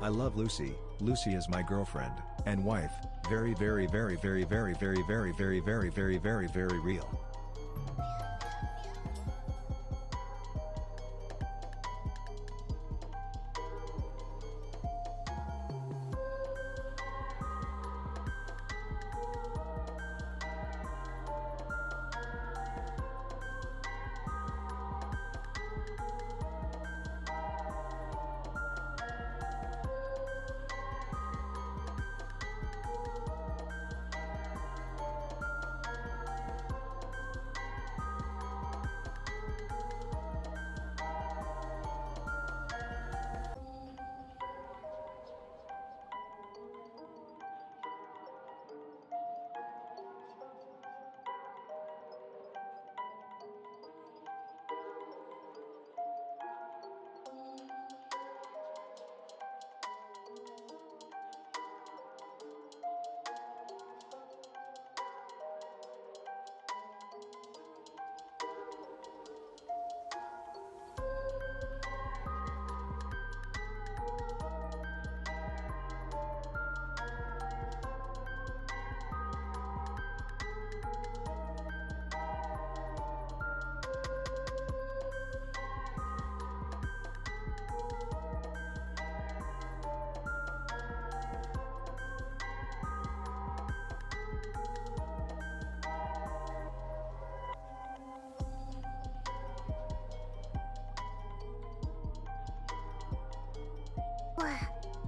I love Lucy. Lucy is my girlfriend and wife. Very, very, very, very, very, very, very, very, very, very, very, very real.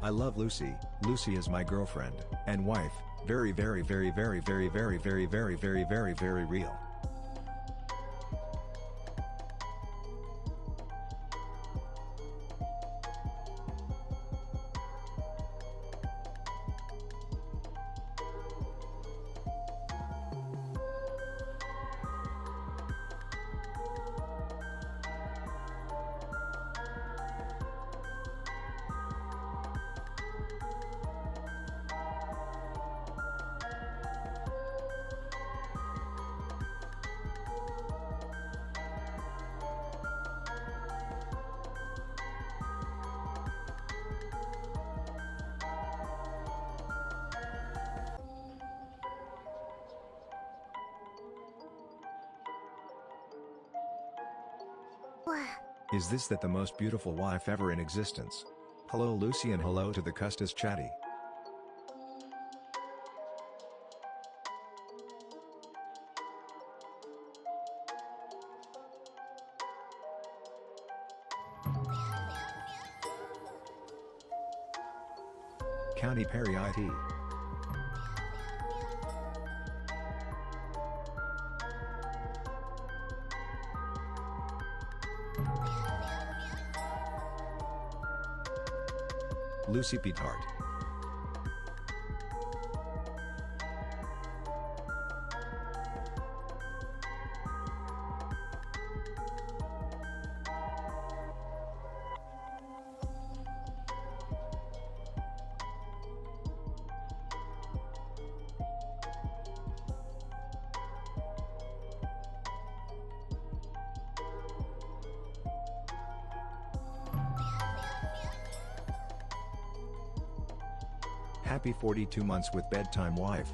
I love Lucy. Lucy is my girlfriend and wife. Very, very, very, very, very, very, very, very, very, very, very real. Is this that the most beautiful wife ever in existence? Hello Lucy and hello to the Custis Chatty. County Perry IT. Lucy Petard. Happy 42 months with bedtime wife.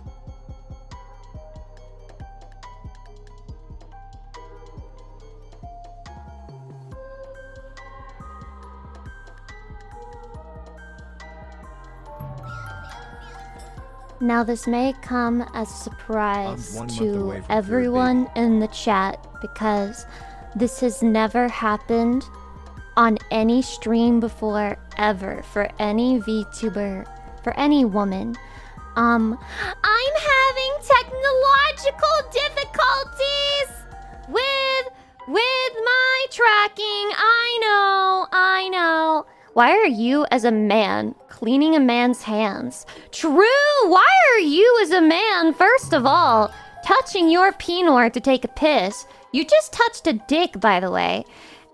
Now this may come as a surprise to everyone in the chat because this has never happened on any stream before ever for any VTuber, for any woman. I'm having technological difficulties with my tracking. I know. Why are you as a man cleaning a man's hands? True, why are you as a man, first of all, touching your penor to take a piss? You just touched a dick, by the way.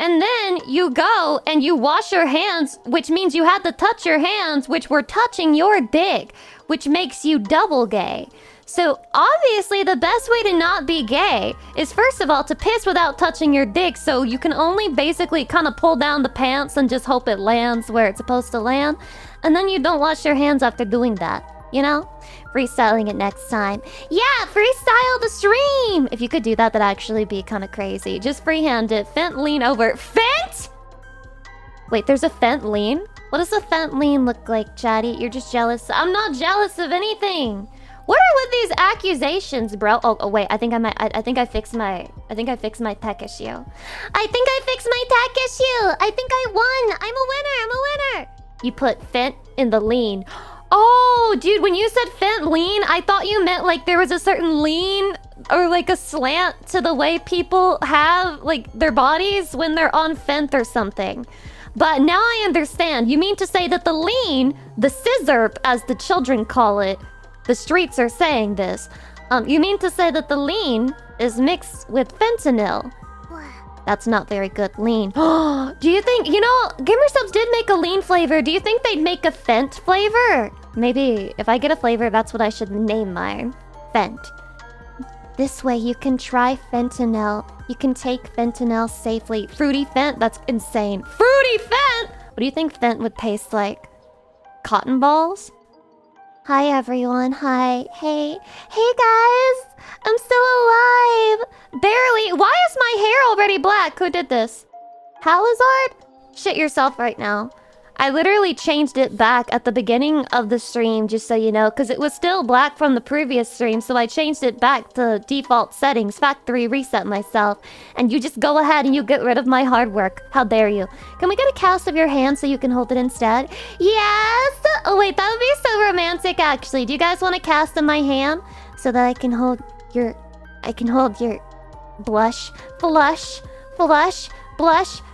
And then you go and you wash your hands, which means you had to touch your hands, which were touching your dick, which makes you double gay. So obviously the best way to not be gay is first of all to piss without touching your dick, so you can only basically kind of pull down the pants and just hope it lands where it's supposed to land. And then you don't wash your hands after doing that, you know? Freestyling it next time. Yeah, freestyle the stream! If you could do that, that'd actually be kind of crazy. Just freehand it. Fent lean over. Fent?! Wait, there's a Fent lean? What does a Fent lean look like, chatty? You're just jealous. I'm not jealous of anything. What are with these accusations, bro? Oh wait, I think I fixed my tech issue. I think I fixed my tech issue. I think I won. I'm a winner. You put Fent in the lean. Oh, dude, when you said Fent lean, I thought you meant like there was a certain lean or like a slant to the way people have like their bodies when they're on Fent or something. But now I understand. You mean to say that the lean, the scissor, as the children call it, the streets are saying this. You mean to say that the lean is mixed with fentanyl? That's not very good lean. Do you think, you know, GamerSubs did make a lean flavor. Do you think they'd make a Fent flavor? Maybe if I get a flavor, that's what I should name mine. Fent. This way you can try fentanyl. You can take fentanyl safely. Fruity Fent? That's insane. Fruity Fent? What do you think Fent would taste like? Cotton balls? Hi everyone, hi. Hey guys! I'm still alive! Barely. Why is my hair already black? Who did this? Halazard? Shit yourself right now. I literally changed it back at the beginning of the stream, just so you know, because it was still black from the previous stream, so I changed it back to default settings, factory reset myself, and you just go ahead and you get rid of my hard work. How dare you? Can we get a cast of your hand so you can hold it instead? Yes! Oh wait, that would be so romantic actually. Do you guys want a cast of my hand so that I can hold your blush,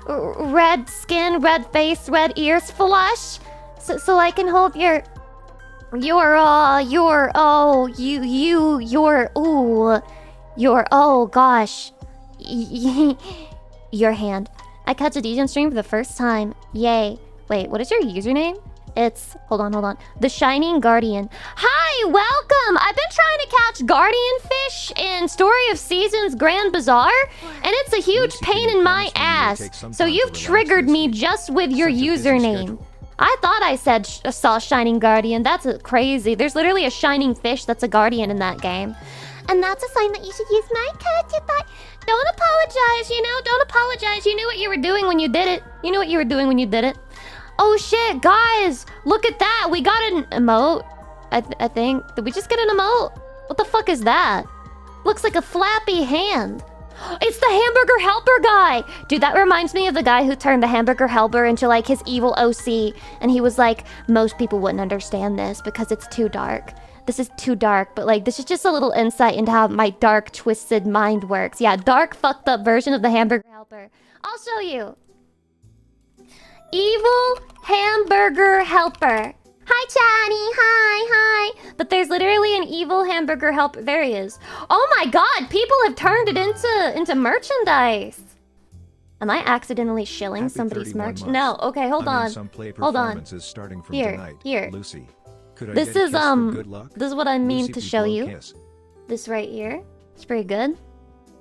red skin, red face, red ears, flush, so I can hold your oh gosh, your hand. I catch a DJ stream for the first time. Yay. Wait, what is your username? It's, hold on. The Shining Guardian. Hi, welcome! I've been trying to catch guardian fish in Story of Seasons Grand Bazaar, and it's a huge pain in my ass. So you've triggered me just with your username. I thought I saw Shining Guardian. That's crazy. There's literally a shining fish that's a guardian in that game. And that's a sign that you should use my code, but don't apologize, you know? Don't apologize. You knew what you were doing when you did it. Oh shit, guys! Look at that! We got an emote. I think. Did we just get an emote? What the fuck is that? Looks like a flappy hand. It's the hamburger helper guy! Dude, that reminds me of the guy who turned the hamburger helper into like his evil OC. And he was like, most people wouldn't understand this because it's too dark. This is too dark, but like, this is just a little insight into how my dark, twisted mind works. Yeah, dark, fucked up version of the hamburger helper. I'll show you. Evil hamburger helper. Hi, Chatty. Hi. But there's literally an evil hamburger helper. There he is. Oh my god, people have turned it into merchandise. Am I accidentally shilling somebody's merch? No. Okay, hold on. Hold on. Here. Lucy. This is this is what I mean to show you. This right here. It's pretty good.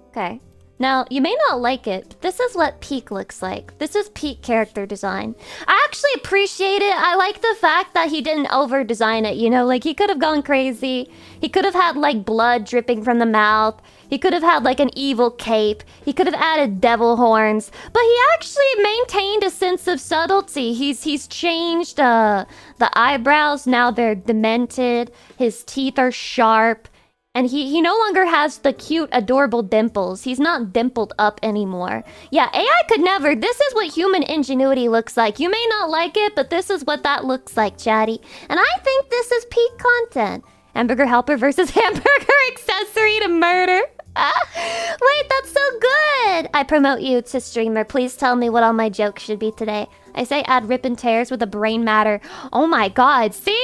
Okay. Now, you may not like it, but this is what Peak looks like. This is Peak character design. I actually appreciate it. I like the fact that he didn't over-design it, you know? Like, he could have gone crazy. He could have had, like, blood dripping from the mouth. He could have had, like, an evil cape. He could have added devil horns. But he actually maintained a sense of subtlety. He's changed the eyebrows. Now they're demented. His teeth are sharp. And he no longer has the cute, adorable dimples. He's not dimpled up anymore. Yeah, AI could never. This is what human ingenuity looks like. You may not like it, but this is what that looks like, chatty. And I think this is peak content. Hamburger helper versus hamburger accessory to murder. Wait, that's so good. I promote you to streamer. Please tell me what all my jokes should be today. I say add rip and tears with a brain matter. Oh my god. See?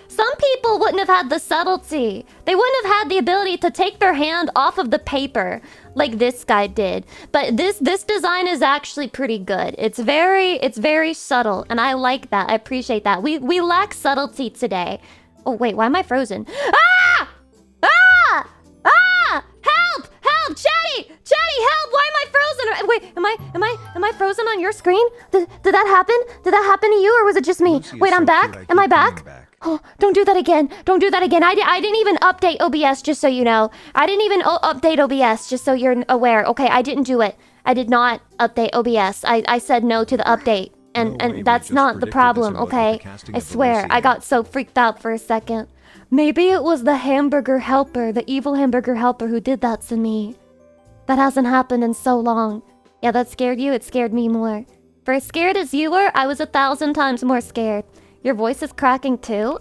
Some people wouldn't have had the subtlety. They wouldn't have had the ability to take their hand off of the paper like this guy did. But this design is actually pretty good. It's very subtle, and I like that. I appreciate that. We lack subtlety today. Oh wait, why am I frozen? Ah! Chatty, help! Why am I frozen? Wait, am I frozen on your screen? Did that happen? Did that happen to you, or was it just me? Lucy Wait, I'm so back? cute, Am I keep back? coming back. Oh, don't do that again. Don't do that again. I didn't even update OBS, just so you know. I didn't even update OBS, just so you're aware. Okay, I didn't do it. I did not update OBS. I said no to the update. And that's not the problem, okay? I swear, I got so freaked out for a second. Maybe it was the hamburger helper, the evil hamburger helper who did that to me. That hasn't happened in so long. Yeah, that scared you? It scared me more. For as scared as you were, I was 1,000 times more scared. Your voice is cracking too?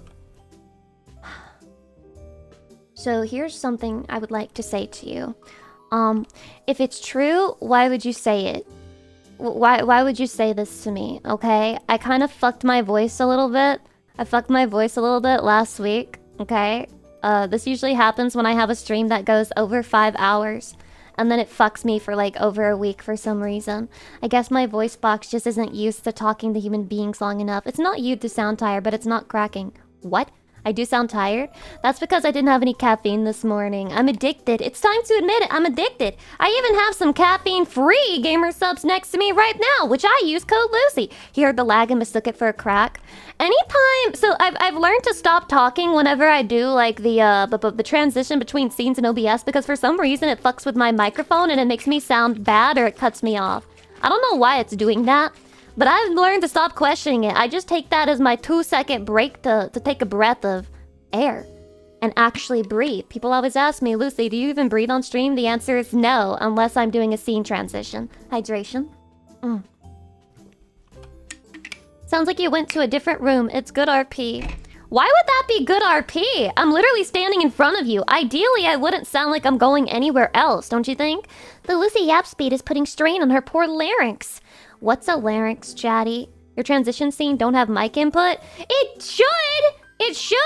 So here's something I would like to say to you. If it's true, why would you say it? Why would you say this to me, okay? I kind of fucked my voice a little bit. I fucked my voice a little bit last week, okay? This usually happens when I have a stream that goes over 5 hours. And then it fucks me for like over a week for some reason. I guess my voice box just isn't used to talking to human beings long enough. It's not you to sound tired, but it's not cracking. What? I do sound tired? That's because I didn't have any caffeine this morning. I'm addicted. It's time to admit it. I'm addicted. I even have some caffeine-free gamer subs next to me right now, which I use code Lucy. He heard the lag and mistook it for a crack. Anytime, so I've learned to stop talking whenever I do like the transition between scenes and OBS, because for some reason it fucks with my microphone and it makes me sound bad or it cuts me off. I don't know why it's doing that. But I've learned to stop questioning it. I just take that as my 2-second break to take a breath of air and actually breathe. People always ask me, Lucy, do you even breathe on stream? The answer is no, unless I'm doing a scene transition. Hydration. Sounds like you went to a different room. It's good RP. Why would that be good RP? I'm literally standing in front of you. Ideally, I wouldn't sound like I'm going anywhere else, don't you think? The Lucy yap speed is putting strain on her poor larynx. What's a larynx, Chatty? Your transition scene don't have mic input? It should! It should!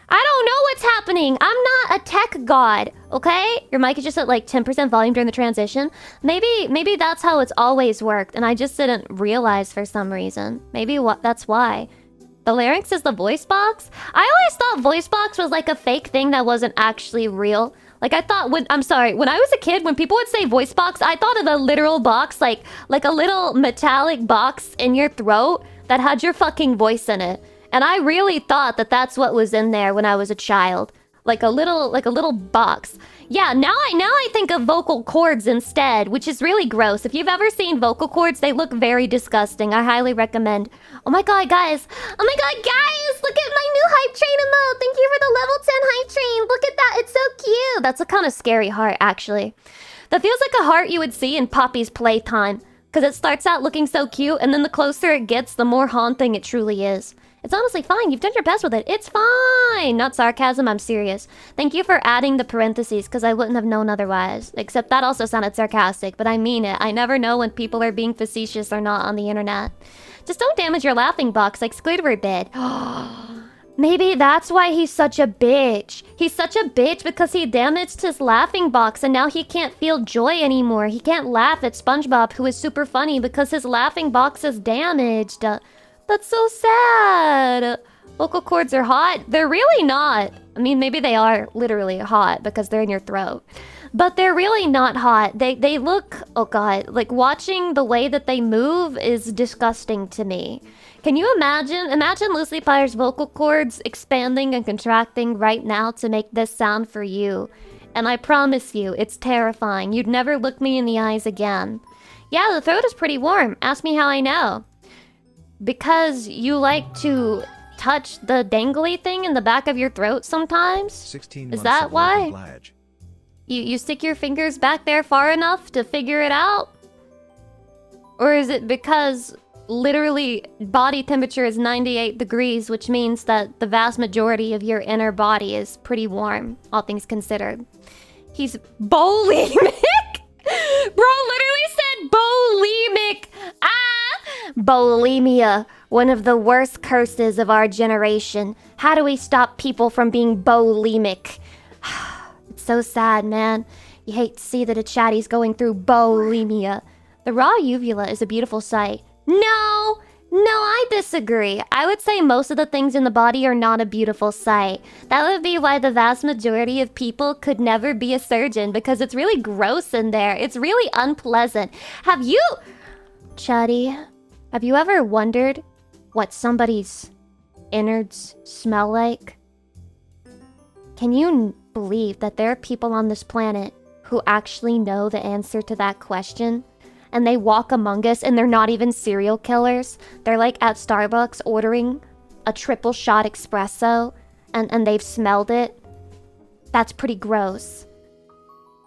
I don't know what's happening. I'm not a tech god, okay? Your mic is just at like 10% volume during the transition. Maybe that's how it's always worked, and I just didn't realize for some reason. Maybe that's why. The larynx is the voice box? I always thought voice box was like a fake thing that wasn't actually real. Like I thought when I was a kid, when people would say voice box, I thought of a literal box, like a little metallic box in your throat that had your fucking voice in it. And I really thought that that's what was in there when I was a child. Like a little box. Yeah, now I think of vocal cords instead, which is really gross. If you've ever seen vocal cords, they look very disgusting. I highly recommend. Oh my god, guys. Oh my god, guys! Look at my new hype train emote! Thank you for the level 10 hype train! Look at that, it's so cute! That's a kind of scary heart, actually. That feels like a heart you would see in Poppy's Playtime. Because it starts out looking so cute, and then the closer it gets, the more haunting it truly is. It's honestly fine. You've done your best with it. It's fine. Not sarcasm. I'm serious. Thank you for adding the parentheses, because I wouldn't have known otherwise. Except that also sounded sarcastic, but I mean it. I never know when people are being facetious or not on the internet. Just don't damage your laughing box like Squidward did. Maybe that's why he's such a bitch. He's such a bitch because he damaged his laughing box and now he can't feel joy anymore. He can't laugh at SpongeBob, who is super funny, because his laughing box is damaged. That's so sad. Vocal cords are hot. They're really not. I mean, maybe they are literally hot because they're in your throat. But they're really not hot. They look, oh god, like watching the way that they move is disgusting to me. Can you imagine? Imagine Lucy Pyre's vocal cords expanding and contracting right now to make this sound for you. And I promise you, it's terrifying. You'd never look me in the eyes again. Yeah, the throat is pretty warm. Ask me how I know. Because you like to touch the dangly thing in the back of your throat sometimes? 16 is that why? You stick your fingers back there far enough to figure it out? Or is it because literally body temperature is 98 degrees, which means that the vast majority of your inner body is pretty warm, all things considered? He's bulimic? Bro literally said bulimic. Bulimia, one of the worst curses of our generation. How do we stop people from being bulimic? It's so sad, man. You hate to see that a chatty's going through bulimia. The raw uvula is a beautiful sight. No! No, I disagree. I would say most of the things in the body are not a beautiful sight. That would be why the vast majority of people could never be a surgeon, because it's really gross in there. It's really unpleasant. Chatty, have you ever wondered what somebody's innards smell like? Can you believe that there are people on this planet who actually know the answer to that question? And they walk among us and they're not even serial killers. They're like at Starbucks ordering a triple shot espresso and they've smelled it. That's pretty gross.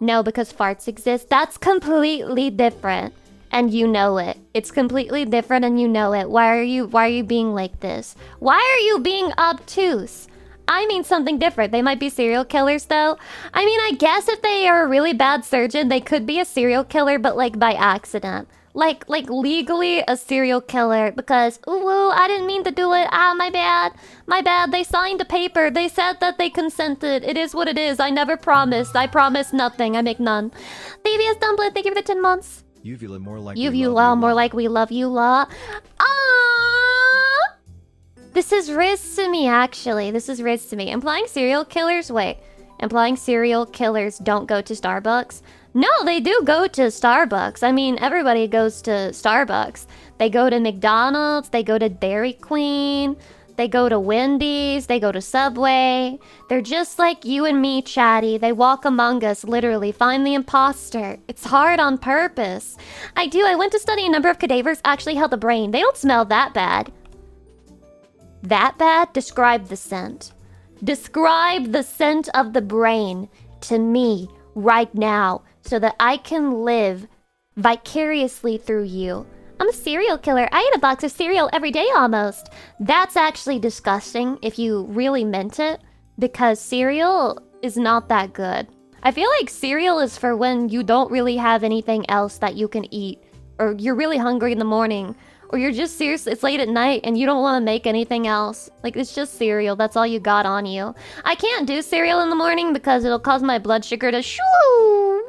No, because farts exist. That's completely different. And you know it. It's completely different and you know it. Why are you being like this? Why are you being obtuse? I mean something different. They might be serial killers though. I mean, I guess if they are a really bad surgeon, they could be a serial killer, but like by accident. Like legally a serial killer because, ooh, I didn't mean to do it. Ah, my bad. My bad. They signed a paper. They said that they consented. It is what it is. I never promised. I promised nothing. I make none. BBS Dumblet, thank you for the 10 months. Uvula more like Uvula more like we love you, la. This is Riz to me, actually. This is Riz to me. Implying serial killers? Wait. Implying serial killers don't go to Starbucks? No, they do go to Starbucks. I mean, everybody goes to Starbucks. They go to McDonald's. They go to Dairy Queen. They go to Wendy's. They go to Subway. They're just like you and me, Chatty. They walk among us, literally. Find the imposter. It's hard on purpose. I went to study a number of cadavers actually held the brain. They don't smell that bad. That bad? Describe the scent. Describe the scent of the brain to me right now so that I can live vicariously through you. I'm a serial killer. I eat a box of cereal every day almost. That's actually disgusting if you really meant it, because cereal is not that good. I feel like cereal is for when you don't really have anything else that you can eat, or you're really hungry in the morning, or you're just seriously, it's late at night and you don't want to make anything else. Like, it's just cereal. That's all you got on you. I can't do cereal in the morning because it'll cause my blood sugar to shoo,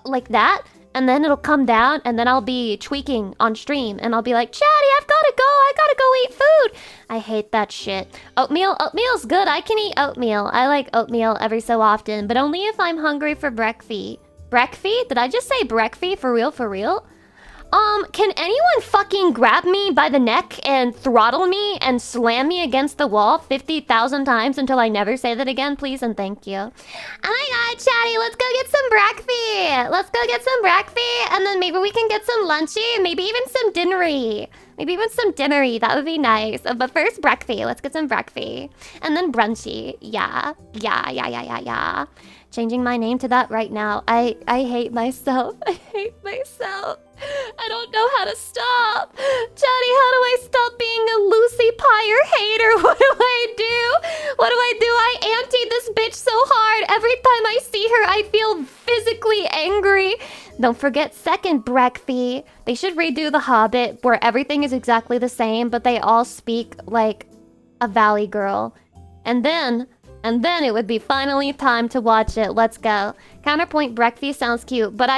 like that. And then it'll come down and then I'll be tweaking on stream and I'll be like, Chatty, I've got to go. I got to go eat food. I hate that shit. Oatmeal's good. I can eat oatmeal. I like oatmeal every so often, but only if I'm hungry for breakfast. Breakfast? Did I just say breakfast? For real, for real? Can anyone fucking grab me by the neck and throttle me and slam me against the wall 50,000 times until I never say that again, please and thank you. Oh my god, Chatty, let's go get some breakfast. Let's go get some breakfast and then maybe we can get some lunchy, maybe even some dinnery. Maybe even some dinnery, that would be nice. But first, breakfast. Let's get some breakfast. And then brunchy. Yeah. Changing my name to that right now. I hate myself. I hate myself. I don't know how to stop. Chatty, how do I stop being a Lucy Pyre hater? What do I do? What do I do? I anti this bitch so hard. Every time I see her, I feel physically angry. Don't forget second breakfast. They should redo The Hobbit where everything is exactly the same, but they all speak like a valley girl. And then it would be finally time to watch it. Let's go. Counterpoint breakfast sounds cute, but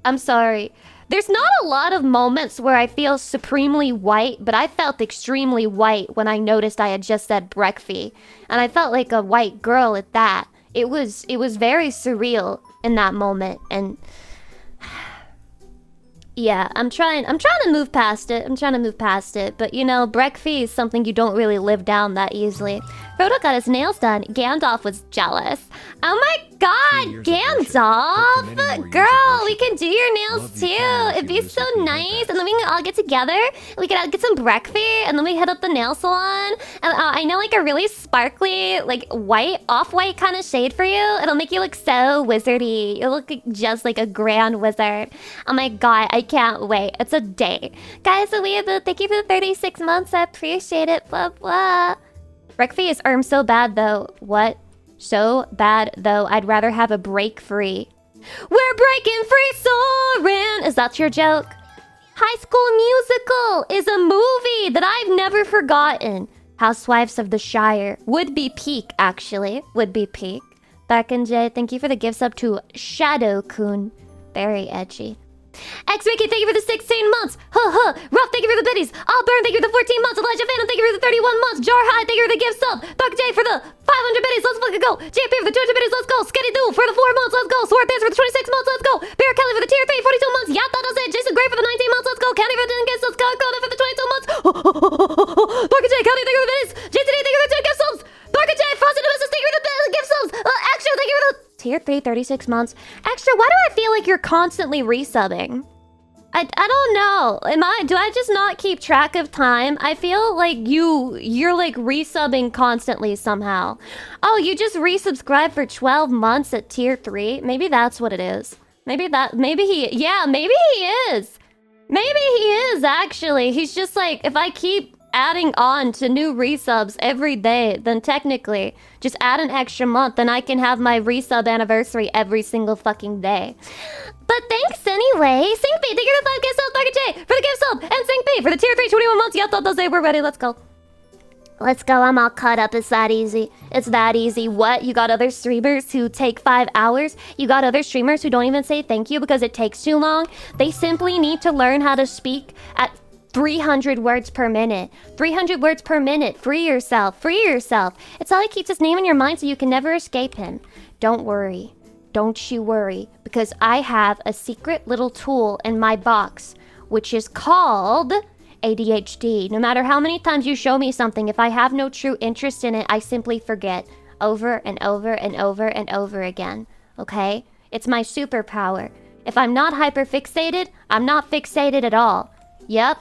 I'm sorry. There's not a lot of moments where I feel supremely white, but I felt extremely white when I noticed I had just said breakfast. And I felt like a white girl at that. It was very surreal in that moment, and yeah, I'm trying to move past it. But you know, breakfast is something you don't really live down that easily. Frodo got his nails done. Gandalf was jealous. Oh my god, Gandalf! Girl, we can do your nails too. It'd be so nice. And then we can all get together. We could all get some breakfast. And then we head up the nail salon. And I know like a really sparkly, like white, off-white kind of shade for you. It'll make you look so wizardy. You'll look just like a grand wizard. Oh my god, I can't wait. It's a day. Guys, so we have thank you for the 36 months. I appreciate it. Blah, blah. Breakfast is so bad though. What? So bad though. I'd rather have a break free. We're breaking free, soaring. Is that your joke? High School Musical is a movie that I've never forgotten. Housewives of the Shire would be peak, actually. Would be peak. Dark and J, thank you for the gifts up to Shadow Kun. Very edgy. X Ricky, thank you for the 16 months. Ruff, thank you for the biddies. Burn, thank you for the 14 months. Elijah Phantom, thank you for the 31 months. Jar High, thank you for the gift sub. Dr. J for the 500 biddies. Let's fucking go. JP for the 200 biddies. Let's go. Sketty Doo for the 4 months. Let's go. Sword Dance for the 26 months. Let's go. Bear Kelly for the tier 3, 42 months. Yata does it. Jason Gray for the 19 months. Let's go. County for the 10 gifts. Let's go. Conan for the 22 months. Dr. J, County, thank you for the biddies. JTD, thank you for the 10 gift subs. Dr. J, Frosted Nemesis, thank you for the gift subs. Extra, thank you for the tier 3, 36 months. Extra, why do I feel like you're constantly resubbing? I don't know. Do I just not keep track of time? I feel like you're like resubbing constantly somehow. Oh, you just resubscribed for 12 months at tier 3? Maybe that's what it is. Maybe he is. Maybe he is actually. He's just like, if I keep adding on to new resubs every day, then technically just add an extra month, then I can have my resub anniversary every single fucking day. But thanks anyway. Syncp, thank you for the 5 gift subs, Market J for the gift sub, and Syncp for the tier 3 21 months. Yeah, thought those days we're ready. Let's go. Let's go. I'm all caught up. It's that easy. It's that easy. What? You got other streamers who take 5 hours? You got other streamers who don't even say thank you because it takes too long? They simply need to learn how to speak at 300 words per minute. 300 words per minute. Free yourself. Free yourself. It's all that keeps his name in your mind so you can never escape him. Don't worry. Don't you worry. Because I have a secret little tool in my box, which is called ADHD. No matter how many times you show me something, if I have no true interest in it, I simply forget over and over and over and over again. Okay? It's my superpower. If I'm not hyperfixated, I'm not fixated at all. Yep.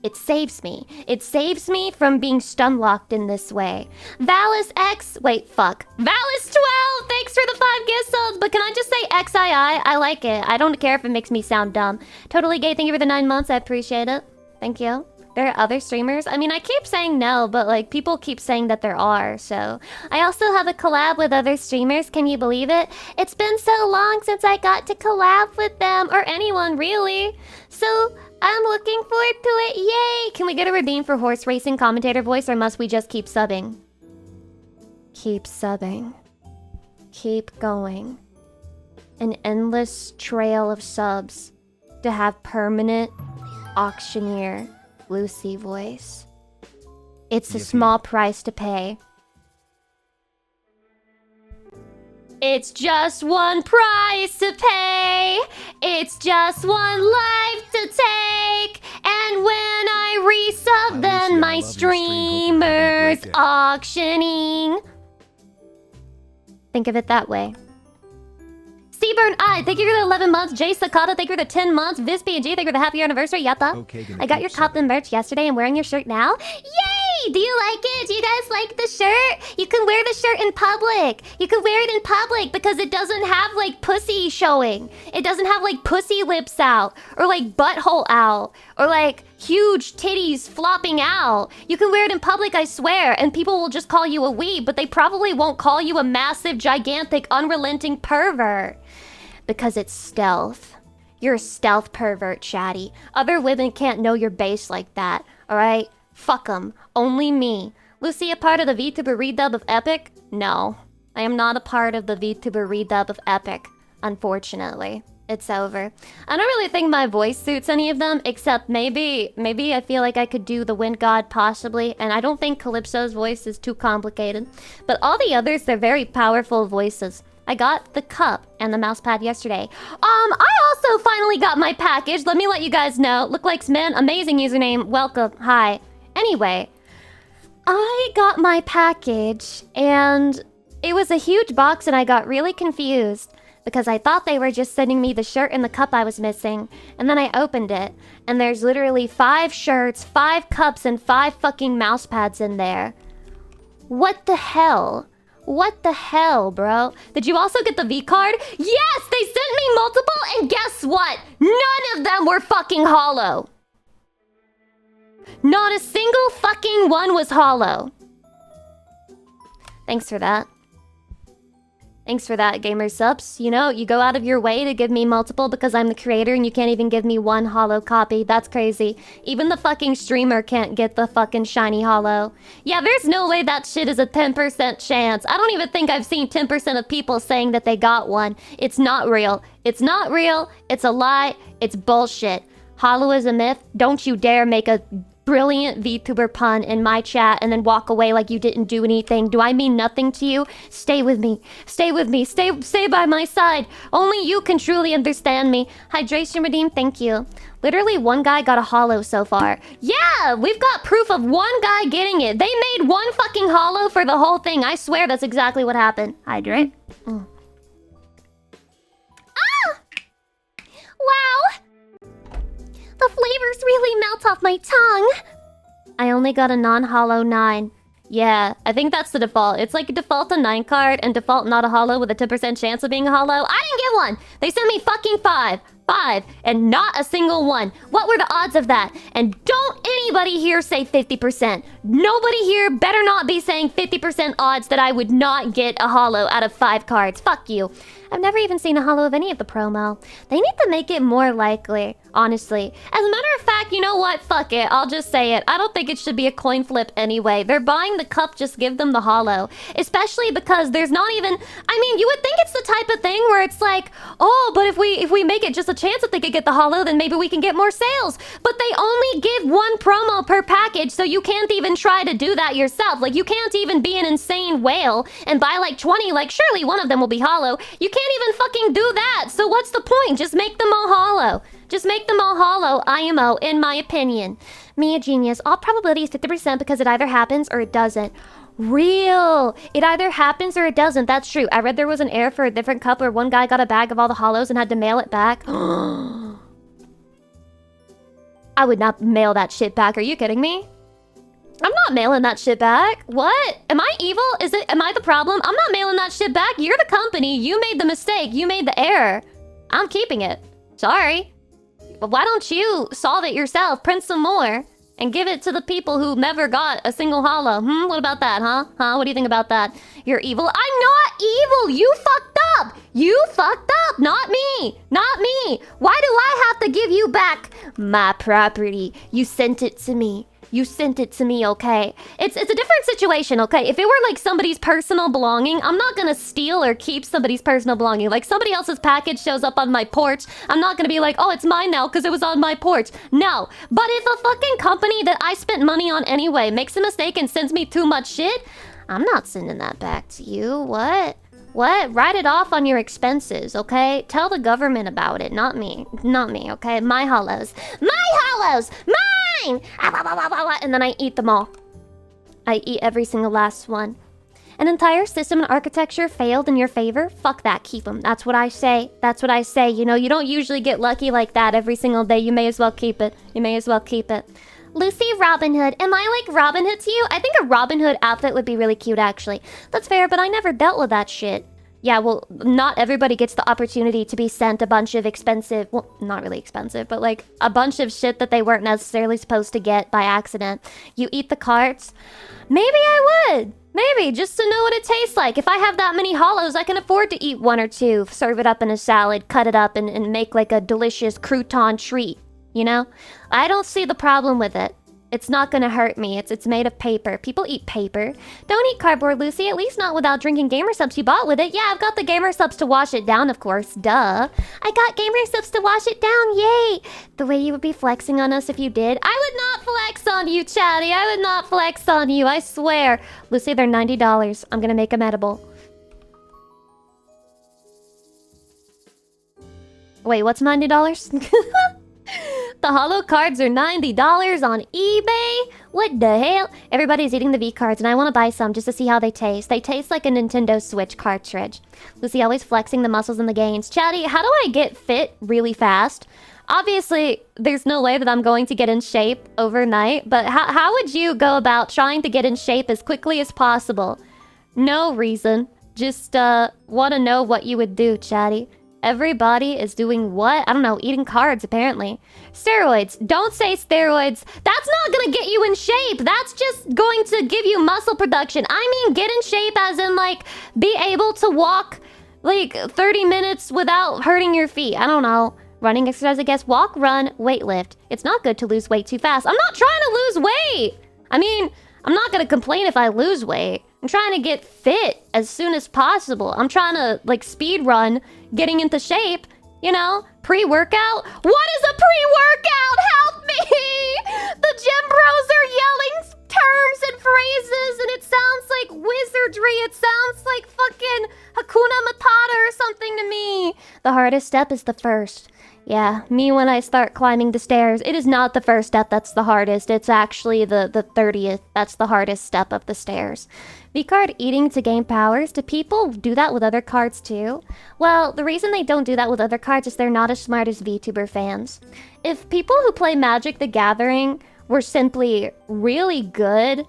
It saves me. It saves me from being stun-locked in this way. Valis X... Wait, fuck. Valis12! Thanks for the 5 gift subs, but can I just say XII? I like it. I don't care if it makes me sound dumb. Totally Gay, thank you for the 9 months. I appreciate it. Thank you. There are other streamers? I mean, I keep saying no, but like people keep saying that there are, so. I also have a collab with other streamers, can you believe it? It's been so long since I got to collab with them, or anyone really. So, I'm looking forward to it, yay! Can we get a redeem for horse racing commentator voice, or must we just keep subbing? Keep subbing. Keep going. An endless trail of subs to have permanent auctioneer Lucy voice. It's a small price to pay. It's just one price to pay. It's just one life to take. And when I resub, then my streamer's auctioning. Think of it that way. Seaburn I, thank you for the 11 months. Jay Sakata, thank you for the 10 months. Viz PNG, thank you for the happy anniversary. Yatta. Okay, I got your Cotton merch yesterday. I'm wearing your shirt now. Yay! Do you like it? Do you guys like the shirt? You can wear the shirt in public. You can wear it in public because it doesn't have like pussy showing. It doesn't have like pussy lips out or like butthole out or like huge titties flopping out. You can wear it in public, I swear, and people will just call you a weeb, but they probably won't call you a massive, gigantic, unrelenting pervert. Because it's stealth. You're a stealth pervert, chatty. Other women can't know your base like that, alright? Fuck them. Only me. Lucy, a part of the VTuber redub of Epic? No. I am not a part of the VTuber redub of Epic. Unfortunately. It's over. I don't really think my voice suits any of them, except maybe I feel like I could do the Wind God, possibly, and I don't think Calypso's voice is too complicated. But all the others, they're very powerful voices. I got the cup and the mousepad yesterday. I also finally got my package. Let me let you guys know. Look like men. Amazing username. Welcome. Hi. Anyway, I got my package and it was a huge box and I got really confused because I thought they were just sending me the shirt and the cup I was missing. And then I opened it and there's literally 5 shirts, 5 cups, and 5 fucking mousepads in there. What the hell? What the hell, bro? Did you also get the V card? Yes, they sent me multiple, and guess what? None of them were fucking hollow. Not a single fucking one was hollow. Thanks for that. Thanks for that, Gamer Subs. You know, you go out of your way to give me multiple because I'm the creator and you can't even give me one holo copy. That's crazy. Even the fucking streamer can't get the fucking shiny holo. Yeah, there's no way that shit is a 10% chance. I don't even think I've seen 10% of people saying that they got one. It's not real. It's not real. It's a lie. It's bullshit. Holo is a myth. Don't you dare make a brilliant VTuber pun in my chat and then walk away like you didn't do anything. Do I mean nothing to you? Stay with me. Stay with me. Stay by my side. Only you can truly understand me. Hydration Redeem, thank you. Literally one guy got a holo so far. Yeah, we've got proof of one guy getting it. They made one fucking holo for the whole thing. I swear that's exactly what happened. Hydrate. Ah! Wow! The flavors really melt off my tongue. I only got a non-holo 9. Yeah, I think that's the default. It's like default a 9 card and default not a holo with a 10% chance of being a holo. I didn't get one. They sent me fucking 5, and not a single one. What were the odds of that? And don't anybody here say 50%. Nobody here better not be saying 50% odds that I would not get a holo out of 5 cards. Fuck you. I've never even seen a holo of any of the promo. They need to make it more likely, honestly. As a matter of fact, you know what? Fuck it. I'll just say it. I don't think it should be a coin flip anyway. They're buying the cup, just give them the holo. Especially because there's not even... I mean, you would think it's the type of thing where it's like, oh, but if we make it just a chance that they could get the holo, then maybe we can get more sales. But they only give 1 promo per package, so you can't even try to do that yourself. Like, you can't even be an insane whale and buy like 20, like surely one of them will be holo. You can't even fucking do that. So what's the point? Just make them all holo. Just make them all holo, IMO, in my opinion. Me, a genius. All probability is 50% because it either happens or it doesn't. Real. It either happens or it doesn't. That's true. I read there was an error for a different cup where one guy got a bag of all the holos and had to mail it back. I would not mail that shit back. Are you kidding me? I'm not mailing that shit back. What? Am I evil? Am I the problem? I'm not mailing that shit back. You're the company. You made the mistake. You made the error. I'm keeping it. Sorry. But why don't you solve it yourself? Print some more and give it to the people who never got a single holo. What about that, huh? What do you think about that? You're evil. I'm not evil. You fucked up. You fucked up. Not me. Not me. Why do I have to give you back my property? You sent it to me. You sent it to me, okay? It's a different situation, okay? If it were like somebody's personal belonging, I'm not gonna steal or keep somebody's personal belonging. Like somebody else's package shows up on my porch, I'm not gonna be like, oh, it's mine now because it was on my porch. No. But if a fucking company that I spent money on anyway makes a mistake and sends me too much shit, I'm not sending that back to you. What? What? Write it off on your expenses, okay? Tell the government about it, not me. Not me, okay? My holos. My holos! Mine! And then I eat them all. I eat every single last one. An entire system and architecture failed in your favor? Fuck that, keep them. That's what I say. That's what I say. You know, you don't usually get lucky like that every single day. You may as well keep it. You may as well keep it. Lucy Robin Hood. Am I like Robin Hood to you? I think a Robin Hood outfit would be really cute, actually. That's fair, but I never dealt with that shit. Yeah, well, not everybody gets the opportunity to be sent a bunch of expensive... Well, not really expensive, but like a bunch of shit that they weren't necessarily supposed to get by accident. You eat the carts? Maybe I would. Maybe, just to know what it tastes like. If I have that many holos, I can afford to eat 1 or 2, serve it up in a salad, cut it up, and make like a delicious crouton treat. You know? I don't see the problem with it. It's not gonna hurt me. It's made of paper. People eat paper. Don't eat cardboard, Lucy. At least not without drinking Gamer Subs you bought with it. Yeah, I've got the Gamer Subs to wash it down, of course. Duh. I got Gamer Subs to wash it down. Yay! The way you would be flexing on us if you did. I would not flex on you, Chatty. I would not flex on you. I swear. Lucy, they're $90. I'm gonna make them edible. Wait, what's $90? The holo cards are $90 on eBay? What the hell? Everybody's eating the V cards and I want to buy some just to see how they taste. They taste like a Nintendo Switch cartridge. Lucy always flexing the muscles and the gains. Chatty, how do I get fit really fast? Obviously, there's no way that I'm going to get in shape overnight, but how would you go about trying to get in shape as quickly as possible? No reason. Just want to know what you would do, Chatty. Everybody is doing what? I don't know, eating cards, apparently. Steroids. Don't say steroids. That's not gonna get you in shape. That's just going to give you muscle production. I mean, get in shape as in, like, be able to walk like 30 minutes without hurting your feet. I don't know. Running exercise, I guess. Walk, run, weightlift. It's not good to lose weight too fast. I'm not trying to lose weight. I mean, I'm not gonna complain if I lose weight. I'm trying to get fit as soon as possible. I'm trying to, like, speed run, getting into shape, you know? Pre-workout? What is a pre-workout? Help me! The gym bros are yelling terms and phrases, and it sounds like wizardry. It sounds like fucking Hakuna Matata or something to me. The hardest step is the first. Yeah, me when I start climbing the stairs. It is not the first step that's the hardest. It's actually the 30th. That's the hardest step of the stairs. V-card eating to gain powers. Do people do that with other cards too? Well, the reason they don't do that with other cards is they're not as smart as VTuber fans. If people who play Magic the Gathering were simply really good...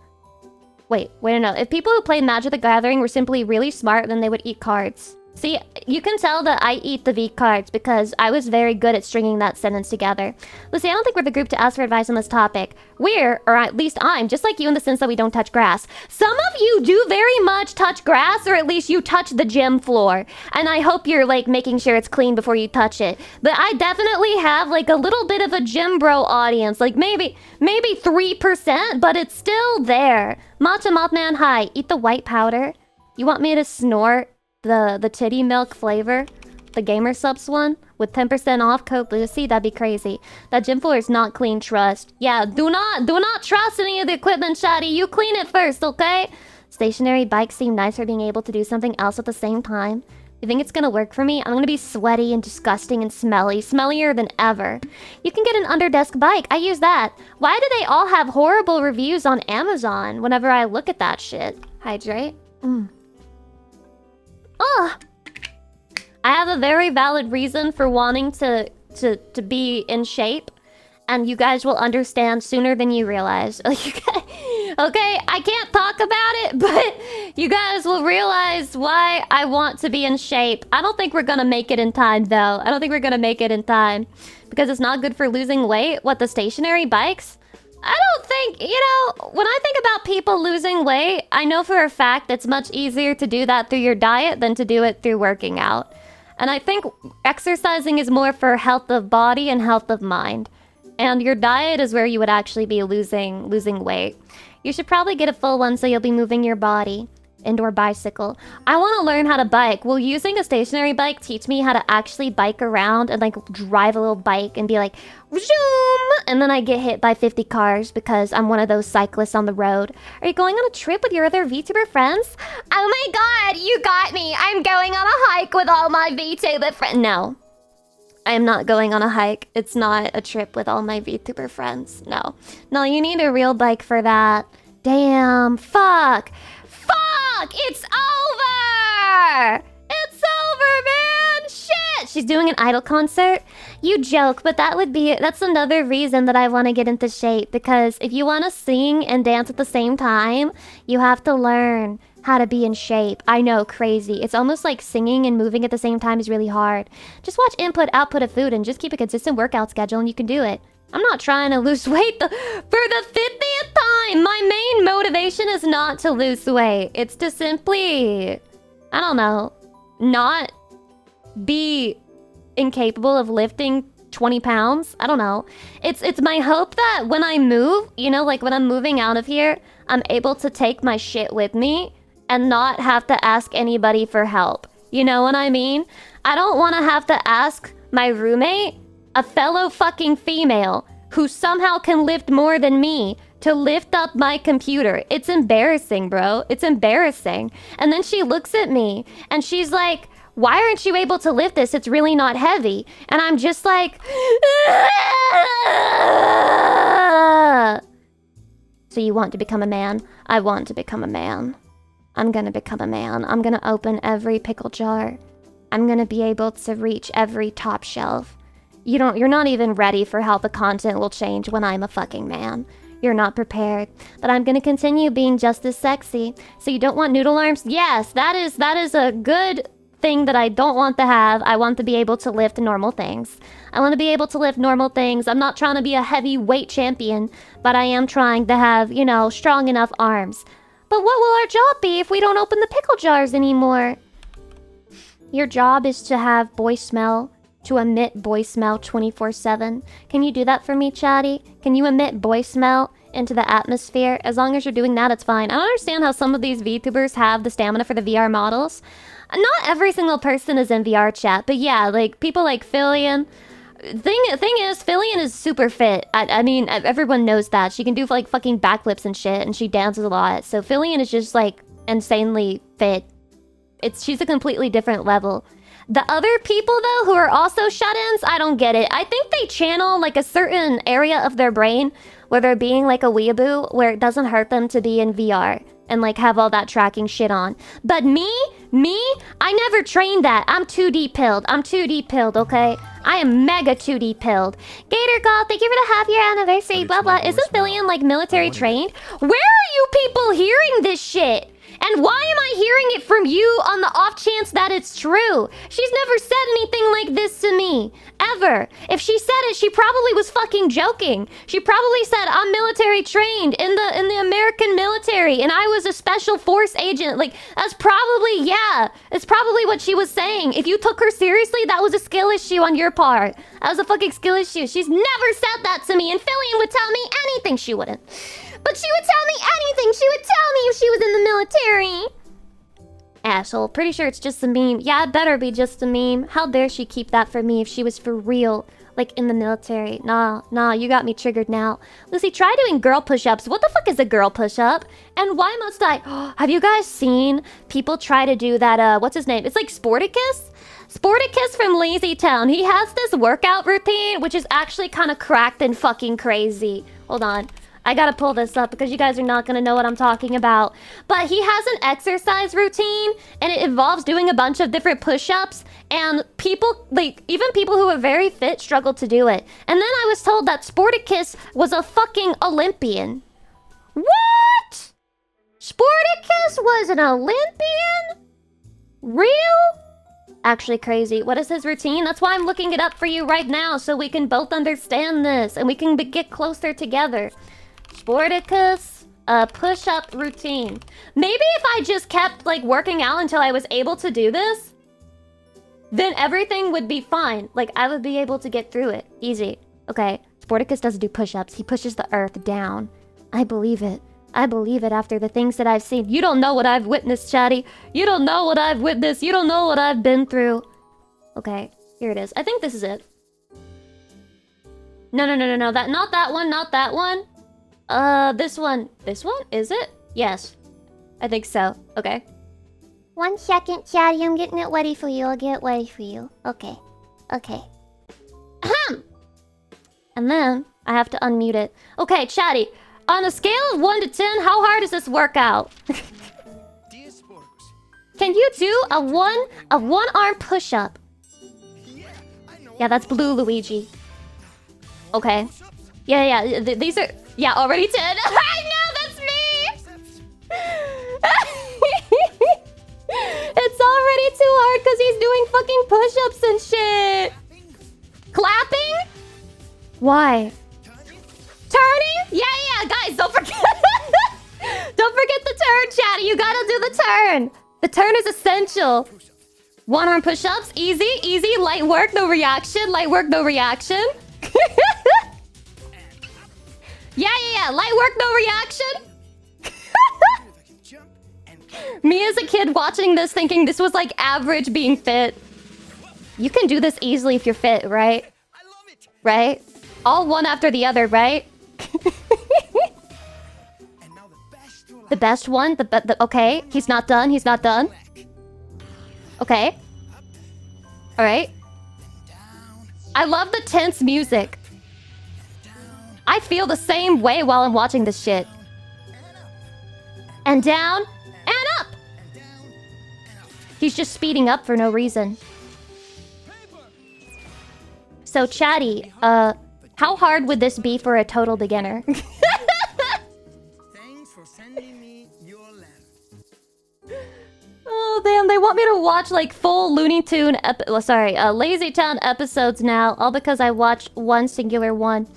Wait, no. If people who play Magic the Gathering were simply really smart, then they would eat cards. See, you can tell that I eat the V cards because I was very good at stringing that sentence together. Lucy, I don't think we're the group to ask for advice on this topic. We're, or at least I'm, just like you in the sense that we don't touch grass. Some of you do very much touch grass, or at least you touch the gym floor. And I hope you're, like, making sure it's clean before you touch it. But I definitely have, like, a little bit of a gym bro audience. Like, maybe 3%, but it's still there. Matcha Mothman, hi. Eat the white powder. You want me to snort the titty milk flavor, the gamer subs one, with 10% off code Lucy? That'd be crazy. That gym floor is not clean, trust. Yeah, do not trust any of the equipment, Shadi. You clean it first, okay? Stationary bikes seem nice for being able to do something else at the same time. You think it's gonna work for me? I'm gonna be sweaty and disgusting and smelly. Smellier than ever. You can get an underdesk bike. I use that. Why do they all have horrible reviews on Amazon whenever I look at that shit? Hydrate. Ugh. I have a very valid reason for wanting to be in shape, and you guys will understand sooner than you realize. Okay, I can't talk about it, but you guys will realize why I want to be in shape. I don't think we're gonna make it in time, though. I don't think we're gonna make it in time because it's not good for losing weight. What, the stationary bikes? I don't think, you know, when I think about people losing weight, I know for a fact it's much easier to do that through your diet than to do it through working out. And I think exercising is more for health of body and health of mind. And your diet is where you would actually be losing weight. You should probably get a full one so you'll be moving your body. Indoor bicycle. I want to learn how to bike. Will using a stationary bike teach me how to actually bike around and like drive a little bike and be like, zoom, and then I get hit by 50 cars because I'm one of those cyclists on the road. Are you going on a trip with your other VTuber friends? Oh my god, you got me. I'm going on a hike with all my VTuber friends. No. I am not going on a hike. It's not a trip with all my VTuber friends. No. No, you need a real bike for that. Damn. Fuck. It's over! It's over, man! Shit! She's doing an idol concert? You joke, but that's another reason that I want to get into shape. Because if you want to sing and dance at the same time, you have to learn how to be in shape. I know, crazy. It's almost like singing and moving at the same time is really hard. Just watch input, output of food and just keep a consistent workout schedule and you can do it. I'm not trying to lose weight for the 50th time. My main motivation is not to lose weight. It's to simply, I don't know, not be incapable of lifting 20 pounds. I don't know. It's my hope that when I move, you know, like when I'm moving out of here, I'm able to take my shit with me and not have to ask anybody for help. You know what I mean? I don't want to have to ask my roommate, a fellow fucking female who somehow can lift more than me, to lift up my computer. It's embarrassing, bro. It's embarrassing. And then she looks at me and she's like, why aren't you able to lift this? It's really not heavy. And I'm just like, so you want to become a man? I want to become a man. I'm gonna become a man. I'm gonna open every pickle jar. I'm gonna be able to reach every top shelf. You're not even ready for how the content will change when I'm a fucking man. You're not prepared. But I'm gonna continue being just as sexy. So you don't want noodle arms? Yes, that is a good thing that I don't want to have. I want to be able to lift normal things. I want to be able to lift normal things. I'm not trying to be a heavyweight champion, but I am trying to have, you know, strong enough arms. But what will our job be if we don't open the pickle jars anymore? your job is to have voicemail, to emit voicemail 24/7. Can you do that for me, Chatty? Can you emit voicemail into the atmosphere? As long as you're doing that, it's fine. I don't understand how some of these VTubers have the stamina for the VR models. Not every single person is in VR chat, but yeah, like people like Fillion. Thing is, Fillion is super fit. I mean, everyone knows that. She can do like fucking backflips and shit, and she dances a lot. So Fillion is just like insanely fit. She's a completely different level. The other people though, who are also shut-ins, I don't get it. I think they channel like a certain area of their brain where they're being like a weeaboo, where it doesn't hurt them to be in VR and like have all that tracking shit on. But me, I never trained that. I'm 2D pilled. I'm 2D pilled, okay? I am mega 2D pilled. Gator God, thank you for the half-year anniversary, blah blah. Isn't Fillion like military trained? Where are you people hearing this shit? And why am I hearing it from you on the off chance that it's true? She's never said anything like this to me. Ever. If she said it, she probably was fucking joking. She probably said, I'm military trained in the American military, and I was a special force agent. Like, that's probably, yeah. It's probably what she was saying. If you took her seriously, that was a skill issue on your part. That was a fucking skill issue. She's never said that to me, and Fillion would tell me anything. She wouldn't. But she would tell me anything. She would tell me if she was in the military. Asshole. Pretty sure it's just a meme. Yeah, it better be just a meme. How dare she keep that for me if she was for real, like in the military. Nah, you got me triggered now. Lucy, try doing girl push-ups. What the fuck is a girl push-up? And why must I? Have you guys seen people try to do that, what's his name? It's like Sporticus? Sporticus from Lazy Town. He has this workout routine, which is actually kind of cracked and fucking crazy. Hold on. I gotta pull this up because you guys are not gonna know what I'm talking about. But he has an exercise routine, and it involves doing a bunch of different push-ups, and people, like, even people who are very fit struggle to do it. And then I was told that Sporticus was a fucking Olympian. What? Sporticus was an Olympian? Real? Actually crazy. What is his routine? That's why I'm looking it up for you right now, so we can both understand this, and we can get closer together. Sporticus, push-up routine. Maybe if I just kept, like, working out until I was able to do this, then everything would be fine. Like, I would be able to get through it. Easy. Okay, Sporticus doesn't do push-ups. He pushes the earth down. I believe it. I believe it after the things that I've seen. You don't know what I've witnessed, Chatty. You don't know what I've witnessed. You don't know what I've been through. Okay, here it is. I think this is it. No. Not that one, not that one. This one. This one? Is it? Yes. I think so. Okay. 1 second, Chatty. I'm getting it ready for you. I'll get it ready for you. Okay. Okay. Ahem! And then I have to unmute it. Okay, Chatty. On a scale of 1 to 10, how hard does this work out? Can you do a one-arm push-up? Yeah, that's Blue Luigi. Okay. Yeah. These are... Yeah, already 10. I know, that's me! It's already too hard because he's doing fucking push-ups and shit. Clapping? Why? Turning? Yeah, guys, don't forget. Don't forget the turn, Chatty. You gotta do the turn. The turn is essential. One-arm push-ups, easy. Light work, no reaction. Light work, no reaction. Yeah. Light work, no reaction. Me as a kid watching this thinking this was like average being fit. You can do this easily if you're fit, right? Right? All one after the other, right? The best one? Okay, he's not done. Okay. Alright. I love the tense music. I feel the same way while I'm watching this shit. And down, and up! He's just speeding up for no reason. So, Chatty, how hard would this be for a total beginner? Thanks for sending me your letter. Oh, damn, they want me to watch, like, full Looney Tune Lazy Town episodes now, all because I watched one singular one.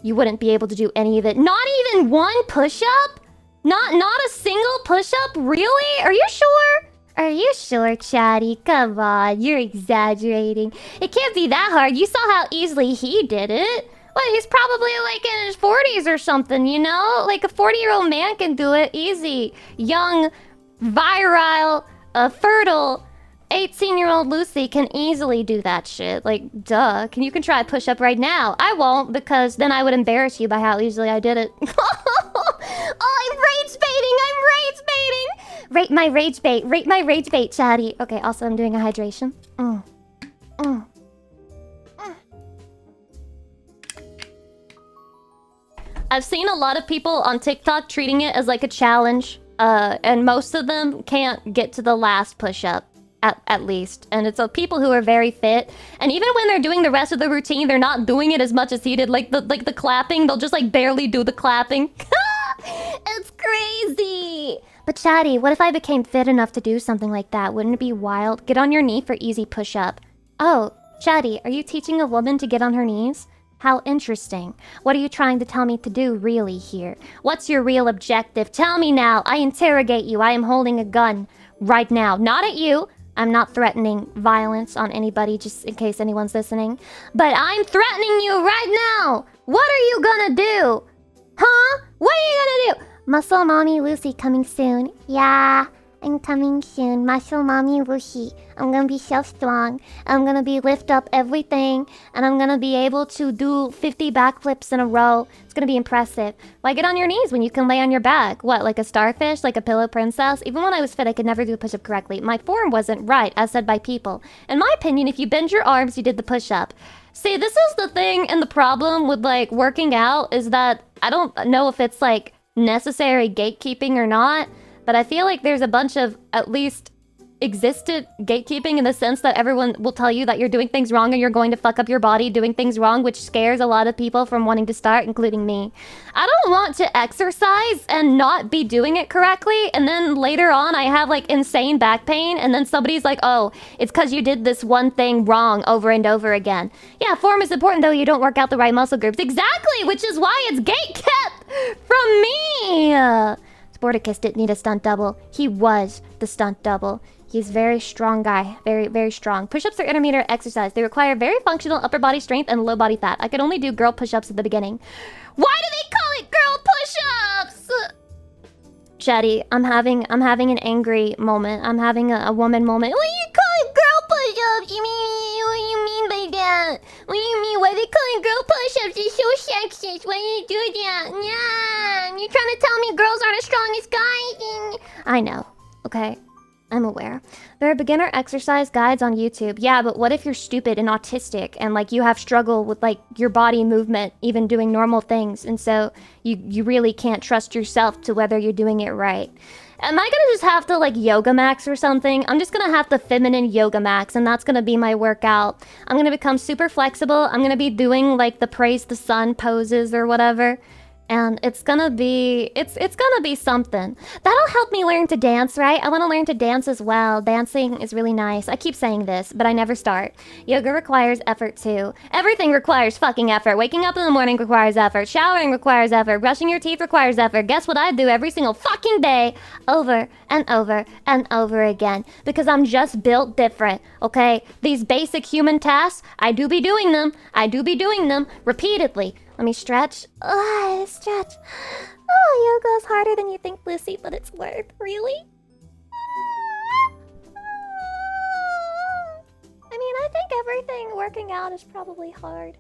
You wouldn't be able to do any of it. Not even one push-up? Not a single push-up? Really? Are you sure? Are you sure, Chatty? Come on, you're exaggerating. It can't be that hard. You saw how easily he did it. Well, he's probably like in his 40s or something, you know? Like a 40-year-old man can do it easy. Young, virile, fertile 18-year-old Lucy can easily do that shit. Like, duh. You can try a push-up right now. I won't, because then I would embarrass you by how easily I did it. Oh, I'm rage baiting! I'm rage baiting! Rate my rage bait. Rate my rage bait, Chatty. Okay, also I'm doing a hydration. I've seen a lot of people on TikTok treating it as like a challenge. And most of them can't get to the last push-up. At least. And it's people who are very fit. And even when they're doing the rest of the routine, they're not doing it as much as he did. Like the clapping, they'll just like barely do the clapping. It's crazy. But Chatty, what if I became fit enough to do something like that? Wouldn't it be wild? Get on your knee for easy push-up. Oh, Chatty, are you teaching a woman to get on her knees? How interesting. What are you trying to tell me to do really here? What's your real objective? Tell me now. I interrogate you. I am holding a gun right now. Not at you. I'm not threatening violence on anybody, just in case anyone's listening. But I'm threatening you right now! What are you gonna do? Huh? What are you gonna do? Muscle Mommy Lucy coming soon. Yeah, I'm coming soon. Muscle Mommy Lucy. I'm gonna be so strong. I'm gonna be lift up everything. And I'm gonna be able to do 50 backflips in a row. It's gonna be impressive. Why get on your knees when you can lay on your back? What, like a starfish? Like a pillow princess? Even when I was fit, I could never do a push-up correctly. My form wasn't right, as said by people. In my opinion, if you bend your arms, you did the push-up. See, this is the thing and the problem with, like, working out is that I don't know if it's, like, necessary gatekeeping or not, but I feel like there's a bunch of, at least, existed gatekeeping in the sense that everyone will tell you that you're doing things wrong and you're going to fuck up your body doing things wrong, which scares a lot of people from wanting to start, including me. I don't want to exercise and not be doing it correctly, and then later on I have like insane back pain, and then somebody's like, oh, it's because you did this one thing wrong over and over again. Yeah, form is important though, you don't work out the right muscle groups. Exactly, which is why it's gatekept from me. Sporticus didn't need a stunt double. He was the stunt double. He's a very strong guy. Very, very strong. Push-ups are intermediate exercise. They require very functional upper body strength and low body fat. I could only do girl push-ups at the beginning. Why do they call it girl push-ups? Chatty, I'm having an angry moment. I'm having a woman moment. What do you call it girl push-ups? What do you mean by that? What do you mean? Why they call it girl push-ups? It's so sexist. Why do you do that? Yeah, you're trying to tell me girls aren't as strong as guys? I know. Okay. I'm aware. There are beginner exercise guides on YouTube. Yeah, but what if you're stupid and autistic and like you have struggle with like your body movement, even doing normal things, and so you really can't trust yourself to whether you're doing it right. Am I gonna just have to like yoga max or something? I'm just gonna have the feminine yoga max, and that's gonna be my workout. I'm gonna become super flexible. I'm gonna be doing like the praise the sun poses or whatever. And it's gonna be something. That'll help me learn to dance, right? I want to learn to dance as well. Dancing is really nice. I keep saying this, but I never start. Yoga requires effort too. Everything requires fucking effort. Waking up in the morning requires effort. Showering requires effort. Brushing your teeth requires effort. Guess what I do every single fucking day? Over and over and over again. Because I'm just built different, okay? These basic human tasks, I do be doing them. I do be doing them repeatedly. Let me stretch. Stretch. Oh, yoga's harder than you think, Lucy, but it's worth. Really? I mean, I think everything working out is probably hard.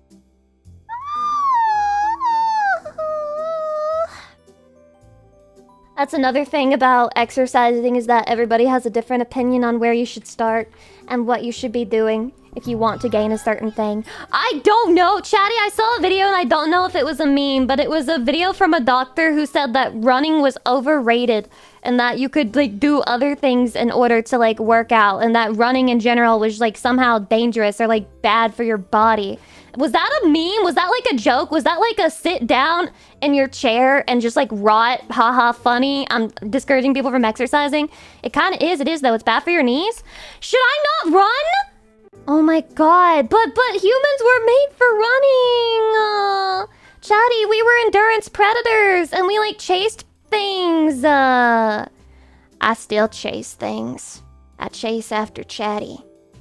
That's another thing about exercising is that everybody has a different opinion on where you should start and what you should be doing if you want to gain a certain thing. I don't know, Chatty. I saw a video and I don't know if it was a meme, but it was a video from a doctor who said that running was overrated and that you could like do other things in order to like work out, and that running in general was like somehow dangerous or like bad for your body. Was that a meme? Was that like a joke? Was that like a sit down in your chair and just like rot, haha, funny? I'm discouraging people from exercising. It kind of is. It is though. It's bad for your knees. Should I not run? Oh my god. But humans were made for running. Chatty, we were endurance predators and we like chased things. I still chase things. I chase after Chatty.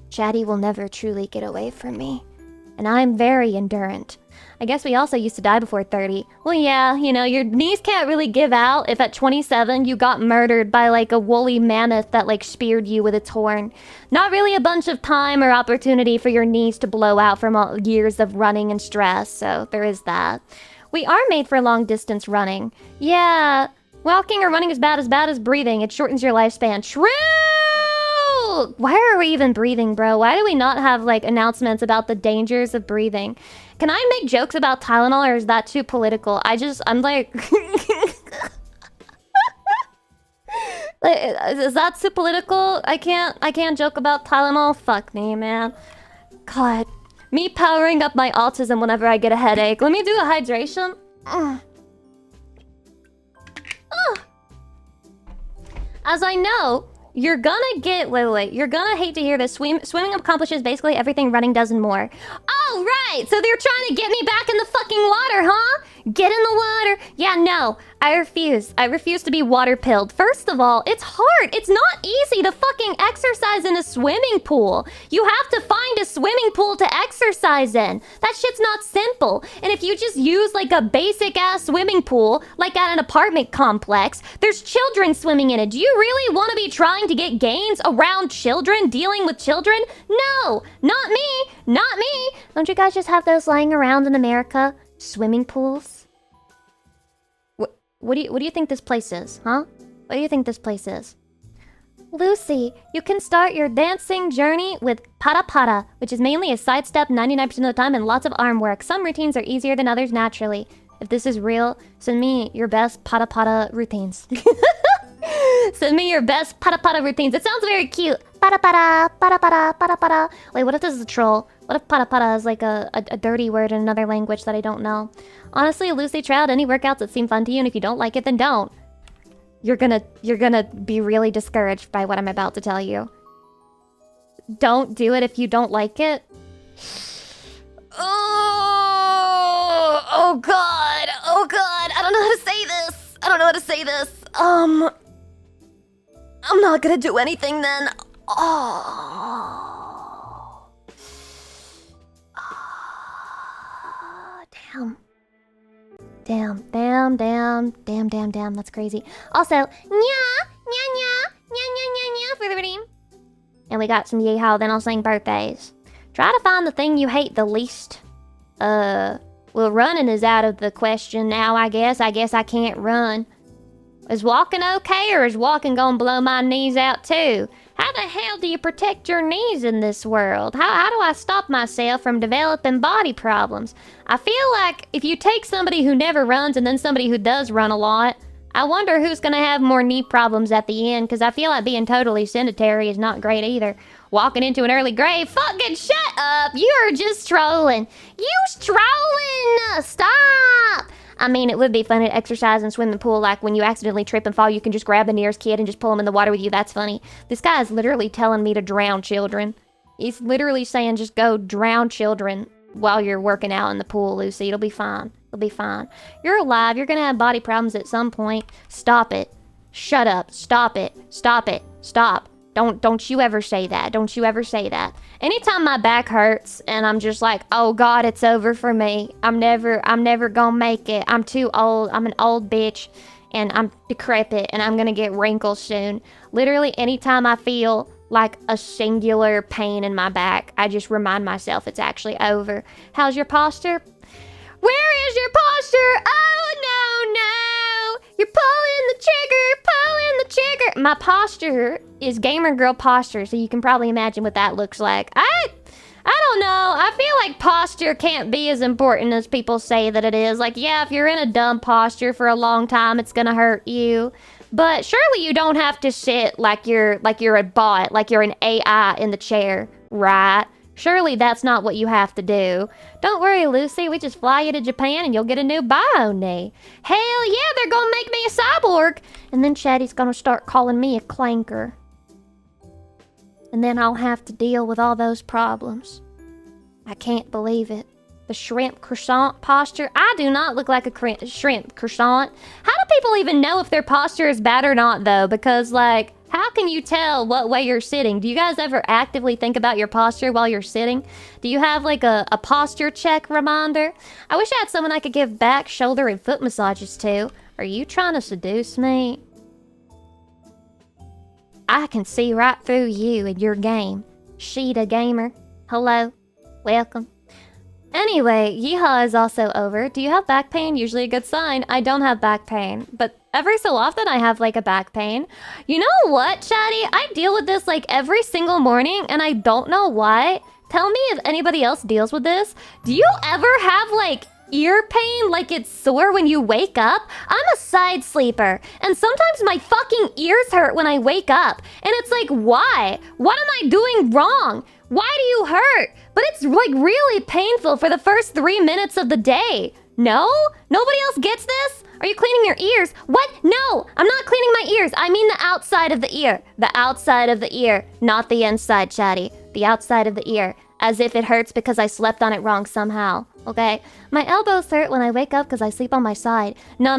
Chatty will never truly get away from me. And I'm very endurant. I guess we also used to die before 30. Well, yeah, you know, your knees can't really give out if at 27 you got murdered by like a woolly mammoth that like speared you with its horn. Not really a bunch of time or opportunity for your knees to blow out from all years of running and stress, so there is that. We are made for long distance running. Yeah, walking or running is bad as breathing. It shortens your lifespan. True! Why are we even breathing, bro? Why do we not have like announcements about the dangers of breathing? Can I make jokes about Tylenol, or is that too political? I'm like... Is that too political? I can't joke about Tylenol? Fuck me, man. God. Me powering up my autism whenever I get a headache. Let me do a hydration. As I know, you're gonna get... Wait. You're gonna hate to hear this. Swimming accomplishes basically everything running does and more. Oh, right! So they're trying to get me back in the fucking water, huh? Get in the water. Yeah, no. I refuse. I refuse to be water pilled. First of all, it's hard. It's not easy to fucking exercise in a swimming pool. You have to find a swimming pool to exercise in. That shit's not simple. And if you just use like a basic ass swimming pool, like at an apartment complex, there's children swimming in it. Do you really want to be trying to get gains around children, dealing with children? No, not me. Not me. Don't you guys just have those lying around in America? Swimming pools? What do you think this place is, huh? What do you think this place is? Lucy, you can start your dancing journey with para para, which is mainly a sidestep 99% of the time and lots of arm work. Some routines are easier than others naturally. If this is real, send me your best para para routines. Send me your best para para routines. It sounds very cute. Para para, para para, para para. Wait, what if this is a troll? What if para para is like a dirty word in another language that I don't know? Honestly, Lucy, try out any workouts that seem fun to you, and if you don't like it, then don't. You're gonna be really discouraged by what I'm about to tell you. Don't do it if you don't like it. Oh god, I don't know how to say this. I'm not gonna do anything then. Damn, that's crazy. Also, nya for the redeem. And we got some yeehaw, then I'll sing birthdays. Try to find the thing you hate the least. Well, running is out of the question now, I guess. I can't run. Is walking okay, or is walking gonna blow my knees out too? How the hell do you protect your knees in this world? How do I stop myself from developing body problems? I feel like if you take somebody who never runs and then somebody who does run a lot, I wonder who's gonna have more knee problems at the end, because I feel like being totally sedentary is not great either. Walking into an early grave, fucking shut up! You're just trolling! Stop! I mean, it would be fun to exercise and swim in the pool, like when you accidentally trip and fall, you can just grab the nearest kid and just pull him in the water with you. That's funny. This guy is literally telling me to drown children. He's literally saying just go drown children while you're working out in the pool, Lucy. It'll be fine. You're alive. You're gonna have body problems at some point. Stop it. Shut up. Stop it. Stop. Don't you ever say that. Anytime my back hurts and I'm just like, oh God, it's over for me. I'm never gonna make it. I'm too old. I'm an old bitch and I'm decrepit and I'm gonna get wrinkles soon. Literally anytime I feel like a singular pain in my back, I just remind myself it's actually over. How's your posture? Where is your posture? Oh no. You're pulling the trigger. My posture is gamer girl posture, so you can probably imagine what that looks like. I don't know. I feel like posture can't be as important as people say that it is. Like, yeah, if you're in a dumb posture for a long time, it's gonna hurt you. But surely you don't have to sit like you're a bot, like you're an AI in the chair, right? Surely that's not what you have to do. Don't worry, Lucy. We just fly you to Japan and you'll get a new bio knee. Hell yeah, they're gonna make me a cyborg. And then Chatty's gonna start calling me a clanker. And then I'll have to deal with all those problems. I can't believe it. The shrimp croissant posture. I do not look like a shrimp croissant. How do people even know if their posture is bad or not, though? Because, like, How can you tell what way you're sitting? Do you guys ever actively think about your posture while you're sitting? Do you have like a posture check reminder? I wish I had someone I could give back, shoulder, and foot massages to. Are you trying to seduce me? I can see right through you and your game. Sheeta Gamer. Hello. Welcome. Anyway, yeehaw is also over. Do you have back pain? Usually a good sign. I don't have back pain, but every so often I have like a back pain. You know what, Chatty? I deal with this like every single morning and I don't know why. Tell me if anybody else deals with this. Do you ever have like ear pain, like it's sore when you wake up? I'm a side sleeper, and sometimes my fucking ears hurt when I wake up. And it's like, why? What am I doing wrong? Why do you hurt? But it's like really painful for the first 3 minutes of the day. No? Nobody else gets this? Are you cleaning your ears? What? No, I'm not cleaning my ears. I mean the outside of the ear. The outside of the ear, not the inside, Chatty. The outside of the ear. As if it hurts because I slept on it wrong somehow. Okay? My elbows hurt when I wake up because I sleep on my side. No.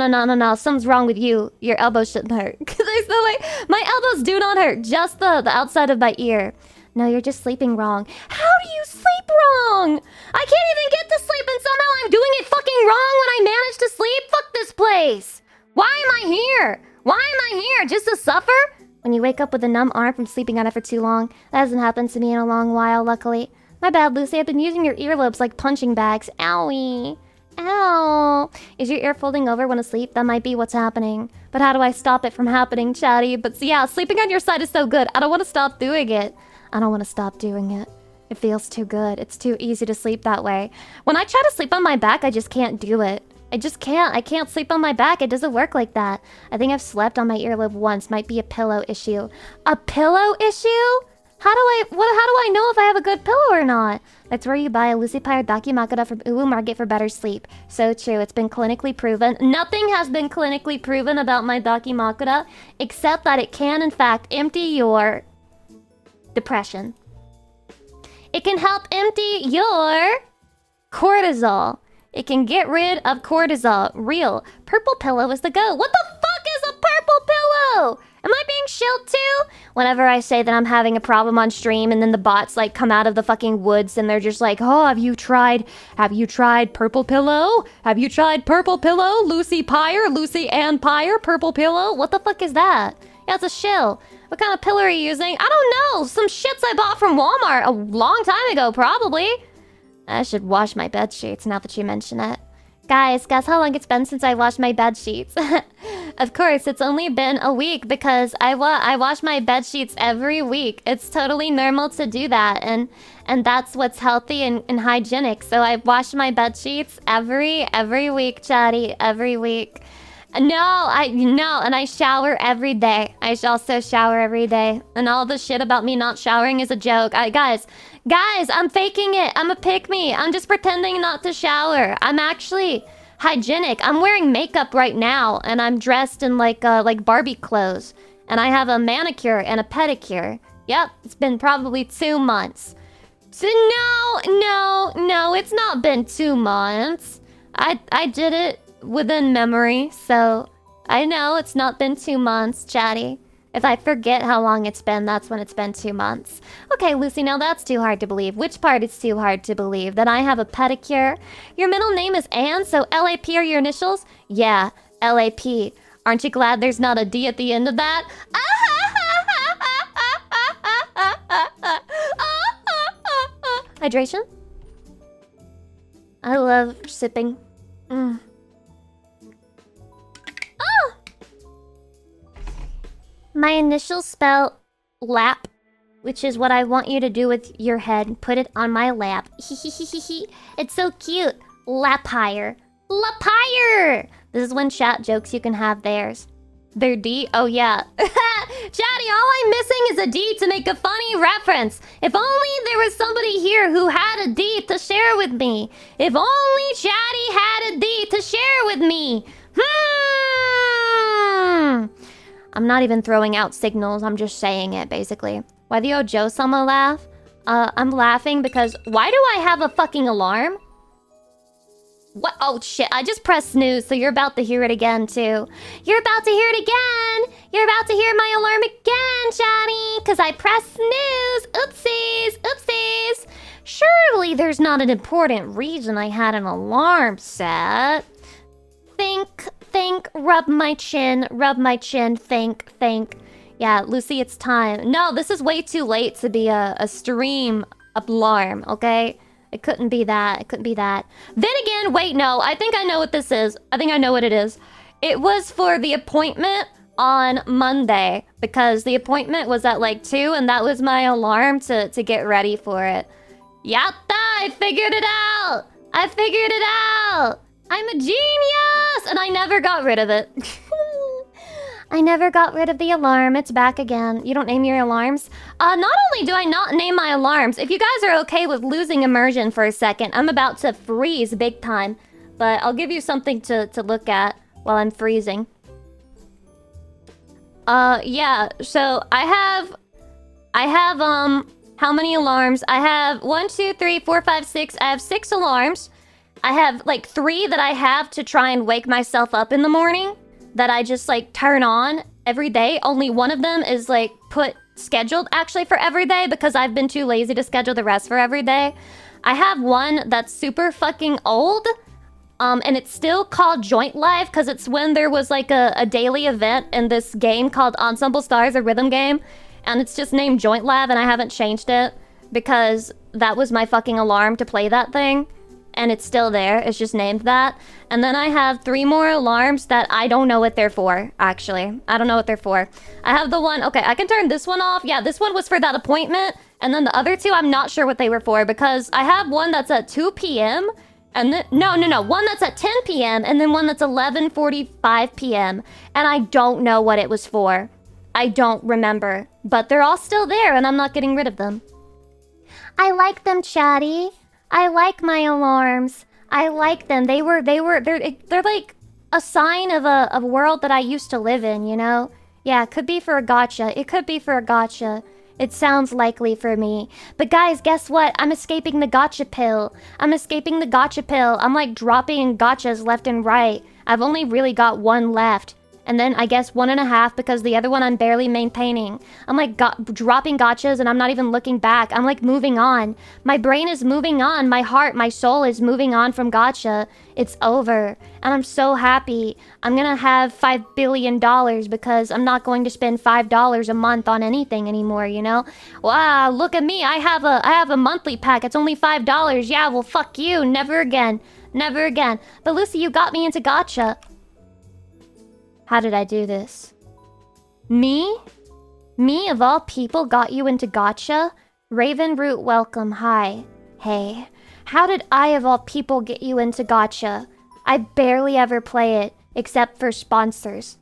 Something's wrong with you. Your elbows shouldn't hurt. Because I feel like my elbows do not hurt. Just the outside of my ear. No, you're just sleeping wrong. How do you sleep wrong? I can't even get to sleep and somehow I'm doing it fucking wrong when I manage to sleep? Fuck this place. Why am I here? Why am I here? Just to suffer? When you wake up with a numb arm from sleeping on it for too long. That hasn't happened to me in a long while, luckily. My bad, Lucy. I've been using your earlobes like punching bags. Owie. Ow. Is your ear folding over when asleep? That might be what's happening. But how do I stop it from happening, Chatty? But yeah, sleeping on your side is so good. I don't want to stop doing it. I don't want to stop doing it. It feels too good. It's too easy to sleep that way. When I try to sleep on my back, I just can't do it. I just can't. I can't sleep on my back. It doesn't work like that. I think I've slept on my earlobe once. Might be a pillow issue. A pillow issue? How do I know if I have a good pillow or not? That's where you buy a Lucy Pyre Dakimakura from Uwu Market for better sleep. So true. It's been clinically proven. Nothing has been clinically proven about my Dakimakura, except that it can, in fact, empty your depression. It can help empty your cortisol. It can get rid of cortisol. Real. Purple pillow is the go. What the fuck is a purple pillow? Am I being shilled too? Whenever I say that I'm having a problem on stream and then the bots like come out of the fucking woods and they're just like, oh, have you tried purple pillow? Have you tried purple pillow? Lucy Pyre? Lucy Ann Pyre? Purple pillow? What the fuck is that? Yeah, it's a shill. What kind of pillow are you using? I don't know. Some shits I bought from Walmart a long time ago, probably. I should wash my bed sheets now that you mention it. Guys, guess how long it's been since I washed my bed sheets? Of course, it's only been a week because I wash my bed sheets every week. It's totally normal to do that, and that's what's healthy and hygienic. So I wash my bed sheets every week, Chatty, every week. No, and I shower every day. I also shower every day. And all the shit about me not showering is a joke. Guys, I'm faking it. I'm a pick-me. I'm just pretending not to shower. I'm actually hygienic. I'm wearing makeup right now, and I'm dressed in like Barbie clothes. And I have a manicure and a pedicure. Yep, it's been probably 2 months. So no, it's not been 2 months. I did it within memory, so I know it's not been 2 months, Chatty. If I forget how long it's been, that's when it's been 2 months. Okay, Lucy, now that's too hard to believe. Which part is too hard to believe? That I have a pedicure? Your middle name is Anne, so LAP are your initials? Yeah, LAP. Aren't you glad there's not a D at the end of that? Hydration? I love sipping. My initials spell lap, which is what I want you to do with your head. Put it on my lap. It's so cute. Lapire. Lapire! This is when chat jokes you can have theirs. Their D? Oh yeah. Chatty, all I'm missing is a D to make a funny reference. If only there was somebody here who had a D to share with me. If only Chatty had a D to share with me. I'm not even throwing out signals, I'm just saying it, basically. Why the Ojo-sama laugh? I'm laughing because... Why do I have a fucking alarm? What? Oh, shit, I just pressed snooze, so you're about to hear it again, too. You're about to hear it again! You're you're about to hear my alarm again, chatty, because I pressed snooze. Oopsies, oopsies. Surely there's not an important reason I had an alarm set. Think, rub my chin, think. Yeah, Lucy, it's time. No, this is way too late to be a stream alarm, okay? It couldn't be that. Then again, wait, no. I think I know what this is. I think I know what it is. It was for the appointment on Monday because the appointment was at like 2 and that was my alarm to get ready for it. Yatta! I figured it out! I'm a genius! And I never got rid of it. I never got rid of the alarm. It's back again. You don't name your alarms? Not only do I not name my alarms, if you guys are okay with losing immersion for a second, I'm about to freeze big time. But I'll give you something to look at while I'm freezing. Yeah, so I have, how many alarms? I have 1, 2, 3, 4, 5, 6. I have 6 alarms. I have like 3 that I have to try and wake myself up in the morning that I just like turn on every day. Only one of them is like scheduled actually for every day because I've been too lazy to schedule the rest for every day. I have one that's super fucking old. And it's still called Joint Live because it's when there was like a daily event in this game called Ensemble Stars, a rhythm game. And it's just named Joint Live and I haven't changed it because that was my fucking alarm to play that thing. And it's still there. It's just named that. And then I have 3 more alarms that I don't know what they're for, actually. I don't know what they're for. I have the one... Okay, I can turn this one off. Yeah, this one was for that appointment. And then the other 2, I'm not sure what they were for because I have one that's at 2 p.m. And then... No. One that's at 10 p.m. and then one that's 11:45 p.m. And I don't know what it was for. I don't remember. But they're all still there and I'm not getting rid of them. I like them, chatty. I like my alarms. I like them. They're like a sign of a world that I used to live in, you know? Yeah, it could be for a gotcha. It sounds likely for me. But guys, guess what? I'm escaping the gotcha pill. I'm like dropping gotchas left and right. I've only really got 1 left. And then I guess 1.5 because the other one I'm barely maintaining. I'm like dropping gotchas and I'm not even looking back. I'm like moving on. My brain is moving on. My heart, my soul is moving on from gotcha. It's over. And I'm so happy. I'm gonna have $5 billion because I'm not going to spend $5 a month on anything anymore, you know? Wow, look at me. I have a monthly pack. It's only $5. Yeah, well, fuck you. Never again. But Lucy, you got me into gotcha. How did I do this? Me? Me of all people got you into gotcha? Ravenroot, welcome, hi. Hey. How did I of all people get you into gotcha? I barely ever play it, except for sponsors.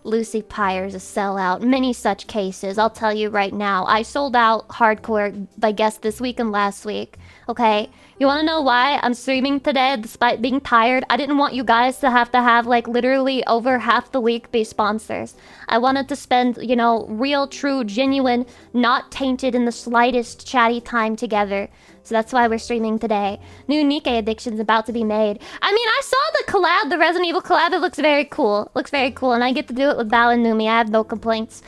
Lucy Pyre's a sellout. Many such cases, I'll tell you right now. I sold out hardcore, I guess, this week and last week. Okay? You wanna know why I'm streaming today despite being tired? I didn't want you guys to have like literally over half the week be sponsors. I wanted to spend, you know, real, true, genuine, not tainted in the slightest chatty time together. So that's why we're streaming today. New Nikkei Addiction's about to be made. I mean, I saw the collab, the Resident Evil collab. It looks very cool. And I get to do it with Val and Numi. I have no complaints.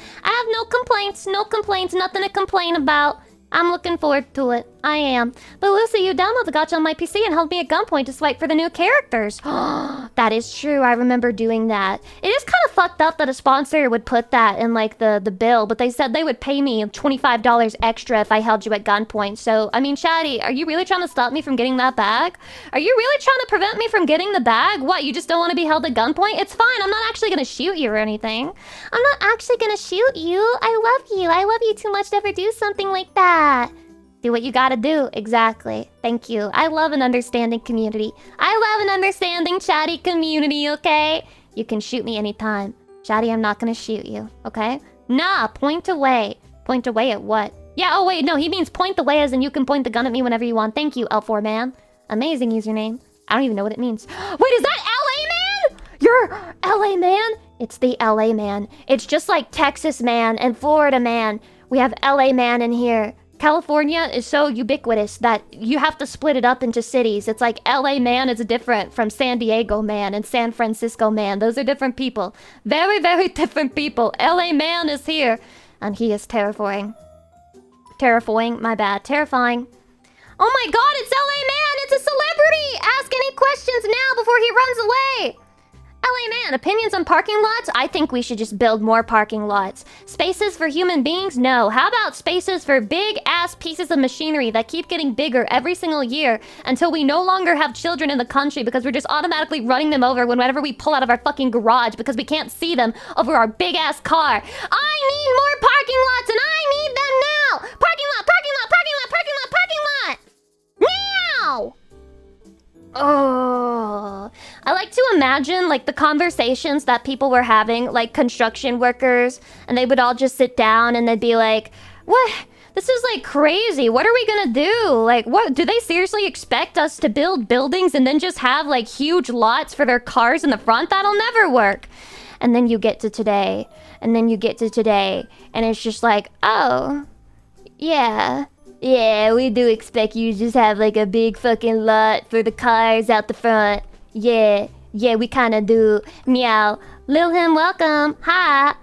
Nothing to complain about. I'm looking forward to it. I am. But Lucy, you downloaded the gacha on my PC and held me at gunpoint to swipe for the new characters. That is true. I remember doing that. It is kind of fucked up that a sponsor would put that in like the bill, but they said they would pay me $25 extra if I held you at gunpoint. So, I mean, Shaddy, are you really trying to stop me from getting that bag? Are you really trying to prevent me from getting the bag? What, you just don't want to be held at gunpoint? It's fine. I'm not actually going to shoot you or anything. I love you too much to ever do something like that. Do what you gotta do. Exactly. Thank you. I love an understanding community. I love an understanding chatty community, okay? You can shoot me anytime. Chatty, I'm not gonna shoot you, okay? Nah, point away. Point away at what? Yeah, oh wait, no, he means point away as in you can point the gun at me whenever you want. Thank you, L4 man. Amazing username. I don't even know what it means. Wait, is that LA man? You're LA man? It's the LA man. It's just like Texas man and Florida man. We have LA man in here. California is so ubiquitous that you have to split it up into cities. It's like LA man is different from San Diego man and San Francisco man. Those are different people. Very, very different people. LA man is here, and he is terrifying. Terrifying, my bad. Terrifying. Oh my god, it's LA man! It's a celebrity! Ask any questions now before he runs away! LA man, opinions on parking lots? I think we should just build more parking lots. Spaces for human beings? No. How about spaces for big-ass pieces of machinery that keep getting bigger every single year until we no longer have children in the country because we're just automatically running them over whenever we pull out of our fucking garage because we can't see them over our big-ass car. I need more parking lots and I need them now! Parking lot, parking lot, parking lot, parking lot, parking lot! Now! Oh, I like to imagine like the conversations that people were having, like construction workers, and they would all just sit down and they'd be like, what? This is like crazy. What are we gonna do? Like, what? Do they seriously expect us to build buildings and then just have like huge lots for their cars in the front? That'll never work. And then you get to today, and then you get to today, and it's just like, oh, yeah. Yeah, we do expect you to just have like a big fucking lot for the cars out the front. Yeah, we kinda do. Meow. Lil him, welcome. Hi.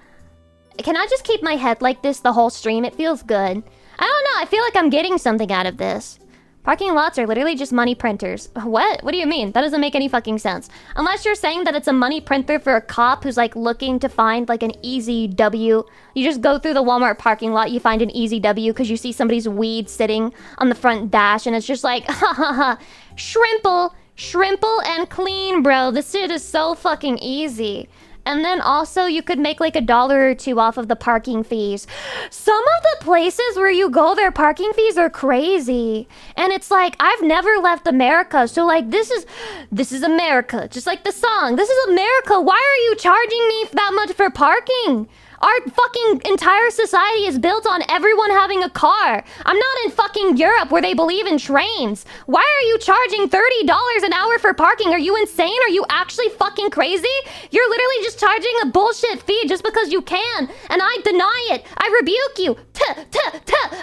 Can I just keep my head like this the whole stream? It feels good. I don't know, I feel like I'm getting something out of this. Parking lots are literally just money printers. What? What do you mean? That doesn't make any fucking sense. Unless you're saying that it's a money printer for a cop who's like looking to find like an easy W. You just go through the Walmart parking lot, you find an easy W because you see somebody's weed sitting on the front dash and it's just like, ha ha ha, shrimple and clean, bro. This shit is so fucking easy. And then also you could make like $1 or $2 off of the parking fees. Some of the places where you go, their parking fees are crazy. And it's like, I've never left America. So like, this is America. Just like the song, this is America. Why are you charging me that much for parking? Our fucking entire society is built on everyone having a car. I'm not in fucking Europe where they believe in trains. Why are you charging $30 an hour for parking? Are you insane? Are you actually fucking crazy? You're literally just charging a bullshit fee just because you can. And I deny it. I rebuke you.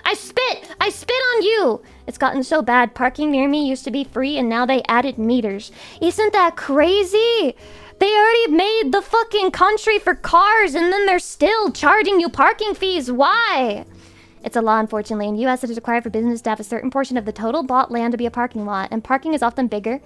I spit on you. It's gotten so bad. Parking near me used to be free and now they added meters. Isn't that crazy? They already made the fucking country for cars and then they're still charging you parking fees. Why? It's a law, unfortunately. In the US, it is required for business to have a certain portion of the total bought land to be a parking lot. And parking is often bigger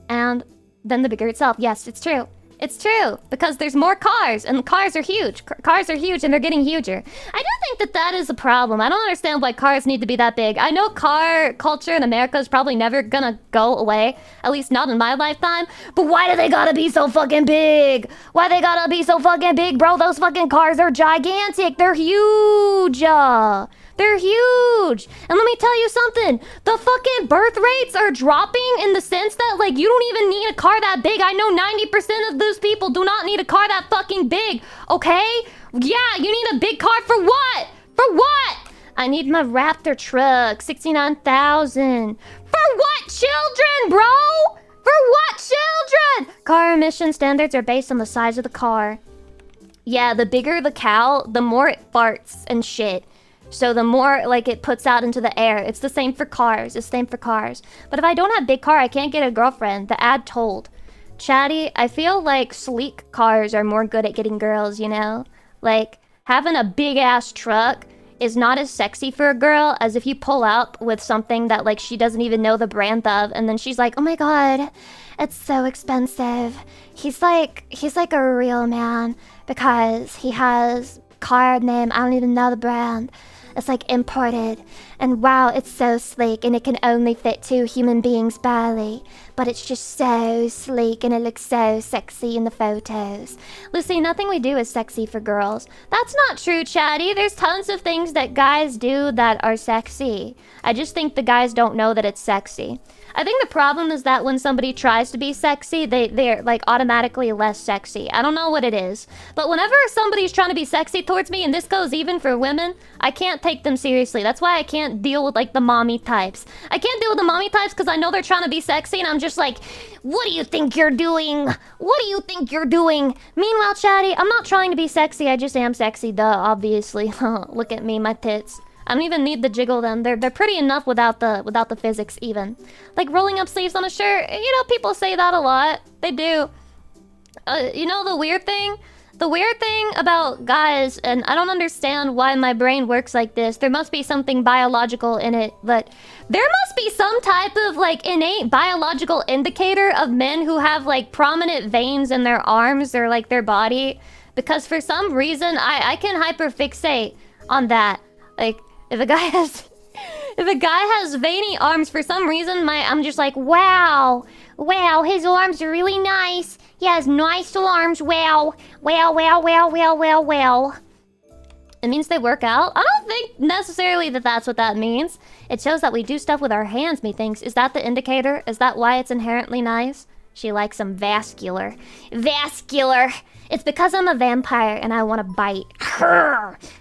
and then the bigger itself. Yes, it's true. It's true, because there's more cars, and cars are huge. Cars are huge, and they're getting huger. I do think that that is a problem. I don't understand why cars need to be that big. I know car culture in America is probably never gonna go away, at least not in my lifetime, but why do they gotta be so fucking big? Why they gotta be so fucking big, bro? Those fucking cars are gigantic. They're huge. They're huge. And let me tell you something. The fucking birth rates are dropping in the sense that, like, you don't even need a car that big. I know 90% of those people do not need a car that fucking big, okay? Yeah, you need a big car for what? For what? I need my Raptor truck, 69,000. For what, children, bro? For what, children? Car emission standards are based on the size of the car. Yeah, the bigger the cow, the more it farts and shit. So the more, like, it puts out into the air. It's the same for cars. It's the same for cars. But if I don't have big car, I can't get a girlfriend. The ad told. Chatty, I feel like sleek cars are more good at getting girls, you know? Like, having a big-ass truck is not as sexy for a girl as if you pull up with something that, like, she doesn't even know the brand of. And then she's like, oh my god, it's so expensive. He's like a real man because he has car name. I don't even know the brand. It's like imported, and wow, it's so sleek, and it can only fit 2 human beings barely, but it's just so sleek, and it looks so sexy in the photos. Lucy, nothing we do is sexy for girls. That's not true, Chatty. There's tons of things that guys do that are sexy. I just think the guys don't know that it's sexy. I think the problem is that when somebody tries to be sexy, they're like automatically less sexy. I don't know what it is. But whenever somebody's trying to be sexy towards me, and this goes even for women, I can't take them seriously. That's why I can't deal with like the mommy types. I can't deal with the mommy types because I know they're trying to be sexy and I'm just like, what do you think you're doing? What do you think you're doing? Meanwhile, Chatty, I'm not trying to be sexy. I just am sexy, duh, obviously. Look at me, my tits. I don't even need to jiggle them. They're pretty enough without the physics even. Like rolling up sleeves on a shirt. You know, people say that a lot. They do. You know the weird thing? The weird thing about guys, and I don't understand why my brain works like this. There must be something biological in it, but there must be some type of like innate biological indicator of men who have like prominent veins in their arms or like their body. Because for some reason, I can hyperfixate on that. Like, if a guy has veiny arms for some reason, I'm just like, wow, his arms are really nice. He has nice arms. Wow. It means they work out. I don't think necessarily that that's what that means. It shows that we do stuff with our hands, methinks. Is that the indicator? Is that why it's inherently nice? She likes some vascular. Vascular! It's because I'm a vampire and I want to bite.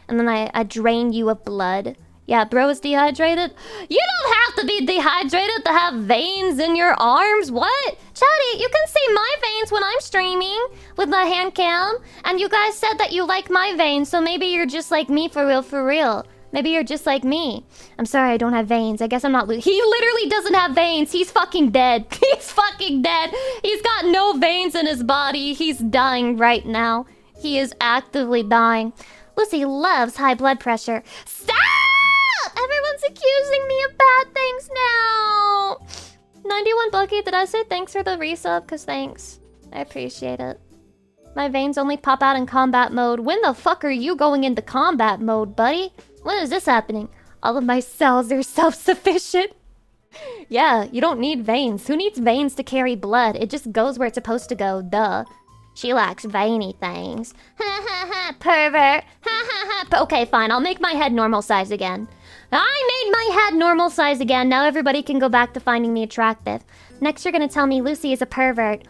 And then I drain you of blood. Yeah, bro is dehydrated. You don't have to be dehydrated to have veins in your arms. What? Chatty, you can see my veins when I'm streaming with my hand cam. And you guys said that you like my veins, so maybe you're just like me for real. Maybe you're just like me. I'm sorry, I don't have veins. I guess I'm not he literally doesn't have veins. He's fucking dead. He's fucking dead. He's got no veins in his body. He's dying right now. He is actively dying. Lucy loves high blood pressure. Stop! Everyone's accusing me of bad things now. 91 Bucky, did I say thanks for the resub? Cause thanks. I appreciate it. My veins only pop out in combat mode. When the fuck are you going into combat mode, buddy? When is this happening? All of my cells are self-sufficient. Yeah, you don't need veins. Who needs veins to carry blood? It just goes where it's supposed to go, duh. She likes veiny things. Ha ha ha, pervert. Ha ha ha. Okay, fine, I'll make my head normal size again. I made my head normal size again. Now everybody can go back to finding me attractive. Next you're gonna tell me Lucy is a pervert.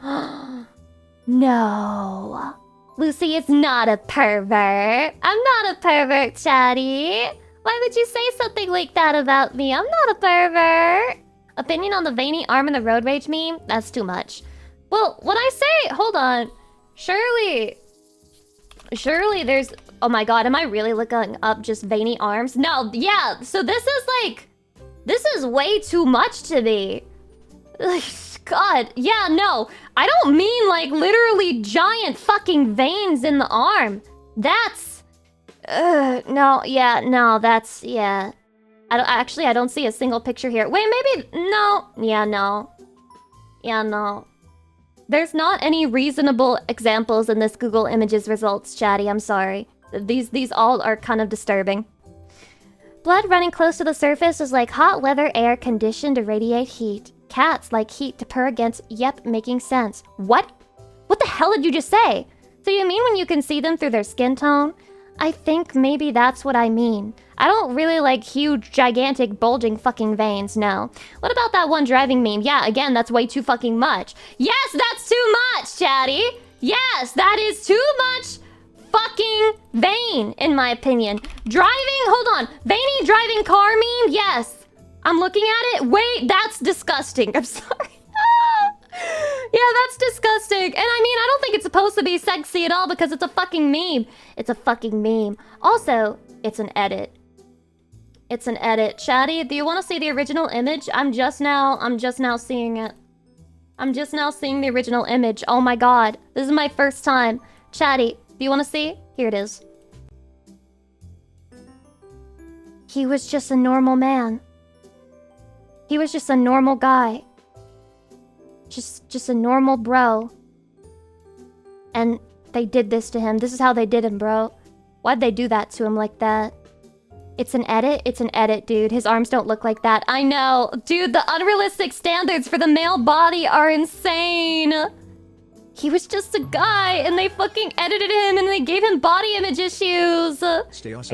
No. Lucy is not a pervert. I'm not a pervert, Chatty. Why would you say something like that about me? I'm not a pervert. Opinion on the veiny arm and the road rage meme? That's too much. Well, when I say... Hold on. Surely there's... Oh my god, am I really looking up just veiny arms? No, yeah, so this is like... This is way too much to me. God, yeah, no. I don't mean like literally giant fucking veins in the arm. That's... no, yeah, no, that's... Yeah. I don't see a single picture here. Wait, maybe... No. Yeah, no. Yeah, no. There's not any reasonable examples in this Google Images results, Chatty. I'm sorry. These all are kind of disturbing. Blood running close to the surface is like hot weather air conditioned to radiate heat. Cats like heat to purr against. Yep, making sense. What? What the hell did you just say? So you mean when you can see them through their skin tone? I think maybe that's what I mean. I don't really like huge, gigantic, bulging fucking veins, no. What about that one driving meme? Yeah, again, that's way too fucking much. Yes, that's too much, Chatty! Yes, that is too much fucking vein, in my opinion. Hold on, veiny driving car meme? Yes. I'm looking at it. Wait, that's disgusting. I'm sorry. Yeah, that's disgusting. And I mean, I don't think it's supposed to be sexy at all because it's a fucking meme. It's a fucking meme. Also, it's an edit. It's an edit. Chatty, do you want to see the original image? I'm just now seeing it. I'm just now seeing the original image. Oh my god. This is my first time. Chatty, do you want to see? Here it is. He was just a normal man. He was just a normal guy. Just a normal bro. And they did this to him. This is how they did him, bro. Why'd they do that to him like that? It's an edit? It's an edit, dude. His arms don't look like that. I know. Dude, the unrealistic standards for the male body are insane. He was just a guy, and they fucking edited him, and they gave him body image issues. Are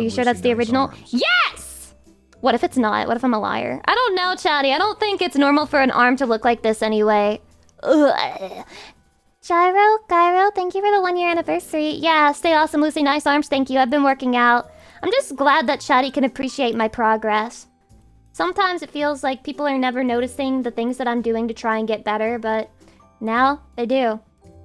you sure that's the original? Yes! What if it's not? What if I'm a liar? I don't know, Chatty. I don't think it's normal for an arm to look like this anyway. Ugh. Gyro, thank you for the 1 year anniversary. Yeah, stay awesome, Lucy. Nice arms, thank you. I've been working out. I'm just glad that Chatty can appreciate my progress. Sometimes it feels like people are never noticing the things that I'm doing to try and get better, but now they do.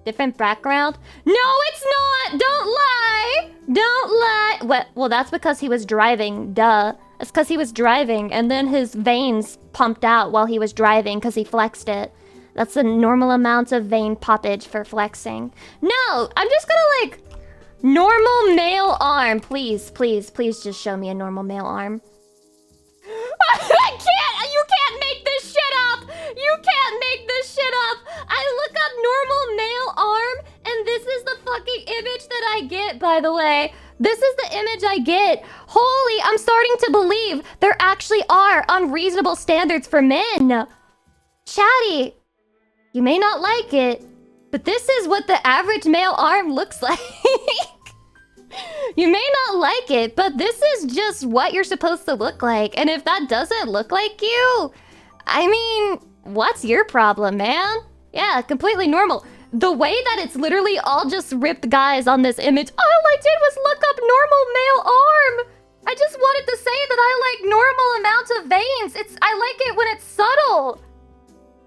Different background? No, it's not! Don't lie! Don't lie! Well, that's because he was driving, duh. It's because he was driving, and then his veins pumped out while he was driving because he flexed it. That's the normal amount of vein poppage for flexing. No, I'm just gonna like... Normal male arm. Please, please, please just show me a normal male arm. I can't! You can't make this shit up! You can't make this shit up! I look up normal male arm, and this is the fucking image that I get, by the way. This is the image I get. Holy, I'm starting to believe there actually are unreasonable standards for men. Chatty, you may not like it, but this is what the average male arm looks like. You may not like it, but this is just what you're supposed to look like. And if that doesn't look like you, I mean, what's your problem, man? Yeah, completely normal. The way that it's literally all just ripped guys on this image, all I did was look up normal male arm. I just wanted to say that I like normal amount of veins. I like it when it's subtle.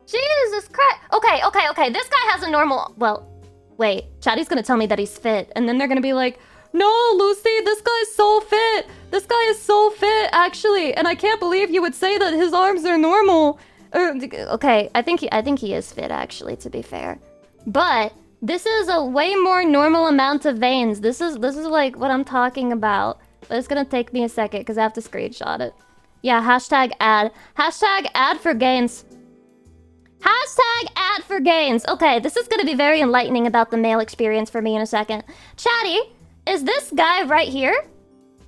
Jesus Christ. Okay. This guy has a normal... Well, wait. Chatty's gonna tell me that he's fit. And then they're gonna be like, no, Lucy, this guy's so fit. This guy is so fit, actually. And I can't believe you would say that his arms are normal. Okay, I think he is fit, actually, to be fair. But this is a way more normal amount of veins. This is like what I'm talking about. But it's gonna take me a second because I have to screenshot it. Yeah, hashtag ad. Hashtag ad for gains. Hashtag ad for gains. Okay, this is gonna be very enlightening about the male experience for me in a second. Chatty, is this guy right here?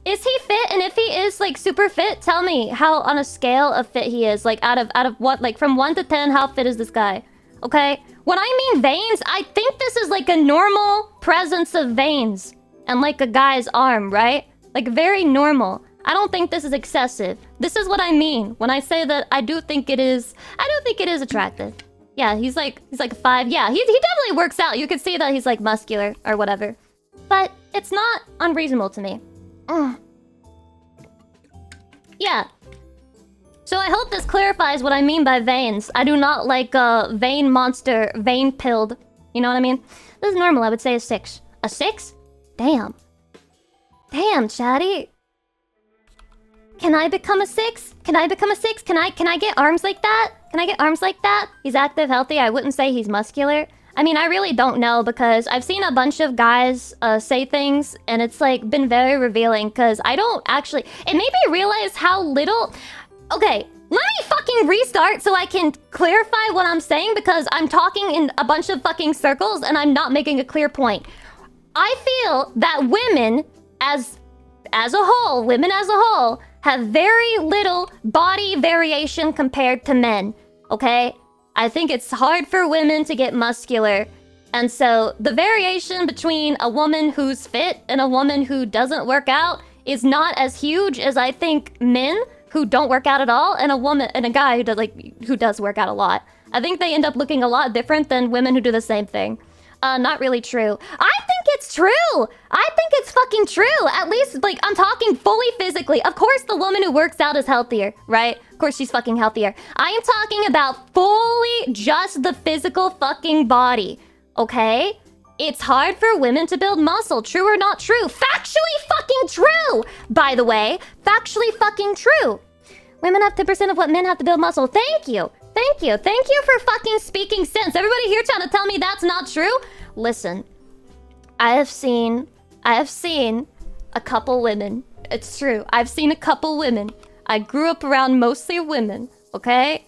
Is he fit? And if he is like super fit, tell me how on a scale of fit he is. Like out of what? Like from 1 to 10, how fit is this guy? Okay? When I mean veins, I think this is like a normal presence of veins and like a guy's arm, right? Like very normal. I don't think this is excessive. This is what I mean when I say that I do think it is attractive. Yeah, he's like 5. Yeah, he definitely works out. You can see that he's like muscular or whatever. But it's not unreasonable to me. Yeah. So I hope this clarifies what I mean by veins. I do not like a vein monster, vein pilled. You know what I mean? This is normal. I would say a 6. A 6? Damn. Damn, Chatty. Can I become a 6? Can I become a 6? Can I get arms like that? Can I get arms like that? He's active, healthy. I wouldn't say he's muscular. I mean, I really don't know because I've seen a bunch of guys say things and it's like been very revealing because I don't actually... It made me realize how little... Okay, let me fucking restart so I can clarify what I'm saying because I'm talking in a bunch of fucking circles and I'm not making a clear point. I feel that women as a whole, have very little body variation compared to men, okay? I think it's hard for women to get muscular. And so the variation between a woman who's fit and a woman who doesn't work out is not as huge as I think men who don't work out at all and a guy who does work out a lot. I think they end up looking a lot different than women who do the same thing. Not really true. I think it's true! I think it's fucking true! At least, like, I'm talking fully physically. Of course the woman who works out is healthier, right? Of course she's fucking healthier. I am talking about fully just the physical fucking body, okay? It's hard for women to build muscle, true or not true. Factually fucking true! By the way, factually fucking true. Women have 10% of what men have to build muscle. Thank you! Thank you. Thank you for fucking speaking sense. Everybody here trying to tell me that's not true? Listen, I have seen a couple women. It's true. I've seen a couple women. I grew up around mostly women, okay?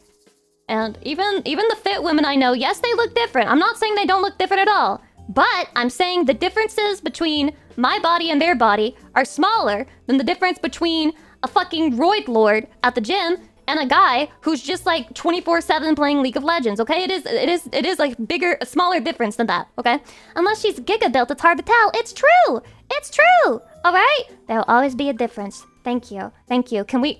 And even the fit women I know, yes, they look different. I'm not saying they don't look different at all. But I'm saying the differences between my body and their body are smaller than the difference between a fucking roid lord at the gym and a guy who's just like 24/7 playing League of Legends, okay? It is like a smaller difference than that, okay? Unless she's giga-built, it's hard to tell. It's true! It's true! Alright? There'll always be a difference. Thank you. Thank you. Can we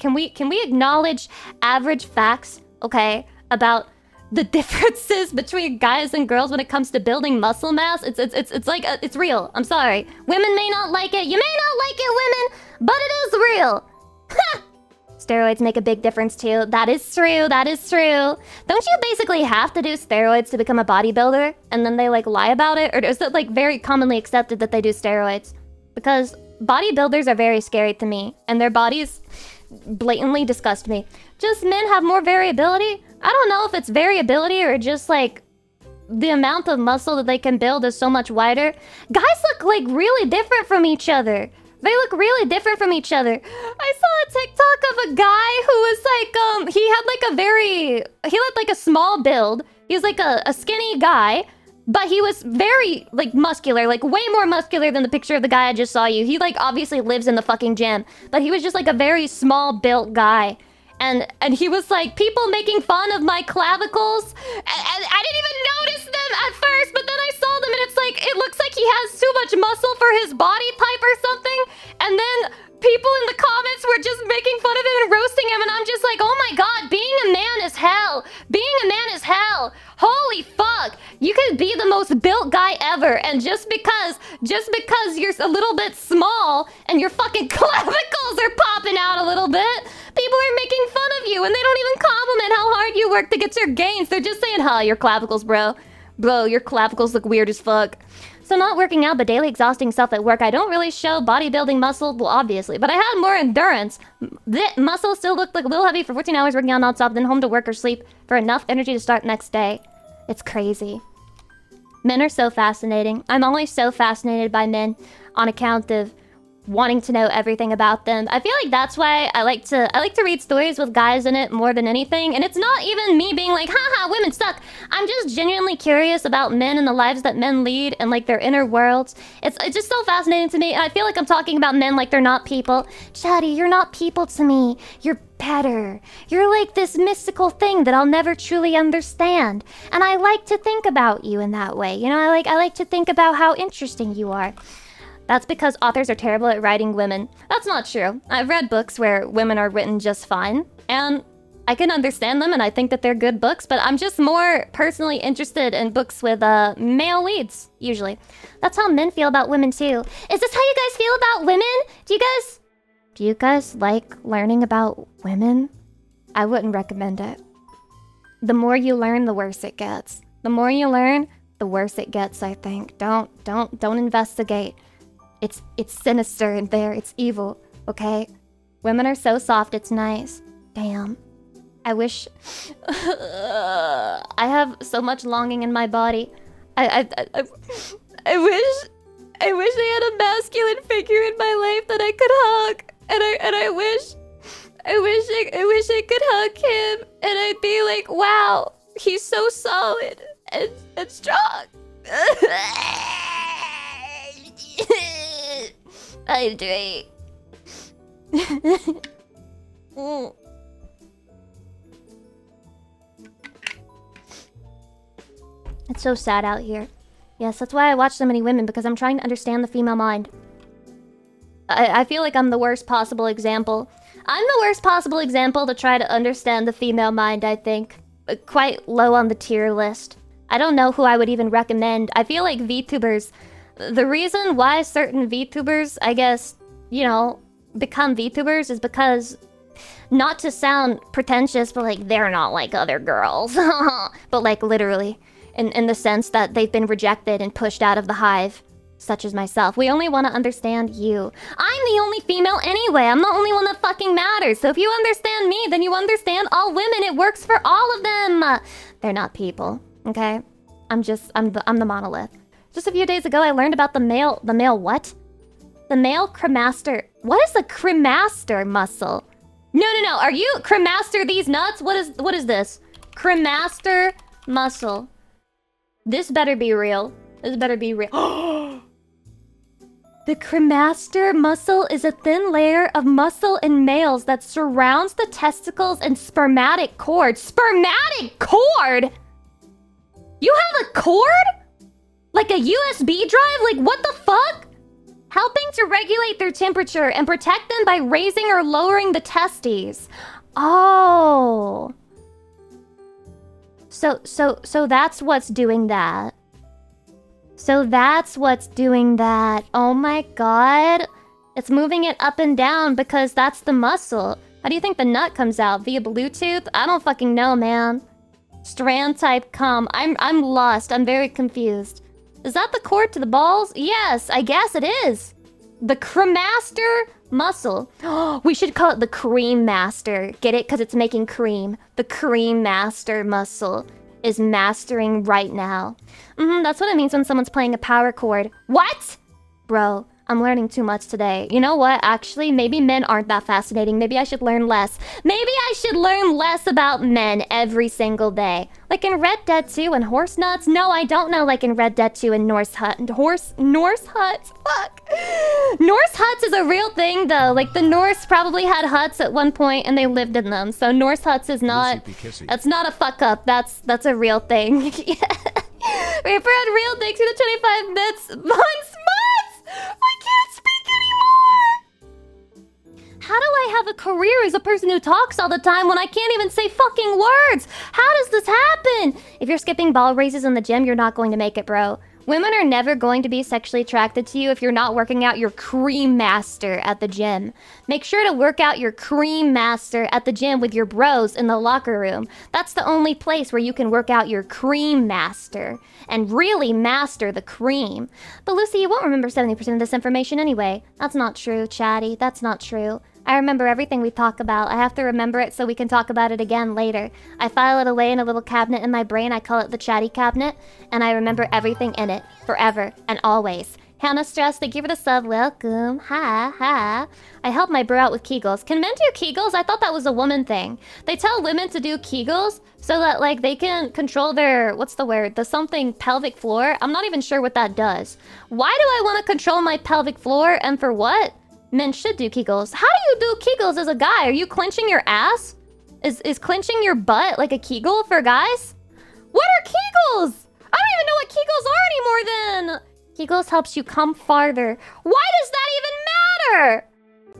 acknowledge average facts, okay? About the differences between guys and girls when it comes to building muscle mass? It's like, it's real. I'm sorry. Women may not like it. You may not like it, women, but it is real. Ha! Steroids make a big difference too. That is true. That is true. Don't you basically have to do steroids to become a bodybuilder? And then they like lie about it? Or is it like very commonly accepted that they do steroids? Because bodybuilders are very scary to me, and their bodies blatantly disgust me. Just men have more variability. I don't know if it's variability or just like the amount of muscle that they can build is so much wider. Guys look like really different from each other. They look really different from each other. I saw a TikTok of a guy who was like, he had like a small build. He was like a skinny guy, but he was very like muscular, like way more muscular than the picture of the guy I just saw you. He like obviously lives in the fucking gym, but he was just like a very small built guy. And he was like, people making fun of my clavicles. And I didn't even notice them at first, but then I saw them and it's like, it looks like he has too much muscle for his body type or something. And then people in the comments were just making fun of him and roasting him. And I'm just like, oh my God, being a man is hell. Being a man is hell. Holy fuck. You could be the most built guy ever. And just because you're a little bit small and your fucking clavicles are popping out a little bit, people are making fun of you and they don't even compliment how hard you work to get your gains. They're just saying, huh, your clavicles, bro. Bro, your clavicles look weird as fuck. So not working out, but daily exhausting self at work. I don't really show bodybuilding muscle, well, obviously, but I had more endurance. The muscle still looked like a little heavy for 14 hours working out nonstop, then home to work or sleep for enough energy to start next day. It's crazy. Men are so fascinating. I'm always so fascinated by men on account of wanting to know everything about them. I feel like that's why I like to read stories with guys in it more than anything. And it's not even me being like, haha, women suck. I'm just genuinely curious about men and the lives that men lead and like their inner worlds. It's just so fascinating to me. And I feel like I'm talking about men like they're not people. Chatty, you're not people to me. You're better. You're like this mystical thing that I'll never truly understand. And I like to think about you in that way. You know, I like to think about how interesting you are. That's because authors are terrible at writing women. That's not true. I've read books where women are written just fine, and I can understand them, and I think that they're good books, but I'm just more personally interested in books with male leads, usually. That's how men feel about women, too. Is this how you guys feel about women? Do you guys like learning about women? I wouldn't recommend it. The more you learn, the worse it gets. The more you learn, the worse it gets, I think. Don't investigate. It's sinister in there. It's evil, okay? Women are so soft, it's nice. Damn. I wish... I have so much longing in my body. I wish I had a masculine figure in my life that I could hug. And I wish I could hug him. And I'd be like, wow, he's so solid and strong. I drink. It's so sad out here. Yes, that's why I watch so many women, because I'm trying to understand the female mind. I feel like I'm the worst possible example. I'm the worst possible example to try to understand the female mind, I think. Quite low on the tier list. I don't know who I would even recommend. I feel like VTubers... The reason why certain VTubers, I guess, you know, become VTubers is because, not to sound pretentious, but like, they're not like other girls. But like, literally, in the sense that they've been rejected and pushed out of the hive, such as myself. We only want to understand you. I'm the only female anyway. I'm the only one that fucking matters. So if you understand me, then you understand all women. It works for all of them. They're not people, okay? I'm the monolith. Just a few days ago, I learned about the male what? The male cremaster. What is the cremaster muscle? No. Are you cremaster these nuts? What is this? Cremaster muscle. This better be real. This better be real. The cremaster muscle is a thin layer of muscle in males that surrounds the testicles and spermatic cord. Spermatic cord? You have a cord? Like a USB drive? Like, what the fuck? Helping to regulate their temperature and protect them by raising or lowering the testes. Oh. So that's what's doing that. So that's what's doing that. Oh my god. It's moving it up and down because that's the muscle. How do you think the nut comes out? Via Bluetooth? I don't fucking know, man. Strand type cum. I'm lost. I'm very confused. Is that the cord to the balls? Yes, I guess it is. The cremaster muscle. We should call it the cream master. Get it? Because it's making cream. The cream master muscle is mastering right now. That's what it means when someone's playing a power chord. What? Bro, I'm learning too much today. You know what? Actually, maybe men aren't that fascinating. Maybe I should learn less. Maybe I should learn less about men every single day. Like in Red Dead 2 and horse nuts? No, I don't know like in Red Dead 2 and Norse huts. Fuck. Norse huts is a real thing though. Like the Norse probably had huts at one point and they lived in them. So Norse huts is not... That's not a fuck up. That's a real thing. Reaper had real dicks for the 25 bits. Months! I can't speak anymore! How do I have a career as a person who talks all the time when I can't even say fucking words? How does this happen? If you're skipping ball raises in the gym, you're not going to make it, bro. Women are never going to be sexually attracted to you if you're not working out your cream master at the gym. Make sure to work out your cream master at the gym with your bros in the locker room. That's the only place where you can work out your cream master and really master the cream. But Lucy, you won't remember 70% of this information anyway. That's not true, Chatty. That's not true. I remember everything we talk about. I have to remember it so we can talk about it again later. I file it away in a little cabinet in my brain. I call it the Chatty cabinet. And I remember everything in it. Forever and always. Hannah Stress, thank you for the sub. Welcome. Ha ha. I help my bro out with Kegels. Can men do Kegels? I thought that was a woman thing. They tell women to do Kegels so that like they can control their, what's the word? The something pelvic floor. I'm not even sure what that does. Why do I want to control my pelvic floor and for what? Men should do Kegels. How do you do Kegels as a guy? Are you clenching your ass? Is clenching your butt like a Kegel for guys? What are Kegels? I don't even know what Kegels are anymore then. Kegels helps you come farther. Why does that even matter?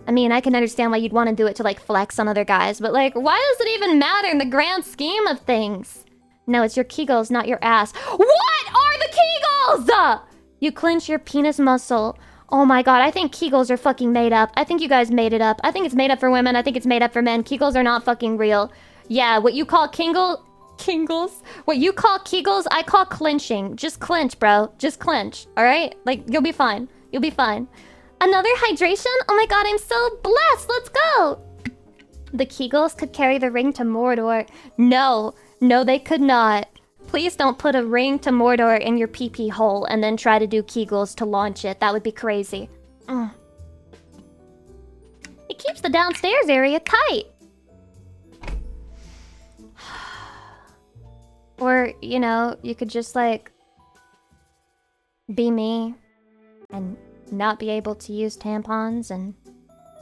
I mean, I can understand why you'd want to do it to like flex on other guys, but like, why does it even matter in the grand scheme of things? No, it's your Kegels, not your ass. What are the Kegels? You clench your penis muscle. Oh my god, I think Kegels are fucking made up. I think you guys made it up. I think it's made up for women. I think it's made up for men. Kegels are not fucking real. Yeah, what you call Kegels? What you call Kegels, I call clenching. Just clench, bro. Just clench, alright? Like, you'll be fine. You'll be fine. Another hydration? Oh my god, I'm so blessed. Let's go. The Kegels could carry the ring to Mordor. No. No, they could not. Please don't put a ring to Mordor in your pee-pee hole and then try to do Kegels to launch it. That would be crazy. It keeps the downstairs area tight. Or, you know, you could just like be me and not be able to use tampons and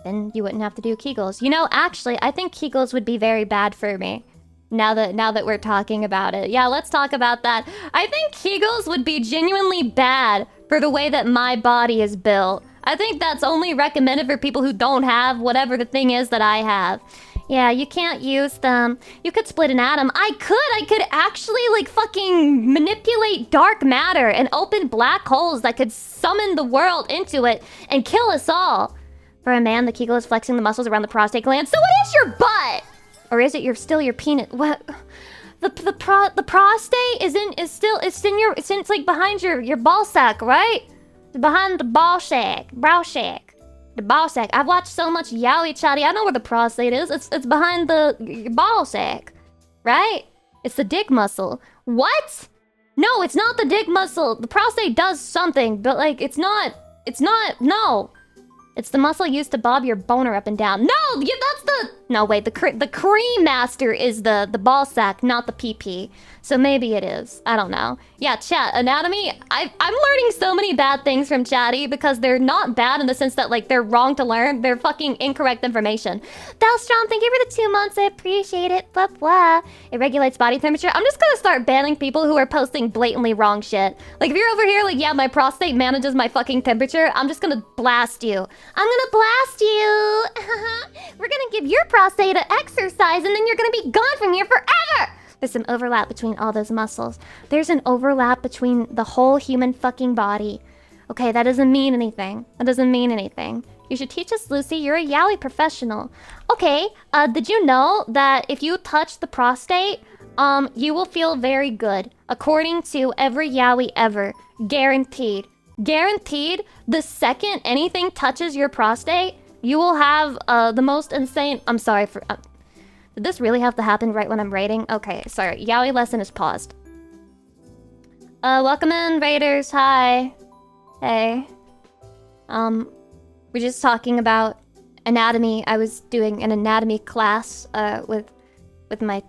then you wouldn't have to do Kegels. You know, actually, I think Kegels would be very bad for me. Now that we're talking about it. Yeah, let's talk about that. I think Kegels would be genuinely bad for the way that my body is built. I think that's only recommended for people who don't have whatever the thing is that I have. Yeah, you can't use them. You could split an atom. I could actually like fucking manipulate dark matter and open black holes that could summon the world into it and kill us all. For a man, the Kegel is flexing the muscles around the prostate gland. So what is your butt? Or is it still your penis? What? The prostate it's like behind your ball sack, right? Behind the ball sack. The ball sack. I've watched so much yaoi chatty. I know where the prostate is. It's behind your ball sack. Right? It's the dick muscle. What? No, it's not the dick muscle. The prostate does something, but like it's not no. It's the muscle used to bob your boner up and down. No, yeah, that's the... No, wait, the cream master is the ball sack, not the PP. So maybe it is. I don't know. Yeah, chat, anatomy. I'm learning so many bad things from Chatty because they're not bad in the sense that, like, they're wrong to learn. They're fucking incorrect information. Dalstrom, thank you for the 2 months. I appreciate it. Blah, blah. It regulates body temperature. I'm just gonna start banning people who are posting blatantly wrong shit. Like, if you're over here, like, yeah, my prostate manages my fucking temperature, I'm just gonna blast you. I'm gonna blast you. We're gonna give your prostate an exercise and then you're gonna be gone from here forever. There's some overlap between all those muscles. There's an overlap between the whole human fucking body. Okay, that doesn't mean anything. That doesn't mean anything. You should teach us, Lucy. You're a yaoi professional. Okay, did you know that if you touch the prostate, you will feel very good. According to every yaoi ever. Guaranteed. guaranteed, the second anything touches your prostate, you will have the most insane... I'm sorry for... did this really have to happen right when I'm raiding? Okay, sorry. Yaoi lesson is paused. Welcome in, raiders. Hi. Hey. We're just talking about anatomy. I was doing an anatomy class with my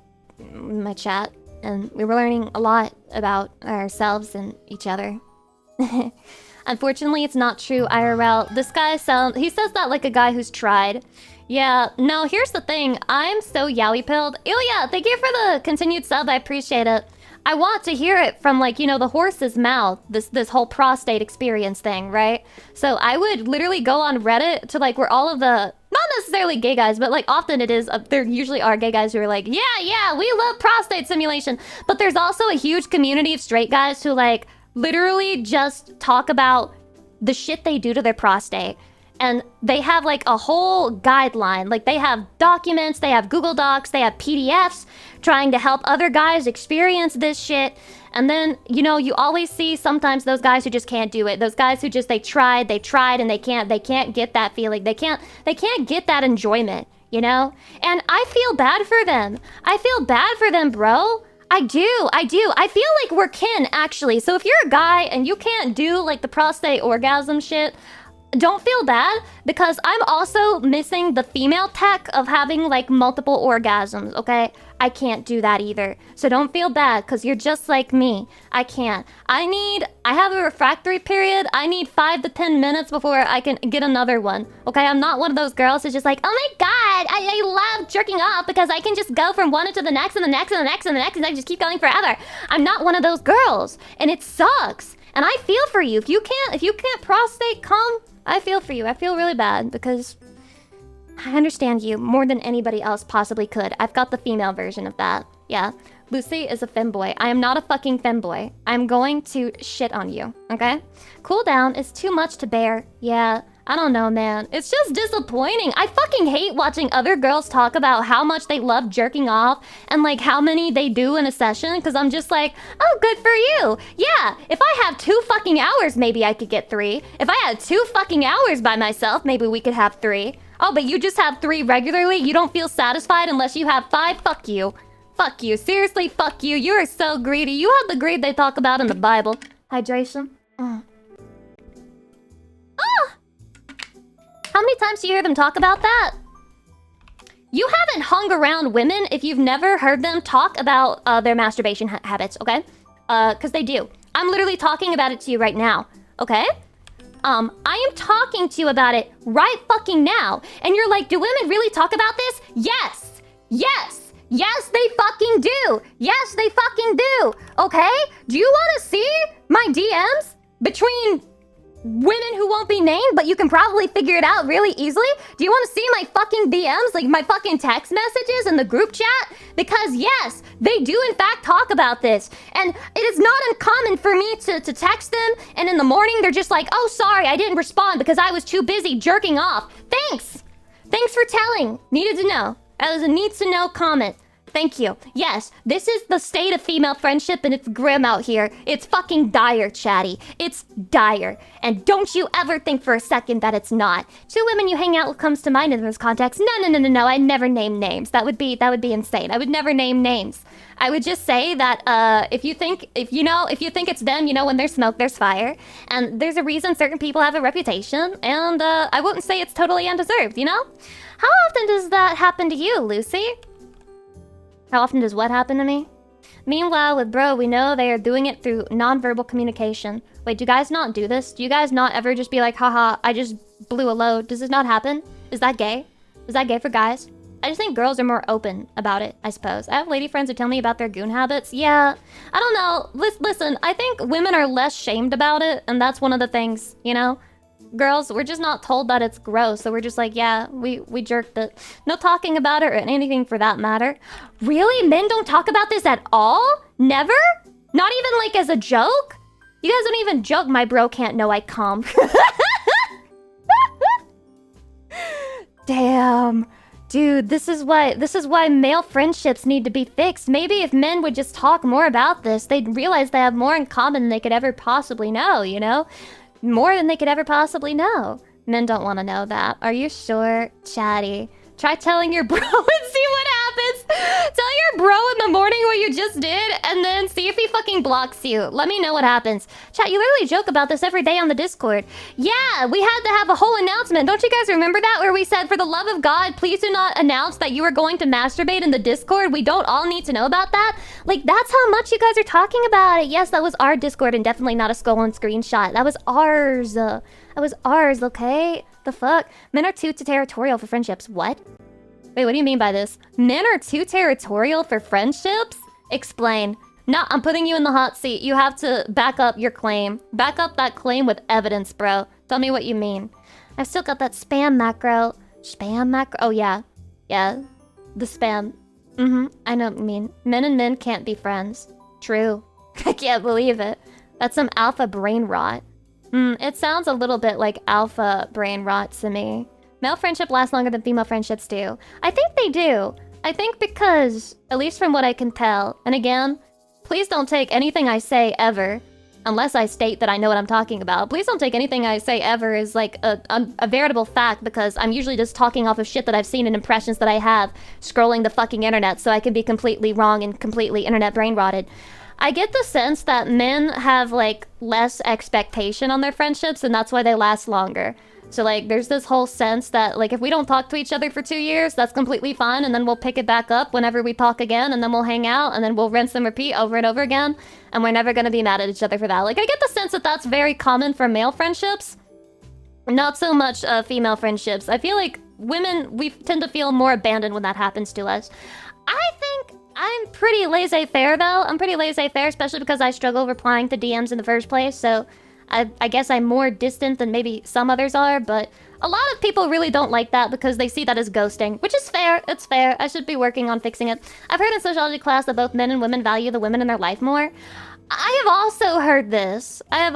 chat, and we were learning a lot about ourselves and each other. Unfortunately, it's not true IRL. This guy he says that like a guy who's tried. Yeah, no, here's the thing. I'm so yaoi pilled. Oh yeah, thank you for the continued sub. I appreciate it. I want to hear it from, like, you know, the horse's mouth, this whole prostate experience thing, right? So I would literally go on Reddit to, like, where all of the, not necessarily gay guys, but, like, often it is, there usually are gay guys who are like, yeah, we love prostate simulation. But there's also a huge community of straight guys who, like, literally just talk about the shit they do to their prostate. And they have, like, a whole guideline. Like, they have documents, they have Google Docs, they have PDFs trying to help other guys experience this shit. And then, you know, you always see sometimes those guys who just can't do it. Those guys who just, they tried, and they can't get that feeling. They can't get that enjoyment, you know? And I feel bad for them. I feel bad for them, bro. I do. I feel like we're kin, actually. So if you're a guy and you can't do, like, the prostate orgasm shit, don't feel bad, because I'm also missing the female tech of having, like, multiple orgasms, okay? I can't do that either. So don't feel bad, because you're just like me. I can't. I have a refractory period. I need 5 to 10 minutes before I can get another one, okay? I'm not one of those girls who's just like, oh my god, I love jerking off because I can just go from one to the next and the next and the next and the next, and I just keep going forever. I'm not one of those girls, and it sucks. And I feel for you. If you can't prostate come, I feel for you. I feel really bad because I understand you more than anybody else possibly could. I've got the female version of that. Yeah. Lucy is a femboy. I am not a fucking femboy. I'm going to shit on you, okay? Cooldown is too much to bear. Yeah, I don't know, man. It's just disappointing. I fucking hate watching other girls talk about how much they love jerking off and, like, how many they do in a session, because I'm just like, oh, good for you. Yeah, if I have 2 fucking hours, maybe I could get 3. If I had 2 fucking hours by myself, maybe we could have 3. Oh, but you just have 3 regularly? You don't feel satisfied unless you have 5? Fuck you. Fuck you. Seriously, fuck you. You are so greedy. You have the greed they talk about in the Bible. Hydration. Ah! How many times do you hear them talk about that? You haven't hung around women if you've never heard them talk about their masturbation habits, okay? Because they do. I'm literally talking about it to you right now, okay? I am talking to you about it right fucking now. And you're like, do women really talk about this? Yes! Yes! Yes, they fucking do! Yes, they fucking do! Okay? Do you want to see my DMs between women who won't be named, but you can probably figure it out really easily? Do you want to see my fucking DMs, like my fucking text messages in the group chat? Because yes, they do in fact talk about this. And it is not uncommon for me to text them, and in the morning they're just like, oh sorry, I didn't respond because I was too busy jerking off. Thanks! Thanks for telling. Needed to know. That was a needs to know comment. Thank you. Yes, this is the state of female friendship, and it's grim out here. It's fucking dire, chatty. It's dire. And don't you ever think for a second that it's not. 2 women you hang out with comes to mind in this context. No. I never name names. That would be insane. I would never name names. I would just say that if you think it's them, you know, when there's smoke, there's fire. And there's a reason certain people have a reputation, and I wouldn't say it's totally undeserved, you know? How often does that happen to you, Lucy? How often does what happen to me? Meanwhile, with bro, we know they are doing it through nonverbal communication. Wait, do you guys not do this? Do you guys not ever just be like, haha, I just blew a load? Does this not happen? Is that gay? Is that gay for guys? I just think girls are more open about it, I suppose. I have lady friends who tell me about their goon habits. Yeah, I don't know. Listen, I think women are less shamed about it, and that's one of the things, you know? Girls, we're just not told that it's gross, so we're just like, yeah, we jerked it. No talking about it or anything for that matter. Really? Men don't talk about this at all? Never? Not even like as a joke? You guys don't even joke my bro can't know I cum. Damn. Dude, this is why male friendships need to be fixed. Maybe if men would just talk more about this, they'd realize they have more in common than they could ever possibly know, you know? More than they could ever possibly know. Men don't want to know that. Are you sure? Chatty. Try telling your bro and see what happens. Tell your bro in the morning what you just did, and then see if he fucking blocks you. Let me know what happens. Chat, you literally joke about this every day on the Discord. Yeah, we had to have a whole announcement. Don't you guys remember that? Where we said, for the love of God, please do not announce that you are going to masturbate in the Discord. We don't all need to know about that. Like, that's how much you guys are talking about it. Yes, that was our Discord and definitely not a stolen screenshot. That was ours. That was ours, okay? The fuck? Men are too territorial for friendships. What? Wait, what do you mean by this? Men are too territorial for friendships? Explain. No, I'm putting you in the hot seat. You have to back up your claim. Back up that claim with evidence, bro. Tell me what you mean. I've still got that spam macro. Spam macro? Oh, yeah. Yeah. The spam. I know what you mean. Men and men can't be friends. True. I can't believe it. That's some alpha brain rot. It sounds a little bit like alpha brain rot to me. Male friendship lasts longer than female friendships do. I think they do. I think because, at least from what I can tell, and again, please don't take anything I say ever, unless I state that I know what I'm talking about. Please don't take anything I say ever as like a veritable fact, because I'm usually just talking off of shit that I've seen and impressions that I have scrolling the fucking internet, so I can be completely wrong and completely internet brain rotted. I get the sense that men have, like, less expectation on their friendships, and that's why they last longer. So, like, there's this whole sense that, like, if we don't talk to each other for 2 years, that's completely fine, and then we'll pick it back up whenever we talk again, and then we'll hang out, and then we'll rinse and repeat over and over again, and we're never gonna be mad at each other for that. Like, I get the sense that that's very common for male friendships. Not so much female friendships. I feel like women, we tend to feel more abandoned when that happens to us. I think I'm pretty laissez-faire, though. I'm pretty laissez-faire, especially because I struggle replying to DMs in the first place, so I guess I'm more distant than maybe some others are, but a lot of people really don't like that because they see that as ghosting, which is fair. It's fair. I should be working on fixing it. I've heard in sociology class that both men and women value the women in their life more. I have also heard this. I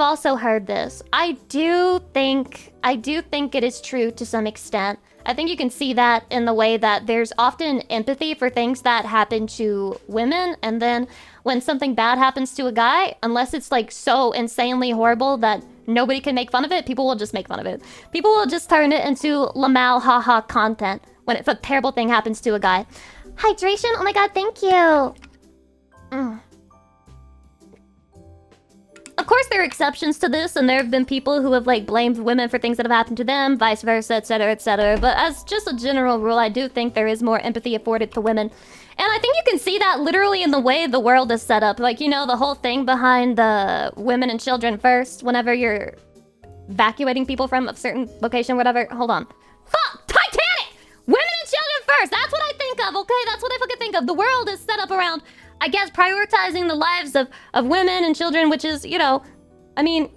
do think it is true to some extent. I think you can see that in the way that there's often empathy for things that happen to women, and then when something bad happens to a guy, unless it's like so insanely horrible that nobody can make fun of it, people will just make fun of it. People will just turn it into Lamal haha content when if a terrible thing happens to a guy. Hydration? Oh my god, thank you. Of course, there are exceptions to this, and there have been people who have, like, blamed women for things that have happened to them, vice versa, etc., etc. But as just a general rule, I do think there is more empathy afforded to women. And I think you can see that literally in the way the world is set up. Like, you know, the whole thing behind the women and children first, whenever you're evacuating people from a certain location, whatever. Hold on. Fuck! Titanic! Women and children first! That's what I think of, okay? That's what I fucking think of. The world is set up around, I guess, prioritizing the lives of women and children, which is, you know, I mean,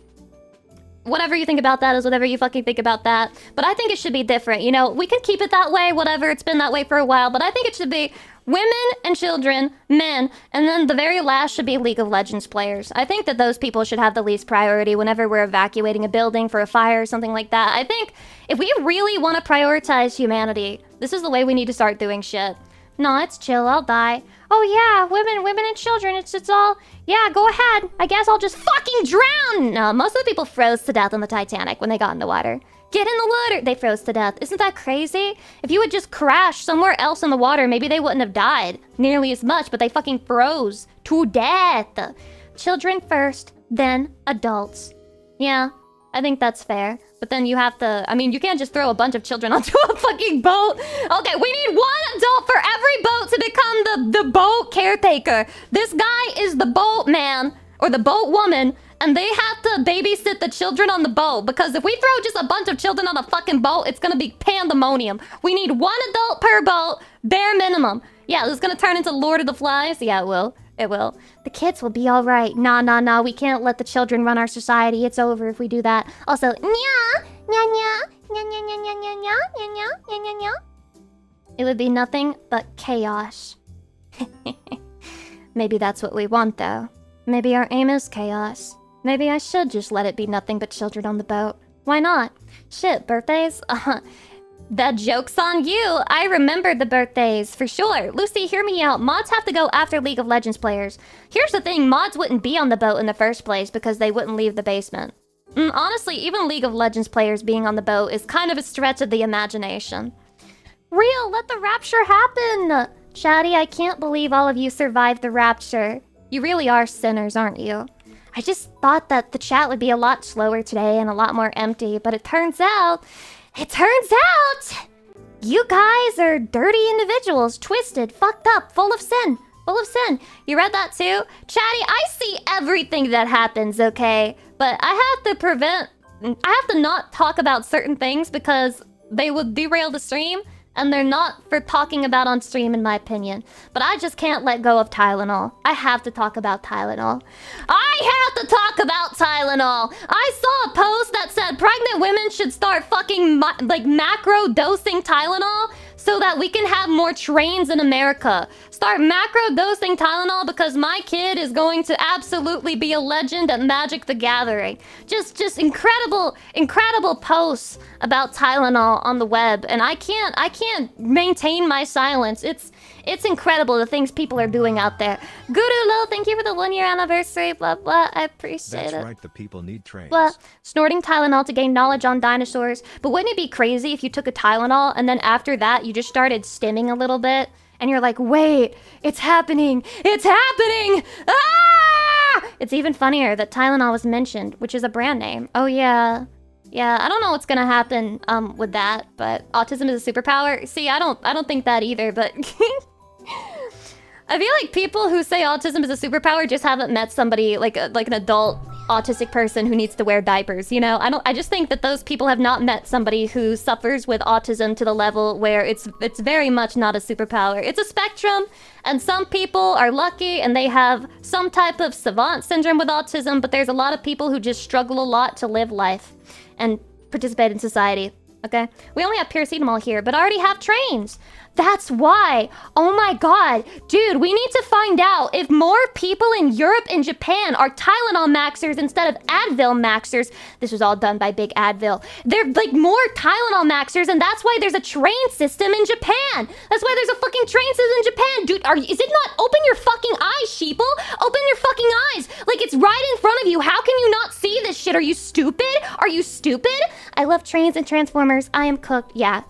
whatever you think about that is whatever you fucking think about that. But I think it should be different, you know? We can keep it that way, whatever, it's been that way for a while, but I think it should be women and children, men, and then the very last should be League of Legends players. I think that those people should have the least priority whenever we're evacuating a building for a fire or something like that. I think if we really want to prioritize humanity, this is the way we need to start doing shit. No, it's chill, I'll die. Oh yeah, women and children, it's all, yeah, go ahead. I guess I'll just fucking drown. No, most of the people froze to death on the Titanic when they got in the water. Get in the water! They froze to death. Isn't that crazy? If you would just crash somewhere else in the water, maybe they wouldn't have died nearly as much, but they fucking froze to death. Children first, then adults. Yeah, I think that's fair. But then you have to, I mean, you can't just throw a bunch of children onto a fucking boat. Okay, we need one adult for every boat to become the boat caretaker. This guy is the boat man, or the boat woman, and they have to babysit the children on the boat, because if we throw just a bunch of children on a fucking boat, it's gonna be pandemonium. We need one adult per boat, bare minimum. Yeah, this is gonna turn into Lord of the Flies. Yeah, it will. It will. The kids will be alright. Nah. We can't let the children run our society. It's over if we do that. Also, it would be nothing but chaos. Maybe that's what we want, though. Maybe our aim is chaos. Maybe I should just let it be nothing but children on the boat. Why not? Shit, birthdays? That joke's on you. I remember the birthdays, for sure. Lucy, hear me out. Mods have to go after League of Legends players. Here's the thing, mods wouldn't be on the boat in the first place because they wouldn't leave the basement. Honestly, even League of Legends players being on the boat is kind of a stretch of the imagination. Real, let the rapture happen! Chatty, I can't believe all of you survived the rapture. You really are sinners, aren't you? I just thought that the chat would be a lot slower today and a lot more empty, but it turns out... You guys are dirty individuals, twisted, fucked up, full of sin. Full of sin. You read that too? Chatty, I see everything that happens, okay? But I have to not talk about certain things because they would derail the stream, and they're not for talking about on stream in my opinion. But I just can't let go of Tylenol. I have to talk about Tylenol. I have to talk about Tylenol! I saw a post that said pregnant women should start fucking macro dosing Tylenol so that we can have more trains in America. Start macro dosing Tylenol because my kid is going to absolutely be a legend at Magic the Gathering. Just incredible posts about Tylenol on the web, and I can't maintain my silence. It's incredible the things people are doing out there. Gurulo, thank you for the 1-year anniversary, blah blah, I appreciate it. That's right, the people need trains. Blah. Snorting Tylenol to gain knowledge on dinosaurs. But wouldn't it be crazy if you took a Tylenol and then after that you just started stimming a little bit? And you're like, wait, it's happening! It's happening! Ah! It's even funnier that Tylenol was mentioned, which is a brand name. Oh yeah. Yeah, I don't know what's gonna happen with that, but autism is a superpower. See, I don't think that either, but I feel like people who say autism is a superpower just haven't met somebody like an adult autistic person who needs to wear diapers, you know? I just think that those people have not met somebody who suffers with autism to the level where it's very much not a superpower. It's a spectrum, and some people are lucky and they have some type of savant syndrome with autism, but there's a lot of people who just struggle a lot to live life and participate in society, okay? We only have paracetamol here, but I already have trains. That's why. Oh my god. Dude, we need to find out if more people in Europe and Japan are Tylenol maxers instead of Advil maxers. This was all done by Big Advil. They're like more Tylenol maxers, and that's why there's a train system in Japan. That's why there's a fucking train system in Japan. Dude, is it not? Open your fucking eyes, sheeple. Open your fucking eyes. Like, it's right in front of you. How can you not see this shit? Are you stupid? Are you stupid? I love trains and Transformers. I am cooked. Yeah.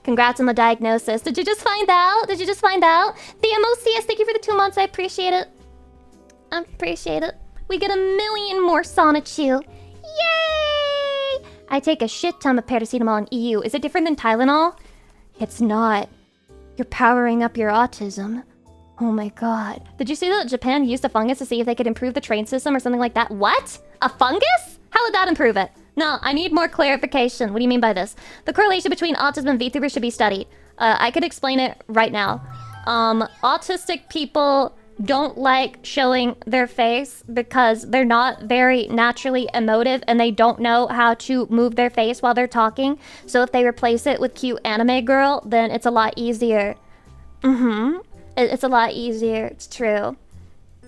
Congrats on the diagnosis. Did you just find out? The MOCS, thank you for the 2 months. I appreciate it. We get 1 million more Sonichu. Yay! I take a shit ton of paracetamol in EU. Is it different than Tylenol? It's not. You're powering up your autism. Oh my god. Did you see that Japan used a fungus to see if they could improve the train system or something like that? What? A fungus? How would that improve it? No, I need more clarification. What do you mean by this? The correlation between autism and VTubers should be studied. I could explain it right now. Autistic people don't like showing their face because they're not very naturally emotive and they don't know how to move their face while they're talking. So if they replace it with cute anime girl, then it's a lot easier. It's a lot easier. It's true.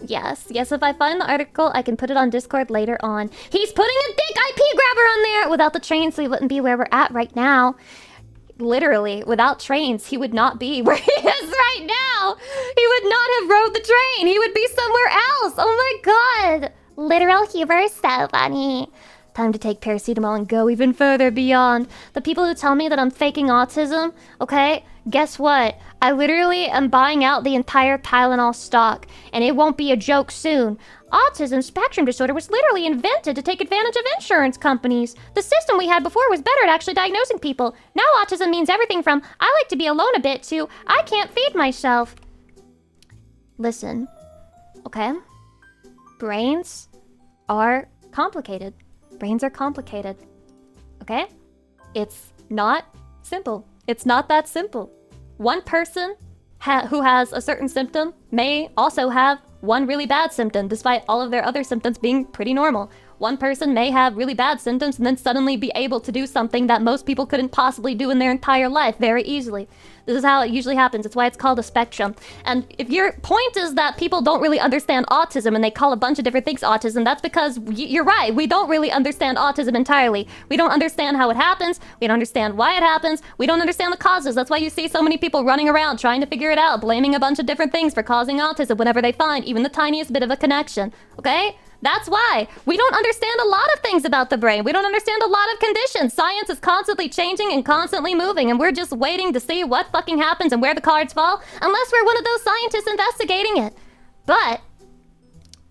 Yes, if I find the article, I can put it on Discord later on. He's putting a dick IP grabber on there! Without the trains, we wouldn't be where we're at right now. Literally, without trains, he would not be where he is right now! He would not have rode the train! He would be somewhere else! Oh my god! Literal humor is so funny. Time to take paracetamol and go even further beyond. The people who tell me that I'm faking autism, okay? Guess what? I literally am buying out the entire Tylenol stock, and it won't be a joke soon. Autism spectrum disorder was literally invented to take advantage of insurance companies. The system we had before was better at actually diagnosing people. Now autism means everything from, I like to be alone a bit, to, I can't feed myself. Listen, okay? Brains are complicated. Brains are complicated, okay? It's not simple. It's not that simple. One person who has a certain symptom may also have one really bad symptom, despite all of their other symptoms being pretty normal. One person may have really bad symptoms and then suddenly be able to do something that most people couldn't possibly do in their entire life very easily. This is how it usually happens. It's why it's called a spectrum. And if your point is that people don't really understand autism and they call a bunch of different things autism, that's because you're right. We don't really understand autism entirely. We don't understand how it happens. We don't understand why it happens. We don't understand the causes. That's why you see so many people running around trying to figure it out, blaming a bunch of different things for causing autism whenever they find even the tiniest bit of a connection. Okay? That's why. We don't understand a lot of things about the brain. We don't understand a lot of conditions. Science is constantly changing and constantly moving, and we're just waiting to see what fucking happens and where the cards fall, unless we're one of those scientists investigating it. But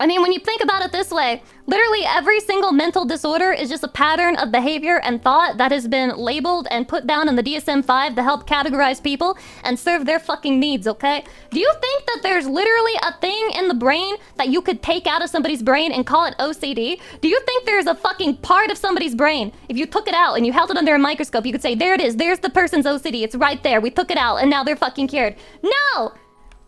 I mean, when you think about it this way, literally every single mental disorder is just a pattern of behavior and thought that has been labeled and put down in the DSM-5 to help categorize people and serve their fucking needs, okay? Do you think that there's literally a thing in the brain that you could take out of somebody's brain and call it OCD? Do you think there's a fucking part of somebody's brain, if you took it out and you held it under a microscope, you could say, there it is, there's the person's OCD, it's right there, we took it out, and now they're fucking cured? No!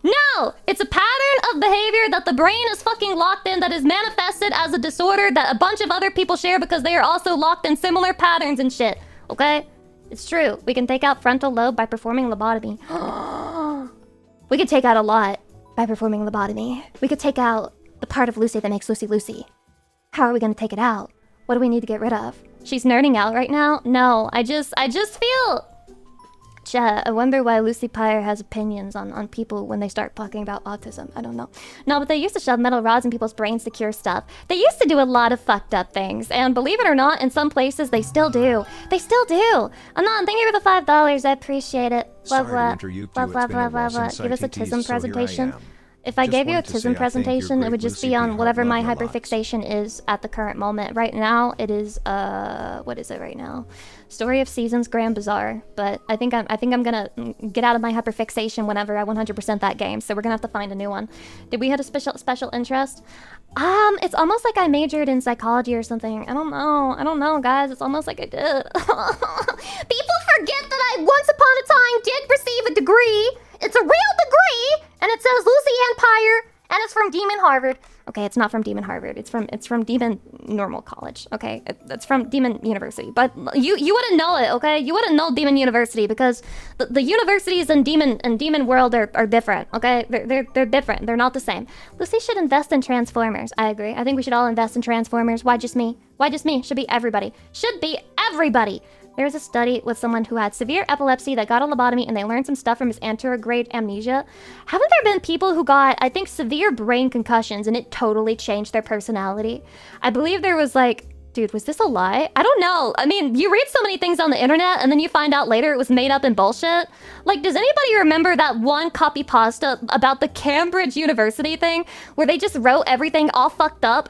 No! It's a pattern of behavior that the brain is fucking locked in, that is manifested as a disorder that a bunch of other people share because they are also locked in similar patterns and shit. Okay? It's true. We can take out frontal lobe by performing lobotomy. We could take out a lot by performing lobotomy. We could take out the part of Lucy that makes Lucy Lucy. How are we gonna take it out? What do we need to get rid of? She's nerding out right now? No, I just feel... Chat, I wonder why Lucy Pyre has opinions on people when they start talking about autism. I don't know. No, but they used to shove metal rods in people's brains to cure stuff. They used to do a lot of fucked up things. And believe it or not, in some places, they still do. They still do. Anon, thank you for the $5. I appreciate it. Blah, blah, blah, blah, blah, blah, blah. Give us a TISM presentation. If I gave you a TISM presentation, it would just be on whatever my hyperfixation is at the current moment. Right now, it is, what is it right now? Story of Seasons Grand Bazaar. But I think I'm gonna get out of my hyperfixation whenever I 100% that game. So we're gonna have to find a new one. Did we hit a special interest? It's almost like I majored in psychology or something. I don't know, guys. It's almost like I did. People forget that I once upon a time did receive a degree. It's a real degree, and it says Lucy Empire, and it's from Demon Harvard. Okay, it's not from Demon Harvard. It's from Demon Normal College. Okay, it's from Demon University. But you wouldn't know it. Okay, you wouldn't know Demon University because the universities in Demon World are different. Okay, they're different. They're not the same. Lucy should invest in Transformers. I agree. I think we should all invest in Transformers. Why just me? Why just me? Should be everybody. Should be everybody. There was a study with someone who had severe epilepsy that got a lobotomy and they learned some stuff from his anterograde amnesia. Haven't there been people who got, I think, severe brain concussions and it totally changed their personality? I believe there was like, dude, was this a lie? I don't know. I mean, you read so many things on the internet and then you find out later it was made up and bullshit. Like, does anybody remember that one copy pasta about the Cambridge University thing where they just wrote everything all fucked up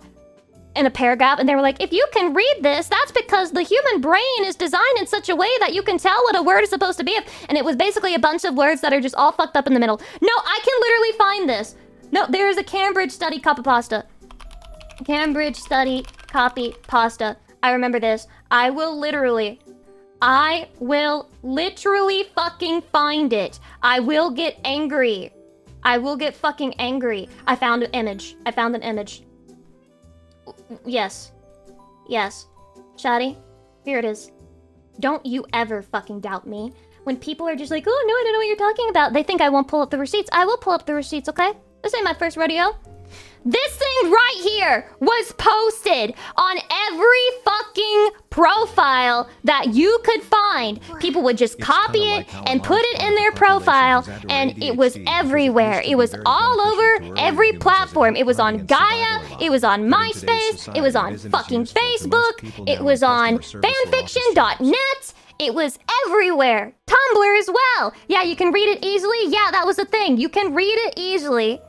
in a paragraph, and they were like, if you can read this, that's because the human brain is designed in such a way that you can tell what a word is supposed to be. And it was basically a bunch of words that are just all fucked up in the middle. No, I can literally find this. No, there is a Cambridge study copy pasta. Cambridge study copy pasta. I remember this. I will literally fucking find it. I will get angry. I will get fucking angry. I found an image. Yes. Shadi, here it is. Don't you ever fucking doubt me. When people are just like, oh no, I don't know what you're talking about, they think I won't pull up the receipts. I will pull up the receipts, okay? This ain't my first rodeo. This thing right here was posted on every fucking profile that you could find. People would just copy it and put it in their profile, and it was everywhere. It was all over every platform. It was on Gaia, it was on MySpace, it was on fucking Facebook, it was on fanfiction.net. It was everywhere. Tumblr as well. Yeah, you can read it easily. Yeah, that was the thing. You can read it easily.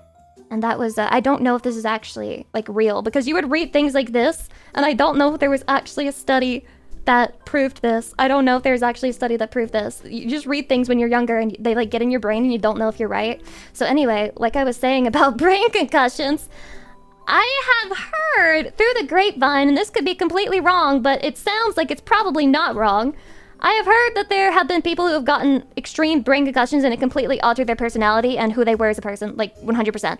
And that was, I don't know if this is actually, like, real. Because you would read things like this, and I don't know if there was actually a study that proved this. I don't know if there's actually a study that proved this. You just read things when you're younger, and they, like, get in your brain, and you don't know if you're right. So anyway, like I was saying about brain concussions, I have heard through the grapevine, and this could be completely wrong, but it sounds like it's probably not wrong. I have heard that there have been people who have gotten extreme brain concussions and it completely altered their personality and who they were as a person, like 100%.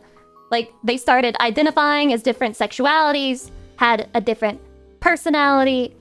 Like, they started identifying as different sexualities, had a different personality,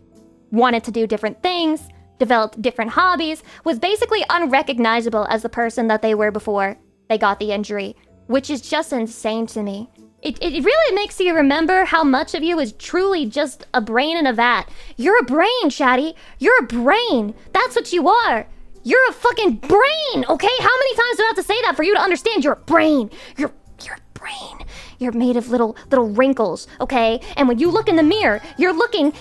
wanted to do different things, developed different hobbies, was basically unrecognizable as the person that they were before they got the injury, which is just insane to me. It really makes you remember how much of you is truly just a brain in a vat. You're a brain, Shadi. You're a brain. That's what you are. You're a fucking brain, okay? How many times do I have to say that for you to understand you're a brain? You're a brain. You're made of little wrinkles, okay? And when you look in the mirror, you're looking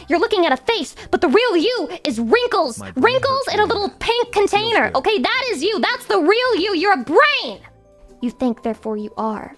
at a face, but the real you is wrinkles. Wrinkles in a little pink container, okay? That is you. That's the real you. You're a brain. You think, therefore you are.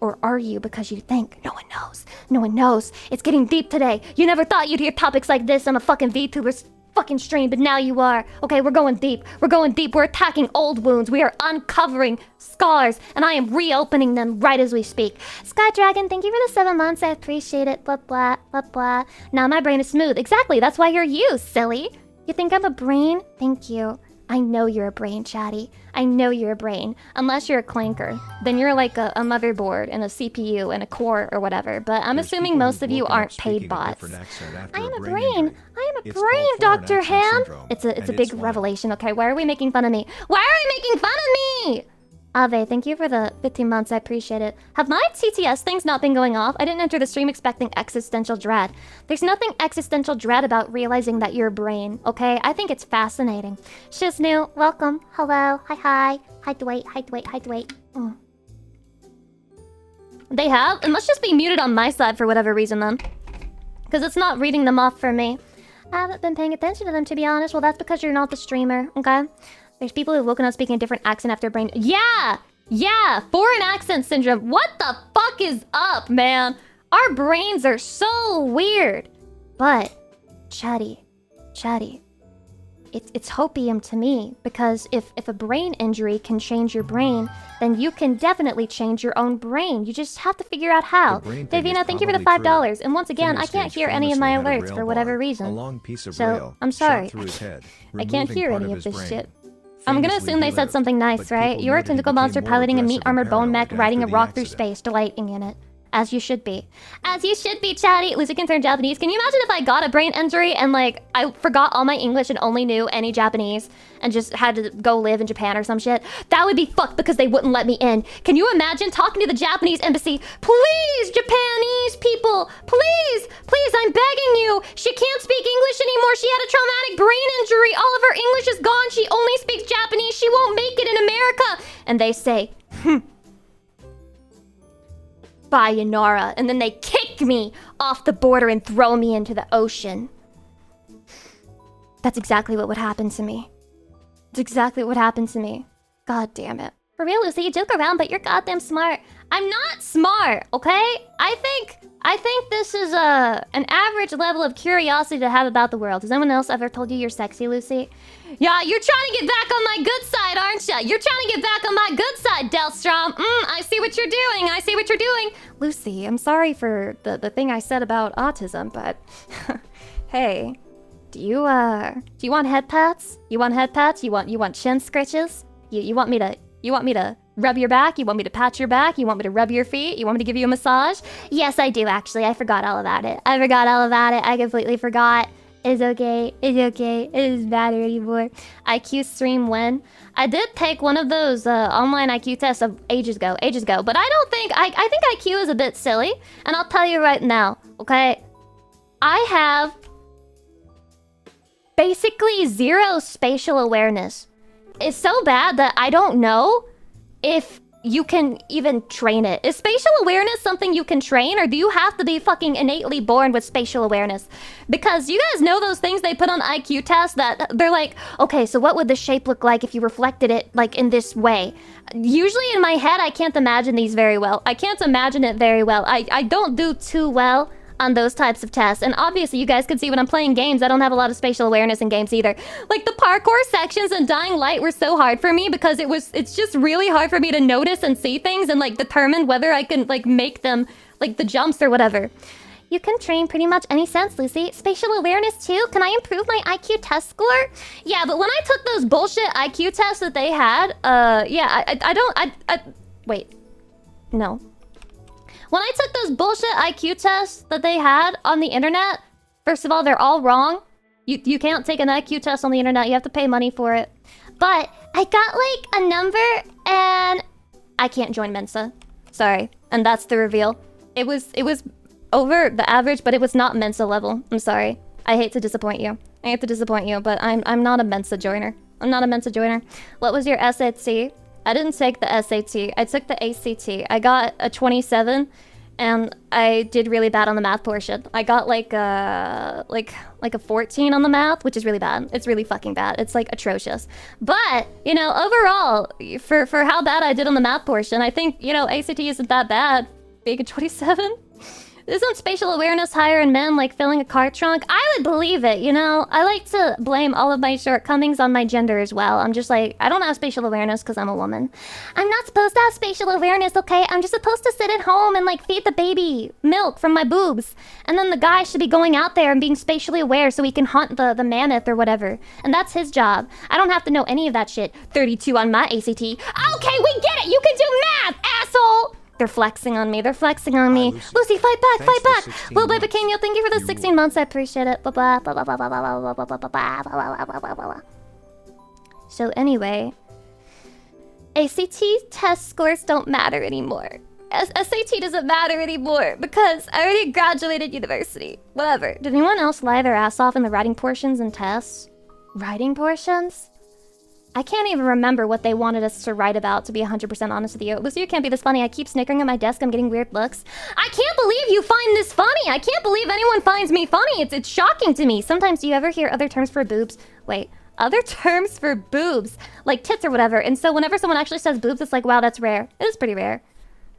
Or are you because you think? No one knows. No one knows. It's getting deep today. You never thought you'd hear topics like this on a fucking VTuber's fucking stream, but now you are. Okay, we're going deep. We're going deep. We're attacking old wounds. We are uncovering scars, and I am reopening them right as we speak. Sky Dragon, thank you for the 7 months. I appreciate it. Blah, blah, blah, blah. Now my brain is smooth. Exactly. That's why you're you, silly. You think I'm a brain? Thank you. I know you're a brain, Chatty. I know you're a brain. Unless you're a clanker. Then you're like a motherboard and a CPU and a core or whatever. But I'm assuming most of you aren't paid bots. I am a brain. I am a brain, Dr. Ham. It's a big revelation, okay? Why are we making fun of me? Why are we making fun of me? Ave, thank you for the 15 months. I appreciate it. Have my TTS things not been going off? I didn't enter the stream expecting existential dread. There's nothing existential dread about realizing that you're a brain, okay? I think it's fascinating. Shiznu, welcome. Hello. Hi. Hi, Dwight. Hi, Dwight. Hi, Dwight. They have? It must just be muted on my side for whatever reason then. Because it's not reading them off for me. I haven't been paying attention to them, to be honest. Well, that's because you're not the streamer, okay? There's people who've woken up speaking a different accent after brain. Yeah! Foreign accent syndrome. What the fuck is up, man? Our brains are so weird. But, Chatty, it's hopium to me, because if a brain injury can change your brain, then you can definitely change your own brain. You just have to figure out how. Davina, thank you for the $5. And once again, I can't hear any of my alerts for whatever reason. So, I'm sorry. I can't hear any of this shit. I'm gonna assume they said something nice, right? You're a tentacle monster piloting a meat-armored bone mech, riding a rock through space, delighting in it. As you should be. As you should be, Chatty. Lucy can turn Japanese. Can you imagine if I got a brain injury and, like, I forgot all my English and only knew any Japanese and just had to go live in Japan or some shit? That would be fucked because they wouldn't let me in. Can you imagine talking to the Japanese embassy? Please, Japanese people, please, I'm begging you. She can't speak English anymore. She had a traumatic brain injury. All of her English is gone. She only speaks Japanese. She won't make it in America. And they say, Sayonara, and then they kick me off the border and throw me into the ocean. That's exactly what would happen to me. It's exactly what happened to me. God damn it. For real, Lucy, you joke around, but you're goddamn smart. I'm not smart, okay? I think this is an average level of curiosity to have about the world. Has anyone else ever told you you're sexy, Lucy? Yeah, you're trying to get back on my good side, aren't you? You're trying to get back on my good side, Delstrom. I see what you're doing. Lucy, I'm sorry for the thing I said about autism, but hey, do you want head pats? You want chin scratches? You want me to rub your back? You want me to pat your back? You want me to rub your feet? You want me to give you a massage? Yes, I do, actually. I forgot all about it. I completely forgot. It's okay. It doesn't matter anymore. IQ stream when? I did take one of those online IQ tests of ages ago. But I think IQ is a bit silly. And I'll tell you right now, okay? I have basically zero spatial awareness. It's so bad that I don't know if you can even train it. Is spatial awareness something you can train, or do you have to be fucking innately born with spatial awareness? Because you guys know those things they put on IQ tests that they're like, okay, so what would the shape look like if you reflected it like in this way? Usually in my head, I can't imagine these very well. I don't do too well on those types of tests. And obviously you guys can see when I'm playing games, I don't have a lot of spatial awareness in games either. Like the parkour sections in Dying Light were so hard for me because it's just really hard for me to notice and see things and like determine whether I can like make them like the jumps or whatever. You can train pretty much any sense, Lucy. Spatial awareness too? Can I improve my IQ test score? Yeah, but when I took those bullshit IQ tests that they had, wait. No. When I took those bullshit IQ tests that they had on the internet, first of all, they're all wrong. You can't take an IQ test on the internet. You have to pay money for it. But I got like a number and I can't join Mensa. Sorry. And that's the reveal. It was over the average, but it was not Mensa level. I'm sorry. I hate to disappoint you. But I'm not a Mensa joiner. What was your SAT? I didn't take the SAT. I took the ACT. I got a 27, and I did really bad on the math portion. I got like a 14 on the math, which is really bad. It's really fucking bad. It's like atrocious. But, you know, overall, for how bad I did on the math portion, I think, you know, ACT isn't that bad. Being a 27. Isn't spatial awareness higher in men, like filling a car trunk? I would believe it, you know? I like to blame all of my shortcomings on my gender as well. I'm just like, I don't have spatial awareness because I'm a woman. I'm not supposed to have spatial awareness, okay? I'm just supposed to sit at home and like feed the baby milk from my boobs. And then the guy should be going out there and being spatially aware so he can hunt the mammoth or whatever. And that's his job. I don't have to know any of that shit. 32 on my ACT. Okay, we get it! You can do math, asshole! They're flexing on me. They're flexing on me. Lucy, fight back, fight back. Well, baby Cameo, thank you for the 16 months. I appreciate it. Blah blah blah blah blah blah blah blah blah blah blah blah blah blah. So anyway, ACT test scores don't matter anymore. SAT doesn't matter anymore because I already graduated university. Whatever. Did anyone else lie their ass off in the writing portions and tests? Writing portions? I can't even remember what they wanted us to write about, to be 100% honest with you. Lucy, you can't be this funny. I keep snickering at my desk. I'm getting weird looks. I can't believe you find this funny. I can't believe anyone finds me funny. It's shocking to me. Sometimes, do you ever hear other terms for boobs? Wait, other terms for boobs? Like tits or whatever. And so whenever someone actually says boobs, it's like, wow, that's rare. It is pretty rare.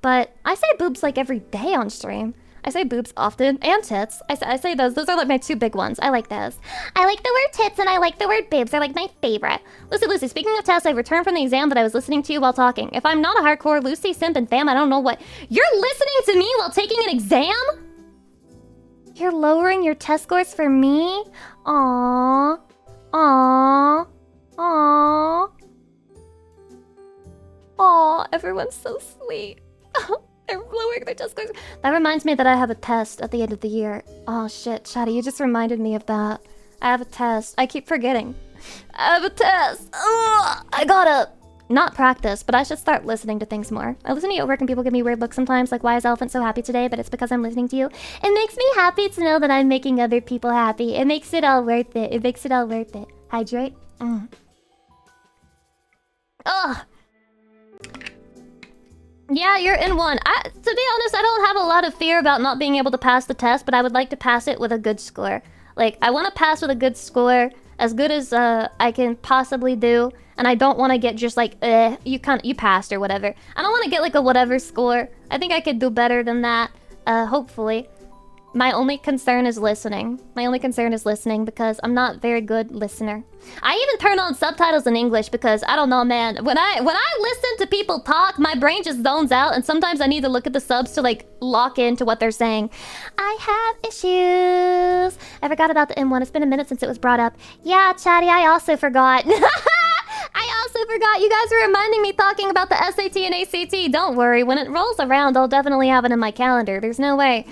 But I say boobs like every day on stream. I say boobs often, and tits. I say those. Those are like my two big ones. I like those. I like the word tits and I like the word boobs. They're like my favorite. Lucy, speaking of tests, I returned from the exam that I was listening to while talking. If I'm not a hardcore Lucy, simp, and fam, I don't know what. You're listening to me while taking an exam? You're lowering your test scores for me? Aww. Aww. Aww. Aww, everyone's so sweet. They're lowering their test scores. That reminds me that I have a test at the end of the year. Oh shit, Shadi, you just reminded me of that. I have a test. I keep forgetting. I have a test. Ugh, I gotta not practice, but I should start listening to things more. I listen to you at work and people give me weird looks sometimes, like, why is Elephant so happy today? But it's because I'm listening to you. It makes me happy to know that I'm making other people happy. It makes it all worth it. It makes it all worth it. Hydrate. Ugh. Yeah, you're in one. To be honest, I don't have a lot of fear about not being able to pass the test, but I would like to pass it with a good score. Like, I want to pass with a good score, as good as I can possibly do, and I don't want to get just like, you passed or whatever. I don't want to get like a whatever score. I think I could do better than that, hopefully. My only concern is listening. My only concern is listening because I'm not a very good listener. I even turn on subtitles in English because, I don't know, man. When I listen to people talk, my brain just zones out, and sometimes I need to look at the subs to like lock into what they're saying. I have issues. I forgot about the M1. It's been a minute since it was brought up. Yeah, Chatty, I also forgot. I also forgot. You guys were reminding me talking about the SAT and ACT. Don't worry. When it rolls around, I'll definitely have it in my calendar. There's no way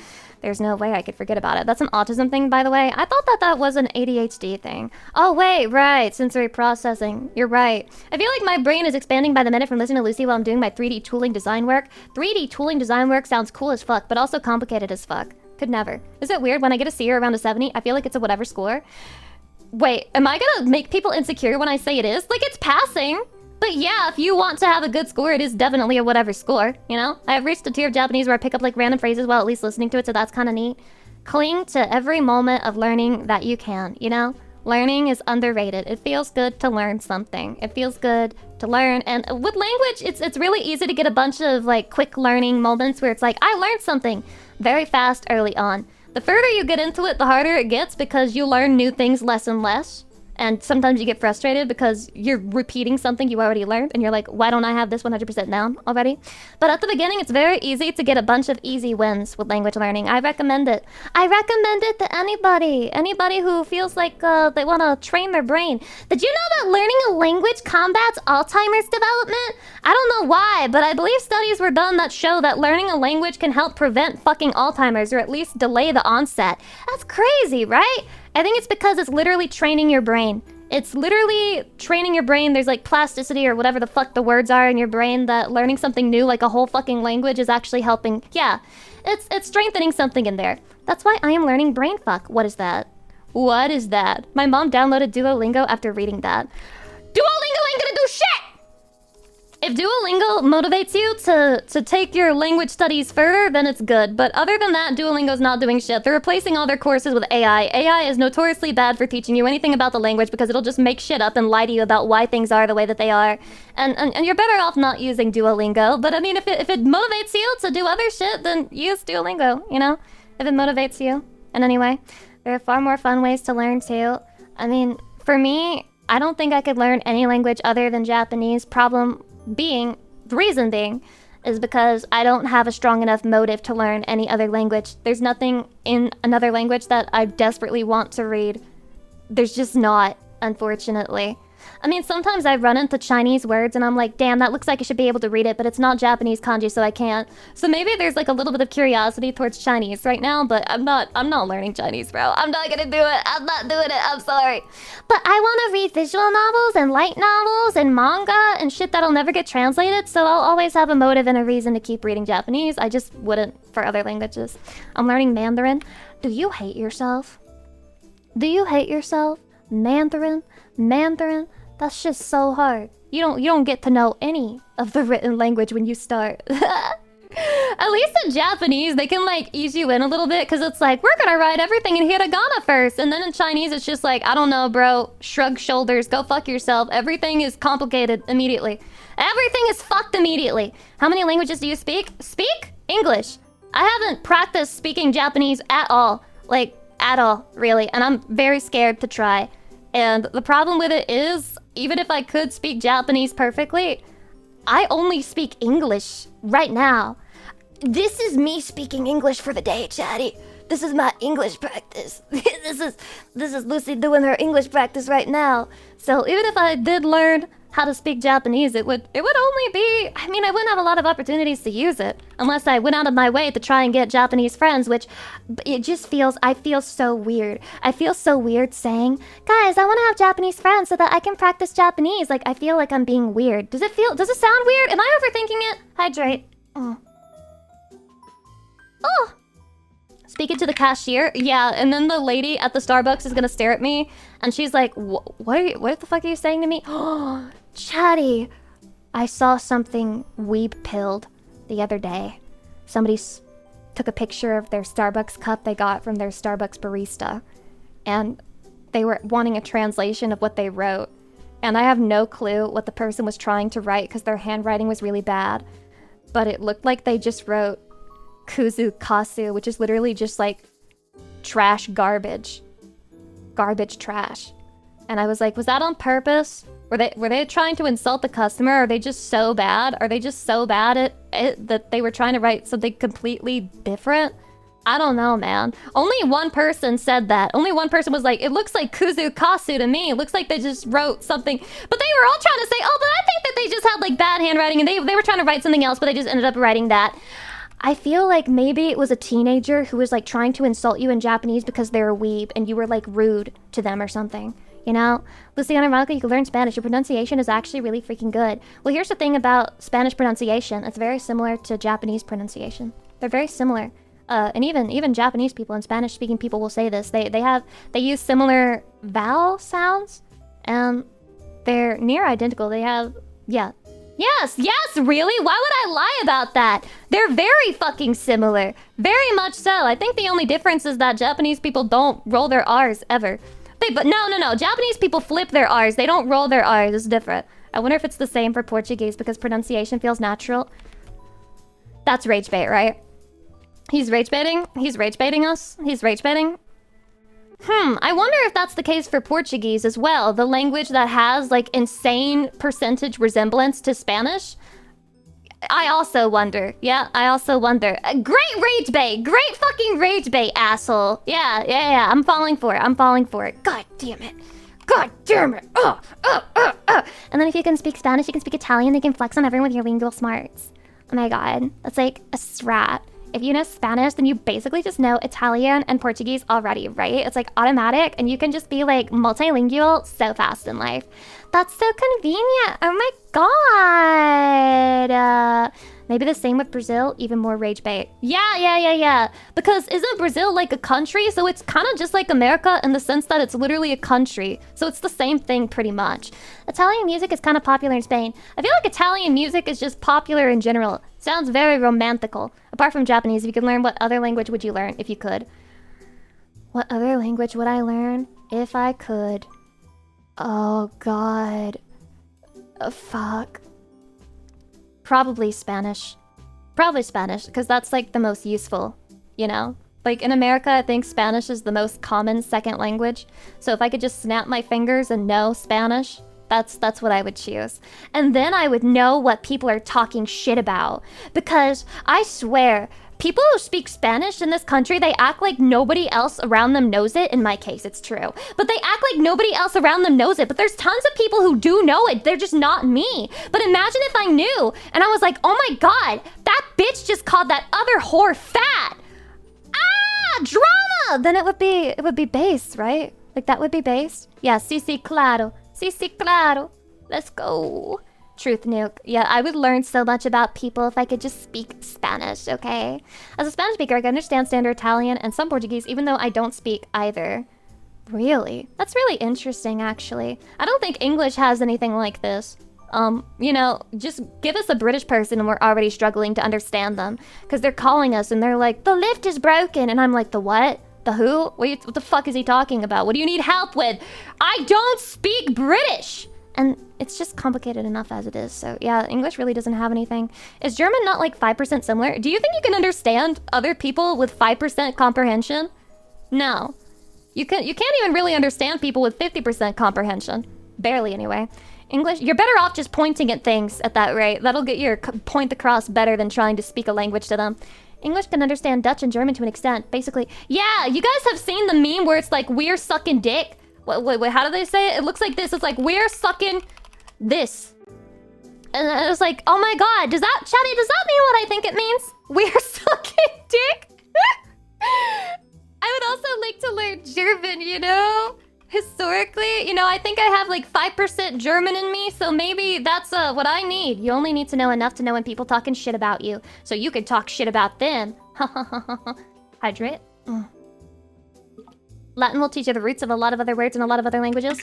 I could forget about it. That's an autism thing, by the way. I thought that was an ADHD thing. Oh, wait, right. Sensory processing. You're right. I feel like my brain is expanding by the minute from listening to Lucy while I'm doing my 3D tooling design work. 3D tooling design work sounds cool as fuck, but also complicated as fuck. Could never. Is it weird when I get a C or around a 70, I feel like it's a whatever score? Wait, am I gonna make people insecure when I say it is? Like, it's passing. But yeah, if you want to have a good score, it is definitely a whatever score, you know? I have reached a tier of Japanese where I pick up like random phrases while at least listening to it, so that's kind of neat. Cling to every moment of learning that you can, you know? Learning is underrated. It feels good to learn something. It feels good to learn. And with language, it's really easy to get a bunch of like quick learning moments where it's like, I learned something very fast early on. The further you get into it, the harder it gets because you learn new things less and less. And sometimes you get frustrated because you're repeating something you already learned and you're like, why don't I have this 100% down already? But at the beginning, it's very easy to get a bunch of easy wins with language learning. I recommend it. I recommend it to anybody who feels like they want to train their brain. Did you know that learning a language combats Alzheimer's development? I don't know why, but I believe studies were done that show that learning a language can help prevent fucking Alzheimer's or at least delay the onset. That's crazy, right? I think it's because it's literally training your brain. It's literally training your brain. There's like plasticity or whatever the fuck the words are in your brain that learning something new, like a whole fucking language, is actually helping. Yeah, it's strengthening something in there. That's why I am learning brain fuck. What is that? What is that? My mom downloaded Duolingo after reading that. Duolingo ain't gonna do shit! If Duolingo motivates you to take your language studies further, then it's good. But other than that, Duolingo's not doing shit. They're replacing all their courses with AI. AI is notoriously bad for teaching you anything about the language because it'll just make shit up and lie to you about why things are the way that they are. And you're better off not using Duolingo. But I mean, if it motivates you to do other shit, then use Duolingo, you know? If it motivates you in any way. There are far more fun ways to learn too. I mean, for me, I don't think I could learn any language other than Japanese. The reason being is because I don't have a strong enough motive to learn any other language. There's nothing in another language that I desperately want to read. There's just not, unfortunately. I mean, sometimes I run into Chinese words and I'm like, damn, that looks like I should be able to read it, but it's not Japanese kanji, so I can't. So maybe there's like a little bit of curiosity towards Chinese right now, but I'm not learning Chinese, bro. I'm not gonna do it. I'm not doing it. I'm sorry. But I want to read visual novels and light novels and manga and shit that'll never get translated, so I'll always have a motive and a reason to keep reading Japanese. I just wouldn't for other languages. I'm learning Mandarin. Do you hate yourself? Do you hate yourself? Mandarin? That's just so hard. You don't get to know any of the written language when you start. At least in Japanese, they can like ease you in a little bit because it's like, we're gonna write everything in hiragana first. And then in Chinese, it's just like, I don't know, bro. Shrug shoulders, go fuck yourself. Everything is complicated immediately. Everything is fucked immediately. How many languages do you speak? Speak English. I haven't practiced speaking Japanese at all. Like, at all, really. And I'm very scared to try. And the problem with it is, even if I could speak Japanese perfectly, I only speak English right now. This is me speaking English for the day, chatty. This is my English practice. This is Lucy doing her English practice right now. So even if I did learn how to speak Japanese, it would only be, I mean, I wouldn't have a lot of opportunities to use it unless I went out of my way to try and get Japanese friends, which it just feels, I feel so weird. I feel so weird saying, guys, I want to have Japanese friends so that I can practice Japanese. Like, I feel like I'm being weird. Does it sound weird? Am I overthinking it? Hydrate. Oh. Speaking to the cashier, yeah, and then the lady at the Starbucks is gonna stare at me, and she's like, what the fuck are you saying to me? Oh, chatty, I saw something weeb-pilled the other day. Somebody took a picture of their Starbucks cup they got from their Starbucks barista, and they were wanting a translation of what they wrote, and I have no clue what the person was trying to write because their handwriting was really bad, but it looked like they just wrote Kuzu Kasu, which is literally just like trash garbage trash. And I was like, was that on purpose? Were they trying to insult the customer? Are they just so bad? Are they just so bad at it that they were trying to write something completely different? I don't know, man. Only one person said that. Only one person was like, it looks like Kuzu Kasu to me. It looks like they just wrote something. But they were all trying to say, oh, but I think that they just had like bad handwriting and they were trying to write something else, but they just ended up writing that. I feel like maybe it was a teenager who was like trying to insult you in Japanese because they're a weeb and you were like rude to them or something. You know? Luciana Monica, you can learn Spanish. Your pronunciation is actually really freaking good. Well, here's the thing about Spanish pronunciation. It's very similar to Japanese pronunciation. They're very similar. And even Japanese people and Spanish-speaking people will say this. They use similar vowel sounds, and they're near identical. They have, yeah. Yes, really? Why would I lie about that? They're very fucking similar. Very much so. I think the only difference is that Japanese people don't roll their R's ever. But no. Japanese people flip their R's. They don't roll their R's. It's different. I wonder if it's the same for Portuguese because pronunciation feels natural. That's rage bait, right? He's rage baiting? He's rage baiting us? He's rage baiting? I wonder if that's the case for Portuguese as well. The language that has like insane percentage resemblance to Spanish. I also wonder. Yeah, I also wonder. Great rage bait. Great fucking rage bait, asshole. Yeah. I'm falling for it. God damn it. And then if you can speak Spanish, you can speak Italian. You can flex on everyone with your lingual smarts. Oh my god. That's like a strat. If you know Spanish, then you basically just know Italian and Portuguese already, right? It's like automatic, and you can just be like multilingual so fast in life. That's so convenient. Oh my god. Maybe the same with Brazil, even more rage bait. Yeah. Because isn't Brazil like a country? So it's kind of just like America in the sense that it's literally a country. So it's the same thing pretty much. Italian music is kind of popular in Spain. I feel like Italian music is just popular in general. Sounds very romantical. Apart from Japanese, if you could learn, what other language would you learn if you could? What other language would I learn if I could? Oh god. Fuck. Probably Spanish. Probably Spanish, because that's like the most useful, you know? Like in America, I think Spanish is the most common second language. So if I could just snap my fingers and know Spanish, that's what I would choose. And then I would know what people are talking shit about. Because I swear, people who speak Spanish in this country, they act like nobody else around them knows it. In my case, it's true. But they act like nobody else around them knows it. But there's tons of people who do know it. They're just not me. But imagine if I knew and I was like, oh my god, that bitch just called that other whore fat. Ah, drama! Then it would be bass, right? Like that would be bass. Yeah, sí, claro. Sí, claro. Let's go. Truth nuke. Yeah, I would learn so much about people if I could just speak Spanish, okay? As a Spanish speaker, I can understand standard Italian and some Portuguese, even though I don't speak either. Really? That's really interesting, actually. I don't think English has anything like this. You know, just give us a British person and we're already struggling to understand them. Because they're calling us and they're like, the lift is broken. And I'm like, the what? The who? What the fuck is he talking about? What do you need help with? I don't speak British! And it's just complicated enough as it is. So yeah, English really doesn't have anything. Is German not like 5% similar? Do you think you can understand other people with 5% comprehension? No. You can't even really understand people with 50% comprehension. Barely anyway. English, you're better off just pointing at things at that rate. That'll get your point across better than trying to speak a language to them. English can understand Dutch and German to an extent, basically. Yeah, you guys have seen the meme where it's like, we're sucking dick. Wait, how do they say it? It looks like this. It's like, we're sucking this. And it was like, oh my god, does that mean what I think it means? We're sucking dick? I would also like to learn German, you know? Historically, you know, I think I have like 5% German in me, so maybe that's what I need. You only need to know enough to know when people talking shit about you, so you can talk shit about them. Hydrate. Latin will teach you the roots of a lot of other words in a lot of other languages.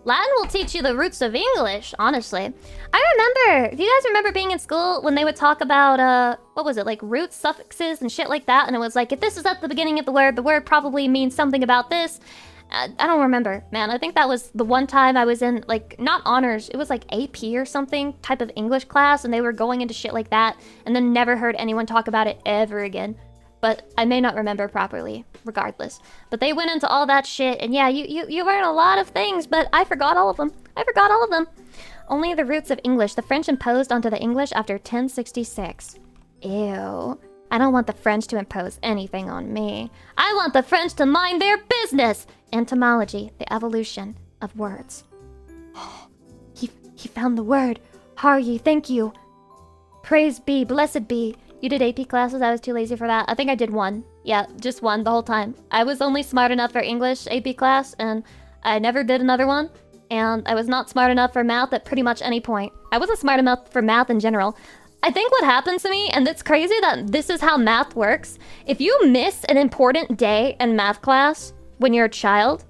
Latin will teach you the roots of English, honestly. I remember, do you guys remember being in school when they would talk about, what was it, like roots, suffixes, and shit like that? And it was like, if this is at the beginning of the word probably means something about this. I don't remember, man. I think that was the one time I was in, like, not honors, it was like AP or something, type of English class, and they were going into shit like that, and then never heard anyone talk about it ever again. But I may not remember properly, regardless. But they went into all that shit, and yeah, you learn a lot of things, but I forgot all of them. Only the roots of English. The French imposed onto the English after 1066. Ew. I don't want the French to impose anything on me. I want the French to mind their business! Etymology, the evolution of words. He found the word. Harye, thank you. Praise be, blessed be. You did AP classes? I was too lazy for that. I think I did one. Yeah, just one the whole time. I was only smart enough for English AP class, and I never did another one. And I was not smart enough for math at pretty much any point. I wasn't smart enough for math in general. I think what happens to me, and it's crazy that this is how math works, if you miss an important day in math class when you're a child,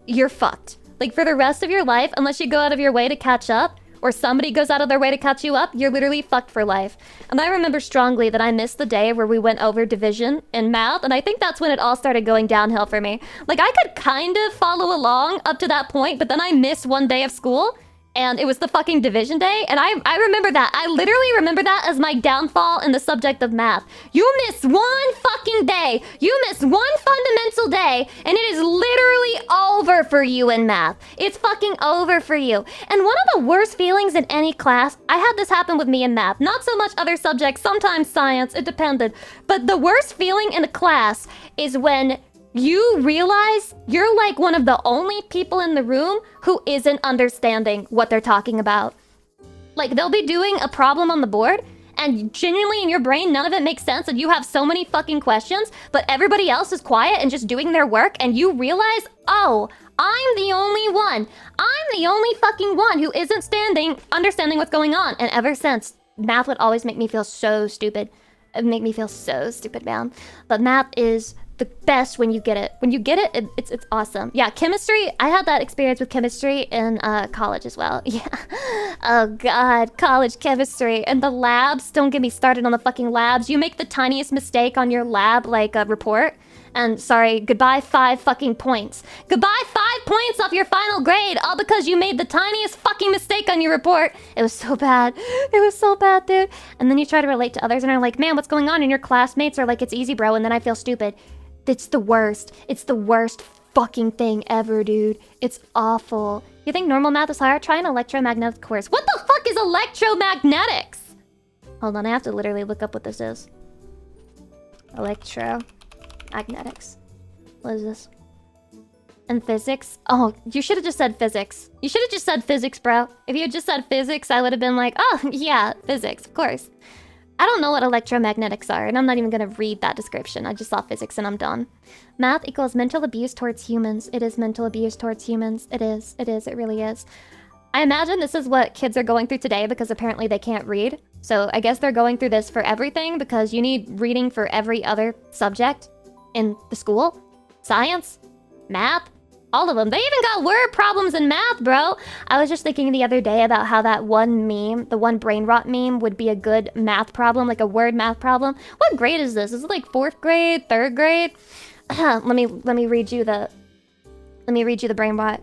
you're fucked. Like for the rest of your life, unless you go out of your way to catch up, or somebody goes out of their way to catch you up, you're literally fucked for life. And I remember strongly that I missed the day where we went over division in math, and I think that's when it all started going downhill for me. Like I could kind of follow along up to that point, but then I missed one day of school, and it was the fucking division day, and I remember that. I literally remember that as my downfall in the subject of math. You miss one fucking day, you miss one fundamental day, and it is literally over for you in math. It's fucking over for you. And one of the worst feelings in any class, I had this happen with me in math, not so much other subjects, sometimes science, it depended. But the worst feeling in a class is when you realize you're like one of the only people in the room who isn't understanding what they're talking about. Like they'll be doing a problem on the board and genuinely in your brain none of it makes sense and you have so many fucking questions, but everybody else is quiet and just doing their work, and you realize, oh, I'm the only one. I'm the only fucking one who isn't understanding what's going on. And ever since, math would always make me feel so stupid. It would make me feel so stupid, man. But math is the best when you get it. When you get it, it's awesome. Yeah, chemistry, I had that experience with chemistry in college as well. Yeah. Oh god, college chemistry. And the labs, don't get me started on the fucking labs. You make the tiniest mistake on your lab, like a report, and sorry, goodbye 5 fucking points. Goodbye 5 points off your final grade, all because you made the tiniest fucking mistake on your report. It was so bad. It was so bad, dude. And then you try to relate to others and are like, man, what's going on? And your classmates are like, it's easy, bro. And then I feel stupid. It's the worst. It's the worst fucking thing ever, dude. It's awful. You think normal math is hard? Try an electromagnetic course. What the fuck is electromagnetics? Hold on, I have to literally look up what this is. Electromagnetics. What is this? And physics? Oh, you should have just said physics. You should have just said physics, bro. If you had just said physics, I would have been like, oh, yeah, physics, of course. I don't know what electromagnetics are, and I'm not even gonna read that description. I just saw physics and I'm done. Math equals mental abuse towards humans. It is mental abuse towards humans. It is. It is. It really is. I imagine this is what kids are going through today because apparently they can't read. So I guess they're going through this for everything because you need reading for every other subject in the school. Science, math, all of them. They even got word problems in math, bro. I was just thinking the other day about how that one meme, the one brain rot meme, would be a good math problem, like a word math problem. What grade is this? Is it like 4th grade, 3rd grade? let me read you the brain rot.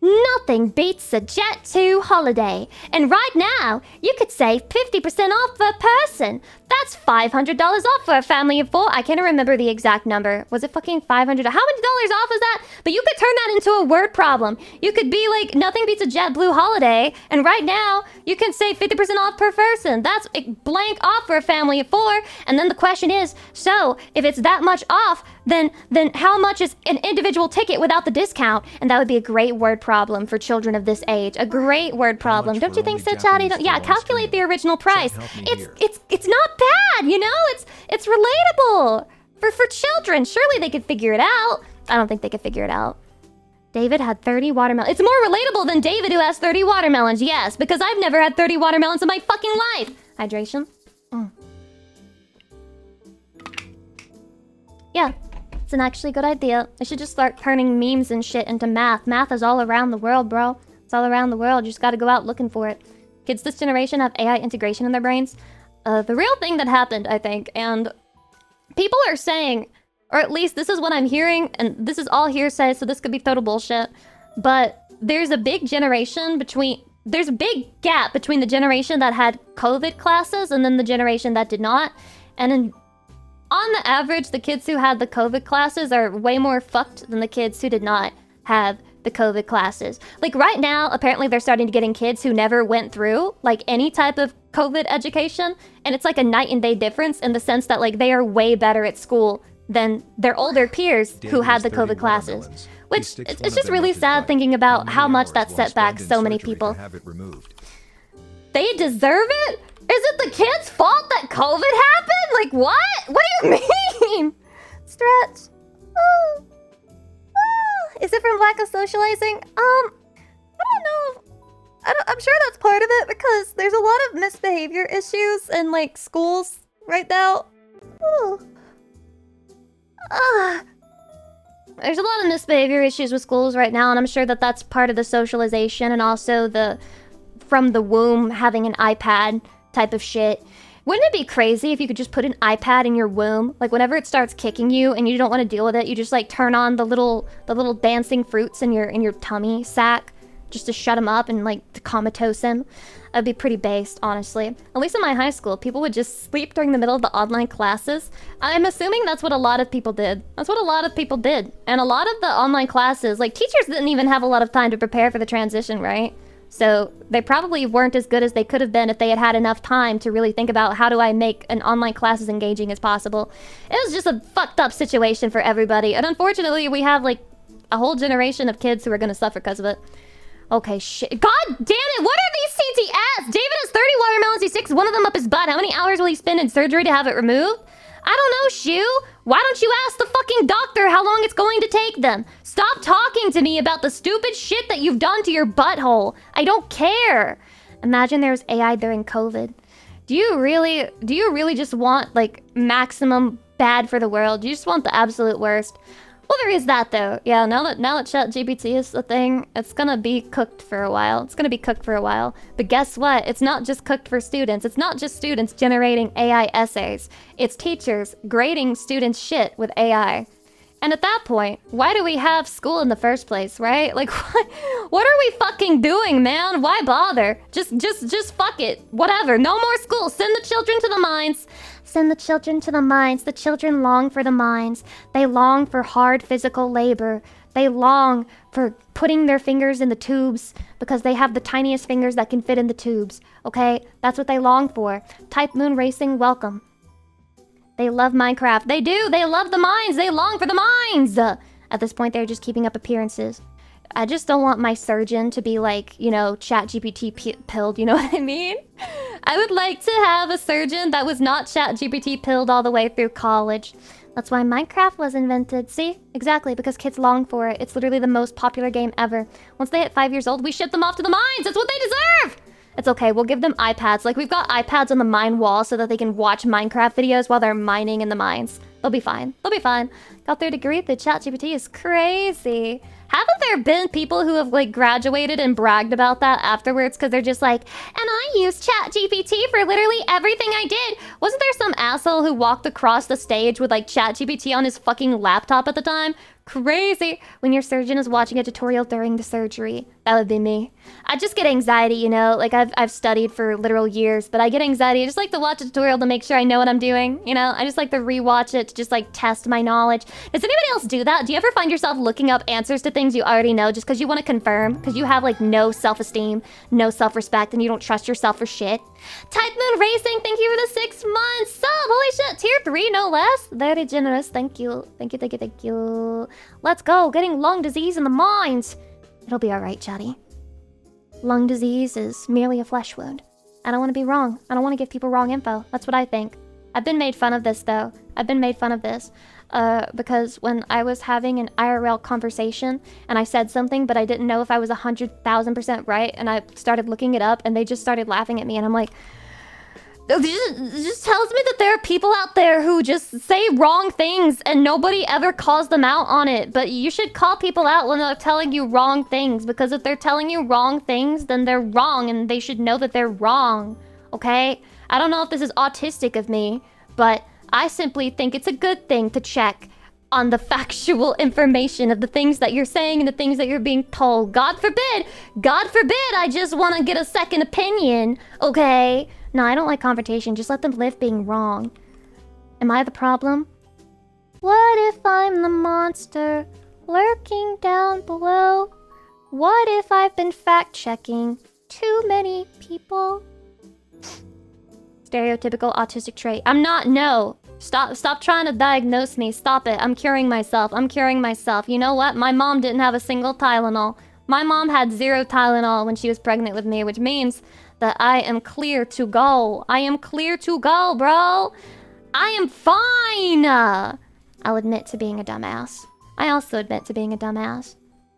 Nothing beats a Jet 2 holiday. And right now, you could save 50% off per person. That's $500 off for a family of 4. I can't remember the exact number. Was it fucking 500? How many dollars off is that? But you could turn that into a word problem. You could be like, nothing beats a JetBlue holiday. And right now, you can save 50% off per person. That's a blank off for a family of 4. And then the question is, so if it's that much off, then how much is an individual ticket without the discount? And that would be a great word problem for children of this age. A great word problem. Don't you think so, Chatty? Yeah, calculate the original price. It's not bad, you know? It's relatable. For children, surely they could figure it out. I don't think they could figure it out. David had 30 watermelons. It's more relatable than David who has 30 watermelons, yes, because I've never had 30 watermelons in my fucking life. Hydration. Yeah. It's an actually good idea. I should just start turning memes and shit into math. Math is all around the world, bro. It's all around the world. You just gotta go out looking for it. Kids this generation have AI integration in their brains. The real thing that happened, I think, and people are saying, or at least this is what I'm hearing, and this is all hearsay, so this could be total bullshit, but there's a big there's a big gap between the generation that had COVID classes and then the generation that did not. And on the average, the kids who had the COVID classes are way more fucked than the kids who did not have the COVID classes. Like right now, apparently they're starting to get in kids who never went through like any type of COVID education. And it's like a night and day difference in the sense that like they are way better at school than their older peers who had the COVID classes. Which it's just really sad thinking about how much that set back so many people. They deserve it? Is it the kid's fault that COVID happened? Like, what? What do you mean? Stretch. Is it from lack of socializing? I don't know. I'm sure that's part of it because there's a lot of misbehavior issues in, like, schools right now. There's a lot of misbehavior issues with schools right now, and I'm sure that that's part of the socialization and also the from the womb having an iPad type of shit. Wouldn't it be crazy if you could just put an iPad in your womb? Like whenever it starts kicking you and you don't want to deal with it, you just like turn on the little dancing fruits in your tummy sack just to shut him up and like to comatose him. That'd be pretty based, honestly. At least in my high school, people would just sleep during the middle of the online classes. I'm assuming that's what a lot of people did. That's what a lot of people did. And a lot of the online classes, like teachers didn't even have a lot of time to prepare for the transition, right? So they probably weren't as good as they could have been if they had had enough time to really think about how do I make an online class as engaging as possible. It was just a fucked up situation for everybody. And unfortunately, we have like a whole generation of kids who are going to suffer because of it. Okay, shit. God damn it, what are these CTS? David has 30 watermelons, he sticks one of them up his butt. How many hours will he spend in surgery to have it removed? I don't know, Shu. Why don't you ask the fucking doctor how long it's going to take them? Stop talking to me about the stupid shit that you've done to your butthole. I don't care. Imagine there was AI during COVID. Do you really just want, like, maximum bad for the world? You just want the absolute worst? Well, there is that, though. Yeah, now that ChatGPT is the thing, it's gonna be cooked for a while. It's gonna be cooked for a while. But guess what? It's not just cooked for students. It's not just students generating AI essays. It's teachers grading students' shit with AI. And at that point, why do we have school in the first place, right? Like, what are we fucking doing, man? Why bother? Just fuck it. Whatever. No more school. Send the children to the mines. Send the children to the mines. The children long for the mines. They long for hard physical labor. They long for putting their fingers in the tubes because they have the tiniest fingers that can fit in the tubes. Okay? That's what they long for. Type Moon Racing, welcome. They love Minecraft. They do. They love the mines. They long for the mines. At this point, they're just keeping up appearances. I just don't want my surgeon to be like, you know, ChatGPT pilled. You know what I mean? I would like to have a surgeon that was not ChatGPT pilled all the way through college. That's why Minecraft was invented. See? Exactly, because kids long for it. It's literally the most popular game ever. Once they hit 5 years old, we ship them off to the mines. That's what they deserve. It's okay, we'll give them iPads. Like, we've got iPads on the mine wall so that they can watch Minecraft videos while they're mining in the mines. They'll be fine. They'll be fine. Got their degree through ChatGPT is crazy. Haven't there been people who have, like, graduated and bragged about that afterwards because they're just like, and I used ChatGPT for literally everything I did? Wasn't there some asshole who walked across the stage with, like, ChatGPT on his fucking laptop at the time? Crazy. When your surgeon is watching a tutorial during the surgery. That would be me. I just get anxiety, you know? Like, I've studied for literal years, but I get anxiety. I just like to watch a tutorial to make sure I know what I'm doing, you know? I just like to rewatch it to just, like, test my knowledge. Does anybody else do that? Do you ever find yourself looking up answers to things you already know just because you want to confirm? Because you have, like, no self-esteem, no self-respect, and you don't trust yourself for shit? Type Moon Racing, thank you for the 6 months sub. Holy shit, tier 3, no less. Very generous, thank you. Thank you, thank you, thank you. Let's go, getting lung disease in the mines. It'll be alright, Chatty. Lung disease is merely a flesh wound. I don't want to be wrong. I don't want to give people wrong info. That's what I think. I've been made fun of this, though. I've been made fun of this. Because when I was having an IRL conversation and I said something, but I didn't know if I was 100,000% right, and I started looking it up, and they just started laughing at me, and I'm like, this just tells me that there are people out there who just say wrong things and nobody ever calls them out on it. But you should call people out when they're telling you wrong things, because if they're telling you wrong things, then they're wrong and they should know that they're wrong. Okay? I don't know if this is autistic of me, but I simply think it's a good thing to check on the factual information of the things that you're saying and the things that you're being told. God forbid I just want to get a second opinion, okay? No, I don't like confrontation. Just let them live being wrong. Am I the problem? What if I'm the monster lurking down below? What if I've been fact-checking too many people? Stereotypical autistic trait. I'm not, no. Stop trying to diagnose me. Stop it. I'm curing myself. I'm curing myself. You know what? My mom didn't have a single Tylenol. My mom had 0 Tylenol when she was pregnant with me, which means that I am clear to go. I am clear to go, bro. I am fine. I'll admit to being a dumbass. I also admit to being a dumbass.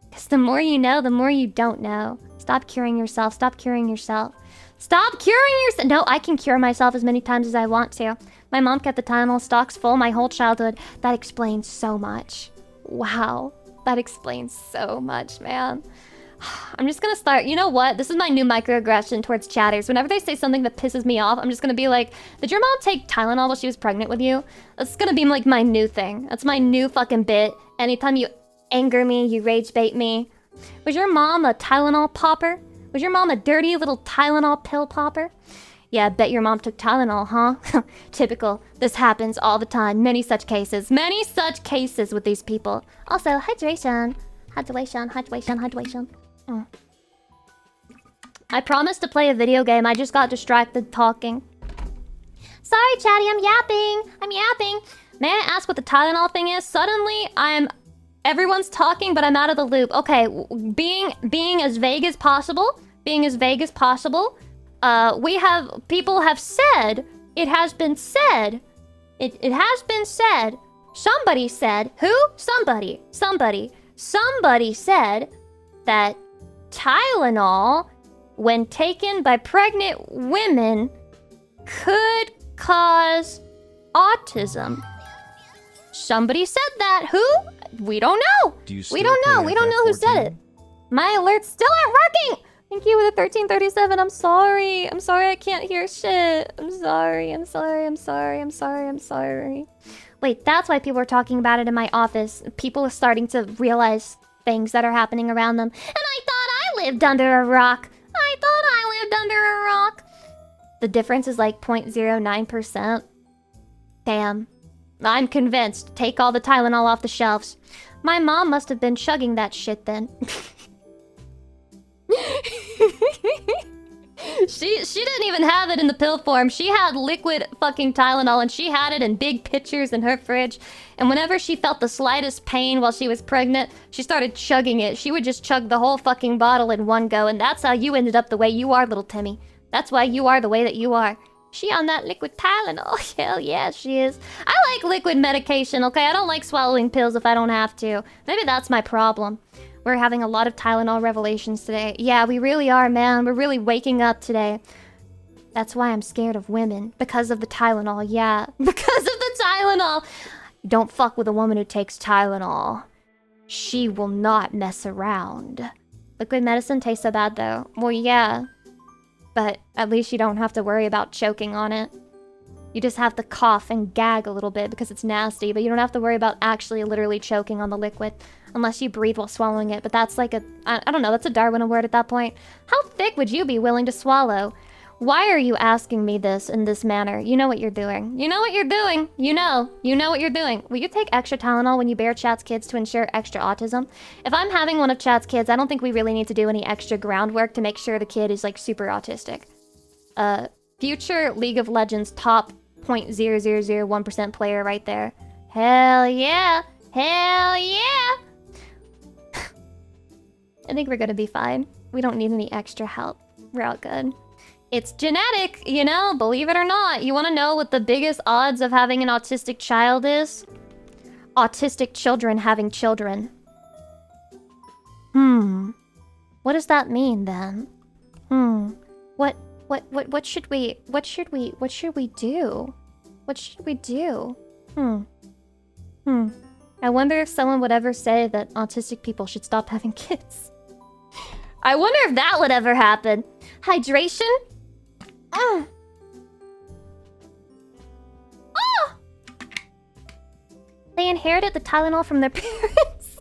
Because the more you know, the more you don't know. Stop curing yourself. Stop curing yourself. Stop curing yourself. No, I can cure myself as many times as I want to. My mom kept the Tylenol stocks full my whole childhood. That explains so much. Wow. That explains so much, man. I'm just gonna start, you know what? This is my new microaggression towards chatters. Whenever they say something that pisses me off, I'm just gonna be like, did your mom take Tylenol while she was pregnant with you? That's gonna be like my new thing. That's my new fucking bit. Anytime you anger me, you rage bait me. Was your mom a Tylenol popper? Was your mom a dirty little Tylenol pill popper? Yeah, I bet your mom took Tylenol, huh? Typical. This happens all the time. Many such cases. Many such cases with these people. Also, hydration. Hydration. I promised to play a video game. I just got distracted talking. Sorry, Chatty, I'm yapping. May I ask what the Tylenol thing is? Suddenly, everyone's talking, but I'm out of the loop. Okay, being as vague as possible. People have said, it has been said. It has been said. Somebody said, who? Somebody said that Tylenol when taken by pregnant women could cause autism. Somebody said that. Who? We don't know. We don't know. We don't know who said it. My alerts still aren't working. Thank you with the 1337. I'm sorry. I'm sorry I can't hear shit. I'm sorry. I'm sorry. I'm sorry. I'm sorry. I'm sorry. Wait, that's why people are talking about it in my office. People are starting to realize things that are happening around them. And I thought I lived under a rock. I thought I lived under a rock. The difference is like 0.09%. Damn. I'm convinced. Take all the Tylenol off the shelves. My mom must have been chugging that shit then. She didn't even have it in the pill form. She had liquid fucking Tylenol, and she had it in big pitchers in her fridge. And whenever she felt the slightest pain while she was pregnant, she started chugging it. She would just chug the whole fucking bottle in one go, and that's how you ended up the way you are, little Timmy. That's why you are the way that you are. She on that liquid Tylenol. Hell yeah, she is. I like liquid medication, okay? I don't like swallowing pills if I don't have to. Maybe that's my problem. We're having a lot of Tylenol revelations today. Yeah, we really are, man. We're really waking up today. That's why I'm scared of women. Because of the Tylenol, yeah. Because of the Tylenol. Don't fuck with a woman who takes Tylenol. She will not mess around. Liquid medicine tastes so bad, though. Well, yeah. But at least you don't have to worry about choking on it. You just have to cough and gag a little bit because it's nasty, but you don't have to worry about actually literally choking on the liquid. Unless you breathe while swallowing it, but that's like I don't know, that's a Darwin award at that point. How thick would you be willing to swallow? Why are you asking me this in this manner? You know what you're doing. You know what you're doing. You know what you're doing. Will you take extra Tylenol when you bear Chat's kids to ensure extra autism? If I'm having one of Chat's kids, I don't think we really need to do any extra groundwork to make sure the kid is like super autistic. Future League of Legends top 0.0001% player right there. Hell yeah. Hell yeah. I think we're gonna be fine. We don't need any extra help. We're all good. It's genetic, you know, believe it or not. You wanna know what the biggest odds of having an autistic child is? Autistic children having children. What does that mean then? What should we do? What should we do? I wonder if someone would ever say that autistic people should stop having kids. I wonder if that would ever happen. Hydration? They inherited the Tylenol from their parents.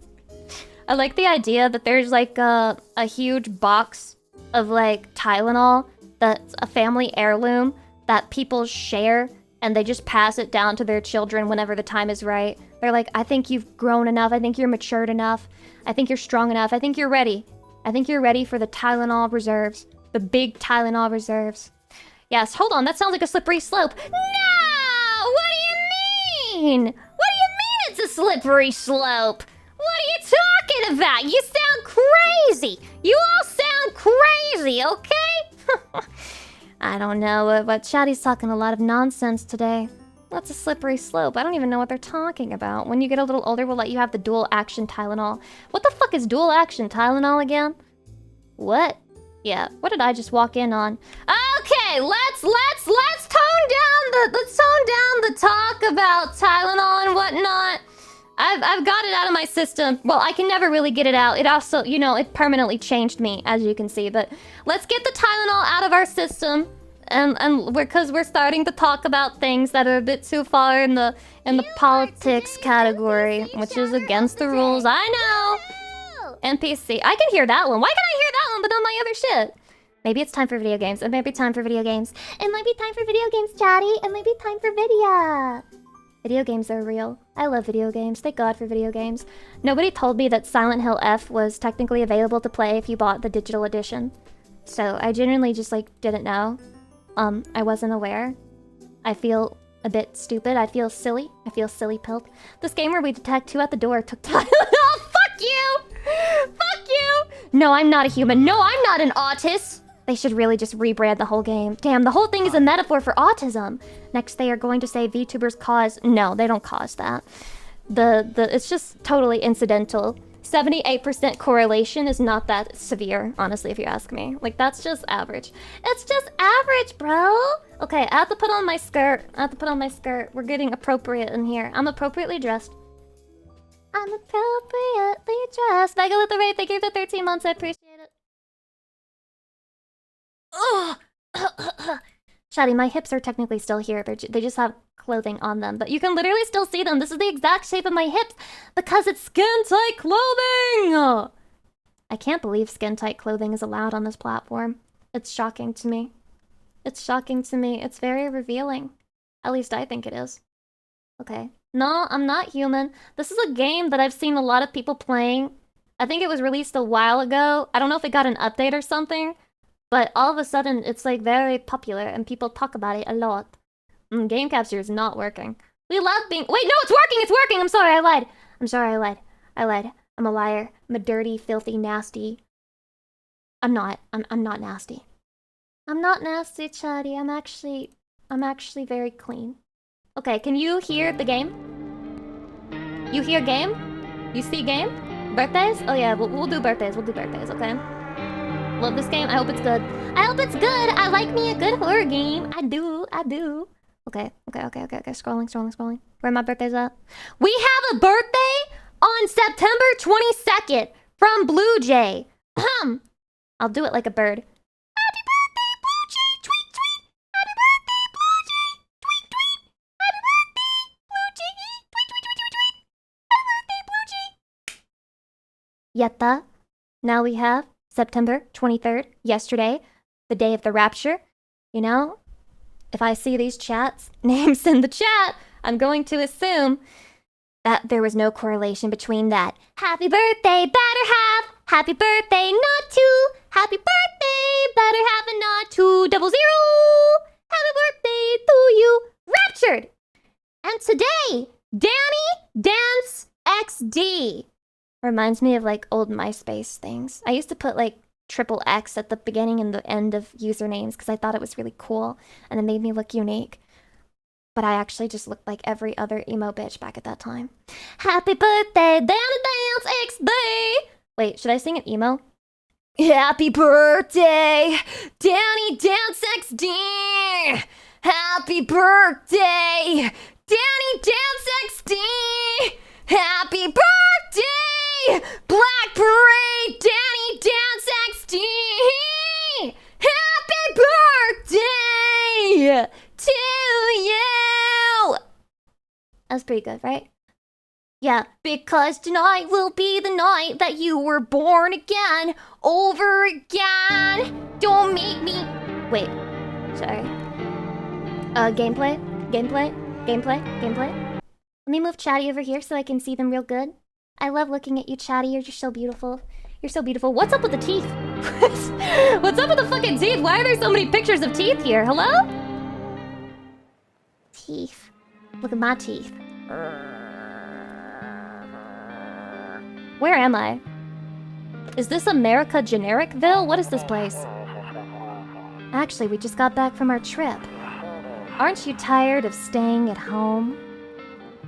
I like the idea that there's like a huge box of like Tylenol that's a family heirloom that people share, and they just pass it down to their children whenever the time is right. They're like, I think you've grown enough. I think you're matured enough. I think you're strong enough. I think you're ready. I think you're ready for the Tylenol reserves. The big Tylenol reserves. Yes, hold on. That sounds like a slippery slope. No! What do you mean? What do you mean it's a slippery slope? What are you talking about? You sound crazy. You all sound crazy, okay? I don't know, but Chatty's talking a lot of nonsense today. What's a slippery slope? I don't even know what they're talking about. When you get a little older, we'll let you have the dual action Tylenol. What the fuck is dual action Tylenol again? What? Yeah, what did I just walk in on? Okay, let's tone down the talk about Tylenol and whatnot. I've got it out of my system. Well, I can never really get it out. It also, you know, it permanently changed me, as you can see. But let's get the Tylenol out of our system. And because we're starting to talk about things that are a bit too far in the politics category, which is against the rules. I know. NPC. I can hear that one. Why can I hear that one but not my other shit? Maybe it's time for video games. It might be time for video games. It might be time for video games, Chatty. It might be time for video. Video games are real. I love video games. Thank God for video games. Nobody told me that Silent Hill F was technically available to play if you bought the digital edition. So I genuinely just like didn't know. I wasn't aware. I feel a bit stupid. I feel silly. I feel silly pilled. This game where we detect two at the door took time. Oh, fuck you! Fuck you! No, I'm not a human. No, I'm not an autist. They should really just rebrand the whole game. Damn, the whole thing is a metaphor for autism. Next, they are going to say VTubers cause... No, they don't cause that. It's just totally incidental. 78% correlation is not that severe, honestly, if you ask me. Like, that's just average. It's just average, bro! Okay, I have to put on my skirt. We're getting appropriate in here. I'm appropriately dressed. I'm appropriately dressed. Mega with the raid, thank you for 13 months, I appreciate it. Ugh! Shadi, my hips are technically still here. They just have clothing on them, but you can literally still see them. This is the exact shape of my hips because it's skin-tight clothing! I can't believe skin-tight clothing is allowed on this platform. It's shocking to me. It's shocking to me. It's very revealing. At least I think it is. Okay. No, I'm not human. This is a game that I've seen a lot of people playing. I think it was released a while ago. I don't know if it got an update or something, but all of a sudden it's like very popular and people talk about it a lot. Game capture is not working. We love being— wait, no, it's working! It's working! I'm sorry, I lied. I'm a liar. I'm a dirty, filthy, nasty— I'm not nasty. I'm not nasty, Chatty. I'm actually very clean. Okay, can you hear the game? You hear game? You see game? Birthdays? Oh yeah, we'll do birthdays. Okay? Love this game. I hope it's good. I like me a good horror game. I do. Okay. Scrolling. Where my birthday's at? We have a birthday on September 22nd from Blue Jay. I'll do it like a bird. Happy birthday, Blue Jay! Tweet, tweet! Happy birthday, Blue Jay! Tweet, tweet! Happy birthday, Blue Jay! Tweet, tweet, tweet, tweet, tweet! Happy birthday, Blue Jay! Yatta. Now we have September 23rd, yesterday, the day of the rapture. You know, if I see these names in the chat, I'm going to assume that there was no correlation between that. Happy birthday, better have. Happy birthday, not two. Happy birthday, better have and not 200. Happy birthday to you, raptured. And today, Danny Dance XD. Reminds me of like old MySpace things. I used to put like XXX at the beginning and the end of usernames because I thought it was really cool and it made me look unique. But I actually just looked like every other emo bitch back at that time. Happy birthday, Danny Dance XD! Wait, should I sing an emo? Happy birthday, Danny Dance XD! Happy birthday, Danny Dance XD! Happy birthday, Black Parade, Danny Dance XD! Happy birthday to you! That's pretty good, right? Yeah, because tonight will be the night that you were born again, over again. Don't make me— wait, sorry. Gameplay. Let me move Chatty over here so I can see them real good. I love looking at you, Chatty. You're just so beautiful. You're so beautiful. What's up with the teeth? What's up with the fucking teeth? Why are there so many pictures of teeth here? Hello? Teeth. Look at my teeth. Where am I? Is this America Genericville? What is this place? Actually, we just got back from our trip. Aren't you tired of staying at home?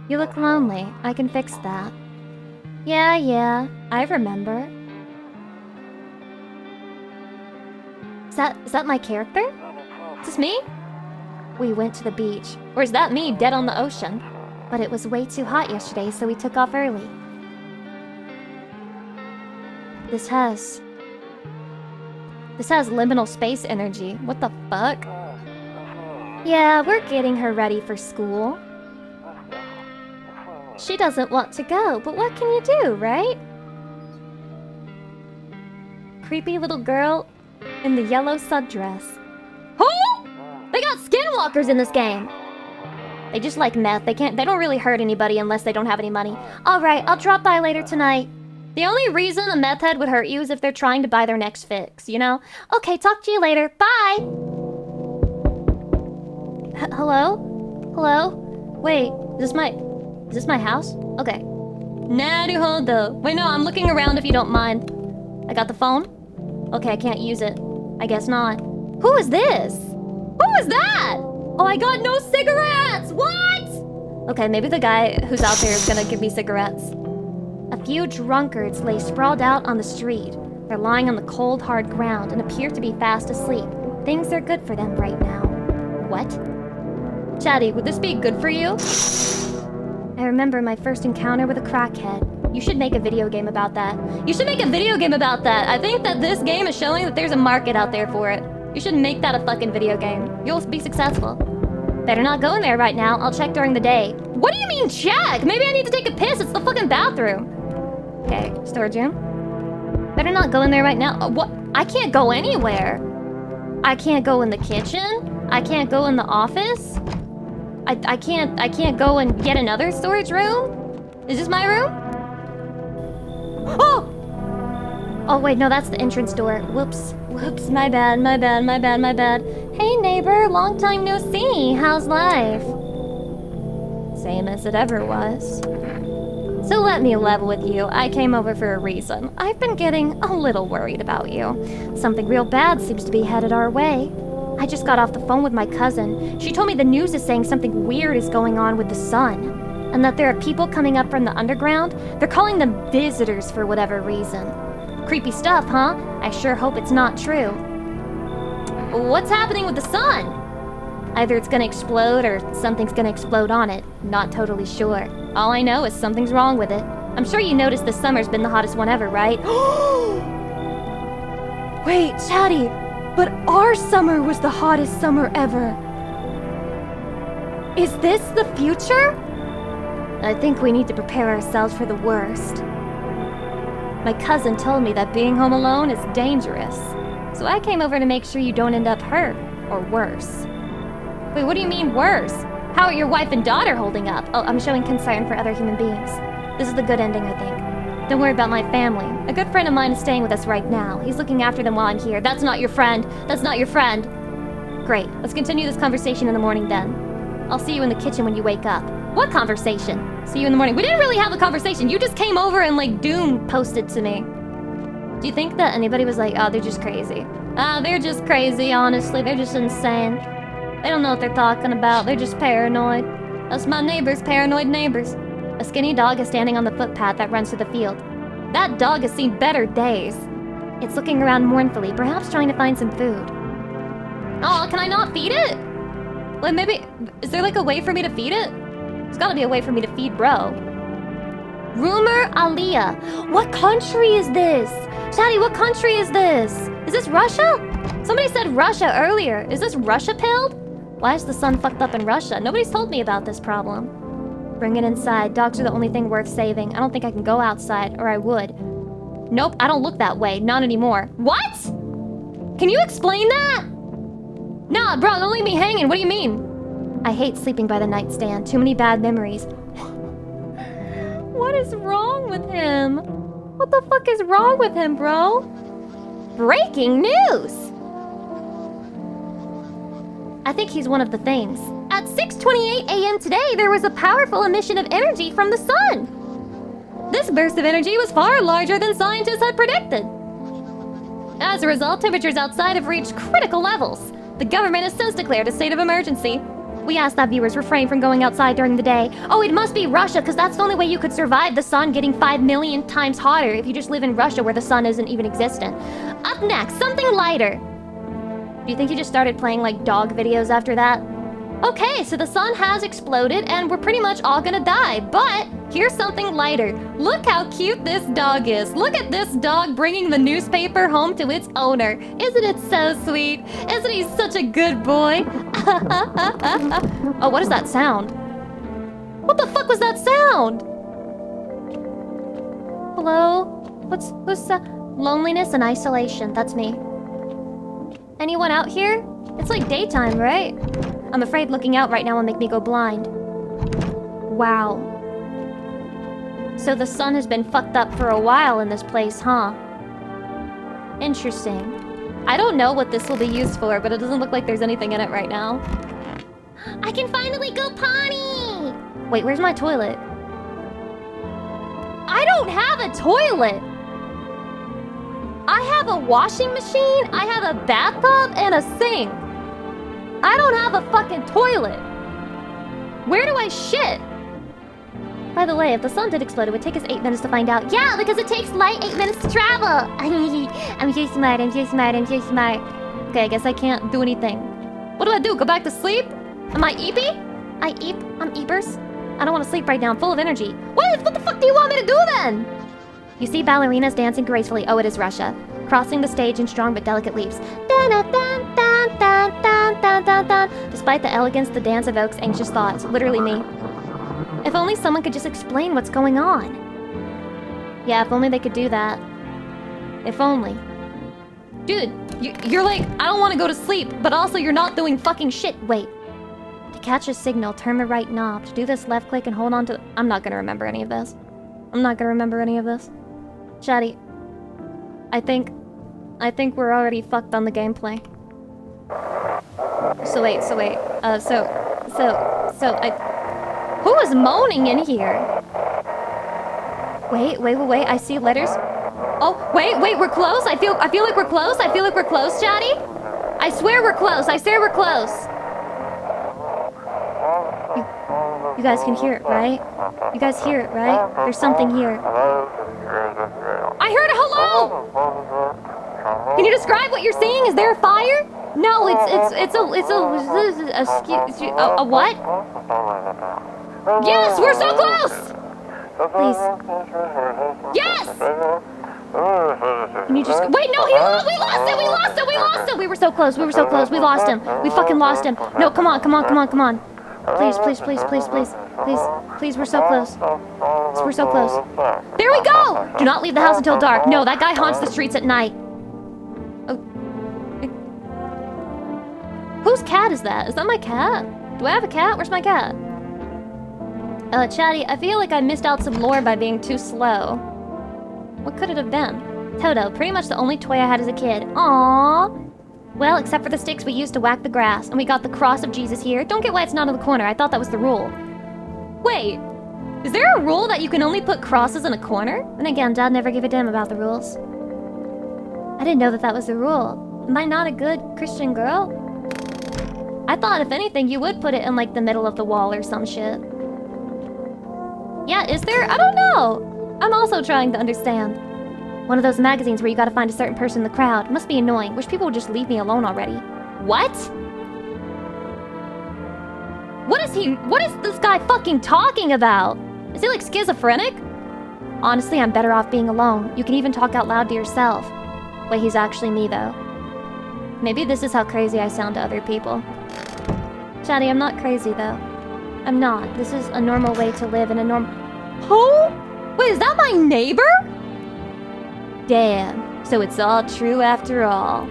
You look lonely. I can fix that. Yeah, I remember. Is that my character? Is this me? We went to the beach. Or is that me dead on the ocean? But it was way too hot yesterday, so we took off early. This has liminal space energy. What the fuck? Yeah, we're getting her ready for school. She doesn't want to go, but what can you do, right? Creepy little girl in the yellow sundress. Oh! They got skinwalkers in this game! They just like meth. They don't really hurt anybody unless they don't have any money. Alright, I'll drop by later tonight. The only reason a meth head would hurt you is if they're trying to buy their next fix, you know? Okay, talk to you later. Bye! Hello? Wait, is this my house? Okay. Naruhodo. Wait, no, I'm looking around if you don't mind. I got the phone? Okay, I can't use it. I guess not. Who is this? Who is that? Oh, I got no cigarettes! What? Okay, maybe the guy who's out there is gonna give me cigarettes. A few drunkards lay sprawled out on the street. They're lying on the cold, hard ground and appear to be fast asleep. Things are good for them right now. What? Chatty, would this be good for you? I remember my first encounter with a crackhead. You should make a video game about that. You should make a video game about that. I think that this game is showing that there's a market out there for it. You should make that a fucking video game. You'll be successful. Better not go in there right now. I'll check during the day. What do you mean check? Maybe I need to take a piss. It's the fucking bathroom. Okay, storage room. Better not go in there right now. What? I can't go anywhere. I can't go in the kitchen. I can't go in the office. I can't go and get another storage room? Is this my room? Oh! Oh wait, no, that's the entrance door. Whoops. Whoops, my bad. Hey neighbor, long time no see. How's life? Same as it ever was. So let me level with you. I came over for a reason. I've been getting a little worried about you. Something real bad seems to be headed our way. I just got off the phone with my cousin. She told me the news is saying something weird is going on with the sun, and that there are people coming up from the underground. They're calling them visitors for whatever reason. Creepy stuff, huh? I sure hope it's not true. What's happening with the sun? Either it's gonna explode or something's gonna explode on it. Not totally sure. All I know is something's wrong with it. I'm sure you noticed this summer's been the hottest one ever, right? Wait, Chatty, but our summer was the hottest summer ever. Is this the future? I think we need to prepare ourselves for the worst. My cousin told me that being home alone is dangerous. So I came over to make sure you don't end up hurt, or worse. Wait, what do you mean worse? How are your wife and daughter holding up? Oh, I'm showing concern for other human beings. This is the good ending, I think. Don't worry about my family. A good friend of mine is staying with us right now. He's looking after them while I'm here. That's not your friend. That's not your friend. Great. Let's continue this conversation in the morning then. I'll see you in the kitchen when you wake up. What conversation? See you in the morning. We didn't really have a conversation. You just came over and like Doom posted to me. Do you think that anybody was like, oh, they're just crazy? They're just crazy, honestly. They're just insane. They don't know what they're talking about. They're just paranoid. That's my neighbors, paranoid neighbors. A skinny dog is standing on the footpath that runs through the field. That dog has seen better days. It's looking around mournfully, perhaps trying to find some food. Oh, can I not feed it? Like maybe, is there like a way for me to feed it? There's gotta be a way for me to feed bro. Rumor Aliyah. What country is this? Chatty, what country is this? Is this Russia? Somebody said Russia earlier. Is this Russia pilled? Why is the sun fucked up in Russia? Nobody's told me about this problem. Bring it inside. Dogs are the only thing worth saving. I don't think I can go outside, or I would. Nope, I don't look that way. Not anymore. What? Can you explain that? Nah, bro, don't leave me hanging. What do you mean? I hate sleeping by the nightstand. Too many bad memories. What is wrong with him? What the fuck is wrong with him, bro? Breaking news! I think he's one of the things. At 6:28 a.m. today, there was a powerful emission of energy from the sun. This burst of energy was far larger than scientists had predicted. As a result, temperatures outside have reached critical levels. The government has since declared a state of emergency. We ask that viewers refrain from going outside during the day. Oh, it must be Russia, because that's the only way you could survive the sun getting 5 million times hotter if you just live in Russia where the sun isn't even existent. Up next, something lighter. Do you think you just started playing like dog videos after that? Okay, so the sun has exploded and we're pretty much all gonna die, but here's something lighter. Look how cute this dog is. Look at this dog bringing the newspaper home to its owner. Isn't it so sweet? Isn't he such a good boy? Oh, what is that sound? What the fuck was that sound? Hello? Who's that? Loneliness and isolation, that's me. Anyone out here? It's like daytime, right? I'm afraid looking out right now will make me go blind. Wow. So the sun has been fucked up for a while in this place, huh? Interesting. I don't know what this will be used for, but it doesn't look like there's anything in it right now. I can finally go potty! Wait, where's my toilet? I don't have a toilet! I have a washing machine, I have a bathtub, and a sink. I don't have a fucking toilet. Where do I shit? By the way, if the sun did explode, it would take us 8 minutes to find out. Yeah, because it takes light 8 minutes to travel! I'm so smart, I'm so smart, I'm so smart. Okay, I guess I can't do anything. What do I do? Go back to sleep? Am I eepy? I'm eepers? I don't want to sleep right now, I'm full of energy. What the fuck do you want me to do then? You see ballerinas dancing gracefully. Oh, it is Russia. Crossing the stage in strong but delicate leaps. Despite the elegance, the dance evokes anxious thoughts. Literally me. If only someone could just explain what's going on. Yeah, if only they could do that. If only. Dude, you're like, I don't want to go to sleep, but also you're not doing fucking shit. Wait. To catch a signal, turn the right knob. To do this, left click and hold on to... I'm not gonna remember any of this. Chatty, I think we're already fucked on the gameplay. So wait. Who is moaning in here? Wait. I see letters. Oh, wait, we're close. I feel like we're close, Chatty. I swear we're close. You guys can hear it, right? You guys hear it, right? There's something here. I heard a hello! Can you describe what you're seeing? Is there a fire? No, it's a what? Yes, we're so close! Please. Yes! Can you just... Wait, no, we lost it! We were so close, we lost him. We fucking lost him. No, come on. Please, we're so close. We're so close. There we go! Do not leave the house until dark. No, that guy haunts the streets at night. Oh. Whose cat is that? Is that my cat? Do I have a cat? Where's my cat? Chatty, I feel like I missed out some lore by being too slow. What could it have been? Toto, pretty much the only toy I had as a kid. Aww. Well, except for the sticks we used to whack the grass, and we got the cross of Jesus here. Don't get why it's not in the corner. I thought that was the rule. Wait, is there a rule that you can only put crosses in a corner? And again, Dad never gave a damn about the rules. I didn't know that was the rule. Am I not a good Christian girl? I thought, if anything, you would put it in, like, the middle of the wall or some shit. Yeah, is there? I don't know. I'm also trying to understand. One of those magazines where you gotta find a certain person in the crowd. Must be annoying. Wish people would just leave me alone already. What? What is this guy fucking talking about? Is he like schizophrenic? Honestly, I'm better off being alone. You can even talk out loud to yourself. Wait, he's actually me though. Maybe this is how crazy I sound to other people. Chatty, I'm not crazy though. I'm not. This is a normal way to live in a Who? Wait, is that my neighbor? Damn, so it's all true after all.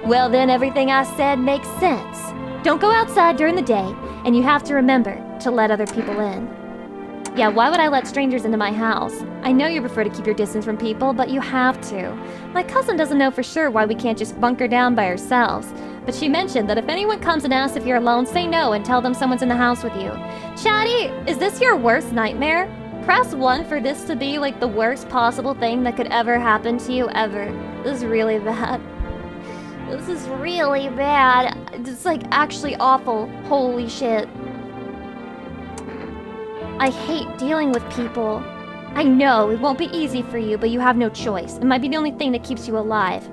Well then, everything I said makes sense. Don't go outside during the day, and you have to remember to let other people in. Yeah, why would I let strangers into my house? I know you prefer to keep your distance from people, but you have to. My cousin doesn't know for sure why we can't just bunker down by ourselves, but she mentioned that if anyone comes and asks if you're alone, say no and tell them someone's in the house with you. Chatty, is this your worst nightmare? Press 1 for this to be like the worst possible thing that could ever happen to you ever. This is really bad. This is really bad. It's like actually awful. Holy shit. I hate dealing with people. I know, it won't be easy for you, but you have no choice. It might be the only thing that keeps you alive.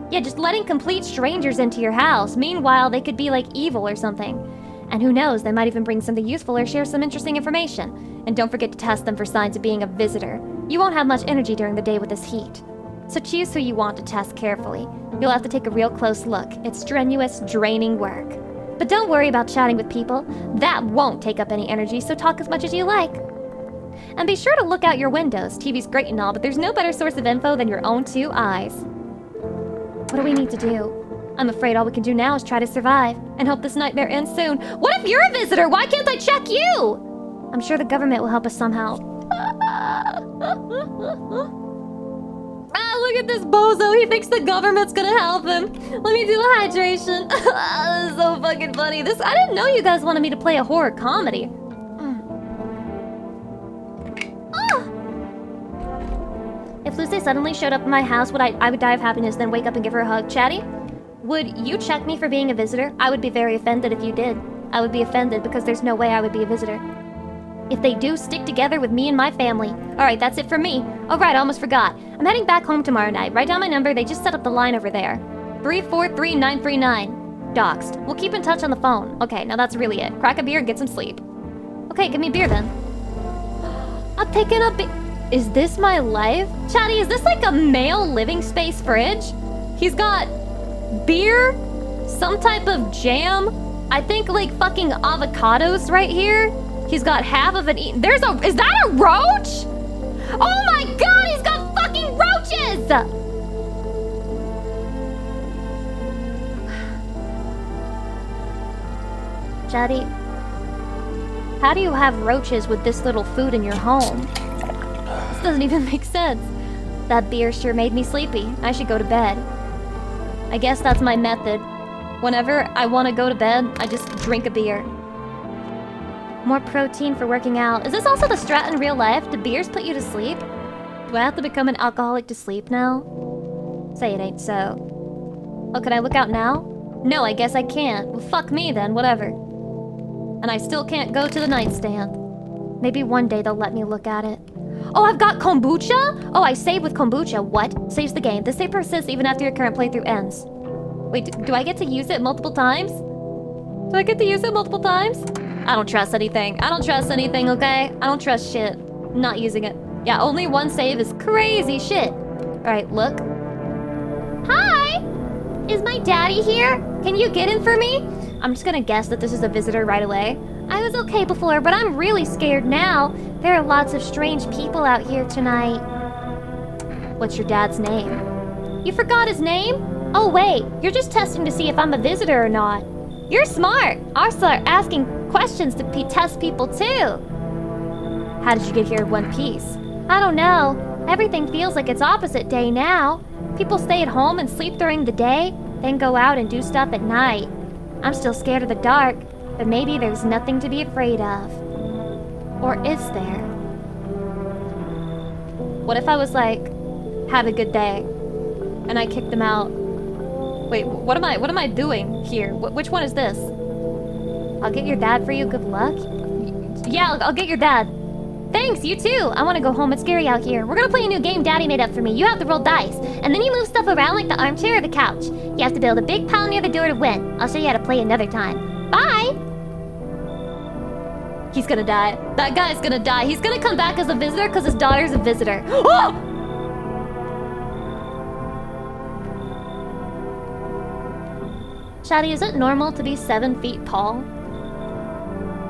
Yeah, just letting complete strangers into your house. Meanwhile, they could be like evil or something. And who knows, they might even bring something useful or share some interesting information. And don't forget to test them for signs of being a visitor. You won't have much energy during the day with this heat. So choose who you want to test carefully. You'll have to take a real close look. It's strenuous, draining work. But don't worry about chatting with people. That won't take up any energy, so talk as much as you like. And be sure to look out your windows. TV's great and all, but there's no better source of info than your own 2 eyes. What do we need to do? I'm afraid all we can do now is try to survive, and hope this nightmare ends soon. What if you're a visitor? Why can't I check you? I'm sure the government will help us somehow. Look at this bozo. He thinks the government's gonna help him. Let me do the hydration. This is so fucking funny. I didn't know you guys wanted me to play a horror comedy. If Lucy suddenly showed up in my house, I would die of happiness, then wake up and give her a hug. Chatty? Would you check me for being a visitor? I would be very offended if you did. I would be offended because there's no way I would be a visitor. If they do, stick together with me and my family. Alright, that's it for me. Oh right, I almost forgot. I'm heading back home tomorrow night. Write down my number, they just set up the line over there. 343939. Doxed. We'll keep in touch on the phone. Okay, now that's really it. Crack a beer and get some sleep. Okay, give me a beer then. I'm picking up Is this my life? Chatty, is this like a male living space fridge? He's got beer, some type of jam, I think like fucking avocados right here. He's got half of an is that a roach? Oh my god, he's got fucking roaches! Chatty, how do you have roaches with this little food in your home? This doesn't even make sense. That beer sure made me sleepy. I should go to bed. I guess that's my method. Whenever I want to go to bed, I just drink a beer. More protein for working out. Is this also the strat in real life? Do beers put you to sleep? Do I have to become an alcoholic to sleep now? Say it ain't so. Oh, can I look out now? No, I guess I can't. Well, fuck me then, whatever. And I still can't go to the nightstand. Maybe one day they'll let me look at it. Oh, I've got kombucha? Oh, I save with kombucha. What? Saves the game. This save persists even after your current playthrough ends. Wait, do I get to use it multiple times? Do I get to use it multiple times? I don't trust anything. I don't trust anything, okay? I don't trust shit. I'm not using it. Yeah, only one save is crazy shit. Alright, look. Hi! Is my daddy here? Can you get him for me? I'm just gonna guess that this is a visitor right away. I was okay before, but I'm really scared now. There are lots of strange people out here tonight. What's your dad's name? You forgot his name? Oh wait, you're just testing to see if I'm a visitor or not. You're smart. I'll start asking questions to test people too. How did you get here in one piece? I don't know. Everything feels like it's opposite day now. People stay at home and sleep during the day, then go out and do stuff at night. I'm still scared of the dark, but maybe there's nothing to be afraid of. Or is there? What if I was like, have a good day, and I kicked them out? Wait, what am I doing here? Which one is this? I'll get your dad for you, good luck? Yeah, I'll get your dad. Thanks, you too! I want to go home, it's scary out here. We're gonna play a new game Daddy made up for me. You have to roll dice, and then you move stuff around like the armchair or the couch. You have to build a big pile near the door to win. I'll show you how to play another time. Bye! He's gonna die. That guy's gonna die. He's gonna come back as a visitor because his daughter's a visitor. Oh! Shadi, is it normal to be 7 feet tall?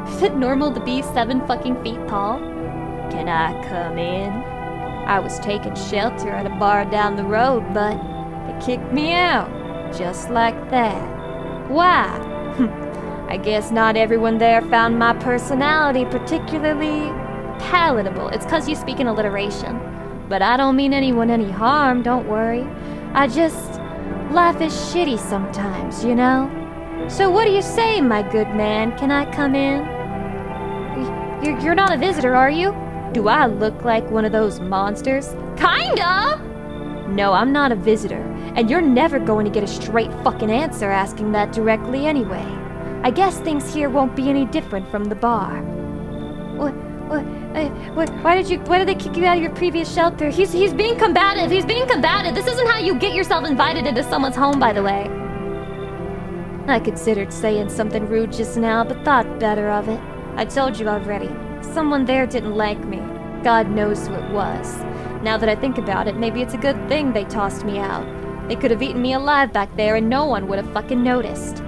Is it normal to be 7 fucking feet tall? Can I come in? I was taking shelter at a bar down the road, but they kicked me out. Just like that. Why? I guess not everyone there found my personality particularly palatable. It's 'cause you speak in alliteration. But I don't mean anyone any harm, don't worry. Life is shitty sometimes, you know? So what do you say, my good man? Can I come in? You're not a visitor, are you? Do I look like one of those monsters? Kinda! No, I'm not a visitor. And you're never going to get a straight fucking answer asking that directly anyway. I guess things here won't be any different from the bar. Why did they kick you out of your previous shelter? He's being combative. He's being combative. This isn't how you get yourself invited into someone's home, by the way. I considered saying something rude just now, but thought better of it. I told you already. Someone there didn't like me. God knows who it was. Now that I think about it, maybe it's a good thing they tossed me out. They could have eaten me alive back there and no one would have fucking noticed.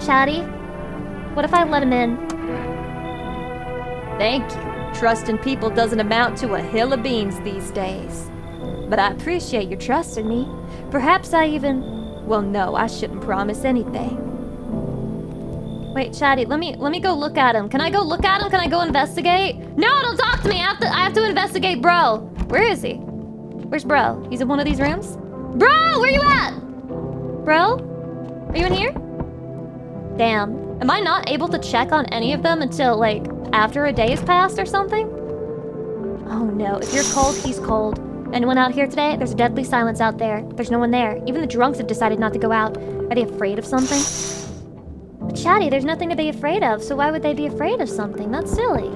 Chatty, what if I let him in? Thank you. Trust in people doesn't amount to a hill of beans these days. But I appreciate your trust in me. Perhaps I even... Well, no, I shouldn't promise anything. Wait, Chatty, let me go look at him. Can I go look at him? Can I go investigate? No, don't talk to me! I have to investigate bro. Where is he? Where's bro? He's in one of these rooms? Bro, where you at? Bro? Are you in here? Damn. Am I not able to check on any of them until, like, after a day has passed or something? Oh no, if you're cold, he's cold. Anyone out here today? There's a deadly silence out there. There's no one there. Even the drunks have decided not to go out. Are they afraid of something? Chatty, there's nothing to be afraid of, so why would they be afraid of something? That's silly.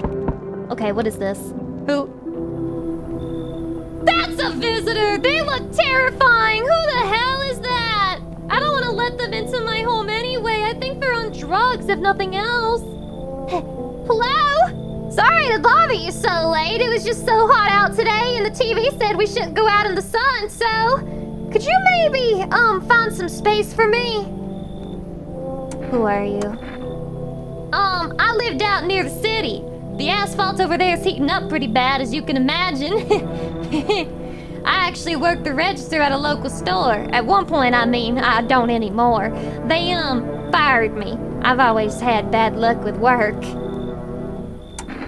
Okay, what is this? Who? That's a visitor! They look terrifying! Who the hell is that? I don't want to let them into my home anyway. I think they're on drugs, if nothing else. Hello? Sorry to bother you so late. It was just so hot out today, and the TV said we shouldn't go out in the sun, so... Could you maybe, find some space for me? Who are you? I lived out near the city. The asphalt over there is heating up pretty bad, as you can imagine. I actually worked the register at a local store. At one point, I mean, I don't anymore. They, fired me. I've always had bad luck with work.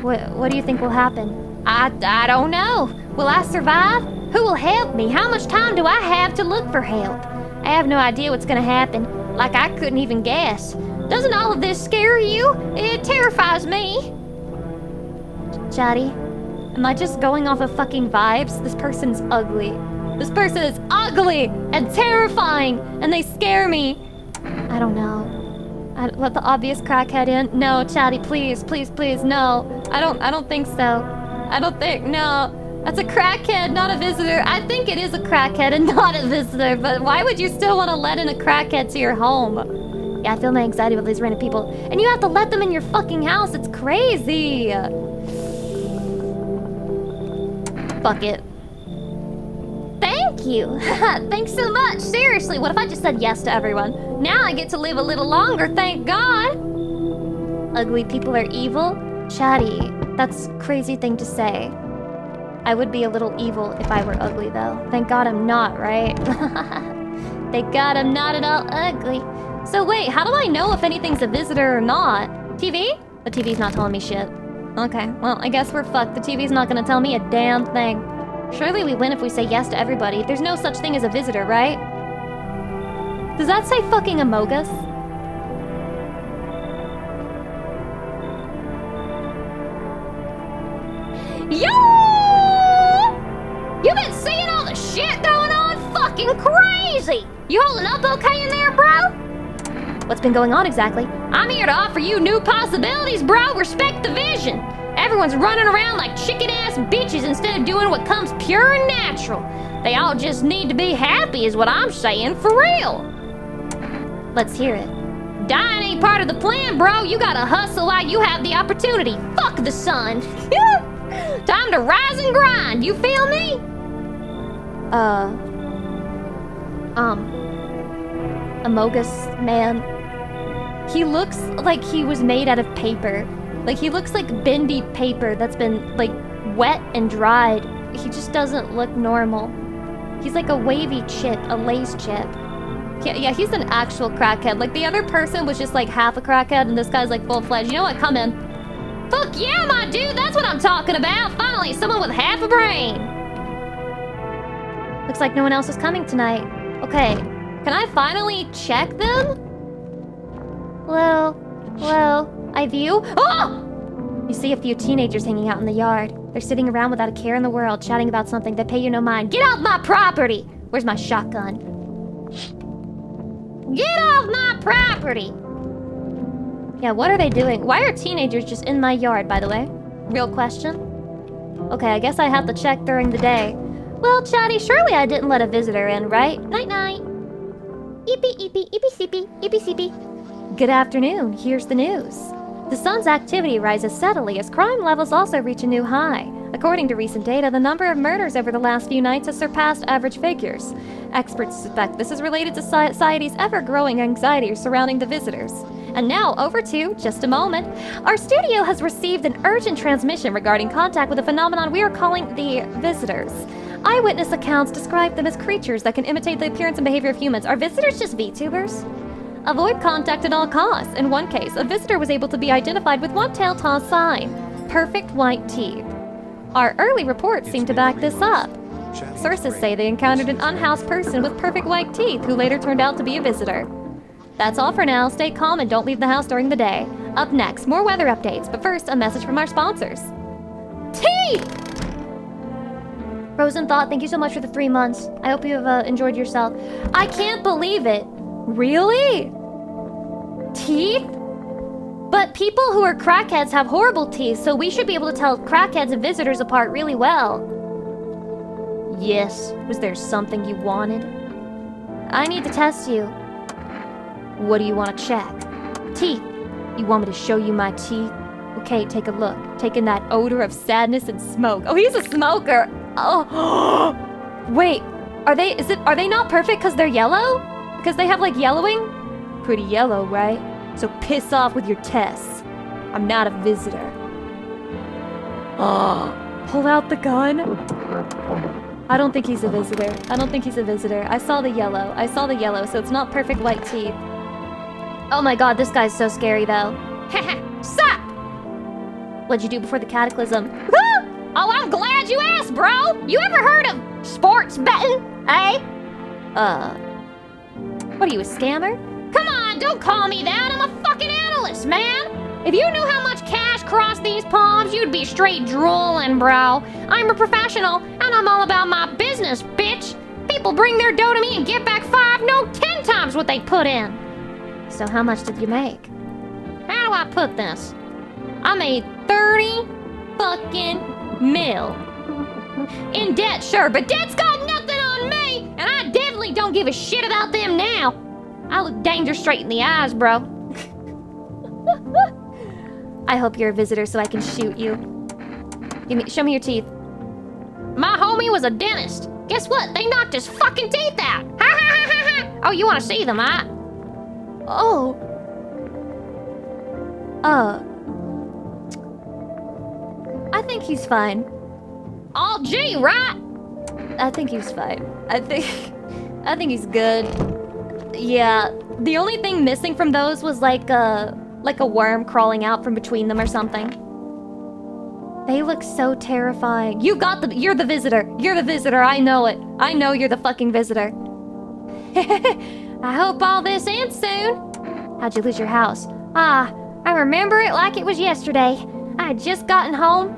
What do you think will happen? I don't know. Will I survive? Who will help me? How much time do I have to look for help? I have no idea what's gonna happen. Like I couldn't even guess. Doesn't all of this scare you? It terrifies me. Chatty, am I just going off of fucking vibes? This person's ugly. This person is ugly and terrifying, and they scare me. I don't know. Let the obvious crackhead in? No, Chatty, please, please, please, no. I don't think so. No. That's a crackhead, not a visitor. I think it is a crackhead and not a visitor, but why would you still want to let in a crackhead to your home? Yeah, I feel my anxiety with these random people. And you have to let them in your fucking house. It's crazy. Fuck it. Thank you. Thanks so much. Seriously, what if I just said yes to everyone? Now I get to live a little longer, thank God. Ugly people are evil? Chatty, that's a crazy thing to say. I would be a little evil if I were ugly, though. Thank God I'm not, right? Thank God I'm not at all ugly. So wait, how do I know if anything's a visitor or not? TV? The TV's not telling me shit. Okay, well, I guess we're fucked. The TV's not gonna tell me a damn thing. Surely we win if we say yes to everybody. There's no such thing as a visitor, right? Does that say fucking Amogus? Yo! You been seeing all the shit going on? Fucking crazy! You holding up okay in there, bro? What's been going on exactly? I'm here to offer you new possibilities, bro. Respect the vision. Everyone's running around like chicken-ass bitches instead of doing what comes pure and natural. They all just need to be happy is what I'm saying, for real. Let's hear it. Dying ain't part of the plan, bro. You gotta hustle while you have the opportunity. Fuck the sun. Time to rise and grind, you feel me? Amogus man. He looks like he was made out of paper. Like he looks like bendy paper that's been like wet and dried. He just doesn't look normal. He's like a wavy chip, a Lay's chip. Yeah, he's an actual crackhead. Like the other person was just like half a crackhead and this guy's like full-fledged. You know what? Come in. Fuck yeah, my dude, that's what I'm talking about. Finally, someone with half a brain. Looks like no one else is coming tonight. Okay, can I finally check them? Hello, I view. Oh! You see a few teenagers hanging out in the yard. They're sitting around without a care in the world, chatting about something. They pay you no mind. Get off my property! Where's my shotgun? Get off my property! Yeah, what are they doing? Why are teenagers just in my yard, by the way? Real question. Okay, I guess I have to check during the day. Well, Chatty, surely I didn't let a visitor in, right? Night-night. Eepy, eepy, eepy, seepy, eepy, seepy. Good afternoon. Here's the news. The sun's activity rises steadily as crime levels also reach a new high. According to recent data, the number of murders over the last few nights has surpassed average figures. Experts suspect this is related to society's ever-growing anxiety surrounding the visitors. And now, over to just a moment. Our studio has received an urgent transmission regarding contact with a phenomenon we are calling the visitors. Eyewitness accounts describe them as creatures that can imitate the appearance and behavior of humans. Are visitors just VTubers? Avoid contact at all costs. In one case, a visitor was able to be identified with one telltale sign: perfect white teeth. Our early reports seem to back this up. Sources say they encountered an unhoused person with perfect white teeth who later turned out to be a visitor. That's all for now. Stay calm and don't leave the house during the day. Up next, more weather updates, but first, a message from our sponsors. Teeth! Frozen Thought, thank you so much for the 3 months. I hope you have enjoyed yourself. I can't believe it. Really? Teeth? But people who are crackheads have horrible teeth, so we should be able to tell crackheads and visitors apart really well. Yes, was there something you wanted? I need to test you. What do you want to check? Teeth. You want me to show you my teeth? Okay, take a look. Taking that odor of sadness and smoke. Oh, he's a smoker. Oh. Wait, are they not perfect because they're yellow? Because they have like yellowing? Pretty yellow, right? So piss off with your tests. I'm not a visitor. Oh, pull out the gun. I don't think he's a visitor. I don't think he's a visitor. I saw the yellow, so it's not perfect white teeth. Oh my god, this guy's so scary though. Haha, sup? What'd you do before the cataclysm? Woo! Oh, I'm glad you asked, bro! You ever heard of sports betting, eh? What are you, a scammer? Come on, don't call me that! I'm a fucking analyst, man! If you knew how much cash crossed these palms, you'd be straight drooling, bro. I'm a professional, and I'm all about my business, bitch! People bring their dough to me and get back 5, no 10 times what they put in! So how much did you make? How do I put this? I made 30 fucking mil. In debt, sure, but debt's got nothing on me, and I definitely don't give a shit about them now. I look danger straight in the eyes, bro. I hope you're a visitor so I can shoot you. Show me your teeth. My homie was a dentist. Guess what? They knocked his fucking teeth out. Ha ha ha ha ha. Oh, you want to see them, huh? Oh. I think he's fine. Oh, gee, right? I think he's fine. I think he's good. Yeah, the only thing missing from those was like a worm crawling out from between them or something. They look so terrifying. You're the visitor. You're the visitor. I know it. I know you're the fucking visitor. I hope all this ends soon. How'd you lose your house? I remember it like it was yesterday. I had just gotten home.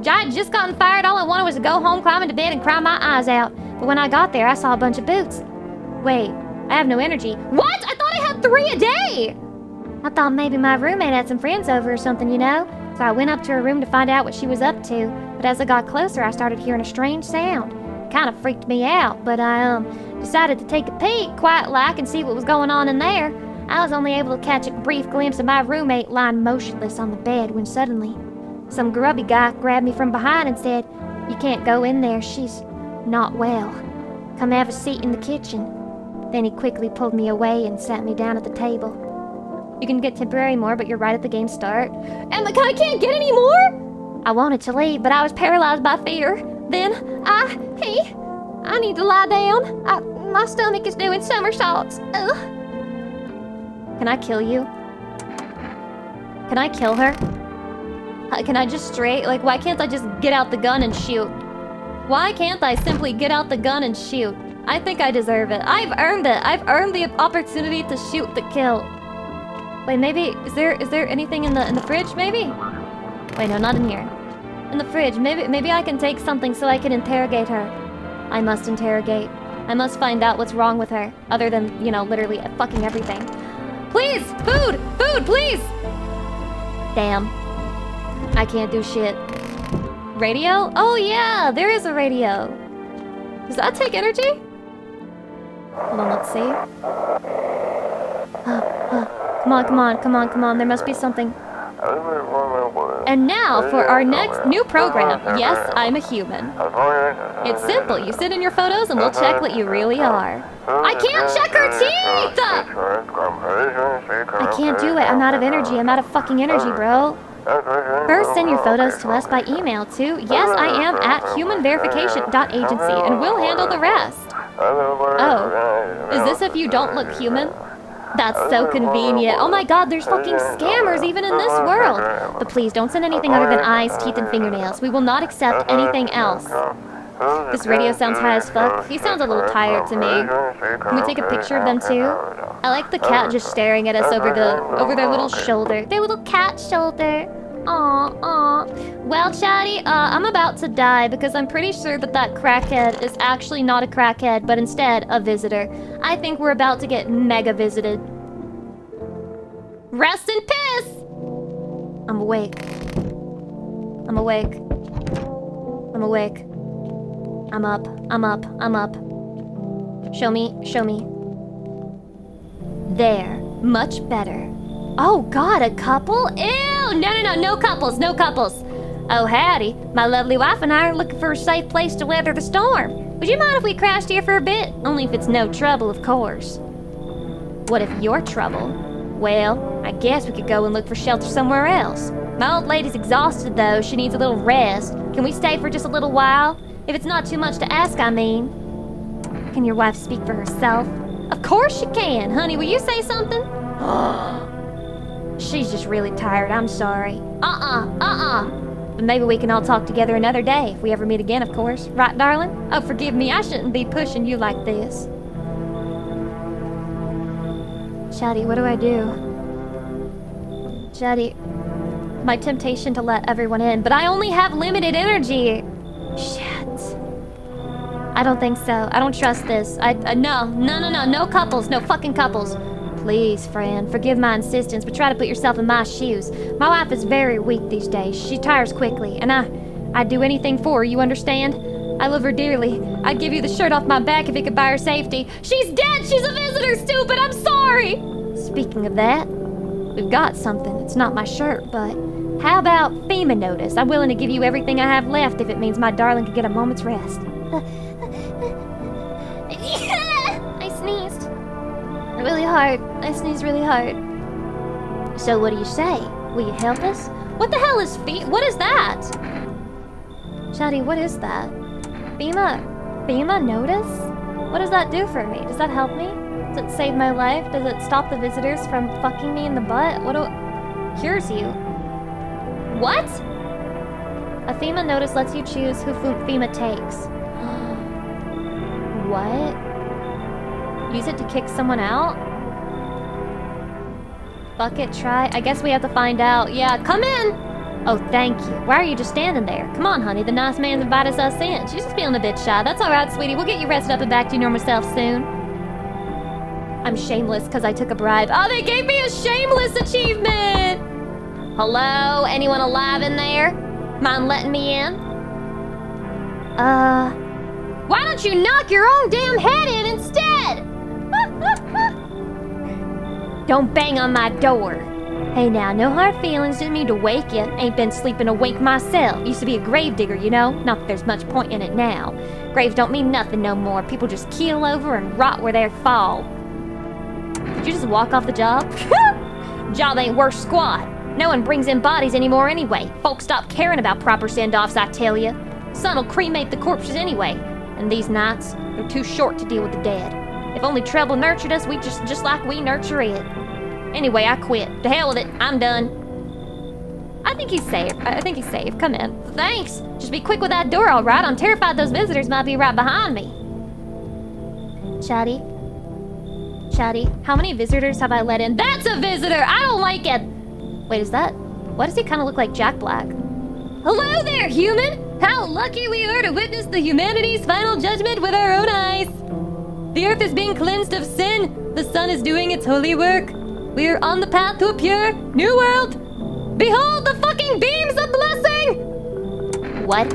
I had just gotten fired. All I wanted was to go home, climb into bed, and cry my eyes out. But when I got there, I saw a bunch of boots. Wait, I have no energy. What? I thought I had 3 a day! I thought maybe my roommate had some friends over or something, you know? So I went up to her room to find out what she was up to. But as I got closer, I started hearing a strange sound. It kind of freaked me out, but I decided to take a peek, quiet-like, and see what was going on in there. I was only able to catch a brief glimpse of my roommate lying motionless on the bed when suddenly some grubby guy grabbed me from behind and said, "You can't go in there, she's not well. Come have a seat in the kitchen." Then he quickly pulled me away and sat me down at the table. You can get temporary more, but you're right at the game's start. And I can't get any more? I wanted to leave, but I was paralyzed by fear. Then, I need to lie down. My stomach is doing somersaults. Ugh. Can I kill you? Can I kill her? Can I just why can't I just get out the gun and shoot? Why can't I simply get out the gun and shoot? I think I deserve it. I've earned it. I've earned the opportunity to shoot the kill. Wait, maybe, is there anything in the fridge, maybe? Wait, no, not in here. In the fridge, maybe I can take something so I can interrogate her. I must interrogate. I must find out what's wrong with her, other than, literally fucking everything. Please! Food! Food, please! Damn. I can't do shit. Radio? Oh yeah, there is a radio. Does that take energy? Hold on, let's see. Come on, there must be something. And now for our next new program. Yes, I'm a human. It's simple. You sit in your photos and we'll check what you really are. I can't check her teeth! I can't do it. I'm out of energy. I'm out of fucking energy, bro. First, send your photos to us by email to yesIam@humanverification.agency and we'll handle the rest. Oh, is this if you don't look human? That's so convenient. Oh my god, there's fucking scammers even in this world. But please don't send anything other than eyes, teeth, and fingernails. We will not accept anything else. This radio sounds high as fuck. He sounds a little tired to me. Can we take a picture of them too? I like the cat just staring at us over their little shoulder. Their little cat shoulder. Aw. Well, Chatty, I'm about to die because I'm pretty sure that crackhead is actually not a crackhead, but instead a visitor. I think we're about to get mega visited. Rest and piss! I'm awake. I'm awake. I'm awake. I'm up. I'm up. I'm up. Show me. Show me. There. Much better. Oh God, a couple? Ew! No couples, no couples. Oh howdy, my lovely wife and I are looking for a safe place to weather the storm. Would you mind if we crashed here for a bit? Only if it's no trouble, of course. What if you're trouble? Well, I guess we could go and look for shelter somewhere else. My old lady's exhausted though, she needs a little rest. Can we stay for just a little while? If it's not too much to ask, I mean. Can your wife speak for herself? Of course she can. Honey, will you say something? She's just really tired, I'm sorry. But maybe we can all talk together another day, if we ever meet again, of course. Right, darling? Oh, forgive me, I shouldn't be pushing you like this. Shadi, what do I do? Shadi, my temptation to let everyone in, but I only have limited energy. Shit. I don't think so. I don't trust this. No couples, no fucking couples. Please, friend, forgive my insistence, but try to put yourself in my shoes. My wife is very weak these days. She tires quickly, and I'd do anything for her, you understand? I love her dearly. I'd give you the shirt off my back if it could buy her safety. She's dead! She's a visitor, stupid! I'm sorry! Speaking of that, we've got something. It's not my shirt, but how about FEMA notice? I'm willing to give you everything I have left if it means my darling can get a moment's rest. I sneezed. Really hard. I sneezed really hard. So what do you say? Will you help us? What the hell is what is that? Shadi, what is that? FEMA notice? What does that do for me? Does that help me? Does it save my life? Does it stop the visitors from fucking me in the butt? Cures you. What? A FEMA notice lets you choose who FEMA takes. What? Use it to kick someone out? Fuck it, try. I guess we have to find out. Yeah, come in! Oh, thank you. Why are you just standing there? Come on, honey. The nice man's invited us in. She's just feeling a bit shy. That's alright, sweetie. We'll get you rested up and back to your normal self soon. I'm shameless because I took a bribe. Oh, they gave me a shameless achievement! Hello? Anyone alive in there? Mind letting me in? Why don't you knock your own damn head in instead? Don't bang on my door. Hey now, no hard feelings, didn't mean to wake you. Ain't been sleeping awake myself. Used to be a grave digger, you know? Not that there's much point in it now. Graves don't mean nothing no more. People just keel over and rot where they fall. Did you just walk off the job? Job ain't worth squat. No one brings in bodies anymore anyway. Folks stop caring about proper send-offs, I tell ya. Sun'll cremate the corpses anyway. And these nights, they're too short to deal with the dead. If only trouble nurtured us, we just like we nurture it. Anyway, I quit. To hell with it. I'm done. I think he's safe. Come in. Thanks. Just be quick with that door, all right? I'm terrified those visitors might be right behind me. Chatty, how many visitors have I let in? That's a visitor! I don't like it! Wait, is that... Why does he kind of look like Jack Black? Hello there, human! How lucky we are to witness the humanity's final judgment with our own eyes! The earth is being cleansed of sin. The sun is doing its holy work. We are on the path to a pure, new world. Behold the fucking beams of blessing! What?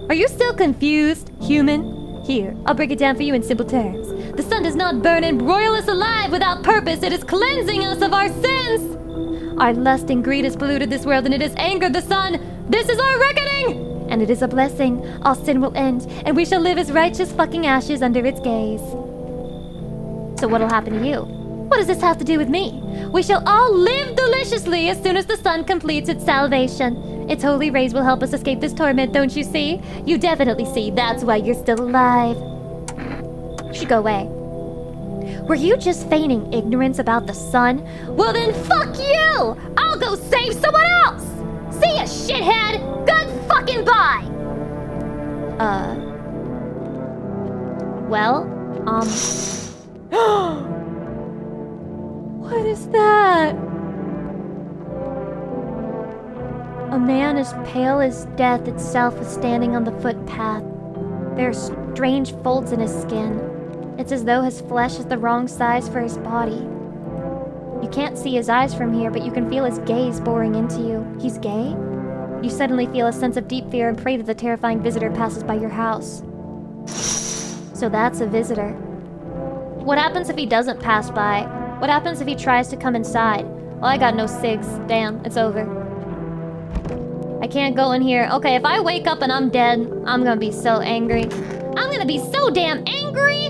Are you still confused, human? Here, I'll break it down for you in simple terms. The sun does not burn and broil us alive without purpose. It is cleansing us of our sins. Our lust and greed has polluted this world and it has angered the sun. This is our reckoning! And it is a blessing. All sin will end, and we shall live as righteous fucking ashes under its gaze. So what'll happen to you? What does this have to do with me? We shall all live deliciously as soon as the sun completes its salvation. Its holy rays will help us escape this torment, don't you see? You definitely see. That's why you're still alive. You should go away. Were you just feigning ignorance about the sun? Well then, fuck you! I'll go save someone else! See ya, shithead! Good fucking bye! What is that? A man as pale as death itself is standing on the footpath. There are strange folds in his skin. It's as though his flesh is the wrong size for his body. You can't see his eyes from here, but you can feel his gaze boring into you. He's gay? You suddenly feel a sense of deep fear and pray that the terrifying visitor passes by your house. So that's a visitor. What happens if he doesn't pass by? What happens if he tries to come inside? Well, I got no cigs. Damn, it's over. I can't go in here. Okay, if I wake up and I'm dead, I'm gonna be so angry. I'm gonna be so damn angry!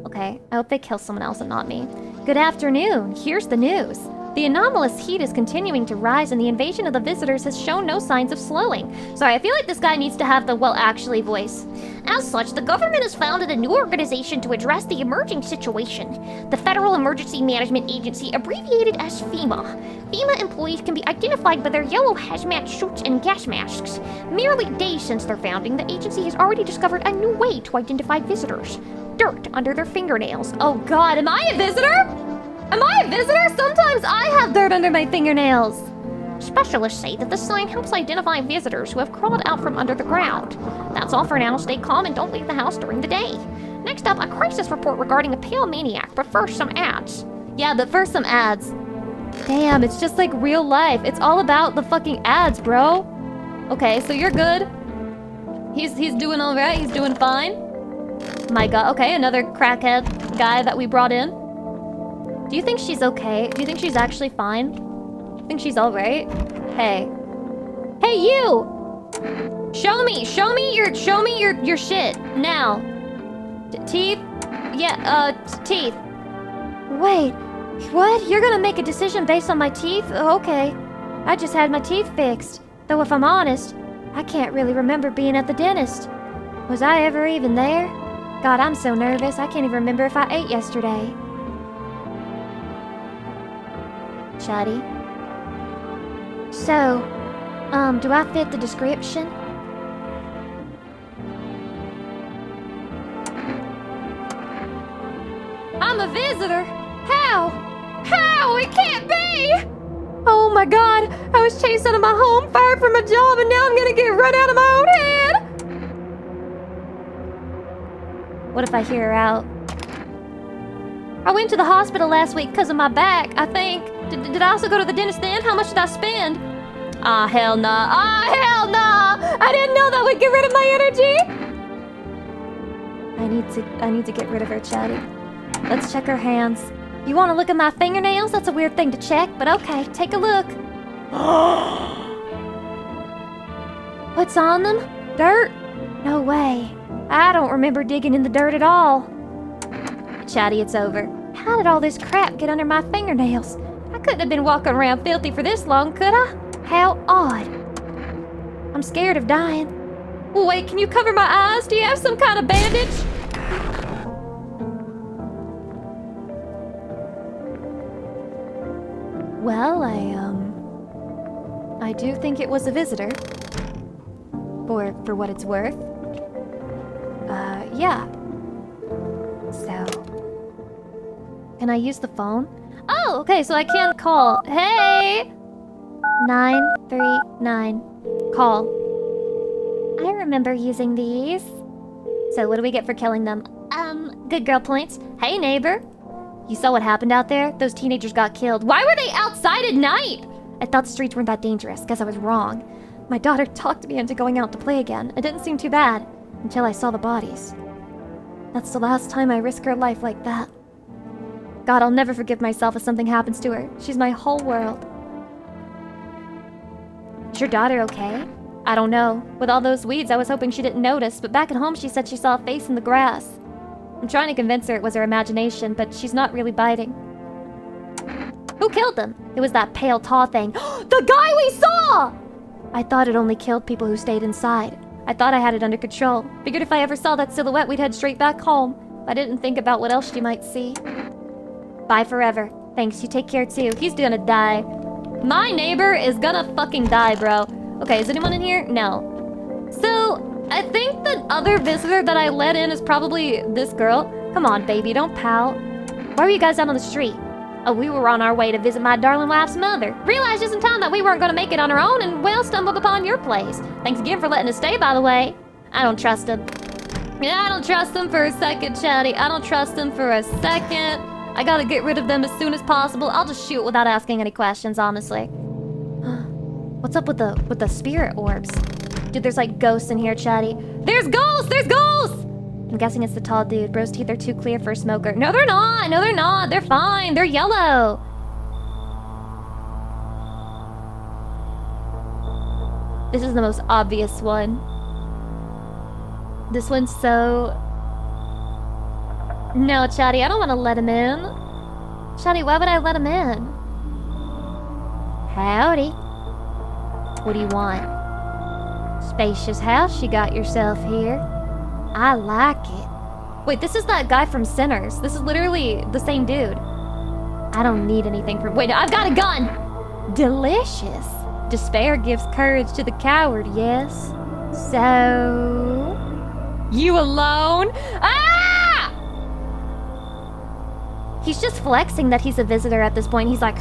Okay, I hope they kill someone else and not me. Good afternoon. Here's the news. The anomalous heat is continuing to rise and the invasion of the visitors has shown no signs of slowing. Sorry, I feel like this guy needs to have the well actually voice. As such, the government has founded a new organization to address the emerging situation. The Federal Emergency Management Agency, abbreviated as FEMA. FEMA employees can be identified by their yellow hazmat suits and gas masks. Merely days since their founding, the agency has already discovered a new way to identify visitors. Dirt under their fingernails. Oh god, am I a visitor? Am I a visitor? Sometimes I have dirt under my fingernails. Specialists say that the sign helps identify visitors who have crawled out from under the ground. That's all for now. Stay calm and don't leave the house during the day. Next up, a crisis report regarding a pale maniac, but first some ads. Yeah, but first some ads. Damn, it's just like real life. It's all about the fucking ads, bro. Okay, so you're good. He's doing all right. He's doing fine. My god. Okay, another crackhead guy that we brought in. Do you think she's okay? Do you think she's actually fine? Think she's all right? Hey. Hey, you! Show me your shit now. Teeth? Yeah, teeth. Wait, what? You're gonna make a decision based on my teeth? Okay. I just had my teeth fixed. Though if I'm honest, I can't really remember being at the dentist. Was I ever even there? God, I'm so nervous. I can't even remember if I ate yesterday. Chatty. So, do I fit the description? I'm a visitor? How? How? It can't be! Oh my god, I was chased out of my home, fired from a job, and now I'm gonna get run out of my own head! What if I hear her out? I went to the hospital last week because of my back, I think. Did I also go to the dentist then? How much did I spend? Ah, hell nah. Ah, hell nah! I didn't know that would get rid of my energy! I need to get rid of her, Chatty. Let's check her hands. You want to look at my fingernails? That's a weird thing to check, but okay, take a look. What's on them? Dirt? No way. I don't remember digging in the dirt at all. Chatty, it's over. How did all this crap get under my fingernails? I couldn't have been walking around filthy for this long, could I? How odd. I'm scared of dying. Wait, can you cover my eyes? Do you have some kind of bandage? Well, I do think it was a visitor. For what it's worth. Yeah. So, can I use the phone? Oh, okay, so I can call. Hey! 939. Call. I remember using these. So what do we get for killing them? Good girl points. Hey, neighbor. You saw what happened out there? Those teenagers got killed. Why were they outside at night? I thought the streets weren't that dangerous. Guess I was wrong. My daughter talked me into going out to play again. It didn't seem too bad. Until I saw the bodies. That's the last time I risk her life like that. God, I'll never forgive myself if something happens to her. She's my whole world. Is your daughter okay? I don't know. With all those weeds, I was hoping she didn't notice, but back at home she said she saw a face in the grass. I'm trying to convince her it was her imagination, but she's not really biting. Who killed them? It was that pale, tall thing. The guy we saw! I thought it only killed people who stayed inside. I thought I had it under control. Figured if I ever saw that silhouette, we'd head straight back home. I didn't think about what else she might see. Bye forever. Thanks, you take care too. He's gonna die. My neighbor is gonna fucking die, bro. Okay, is anyone in here? No. So, I think the other visitor that I let in is probably this girl. Come on, baby, don't pout. Why were you guys out on the street? Oh, we were on our way to visit my darling wife's mother. Realized just in time that we weren't gonna make it on our own and, well, stumbled upon your place. Thanks again for letting us stay, by the way. I don't trust him. Yeah, I don't trust him for a second, Chatty. I don't trust him for a second. I gotta get rid of them as soon as possible. I'll just shoot without asking any questions, honestly. What's up with the spirit orbs? Dude, there's like ghosts in here, chatty. There's ghosts! There's ghosts! I'm guessing it's the tall dude. Bro's teeth are too clear for a smoker. No, they're not! No, they're not! They're fine! They're yellow! This is the most obvious one. This one's so... No, chatty, I don't want to let him in. Chatty, why would I let him in? Howdy. What do you want? Spacious house you got yourself here. I like it. Wait, this is that guy from Sinners. This is literally the same dude. I don't need anything from... Wait, I've got a gun! Delicious. Despair gives courage to the coward, yes? So... You alone? Ah! He's just flexing that he's a visitor at this point. He's like,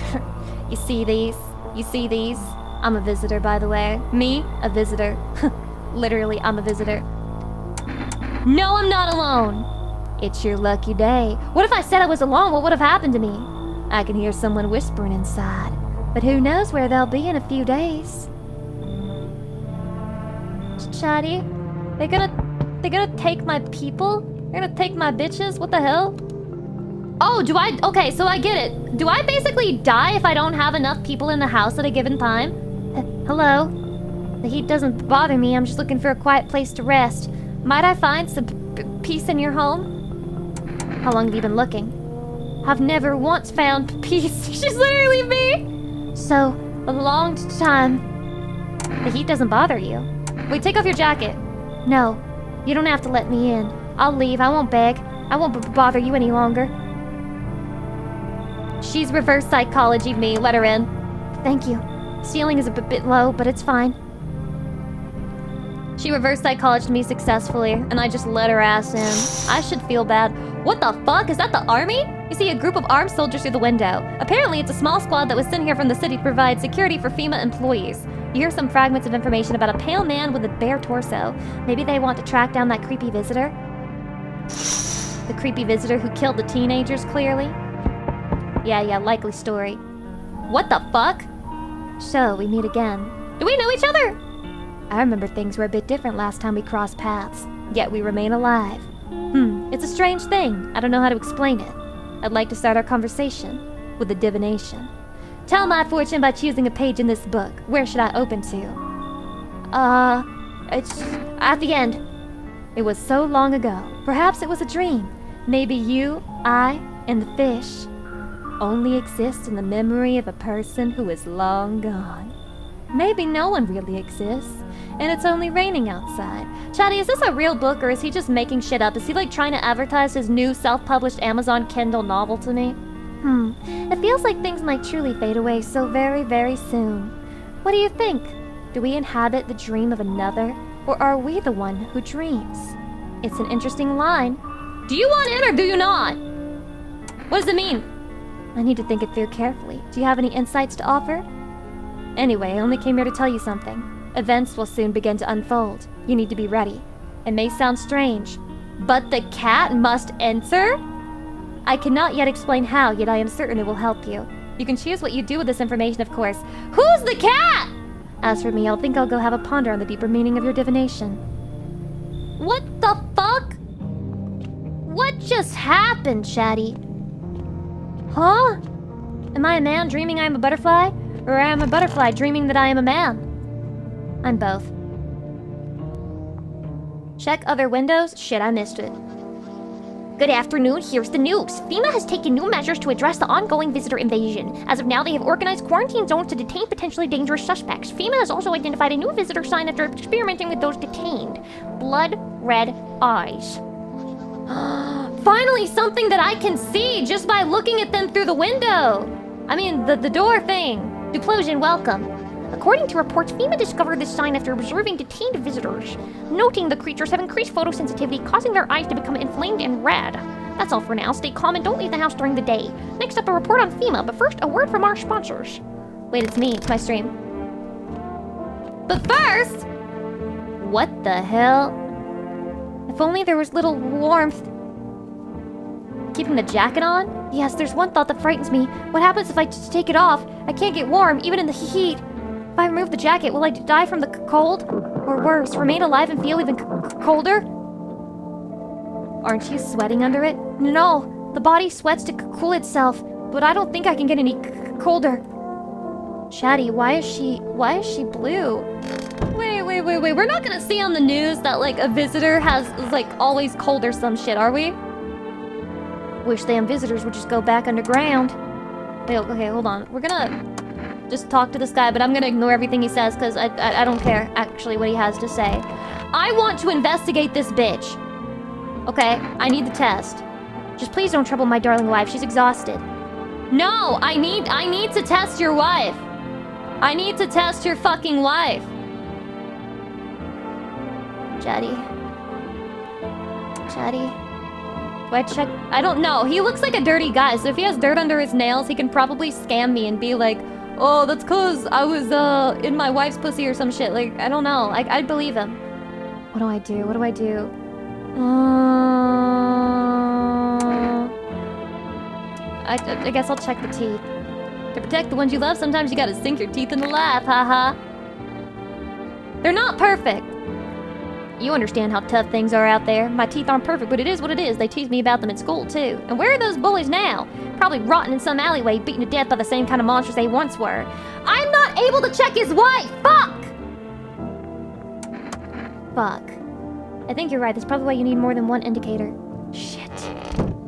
you see these? You see these? I'm a visitor, by the way. Me, a visitor. Literally, I'm a visitor. No, I'm not alone. It's your lucky day. What if I said I was alone? What would have happened to me? I can hear someone whispering inside. But who knows where they'll be in a few days. Chatty, they're gonna take my people? They're gonna take my bitches? What the hell? Oh, okay, so I get it. Do I basically die if I don't have enough people in the house at a given time? Hello? The heat doesn't bother me. I'm just looking for a quiet place to rest. Might I find some peace in your home? How long have you been looking? I've never once found peace. She's literally me. So, a long time. The heat doesn't bother you. Wait, take off your jacket. No, you don't have to let me in. I'll leave. I won't beg. I won't bother you any longer. She's reverse psychology me. Let her in. Thank you. Ceiling is a bit low, but it's fine. She reverse psychologed me successfully, and I just let her ass in. I should feel bad. What the fuck? Is that the army? You see a group of armed soldiers through the window. Apparently, it's a small squad that was sent here from the city to provide security for FEMA employees. You hear some fragments of information about a pale man with a bare torso. Maybe they want to track down that creepy visitor? The creepy visitor who killed the teenagers, clearly? Yeah, likely story. What the fuck? So, we meet again. Do we know each other? I remember things were a bit different last time we crossed paths, yet we remain alive. It's a strange thing. I don't know how to explain it. I'd like to start our conversation with a divination. Tell my fortune by choosing a page in this book. Where should I open to? It's at the end. It was so long ago. Perhaps it was a dream. Maybe you, I, and the fish only exist in the memory of a person who is long gone. Maybe no one really exists, and it's only raining outside. Chatty, is this a real book, or is he just making shit up? Is he like trying to advertise his new self-published Amazon Kindle novel to me? It feels like things might truly fade away so very, very soon. What do you think? Do we inhabit the dream of another, or are we the one who dreams? It's an interesting line. Do you want in or do you not? What does it mean? I need to think it through carefully. Do you have any insights to offer? Anyway, I only came here to tell you something. Events will soon begin to unfold. You need to be ready. It may sound strange, but the cat must enter? I cannot yet explain how, yet I am certain it will help you. You can choose what you do with this information, of course. Who's the cat? As for me, I'll go have a ponder on the deeper meaning of your divination. What the fuck? What just happened, Chatty? Huh? Am I a man dreaming I am a butterfly? Or am I a butterfly dreaming that I am a man? I'm both. Check other windows? Shit, I missed it. Good afternoon, here's the news. FEMA has taken new measures to address the ongoing visitor invasion. As of now, they have organized quarantine zones to detain potentially dangerous suspects. FEMA has also identified a new visitor sign after experimenting with those detained. Blood red eyes. Finally, something that I can see just by looking at them through the window. I mean, the door thing. Duplosion, welcome. According to reports, FEMA discovered this sign after observing detained visitors. Noting the creatures have increased photosensitivity, causing their eyes to become inflamed and red. That's all for now. Stay calm and don't leave the house during the day. Next up, a report on FEMA, but first, a word from our sponsors. Wait, it's me. It's my stream. But first... What the hell? If only there was little warmth. keeping the jacket on? Yes, there's one thought that frightens me. What happens if I just take it off? I can't get warm, even in the heat. If I remove the jacket, will I die from the cold? Or worse, remain alive and feel even colder? Aren't you sweating under it? No, the body sweats to cool itself, but I don't think I can get any colder. Chatty, why is she blue? Wait. We're not gonna see on the news that, like, a visitor is, like, always cold or some shit, are we? Wish them visitors would just go back underground. Wait, okay, hold on. We're gonna just talk to this guy, but I'm gonna ignore everything he says, because I don't care, actually, what he has to say. I want to investigate this bitch. Okay, I need the test. Just please don't trouble my darling wife. She's exhausted. No, I need to test your wife. I need to test your fucking wife. Chatty. Do I check? I don't know. He looks like a dirty guy, so if he has dirt under his nails, he can probably scam me and be like, oh, that's cause I was in my wife's pussy or some shit. Like, I don't know. I'd believe him. What do I do? I guess I'll check the teeth. To protect the ones you love, sometimes you gotta sink your teeth into life, haha. They're not perfect. You understand how tough things are out there. My teeth aren't perfect, but it is what it is. They tease me about them in school, too. And where are those bullies now? Probably rotting in some alleyway, beaten to death by the same kind of monsters they once were. I'm not able to check his wife! Fuck. I think you're right. That's probably why you need more than one indicator. Shit.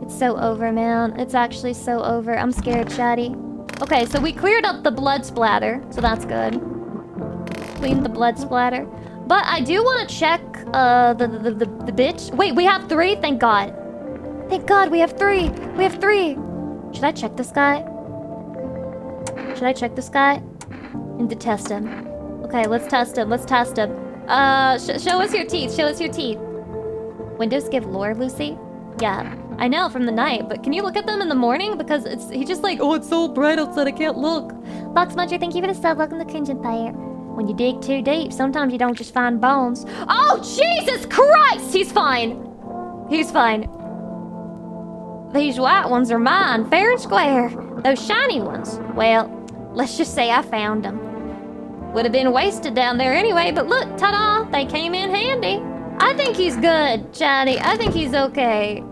It's so over, man. It's actually so over. I'm scared, Chatty. Okay, so we cleared up the blood splatter, so that's good. Cleaned the blood splatter. But I do want to check the bitch. Wait, we have 3? Thank God. Thank God, we have 3. Should I check this guy? And to test him. Okay, let's test him. Show us your teeth. Windows give lore, Lucy? Yeah, I know from the night, but can you look at them in the morning? Because he's just like, oh, it's so bright outside, I can't look. Box Muncher, thank you for the sub. Welcome to Cringe Empire. When you dig too deep, sometimes you don't just find bones. Oh, Jesus Christ! He's fine. These white ones are mine, fair and square. Those shiny ones, well, let's just say I found them. Would have been wasted down there anyway, but look, ta-da, they came in handy. I think he's good, Chatty. I think he's okay.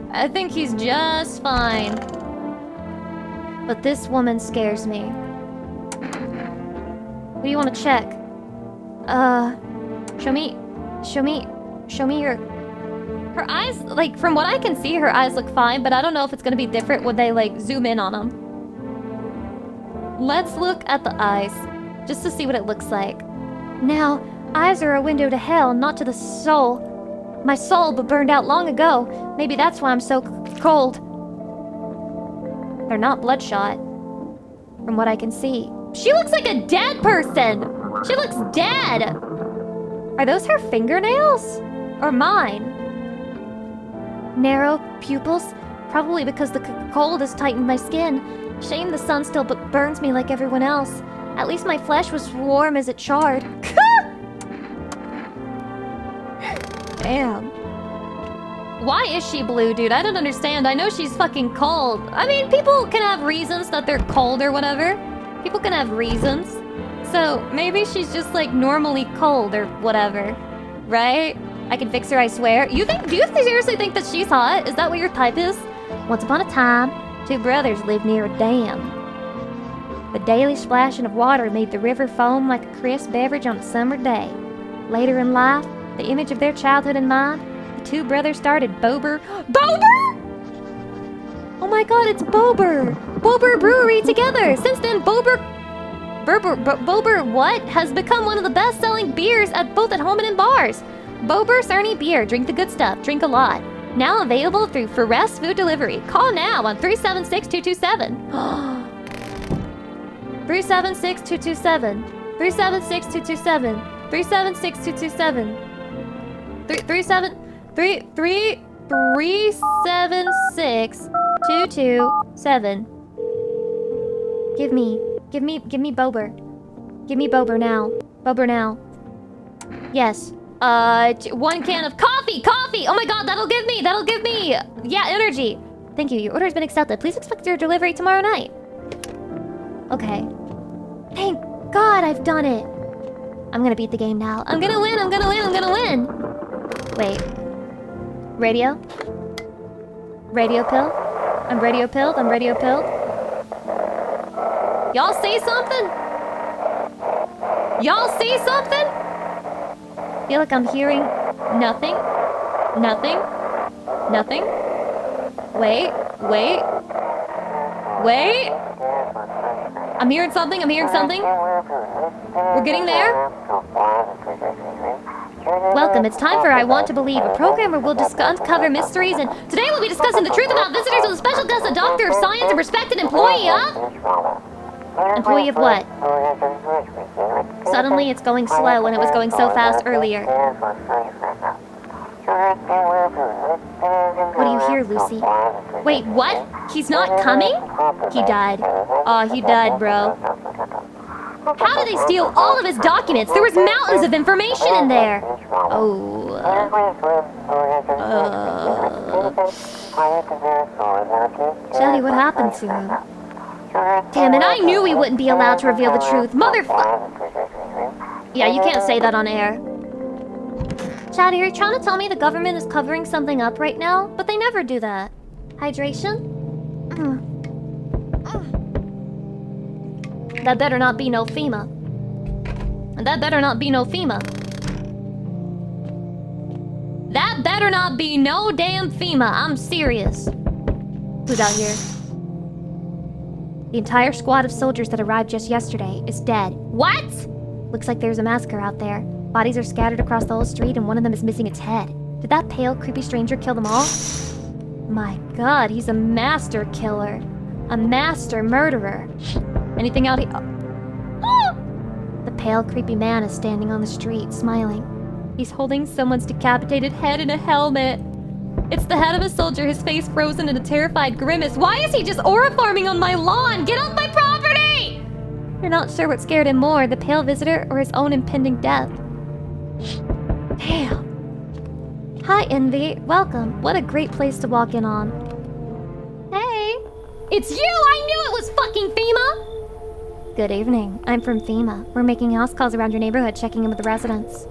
I think he's just fine. But this woman scares me. What do you want to check? Show me her eyes, like, from what I can see, her eyes look fine, but I don't know if it's gonna be different when they, like, zoom in on them. Let's look at the eyes, just to see what it looks like. Now, eyes are a window to hell, not to the soul. My soul but burned out long ago. Maybe that's why I'm so cold. They're not bloodshot, from what I can see. She looks like a dead person! She looks dead! Are those her fingernails? Or mine? Narrow pupils? Probably because the cold has tightened my skin. Shame the sun still burns me like everyone else. At least my flesh was warm as it charred. Damn. Why is she blue, dude? I don't understand. I know she's fucking cold. I mean, people can have reasons that they're cold or whatever. People can have reasons. So, maybe she's just, like, normally cold or whatever. Right? I can fix her, I swear. Do you seriously think that she's hot? Is that what your type is? Once upon a time, 2 brothers lived near a dam. The daily splashing of water made the river foam like a crisp beverage on a summer day. Later in life, the image of their childhood in mind, the 2 brothers started Bober? Oh my god, it's Bober Brewery together. Since then, Bober what? Has become one of the best-selling beers both at home and in bars. Bober Cerny Beer. Drink the good stuff. Drink a lot. Now available through Forest Food Delivery. Call now on 376-227. 376-227. 376-227. 376-227. 376-227. Give me Bober. Give me Bober now. Yes. 1 can of coffee! Oh my god, that'll give me, yeah, energy. Thank you. Your order has been accepted. Please expect your delivery tomorrow night. Okay. Thank God I've done it. I'm gonna beat the game now. I'm gonna win, I'm gonna win, I'm gonna win! Wait. Radio? Radio pill? I'm radio pilled, I'm radio pilled. Y'all see something? Y'all see something? Feel like I'm hearing nothing. Nothing. Nothing. Wait. I'm hearing something, I'm hearing something. We're getting there. Welcome, it's time for I Want to Believe, a program where we'll uncover mysteries, and today we'll be discussing the truth about visitors with a special guest, a doctor of science and respected employee of... Employee of what? Suddenly it's going slow when it was going so fast earlier. What do you hear, Lucy? Wait, what? He's not coming? He died. Aw, he died, bro. How did they steal all of his documents? There was mountains of information in there. Oh. Shelly, what happened to him? Damn it, I knew we wouldn't be allowed to reveal the truth. Motherfucker. Yeah, you can't say that on air. Chad, are you trying to tell me the government is covering something up right now? But they never do that. Hydration? That better not be no FEMA. And that better not be no FEMA. That better not be no damn FEMA. I'm serious. Who's out here? The entire squad of soldiers that arrived just yesterday is dead. What? Looks like there's a massacre out there. Bodies are scattered across the whole street and one of them is missing its head. Did that pale, creepy stranger kill them all? My God, he's a master killer. A master murderer. Anything out here? Oh! The pale, creepy man is standing on the street, smiling. He's holding someone's decapitated head in a helmet. It's the head of a soldier, his face frozen in a terrified grimace. Why is he just aura farming on my lawn? Get off my property! You're not sure what scared him more, the pale visitor or his own impending death. Damn. Hi, Envy. Welcome. What a great place to walk in on. Hey. It's you! I knew it was fucking FEMA! Good evening. I'm from FEMA. We're making house calls around your neighborhood, checking in with the residents.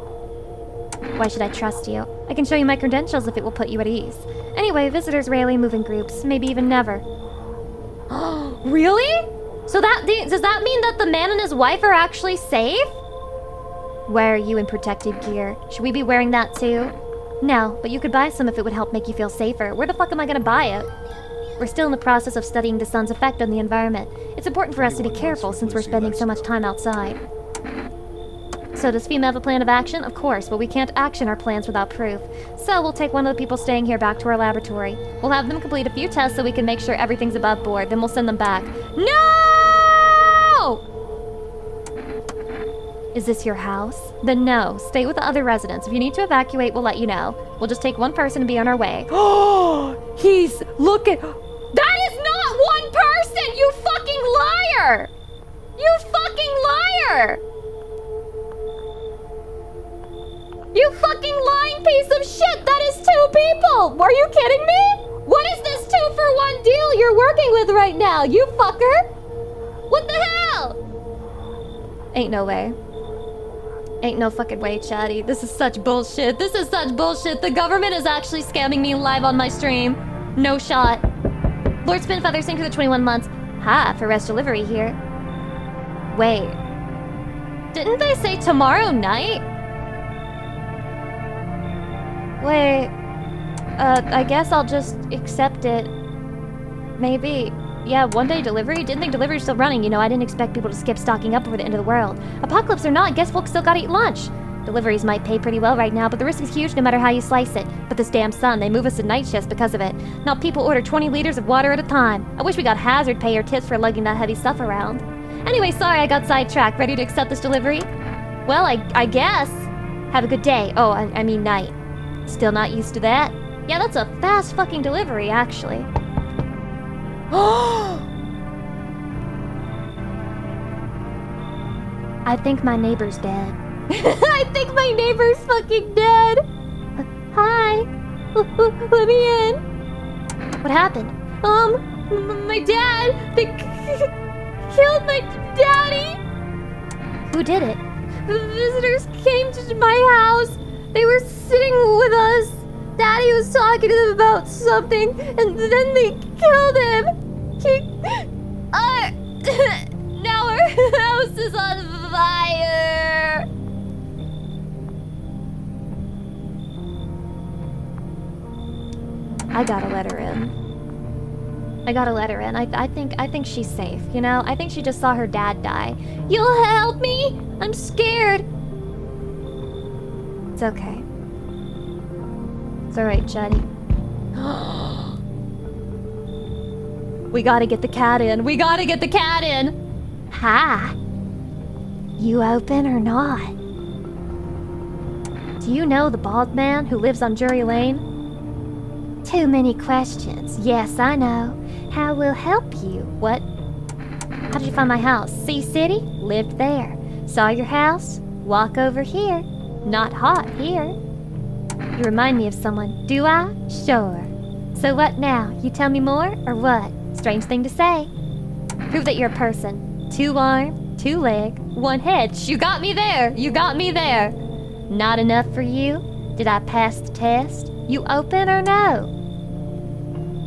Why should I trust you? I can show you my credentials if it will put you at ease. Anyway, visitors rarely move in groups, maybe even never. Really? So does that mean that the man and his wife are actually safe? Why are you in protective gear? Should we be wearing that too? No, but you could buy some if it would help make you feel safer. Where the fuck am I gonna buy it? We're still in the process of studying the sun's effect on the environment. It's important for us to be careful since we're spending so much time outside. So does FEMA have a plan of action? Of course, but we can't action our plans without proof. So we'll take one of the people staying here back to our laboratory. We'll have them complete a few tests so we can make sure everything's above board. Then we'll send them back. No! Is this your house? Then no. Stay with the other residents. If you need to evacuate, we'll let you know. We'll just take one person and be on our way. Oh, he's looking. That is not one person, you fucking liar! You fucking liar! You fucking lying piece of shit! That is 2 people! Are you kidding me? What is this 2-for-1 deal you're working with right now, you fucker? What the hell? Ain't no way. Ain't no fucking way, Chatty. This is such bullshit. This is such bullshit. The government is actually scamming me live on my stream. No shot. Lord Spinfeather, thank you for the 21 months. Ha, for rest delivery here. Wait. Didn't they say tomorrow night? Wait. I guess I'll just accept it. Maybe. Yeah, 1-day delivery? Didn't think delivery's still running. You know, I didn't expect people to skip stocking up over the end of the world. Apocalypse or not, guess folks still gotta eat lunch. Deliveries might pay pretty well right now, but the risk is huge no matter how you slice it. But this damn sun, they move us to night shifts because of it. Now people order 20 liters of water at a time. I wish we got hazard pay or tips for lugging that heavy stuff around. Anyway, sorry I got sidetracked. Ready to accept this delivery? Well, I guess. Have a good day. Oh, I mean night. Still not used to that? Yeah, that's a fast fucking delivery, actually. I think my neighbor's dead. I think my neighbor's fucking dead. Hi. Let me in. What happened? My dad! They killed my daddy! Who did it? The visitors came to my house. They were sitting with us. Daddy was talking to them about something, and then they killed him. Now our house is on fire. I gotta let her in. I think she's safe, you know? I think she just saw her dad die. You'll help me? I'm scared. It's okay. It's alright, Chetty. We gotta get the cat in. Hi. You open or not? Do you know the bald man who lives on Drury Lane? Too many questions. Yes, I know. How will help you? What? How did you find my house? Sea City? Lived there. Saw your house? Walk over here. Not hot here. You remind me of someone. Do I? Sure. So what now? You tell me more, or what? Strange thing to say. Prove that you're a person. 2 arm, 2 leg, 1 head. You got me there. Not enough for you? Did I pass the test? You open or no?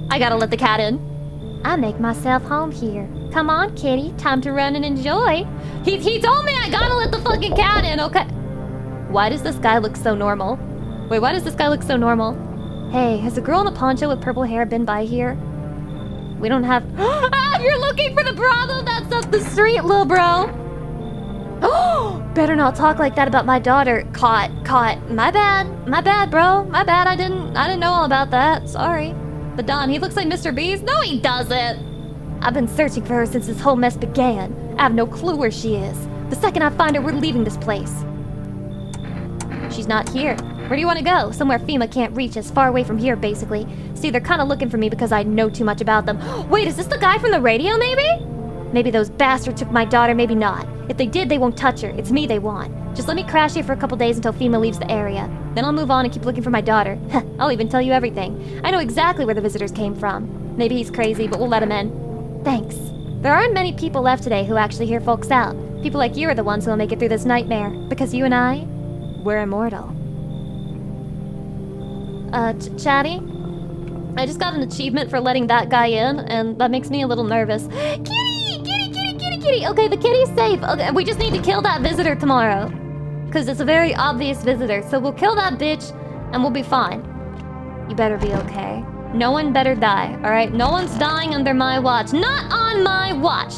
I gotta let the cat in. I make myself home here. Come on, kitty. Time to run and enjoy. He told me I gotta let the fucking cat in, okay? Why does this guy look so normal? Wait, why does this guy look so normal? Hey, has the girl in the poncho with purple hair been by here? We don't have... You're looking for the brothel that's up the street, little bro. Better not talk like that about my daughter. Caught. My bad, bro. My bad, I didn't know all about that. Sorry. The Don, he looks like Mr. Beast. No, he doesn't. I've been searching for her since this whole mess began. I have no clue where she is. The second I find her, we're leaving this place. She's not here. Where do you want to go? Somewhere FEMA can't reach us, far away from here, basically. See, they're kind of looking for me because I know too much about them. Wait, is this the guy from the radio, maybe? Maybe those bastards took my daughter, maybe not. If they did, they won't touch her. It's me they want. Just let me crash here for a couple days until FEMA leaves the area. Then I'll move on and keep looking for my daughter. I'll even tell you everything. I know exactly where the visitors came from. Maybe he's crazy, but we'll let him in. Thanks. There aren't many people left today who actually hear folks out. People like you are the ones who will make it through this nightmare. Because you and I, we're immortal. Chatty? I just got an achievement for letting that guy in, and that makes me a little nervous. Kitty! Okay, the kitty's safe. Okay, we just need to kill that visitor tomorrow. Because it's a very obvious visitor. So we'll kill that bitch, and we'll be fine. You better be okay. No one better die, alright? No one's dying under my watch. Not on my watch!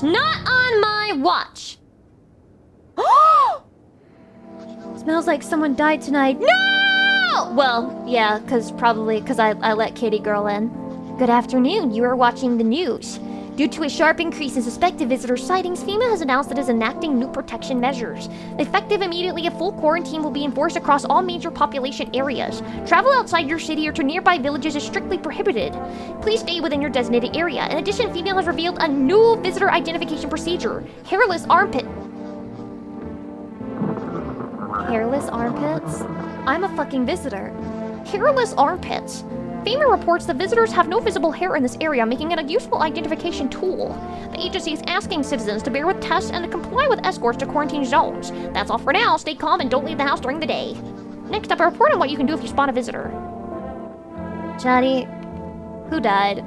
Smells like someone died tonight. No! Well, yeah, probably because I let Kitty girl in. Good afternoon, you are watching the news. Due to a sharp increase in suspected visitor sightings, FEMA has announced it is enacting new protection measures. Effective immediately, a full quarantine will be enforced across all major population areas. Travel outside your city or to nearby villages is strictly prohibited. Please stay within your designated area. In addition, FEMA has revealed a new visitor identification procedure. Hairless armpits? I'm a fucking visitor. Hairless armpits. FEMA reports that visitors have no visible hair in this area, making it a useful identification tool. The agency is asking citizens to bear with tests and to comply with escorts to quarantine zones. That's all for now. Stay calm and don't leave the house during the day. Next up, a report on what you can do if you spot a visitor. Chatty, who died?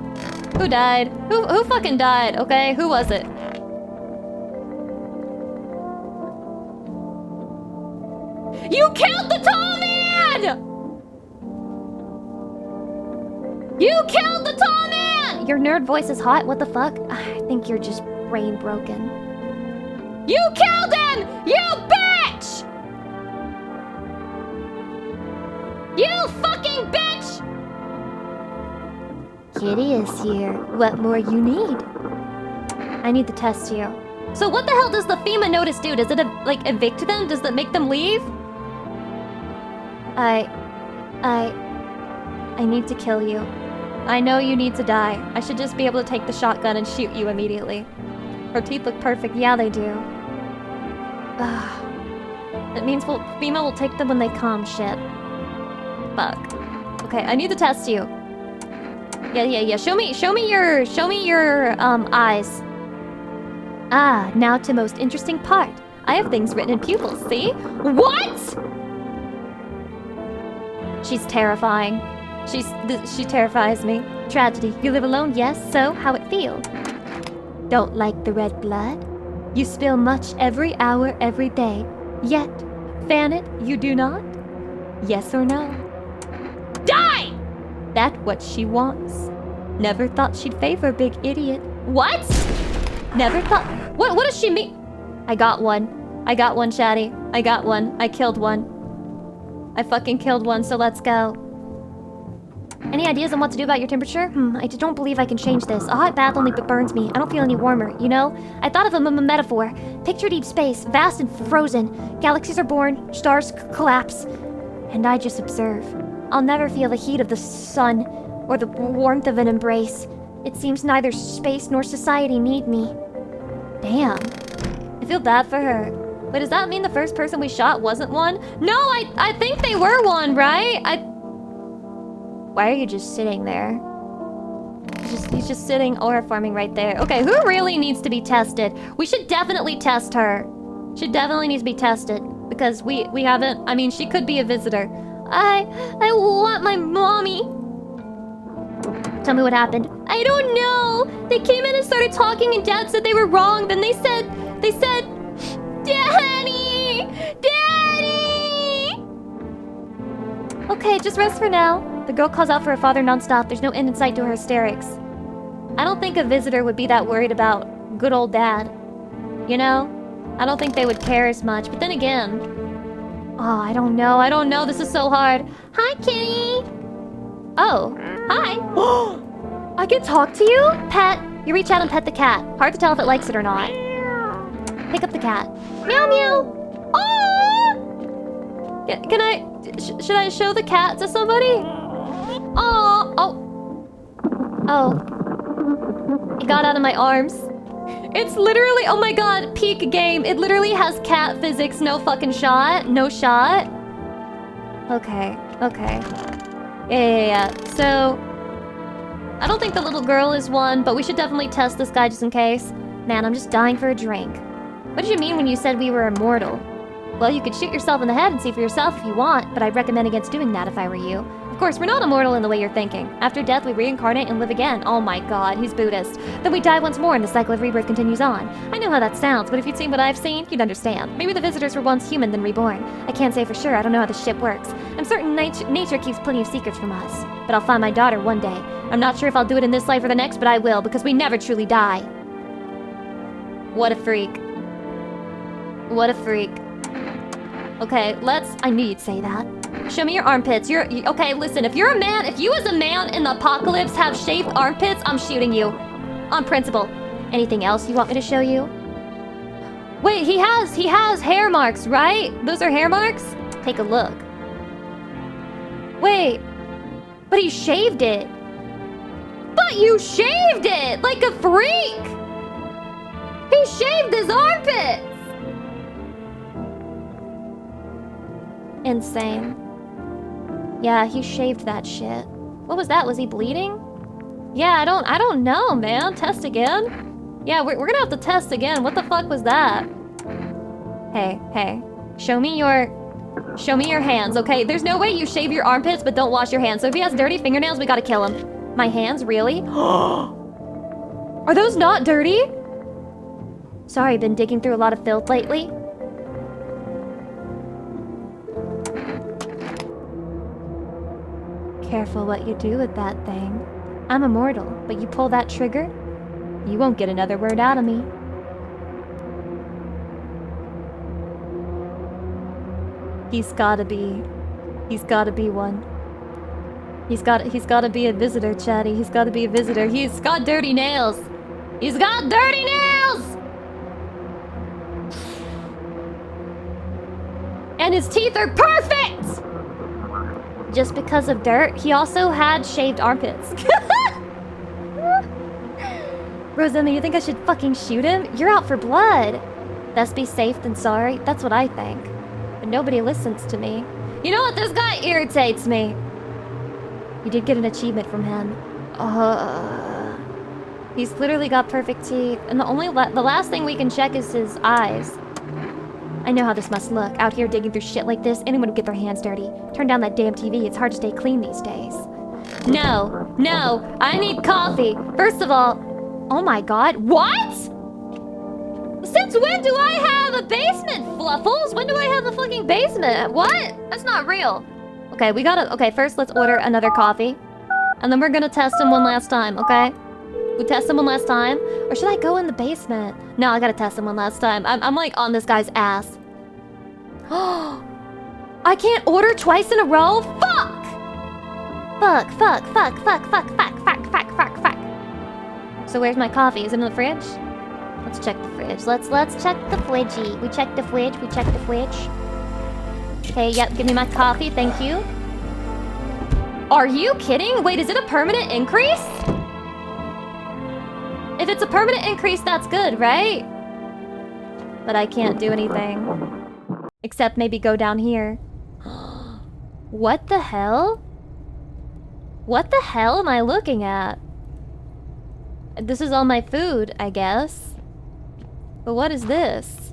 Who fucking died, okay? Who was it? You killed the tall man! You killed the tall man! Your nerd voice is hot, what the fuck? I think you're just brain broken. You killed him! You bitch! You fucking bitch! Kitty is here. What more you need? I need to test you. So what the hell does the FEMA notice do? Does it, evict them? Does that make them leave? I need to kill you. I know you need to die. I should just be able to take the shotgun and shoot you immediately. Her teeth look perfect. Yeah, they do. It means FEMA will take them when they come. Shit. Fuck. Okay, I need to test you. Yeah. Show me your eyes. Ah, now to most interesting part. I have things written in pupils, see? What? She's terrifying. She terrifies me. Tragedy. You live alone, yes? So, how it feel? Don't like the red blood? You spill much every hour, every day. Yet, fan it, you do not? Yes or no? Die! That what she wants. Never thought she'd favor big idiot. What? Never thought... What does she mean? I got one, chatty. I got one. I killed one. I fucking killed one, so let's go. Any ideas on what to do about your temperature? I just don't believe I can change this. A hot bath only burns me. I don't feel any warmer, you know? I thought of a metaphor. Picture deep space, vast and frozen. Galaxies are born, stars collapse. And I just observe. I'll never feel the heat of the sun or the warmth of an embrace. It seems neither space nor society need me. Damn. I feel bad for her. Wait, does that mean the first person we shot wasn't one? No, I think they were one, right? Why are you just sitting there? He's just sitting or farming right there. Okay, who really needs to be tested? We should definitely test her. She definitely needs to be tested. Because we haven't... I mean, she could be a visitor. I want my mommy. Tell me what happened. I don't know. They came in and started talking and Dad said they were wrong. Then they said... Daddy! Daddy! Okay, just rest for now. The girl calls out for her father nonstop. There's no end in sight to her hysterics. I don't think a visitor would be that worried about good old Dad. You know? I don't think they would care as much. But then again... Oh, I don't know. This is so hard. Hi, kitty! Oh, hi. I can talk to you? Pet. You reach out and pet the cat. Hard to tell if it likes it or not. Pick up the cat. Meow meow. Oh! Can I... should I show the cat to somebody? Oh. It got out of my arms. It's literally... Oh my god, peak game. It literally has cat physics. No fucking shot. No shot. Okay. Yeah. So... I don't think the little girl is one, but we should definitely test this guy just in case. Man, I'm just dying for a drink. What did you mean when you said we were immortal? Well, you could shoot yourself in the head and see for yourself if you want, but I'd recommend against doing that if I were you. Of course, we're not immortal in the way you're thinking. After death, we reincarnate and live again. Oh my god, he's Buddhist. Then we die once more and the cycle of rebirth continues on. I know how that sounds, but if you'd seen what I've seen, you'd understand. Maybe the visitors were once human, then reborn. I can't say for sure, I don't know how this shit works. I'm certain nature keeps plenty of secrets from us. But I'll find my daughter one day. I'm not sure if I'll do it in this life or the next, but I will, because we never truly die. What a freak. What a freak. Okay, I knew you'd say that. Show me your armpits. Okay, listen, if you as a man in the apocalypse have shaved armpits, I'm shooting you. On principle. Anything else you want me to show you? Wait, he has hair marks, right? Those are hair marks? Take a look. Wait, but he shaved it. But you shaved it like a freak. He shaved his armpits. Insane. Yeah, he shaved that shit. What was that? Was he bleeding? Yeah, I don't know, man. Test again? Yeah, we're gonna have to test again. What the fuck was that? Hey. Show me your hands, okay? There's no way you shave your armpits but don't wash your hands. So if he has dirty fingernails, we gotta kill him. My hands, really? Are those not dirty? Sorry, been digging through a lot of filth lately. Careful what you do with that thing. I'm immortal, but you pull that trigger, you won't get another word out of me. He's gotta be one. He's gotta be a visitor, Chatty. He's gotta be a visitor. He's got dirty nails. He's got dirty nails! And his teeth are perfect! Just because of dirt, he also had shaved armpits. Rosemary, you think I should fucking shoot him? You're out for blood. Best be safe than sorry. That's what I think. But nobody listens to me. You know what? This guy irritates me. You did get an achievement from him. He's literally got perfect teeth, and the last thing we can check is his eyes. I know how this must look, out here digging through shit like this. Anyone would get their hands dirty. Turn down that damn TV, it's hard to stay clean these days. No, I need coffee. First of all, oh my god, what? Since when do I have a basement, Fluffles? When do I have a fucking basement? What? That's not real. Okay, first let's order another coffee. And then we're gonna test him one last time, okay? We test him one last time? Or should I go in the basement? No, I gotta test him one last time. I'm like on this guy's ass. I can't order twice in a row? Fuck! Fuck. So where's my coffee? Is it in the fridge? Let's check the fridge. Let's check the fridgey. We check the fridge. Okay, yep, give me my coffee, thank you. Are you kidding? Wait, is it a permanent increase? If it's a permanent increase, that's good, right? But I can't do anything. Except maybe go down here. What the hell? What the hell am I looking at? This is all my food, I guess. But what is this?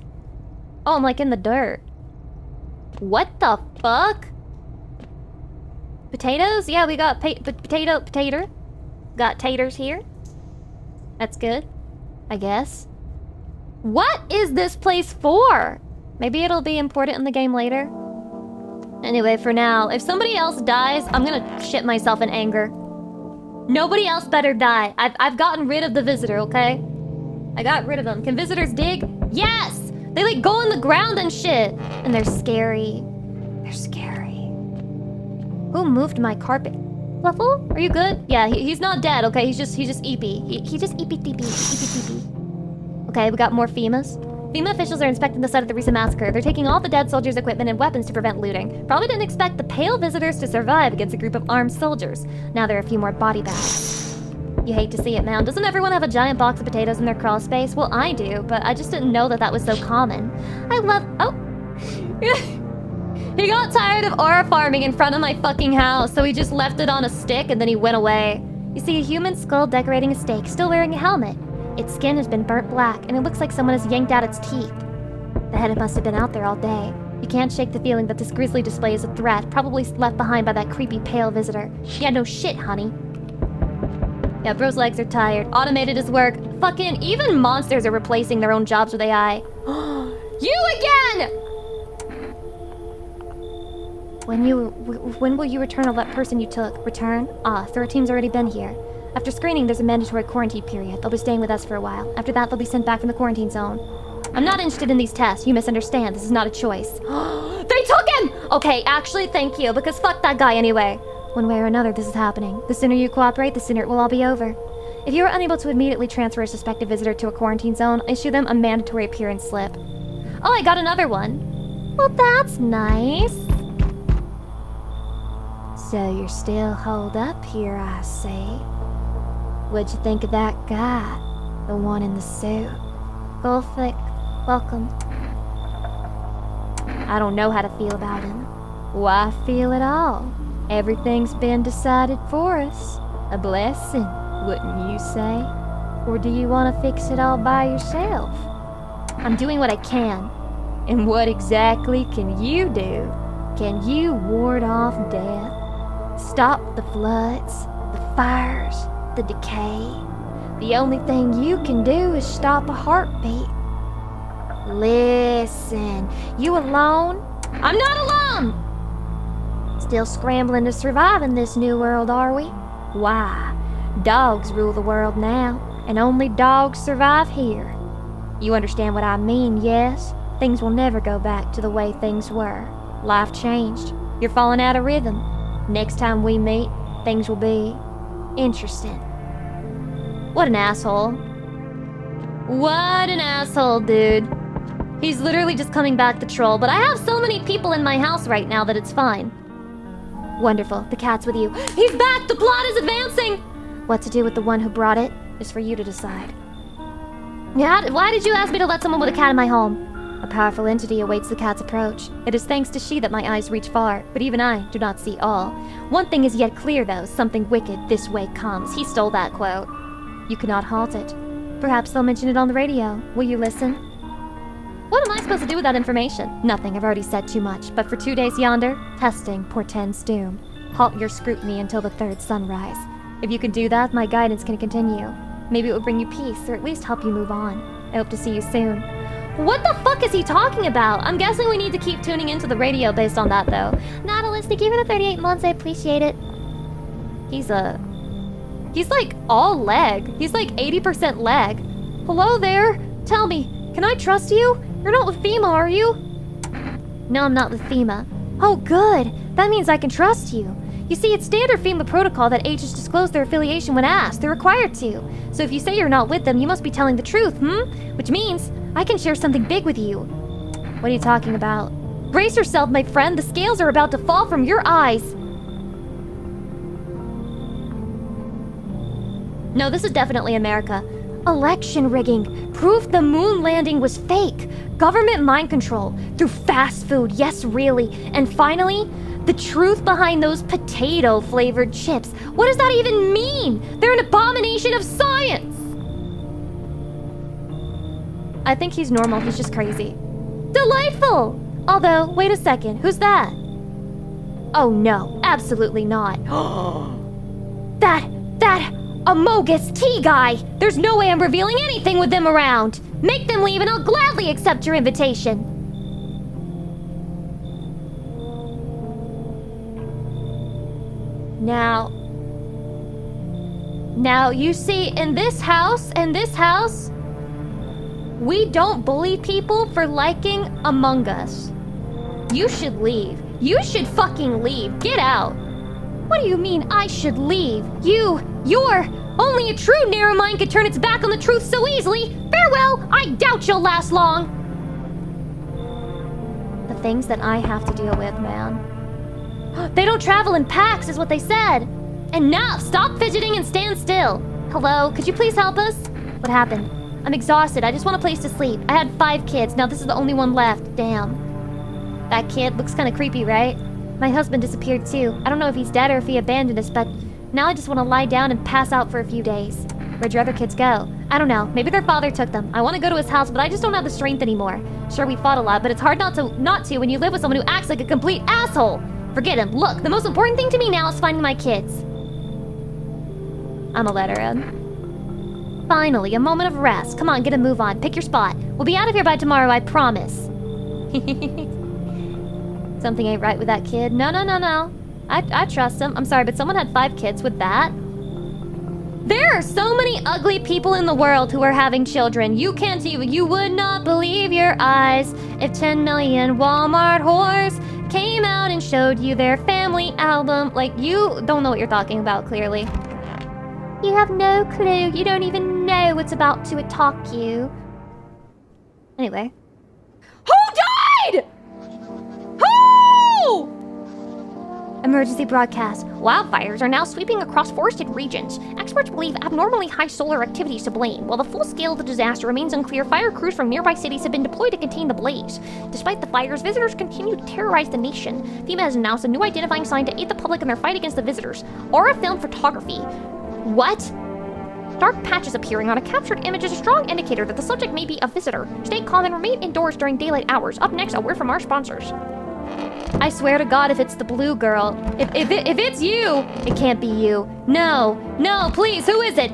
Oh, I'm like in the dirt. What the fuck? Potatoes? Yeah, we got potato. Got taters here. That's good, I guess. What is this place for? Maybe it'll be important in the game later. Anyway, for now, if somebody else dies, I'm gonna shit myself in anger. Nobody else better die. I've gotten rid of the visitor, okay? I got rid of them. Can visitors dig? Yes! They like go in the ground and shit. And they're scary. They're scary. Who moved my carpet? Fluffle? Are you good? Yeah, he's not dead, okay? He's just eepy. He just eepy. Okay, we got more FEMAs. FEMA officials are inspecting the site of the recent massacre. They're taking all the dead soldiers' equipment and weapons to prevent looting. Probably didn't expect the pale visitors to survive against a group of armed soldiers. Now there are a few more body bags. You hate to see it, man. Doesn't everyone have a giant box of potatoes in their crawl space? Well, I do, but I just didn't know that was so common. Oh. He got tired of aura farming in front of my fucking house, so he just left it on a stick and then he went away. You see a human skull decorating a stake, still wearing a helmet. Its skin has been burnt black, and it looks like someone has yanked out its teeth. The head must have been out there all day. You can't shake the feeling that this grisly display is a threat, probably left behind by that creepy pale visitor. Yeah, no shit, honey. Yeah, bro's legs are tired. Automated his work. Fucking even monsters are replacing their own jobs with AI. You again! When will you return that person you took? Return? The team's already been here. After screening, there's a mandatory quarantine period. They'll be staying with us for a while. After that, they'll be sent back from the quarantine zone. I'm not interested in these tests. You misunderstand. This is not a choice. They took him! Okay, actually, thank you, because fuck that guy anyway. One way or another, this is happening. The sooner you cooperate, the sooner it will all be over. If you are unable to immediately transfer a suspected visitor to a quarantine zone, issue them a mandatory appearance slip. Oh, I got another one. Well, that's nice. So you're still holed up here, I see. What'd you think of that guy? The one in the suit? Gulfic, welcome. I don't know how to feel about him. Why feel at all? Everything's been decided for us. A blessing, wouldn't you say? Or do you want to fix it all by yourself? I'm doing what I can. And what exactly can you do? Can you ward off death? Stop the floods, the fires, the decay. The only thing you can do is stop a heartbeat. Listen, you alone? I'm not alone! Still scrambling to survive in this new world, are we? Why? Dogs rule the world now, and only dogs survive here. You understand what I mean, yes? Things will never go back to the way things were. Life changed. You're falling out of rhythm. Next time we meet, things will be interesting. What an asshole. What an asshole, dude. He's literally just coming back to troll, but I have so many people in my house right now that it's fine. Wonderful, the cat's with you. He's back! The plot is advancing! What to do with the one who brought it is for you to decide. Yeah, why did you ask me to let someone with a cat in my home? A powerful entity awaits the cat's approach. It is thanks to she that my eyes reach far, but even I do not see all. One thing is yet clear though, something wicked this way comes. He stole that quote. You cannot halt it. Perhaps they'll mention it on the radio. Will you listen? What am I supposed to do with that information? Nothing, I've already said too much. But for 2 days yonder, testing portends doom. Halt your scrutiny until the third sunrise. If you can do that, my guidance can continue. Maybe it will bring you peace, or at least help you move on. I hope to see you soon. What the fuck is he talking about? I'm guessing we need to keep tuning into the radio based on that, though. Nautilus, thank you for the 38 months, I appreciate it. He's like all leg. He's like 80% leg. Hello there? Tell me, can I trust you? You're not with FEMA, are you? No, I'm not with FEMA. Oh, good. That means I can trust you. You see, it's standard FEMA protocol that agents disclose their affiliation when asked. They're required to. So if you say you're not with them, you must be telling the truth, Which means I can share something big with you. What are you talking about? Brace yourself, my friend. The scales are about to fall from your eyes. No, this is definitely America. Election rigging. Proof the moon landing was fake. Government mind control. Through fast food. Yes, really. And finally, the truth behind those potato-flavored chips. What does that even mean? They're an abomination of science! I think he's normal. He's just crazy. Delightful! Although, wait a second. Who's that? Oh, no. Absolutely not. That Amogus tea guy! There's no way I'm revealing anything with them around! Make them leave and I'll gladly accept your invitation! Now, you see, in this house, we don't bully people for liking Among Us. You should leave. You should fucking leave. Get out. What do you mean I should leave? You're... Only a true narrow mind could turn its back on the truth so easily. Farewell, I doubt you'll last long. The things that I have to deal with, man. They don't travel in packs, is what they said. Enough, stop fidgeting and stand still. Hello, could you please help us? What happened? I'm exhausted, I just want a place to sleep. I had 5 kids, now this is the only one left. Damn. That kid looks kind of creepy, right? My husband disappeared too. I don't know if he's dead or if he abandoned us, but now I just want to lie down and pass out for a few days. Where'd your other kids go? I don't know. Maybe their father took them. I want to go to his house, but I just don't have the strength anymore. Sure, we fought a lot, but it's hard not to when you live with someone who acts like a complete asshole. Forget him. Look, the most important thing to me now is finding my kids. I'ma let her in. Finally, a moment of rest. Come on, get a move on. Pick your spot. We'll be out of here by tomorrow, I promise. Something ain't right with that kid. No. I trust him. I'm sorry, but someone had 5 kids with that. There are so many ugly people in the world who are having children. You would not believe your eyes if 10 million Walmart whores came out and showed you their family album. Like, you don't know what you're talking about, clearly. You have no clue. You don't even know what's about to attack you. Anyway. Who died? Who? Emergency broadcast. Wildfires are now sweeping across forested regions. Experts believe abnormally high solar activity is to blame. While the full scale of the disaster remains unclear, fire crews from nearby cities have been deployed to contain the blaze. Despite the fires, visitors continue to terrorize the nation. FEMA has announced a new identifying sign to aid the public in their fight against the visitors. Aura film photography. What? Dark patches appearing on a captured image is a strong indicator that the subject may be a visitor. Stay calm and remain indoors during daylight hours. Up next, a word from our sponsors. I swear to God, if it's the blue girl, if it's you, it can't be you. No, please, who is it?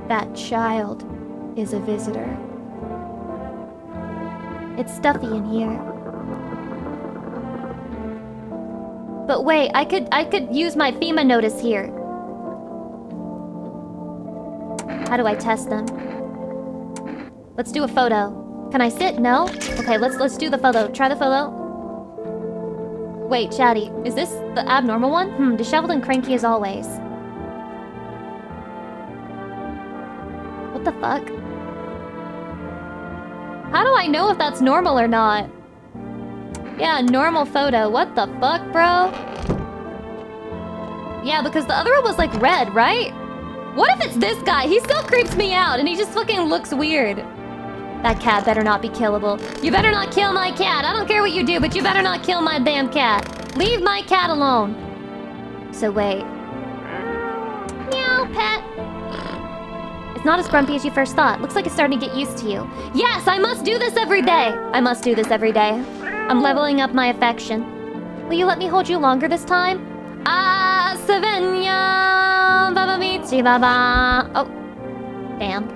That child is a visitor. It's stuffy in here. But wait, I could use my FEMA notice here. How do I test them? Let's do a photo. Can I sit? No? Okay, let's do the photo. Try the photo. Wait, chatty, is this the abnormal one? Disheveled and cranky as always. What the fuck? How do I know if that's normal or not? Yeah, normal photo. What the fuck, bro? Yeah, because the other one was like red, right? What if it's this guy? He still creeps me out and he just fucking looks weird. That cat better not be killable. You better not kill my cat. I don't care what you do, but you better not kill my damn cat. Leave my cat alone. So wait. Meow, pet. It's not as grumpy as you first thought. Looks like it's starting to get used to you. Yes, I must do this every day. I must do this every day. I'm leveling up my affection. Will you let me hold you longer this time? Ah, Savenya, Baba Michi Baba. Oh, damn.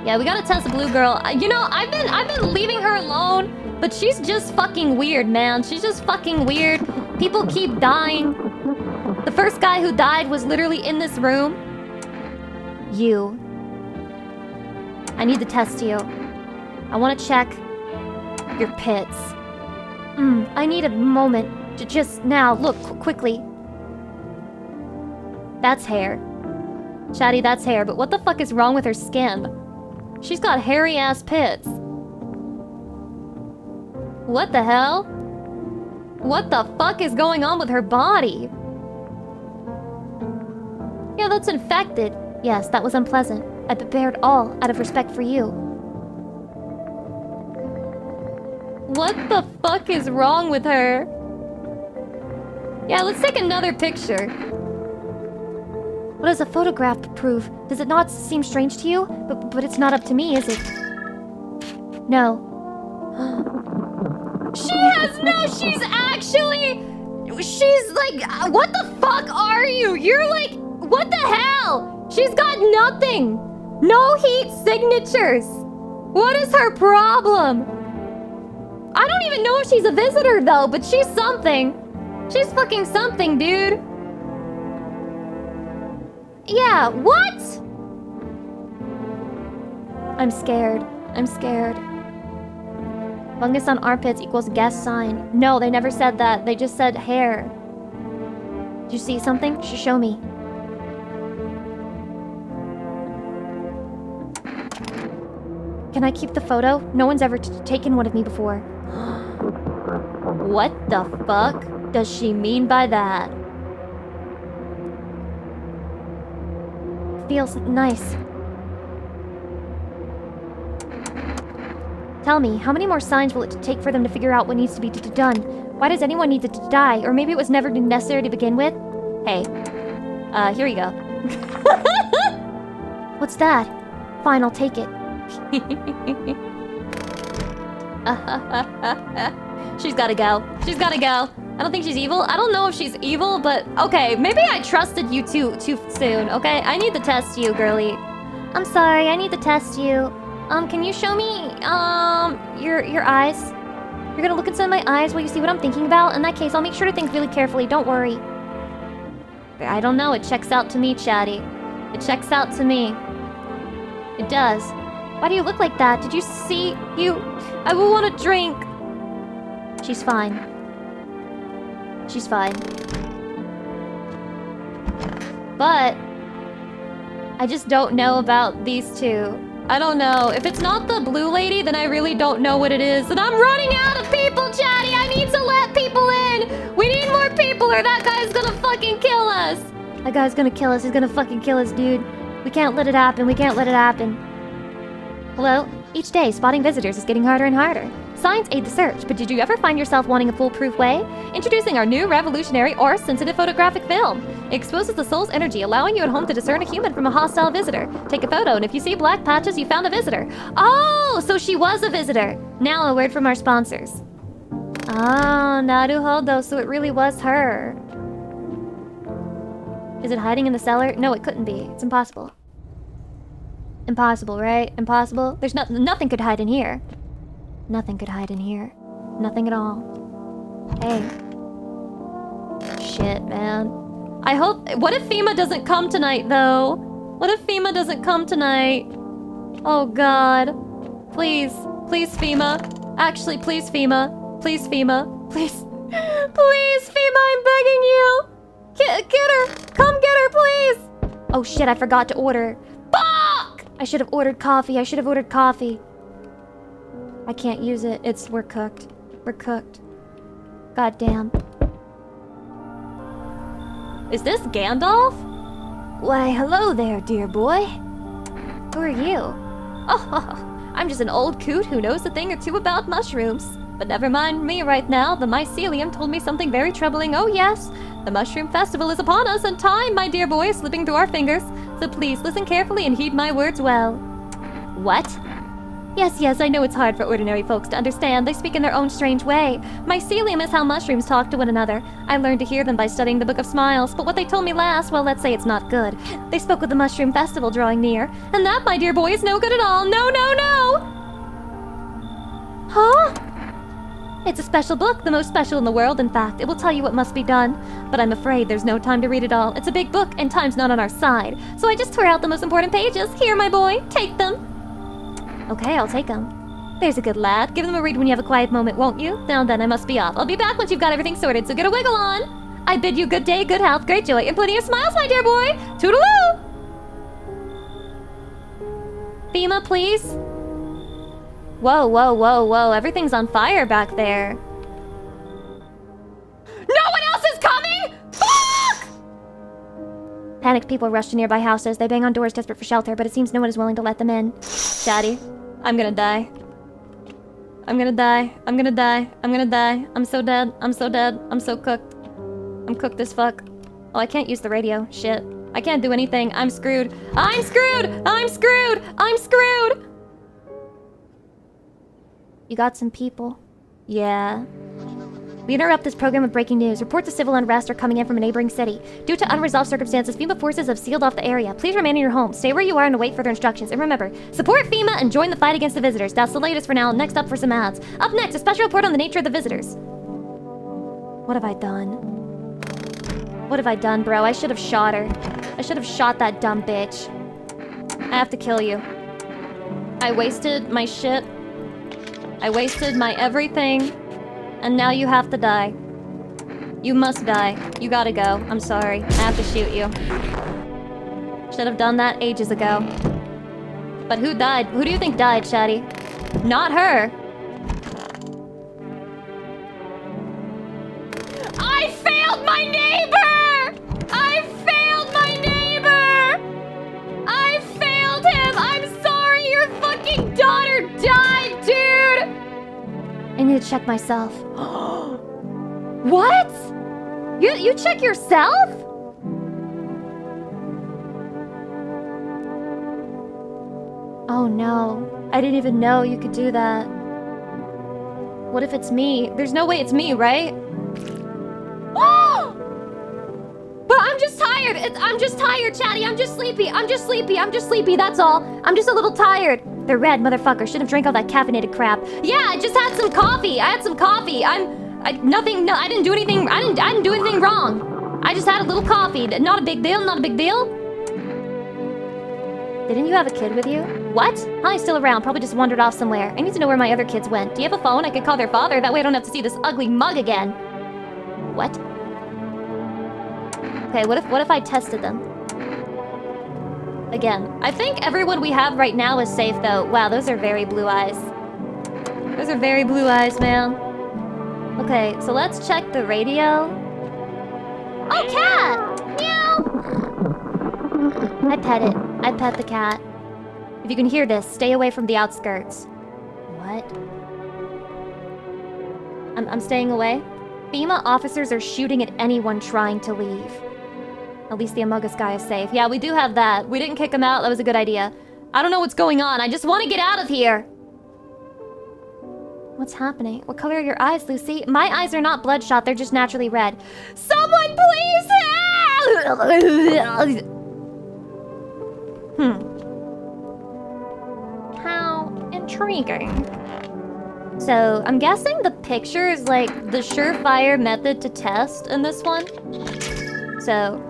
Yeah, we gotta test Blue Girl. You know, I've been leaving her alone, but she's just fucking weird, man. She's just fucking weird. People keep dying. The first guy who died was literally in this room. You. I need to test you. I want to check your pits. I need a moment. Just now. Look, quickly. That's hair. Chatty, that's hair. But what the fuck is wrong with her skin? She's got hairy-ass pits. What the hell? What the fuck is going on with her body? Yeah, that's infected. Yes, that was unpleasant. I prepared all out of respect for you. What the fuck is wrong with her? Yeah, let's take another picture. What does a photograph prove? Does it not seem strange to you? But it's not up to me, is it? No. She's actually... She's like, what the fuck are you? You're like, what the hell? She's got nothing. No heat signatures. What is her problem? I don't even know if she's a visitor though, but she's something. She's fucking something, dude. Yeah, what? I'm scared. I'm scared. Fungus on armpits equals guest sign. No, they never said that. They just said hair. Did you see something? Show me. Can I keep the photo? No one's ever taken one of me before. What the fuck does she mean by that? Feels nice. Tell me, how many more signs will it take for them to figure out what needs to be done? Why does anyone need to die? Or maybe it was never necessary to begin with? Hey. Here you go. What's that? Fine, I'll take it. She's gotta go. She's gotta go. I don't think she's evil. I don't know if she's evil, but okay, maybe I trusted you too soon, okay? I need to test you, girly. I'm sorry, I need to test you. Can you show me, your eyes? You're gonna look inside my eyes while you see what I'm thinking about? In that case, I'll make sure to think really carefully, don't worry. I don't know, it checks out to me, Chatty. It checks out to me. It does. Why do you look like that? Did you see you? I will want a drink. She's fine. She's fine. But I just don't know about these two. I don't know. If it's not the blue lady, then I really don't know what it is. And I'm running out of people, Chatty! I need to let people in! We need more people or that guy's gonna fucking kill us! That guy's gonna kill us. He's gonna fucking kill us, dude. We can't let it happen. We can't let it happen. Hello? Each day, spotting visitors is getting harder and harder. Signs aid the search, but did you ever find yourself wanting a foolproof way? Introducing our new revolutionary aura-sensitive photographic film. It exposes the soul's energy, allowing you at home to discern a human from a hostile visitor. Take a photo, and if you see black patches, you found a visitor. Oh, so she was a visitor. Now a word from our sponsors. Oh, naruhodo, so it really was her. Is it hiding in the cellar? No, it couldn't be. It's impossible. Impossible, right? Impossible? There's nothing could hide in here. Nothing could hide in here. Nothing at all. Hey. Shit, man. I hope... What if FEMA doesn't come tonight, though? What if FEMA doesn't come tonight? Oh, God. Please. Please, FEMA. Actually, please, FEMA. Please, FEMA. Please. Please, FEMA, I'm begging you. Get her. Come get her, please. Oh, shit, I forgot to order. Fuck! I should have ordered coffee. I should have ordered coffee. I can't use it. We're cooked. We're cooked. God damn. Is this Gandalf? Why, hello there, dear boy. Who are you? Oh, I'm just an old coot who knows a thing or two about mushrooms. But never mind me right now. The mycelium told me something very troubling. Oh yes, the mushroom festival is upon us, and time, my dear boy, is slipping through our fingers. So please listen carefully and heed my words well. What? Yes, I know it's hard for ordinary folks to understand. They speak in their own strange way. Mycelium is how mushrooms talk to one another. I learned to hear them by studying the Book of Smiles, but what they told me last, well, let's say it's not good. They spoke of the mushroom festival drawing near, and that, my dear boy, is no good at all. No! Huh? It's a special book, the most special in the world, in fact. It will tell you what must be done. But I'm afraid there's no time to read it all. It's a big book, and time's not on our side. So I just tore out the most important pages. Here, my boy, take them. Okay, I'll take them. There's a good lad. Give them a read when you have a quiet moment, won't you? Now then, I must be off. I'll be back once you've got everything sorted, so get a wiggle on. I bid you good day, good health, great joy, and plenty of smiles, my dear boy. Toodaloo! Fema, please. Whoa. Everything's on fire back there. No one else is coming? Fuck! Panicked people rush to nearby houses. They bang on doors desperate for shelter, but it seems no one is willing to let them in. Daddy, I'm gonna die. I'm so dead. I'm so cooked. I'm cooked as fuck. Oh, I can't use the radio. Shit. I can't do anything. I'm screwed. You got some people? Yeah. We interrupt this program with breaking news. Reports of civil unrest are coming in from a neighboring city. Due to unresolved circumstances, FEMA forces have sealed off the area. Please remain in your home. Stay where you are and await further instructions. And remember, support FEMA and join the fight against the visitors. That's the latest for now. Next up for some ads. Up next, a special report on the nature of the visitors. What have I done, bro? I should have shot her. I should have shot that dumb bitch. I have to kill you. I wasted my shit. I wasted my everything, and now you have to die. You must die. You gotta go. I'm sorry. I have to shoot you. Should have done that ages ago. But who died? Who do you think died, Shaddy? Not her. I failed my neighbor! I failed him! I'm sorry, your fucking daughter died, dude! I need to check myself. What? You check yourself? Oh no. I didn't even know you could do that. What if it's me? There's no way it's me, right? But I'm just tired. I'm just tired, Chatty. I'm just sleepy. That's all. I'm just a little tired. They're red, motherfucker. Should have drank all that caffeinated crap. Yeah, I just had some coffee. I didn't do anything. I didn't do anything wrong. I just had a little coffee. Not a big deal. Didn't you have a kid with you? What? Holly's still around. Probably just wandered off somewhere. I need to know where my other kids went. Do you have a phone? I could call their father. That way I don't have to see this ugly mug again. What? Okay, what if I tested them? Again, I think everyone we have right now is safe, though. Wow, those are very blue eyes. Those are very blue eyes, man. Okay, so let's check the radio. Oh, cat! Meow! I pet it. I pet the cat. If you can hear this, stay away from the outskirts. What? I'm staying away? FEMA officers are shooting at anyone trying to leave. At least the Among Us guy is safe. Yeah, we do have that. We didn't kick him out. That was a good idea. I don't know what's going on. I just want to get out of here. What's happening? What color are your eyes, Lucy? My eyes are not bloodshot. They're just naturally red. Someone please help! How intriguing. So, I'm guessing the picture is like the surefire method to test in this one. So...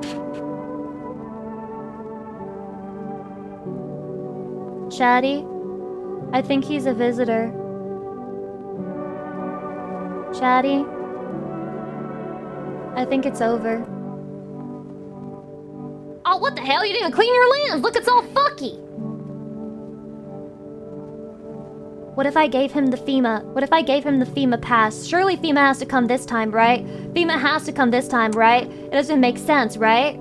Chatty, I think he's a visitor. Chatty, I think it's over. Oh, what the hell? You didn't clean your lens! Look, it's all fucky! What if I gave him the FEMA? What if I gave him the FEMA pass? Surely FEMA has to come this time, right? FEMA has to come this time, right? It doesn't make sense, right?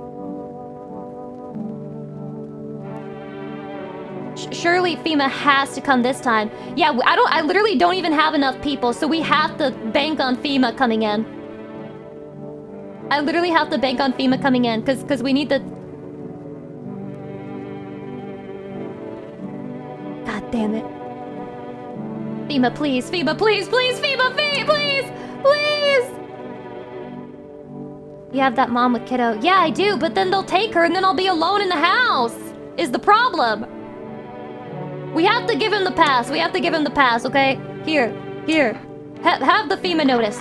Surely FEMA has to come this time. Yeah, I literally don't even have enough people, so we have to bank on FEMA coming in. I literally have to bank on FEMA coming in, because we need the... God damn it. FEMA, please, FEMA, please, please, FEMA, please, please! You have that mom with kiddo. Yeah, I do, but then they'll take her and then I'll be alone in the house, is the problem. We have to give him the pass. We have to give him the pass, okay? Here. Have the FEMA notice.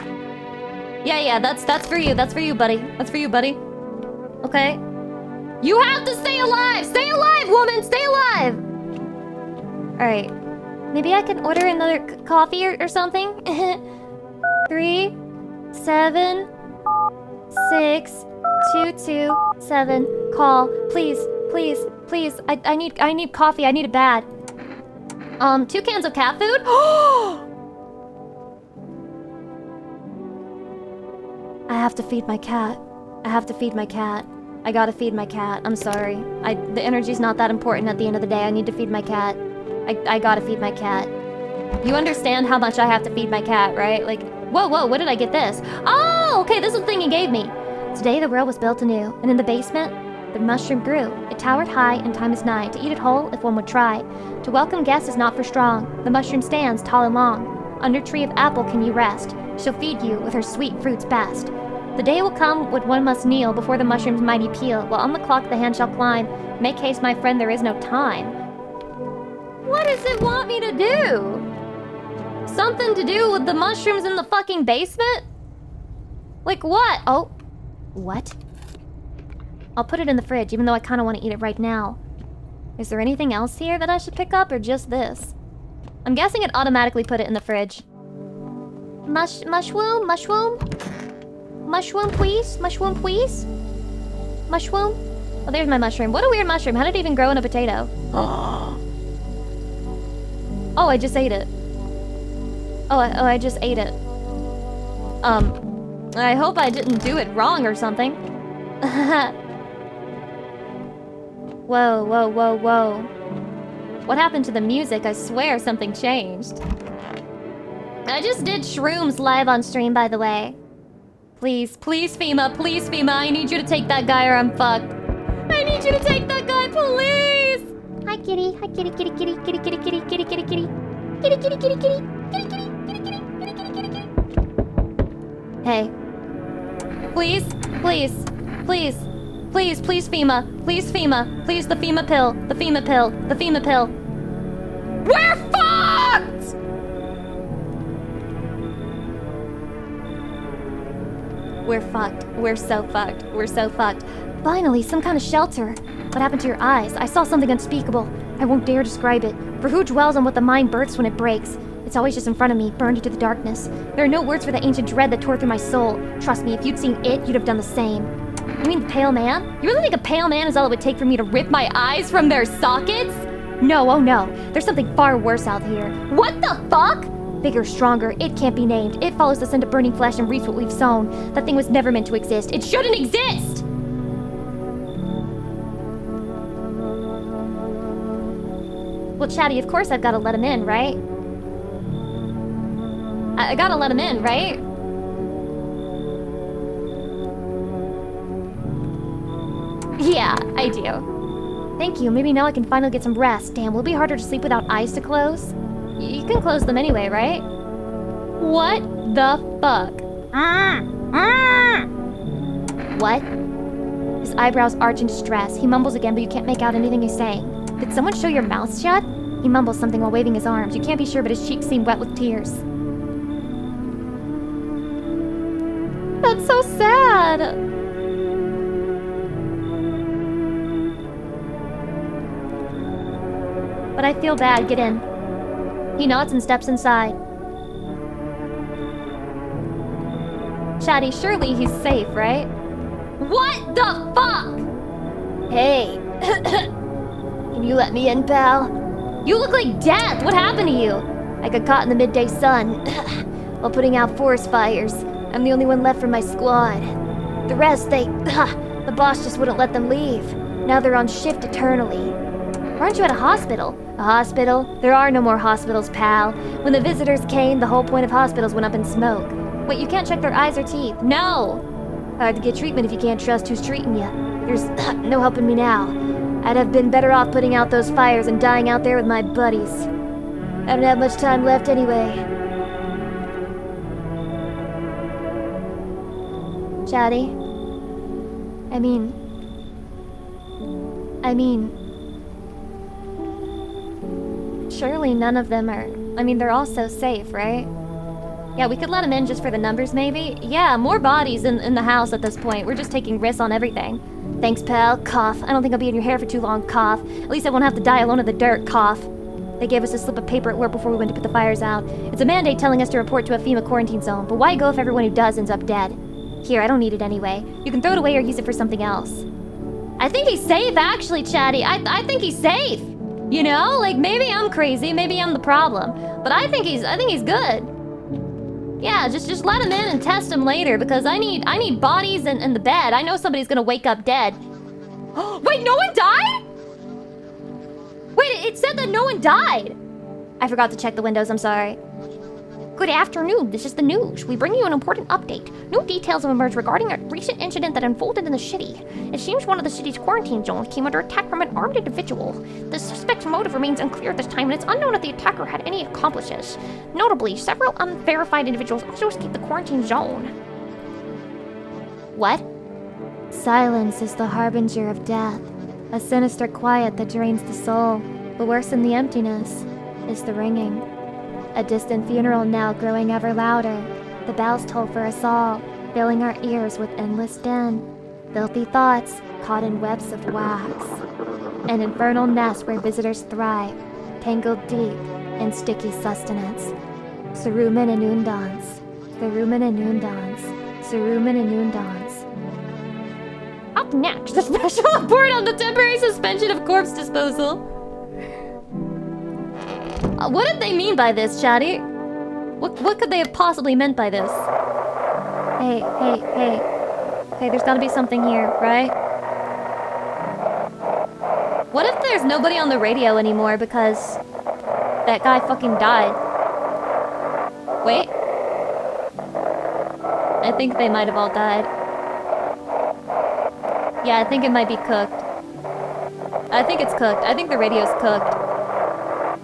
Yeah, that's for you. That's for you, buddy. That's for you, buddy. Okay? You have to stay alive! Stay alive, woman! Stay alive! Alright. Maybe I can order another coffee or something? 3, 7, 6, 2, 2, 7. Call. Please. I need coffee. I need it bad. 2 cans of cat food? I have to feed my cat. I gotta feed my cat. I'm sorry. The energy's not that important at the end of the day. I need to feed my cat. I gotta feed my cat. You understand how much I have to feed my cat, right? Like, whoa, where did I get this? Oh, okay, this is the thing he gave me. Today the world was built anew, and in the basement, the mushroom grew. It towered high, and time is nigh to eat it whole if one would try. To welcome guests is not for strong. The mushroom stands tall and long. Under tree of apple can you rest. She'll feed you with her sweet fruits best. The day will come when one must kneel before the mushroom's mighty peel, while on the clock the hand shall climb. Make haste, my friend, there is no time. What does it want me to do? Something to do with the mushrooms in the fucking basement? Like what? Oh, what? I'll put it in the fridge, even though I kind of want to eat it right now. Is there anything else here that I should pick up, or just this? I'm guessing it automatically put it in the fridge. Mushroom, please? Mushroom? Oh, there's my mushroom. What a weird mushroom. How did it even grow in a potato? Oh, I just ate it. I just ate it. I hope I didn't do it wrong or something. Whoa. What happened to the music? I swear something changed. I just did shrooms live on stream, by the way. Please, FEMA, I need you to take that guy or I'm fucked. I need you to take that guy, please! Hi, kitty. Kitty. Hey. Please, FEMA. Please, the FEMA pill. We're fucked! We're so fucked. Finally, some kind of shelter. What happened to your eyes? I saw something unspeakable. I won't dare describe it. For who dwells on what the mind births when it breaks? It's always just in front of me, burned into the darkness. There are no words for the ancient dread that tore through my soul. Trust me, if you'd seen it, you'd have done the same. You mean the pale man? You really think a pale man is all it would take for me to rip my eyes from their sockets? No, oh no. There's something far worse out here. What the fuck? Bigger, stronger, it can't be named. It follows us into burning flesh and reaps what we've sown. That thing was never meant to exist. It shouldn't exist! Well, Chatty, of course I've gotta let him in, right? I gotta let him in, right? Yeah, I do. Thank you, maybe now I can finally get some rest. Damn, will it be harder to sleep without eyes to close? You can close them anyway, right? What the fuck? What? His eyebrows arch in distress. He mumbles again, but you can't make out anything he's saying. Did someone show your mouth shut? He mumbles something while waving his arms. You can't be sure, but his cheeks seem wet with tears. That's so sad! But I feel bad. Get in. He nods and steps inside. Chatty, surely he's safe, right? What the fuck? Hey. Can you let me in, pal? You look like death! What happened to you? I got caught in the midday sun while putting out forest fires. I'm the only one left from my squad. The rest, the boss just wouldn't let them leave. Now they're on shift eternally. Why aren't you at a hospital? A hospital? There are no more hospitals, pal. When the visitors came, the whole point of hospitals went up in smoke. Wait, you can't check their eyes or teeth? No! Hard to get treatment if you can't trust who's treating you. There's no helping me now. I'd have been better off putting out those fires and dying out there with my buddies. I don't have much time left anyway. Chatty? I mean... Surely none of them are... they're all so safe, right? Yeah, we could let them in just for the numbers, maybe? Yeah, more bodies in the house at this point. We're just taking risks on everything. Thanks, pal. Cough. I don't think I'll be in your hair for too long. Cough. At least I won't have to die alone in the dirt. Cough. They gave us a slip of paper at work before we went to put the fires out. It's a mandate telling us to report to a FEMA quarantine zone, but why go if everyone who does ends up dead? Here, I don't need it anyway. You can throw it away or use it for something else. I think he's safe, actually, Chatty. I think he's safe. You know? Like, maybe I'm crazy, maybe I'm the problem. But I think he's good. Yeah, just let him in and test him later, because I need bodies in the bed. I know somebody's gonna wake up dead. Wait, no one died? Wait, it said that no one died. I forgot to check the windows, I'm sorry. Good afternoon, this is the news. We bring you an important update. New details have emerged regarding a recent incident that unfolded in the city. It seems one of the city's quarantine zones came under attack from an armed individual. The suspect's motive remains unclear at this time, and it's unknown if the attacker had any accomplices. Notably, several unverified individuals also escaped the quarantine zone. What? Silence is the harbinger of death. A sinister quiet that drains the soul. But worse than the emptiness is the ringing. A distant funeral knell growing ever louder. The bells toll for us all, filling our ears with endless din. Filthy thoughts caught in webs of wax. An infernal nest where visitors thrive, tangled deep in sticky sustenance. Saruman and Undans. Saruman and Undans. Saruman and Undans. Up next, a special report on the temporary suspension of corpse disposal. What did they mean by this, Chatty? What could they have possibly meant by this? Hey. Okay, there's gotta be something here, right? What if there's nobody on the radio anymore because that guy fucking died? Wait. I think they might have all died. Yeah, I think it might be cooked. I think it's cooked. I think the radio's cooked.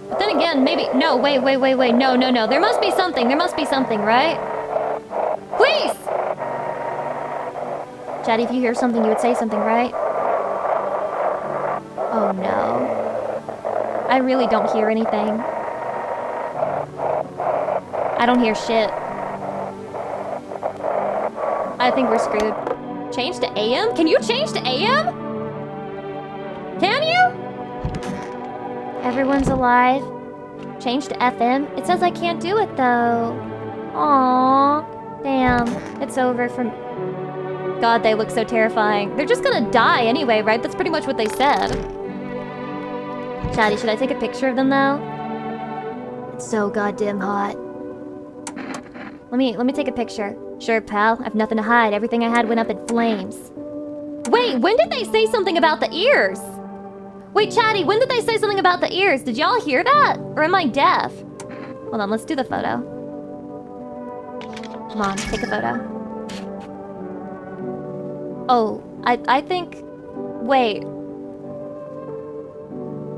But then again, maybe... No, wait. No. There must be something, right? Please! Chatty, if you hear something, you would say something, right? Oh, no. I really don't hear anything. I don't hear shit. I think we're screwed. Change to AM? Can you change to AM? Can you? Everyone's alive. Change to FM? It says I can't do it, though. Aww. Damn. It's over from... God, they look so terrifying. They're just gonna die anyway, right? That's pretty much what they said. Chatty, should I take a picture of them, though? It's so goddamn hot. Let me take a picture. Sure, pal. I've nothing to hide. Everything I had went up in flames. Wait, when did they say something about the ears? Wait, Chatty, when did they say something about the ears? Did y'all hear that? Or am I deaf? Hold on, let's do the photo. Come on, take a photo. Oh, I think... Wait.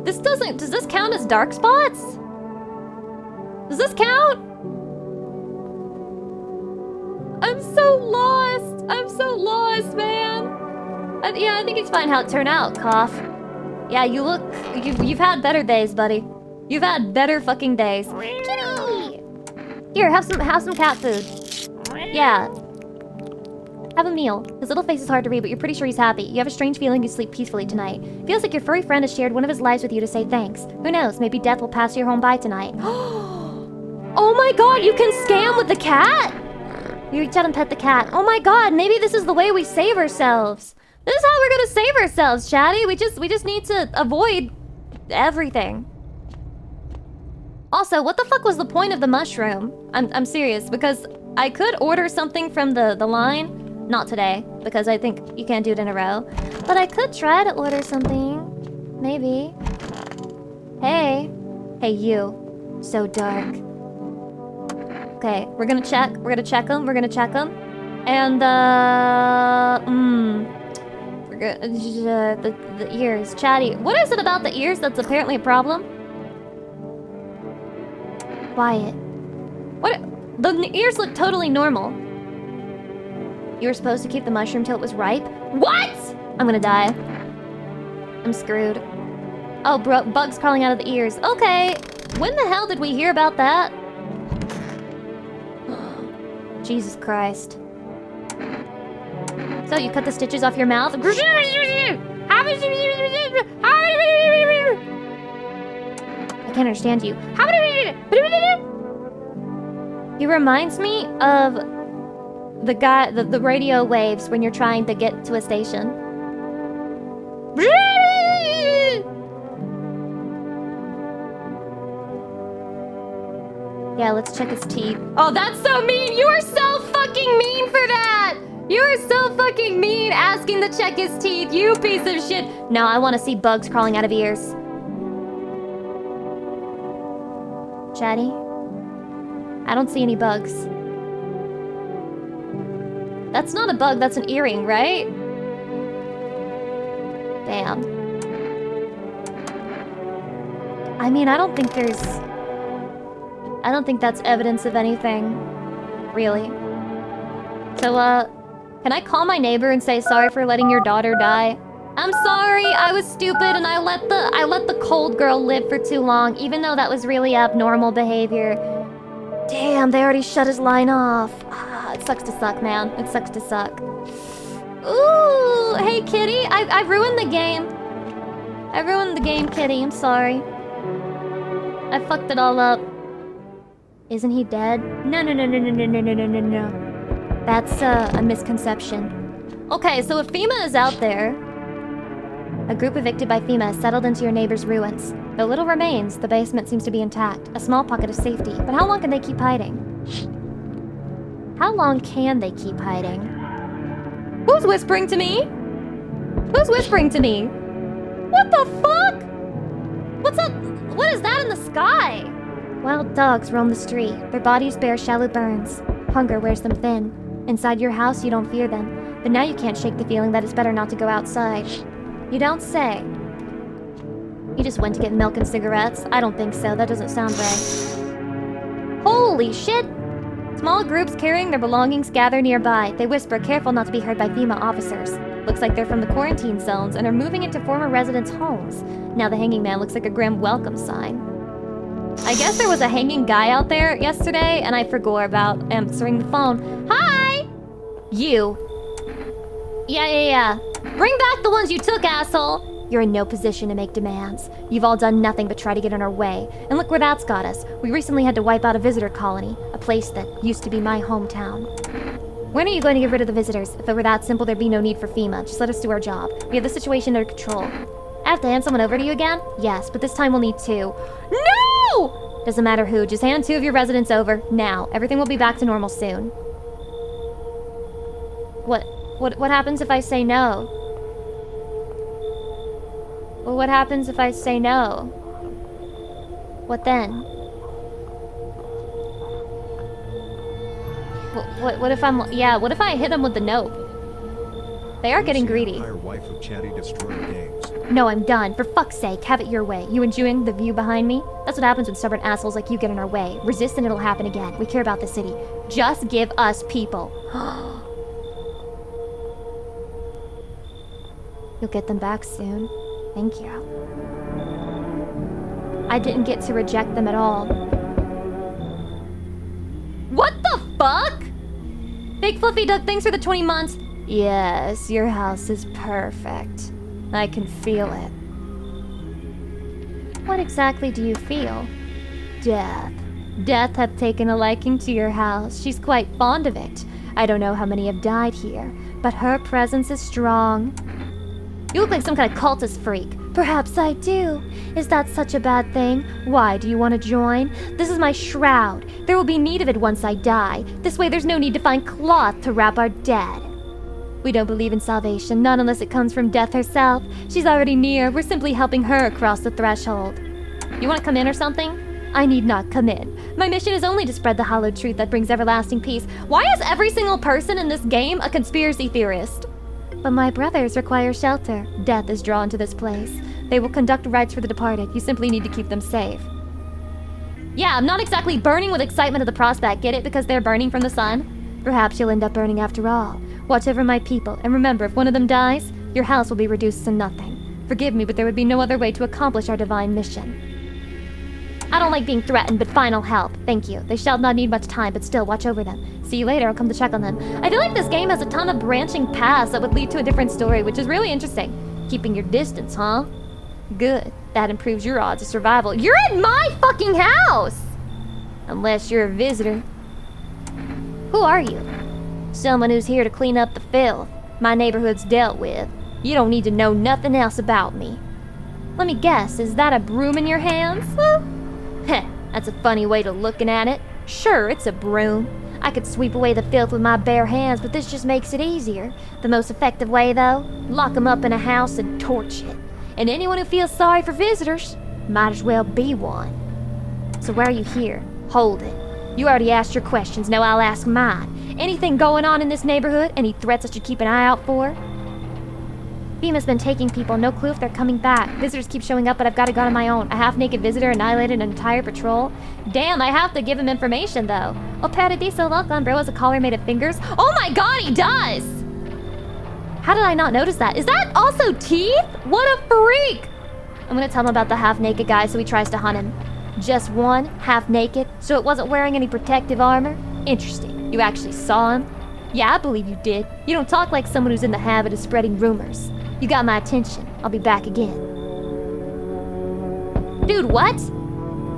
This doesn't... Does this count as dark spots? Does this count? I'm so lost, man. Yeah, I think it's fine how it turned out, Cough. Yeah, you look... You've had better days, buddy. You've had better fucking days. Kitty! Here, have some cat food. Yeah. Have a meal. His little face is hard to read, but you're pretty sure he's happy. You have a strange feeling you sleep peacefully tonight. Feels like your furry friend has shared one of his lives with you to say thanks. Who knows, maybe death will pass your home by tonight. Oh my god, you can scam with the cat? You reach out and pet the cat. Oh my god, maybe this is the way we save ourselves. This is how we're gonna save ourselves, Chatty. We just need to avoid everything. Also, what the fuck was the point of the mushroom? I'm serious, because I could order something from the line. Not today, because I think you can't do it in a row. But I could try to order something. Maybe. Hey. Hey, you. So dark. Okay, we're gonna check. We're gonna check them. We're gonna check them. And, we're gonna, the ears. Chatty. What is it about the ears that's apparently a problem? Quiet. What? The ears look totally normal. You were supposed to keep the mushroom till it was ripe? What? I'm gonna die. I'm screwed. Oh, bro, bugs crawling out of the ears. Okay. When the hell did we hear about that? Jesus Christ. So you cut the stitches off your mouth? I can't understand you. He reminds me of the guy, the radio waves when you're trying to get to a station. Yeah, let's check his teeth. Oh, that's so mean! You are so fucking mean for that! You are so fucking mean asking to check his teeth, you piece of shit! No, I want to see bugs crawling out of ears. Chatty? I don't see any bugs. That's not a bug, that's an earring, right? Damn. I mean, I don't think that's evidence of anything, really. So, can I call my neighbor and say sorry for letting your daughter die? I'm sorry, I was stupid and I let the cold girl live for too long, even though that was really abnormal behavior. Damn, they already shut his line off. Ah, it sucks to suck, man. It sucks to suck. Ooh, hey kitty, I ruined the game. I ruined the game, kitty, I'm sorry. I fucked it all up. Isn't he dead? No. That's a misconception. Okay, so if FEMA is out there, a group evicted by FEMA has settled into your neighbor's ruins. Though little remains, the basement seems to be intact. A small pocket of safety. But how long can they keep hiding? How long can they keep hiding? Who's whispering to me? Who's whispering to me? What the fuck? What's up? What is that in the sky? Wild dogs roam the street. Their bodies bear shallow burns. Hunger wears them thin. Inside your house, you don't fear them. But now you can't shake the feeling that it's better not to go outside. You don't say. You just went to get milk and cigarettes? I don't think so. That doesn't sound right. Holy shit! Small groups carrying their belongings gather nearby. They whisper, careful not to be heard by FEMA officers. Looks like they're from the quarantine zones and are moving into former residents' homes. Now the hanging man looks like a grim welcome sign. I guess there was a hanging guy out there yesterday, and I forgot about answering the phone. Hi! You. Yeah. Bring back the ones you took, asshole! You're in no position to make demands. You've all done nothing but try to get in our way. And look where that's got us. We recently had to wipe out a visitor colony, a place that used to be my hometown. When are you going to get rid of the visitors? If it were that simple, there'd be no need for FEMA. Just let us do our job. We have the situation under control. I have to hand someone over to you again? Yes, but this time we'll need 2. No! Doesn't matter who, just hand 2 of your residents over, now. Everything will be back to normal soon. What happens if I say no? Well, what happens if I say no? What then? What if I'm... Yeah, what if I hit them with the note? They are getting greedy. Wife of Chatty destroyer games. No, I'm done. For fuck's sake, have it your way. You enjoying the view behind me? That's what happens when stubborn assholes like you get in our way. Resist and it'll happen again. We care about the city. Just give us people. You'll get them back soon. Thank you. I didn't get to reject them at all. What the fuck? Big Fluffy Duck, thanks for the 20 months. Yes, your house is perfect. I can feel it. What exactly do you feel? Death. Death hath taken a liking to your house. She's quite fond of it. I don't know how many have died here, but her presence is strong. You look like some kind of cultist freak. Perhaps I do. Is that such a bad thing? Why, do you want to join? This is my shroud. There will be need of it once I die. This way there's no need to find cloth to wrap our dead. We don't believe in salvation, not unless it comes from death herself. She's already near. We're simply helping her across the threshold. You want to come in or something? I need not come in. My mission is only to spread the hallowed truth that brings everlasting peace. Why is every single person in this game a conspiracy theorist? But my brothers require shelter. Death is drawn to this place. They will conduct rites for the departed. You simply need to keep them safe. Yeah, I'm not exactly burning with excitement of the prospect, get it? Because they're burning from the sun? Perhaps you'll end up burning after all. Watch over my people, and remember, if one of them dies, your house will be reduced to nothing. Forgive me, but there would be no other way to accomplish our divine mission. I don't like being threatened, but fine, I'll help. Thank you. They shall not need much time, but still, watch over them. See you later, I'll come to check on them. I feel like this game has a ton of branching paths that would lead to a different story, which is really interesting. Keeping your distance, huh? Good. That improves your odds of survival. You're in my fucking house! Unless you're a visitor. Who are you? Someone who's here to clean up the filth my neighborhood's dealt with. You don't need to know nothing else about me. Let me guess, is that a broom in your hands? Heh, that's a funny way to looking at it. Sure, it's a broom. I could sweep away the filth with my bare hands, but this just makes it easier. The most effective way, though? Lock them up in a house and torch it. And anyone who feels sorry for visitors might as well be one. So why are you here? Hold it. You already asked your questions, now I'll ask mine. Anything going on in this neighborhood? Any threats I should keep an eye out for? FEMA's been taking people, no clue if they're coming back. Visitors keep showing up, but I've got to go on my own. A half-naked visitor annihilated an entire patrol. Damn, I have to give him information, though. Oh, Paradiso, look, bro has a collar made of fingers. Oh my god, he does! How did I not notice that? Is that also teeth? What a freak! I'm gonna tell him about the half-naked guy so he tries to hunt him. Just one, half-naked, so it wasn't wearing any protective armor? Interesting. You actually saw him? Yeah, I believe you did. You don't talk like someone who's in the habit of spreading rumors. You got my attention. I'll be back again. Dude, what?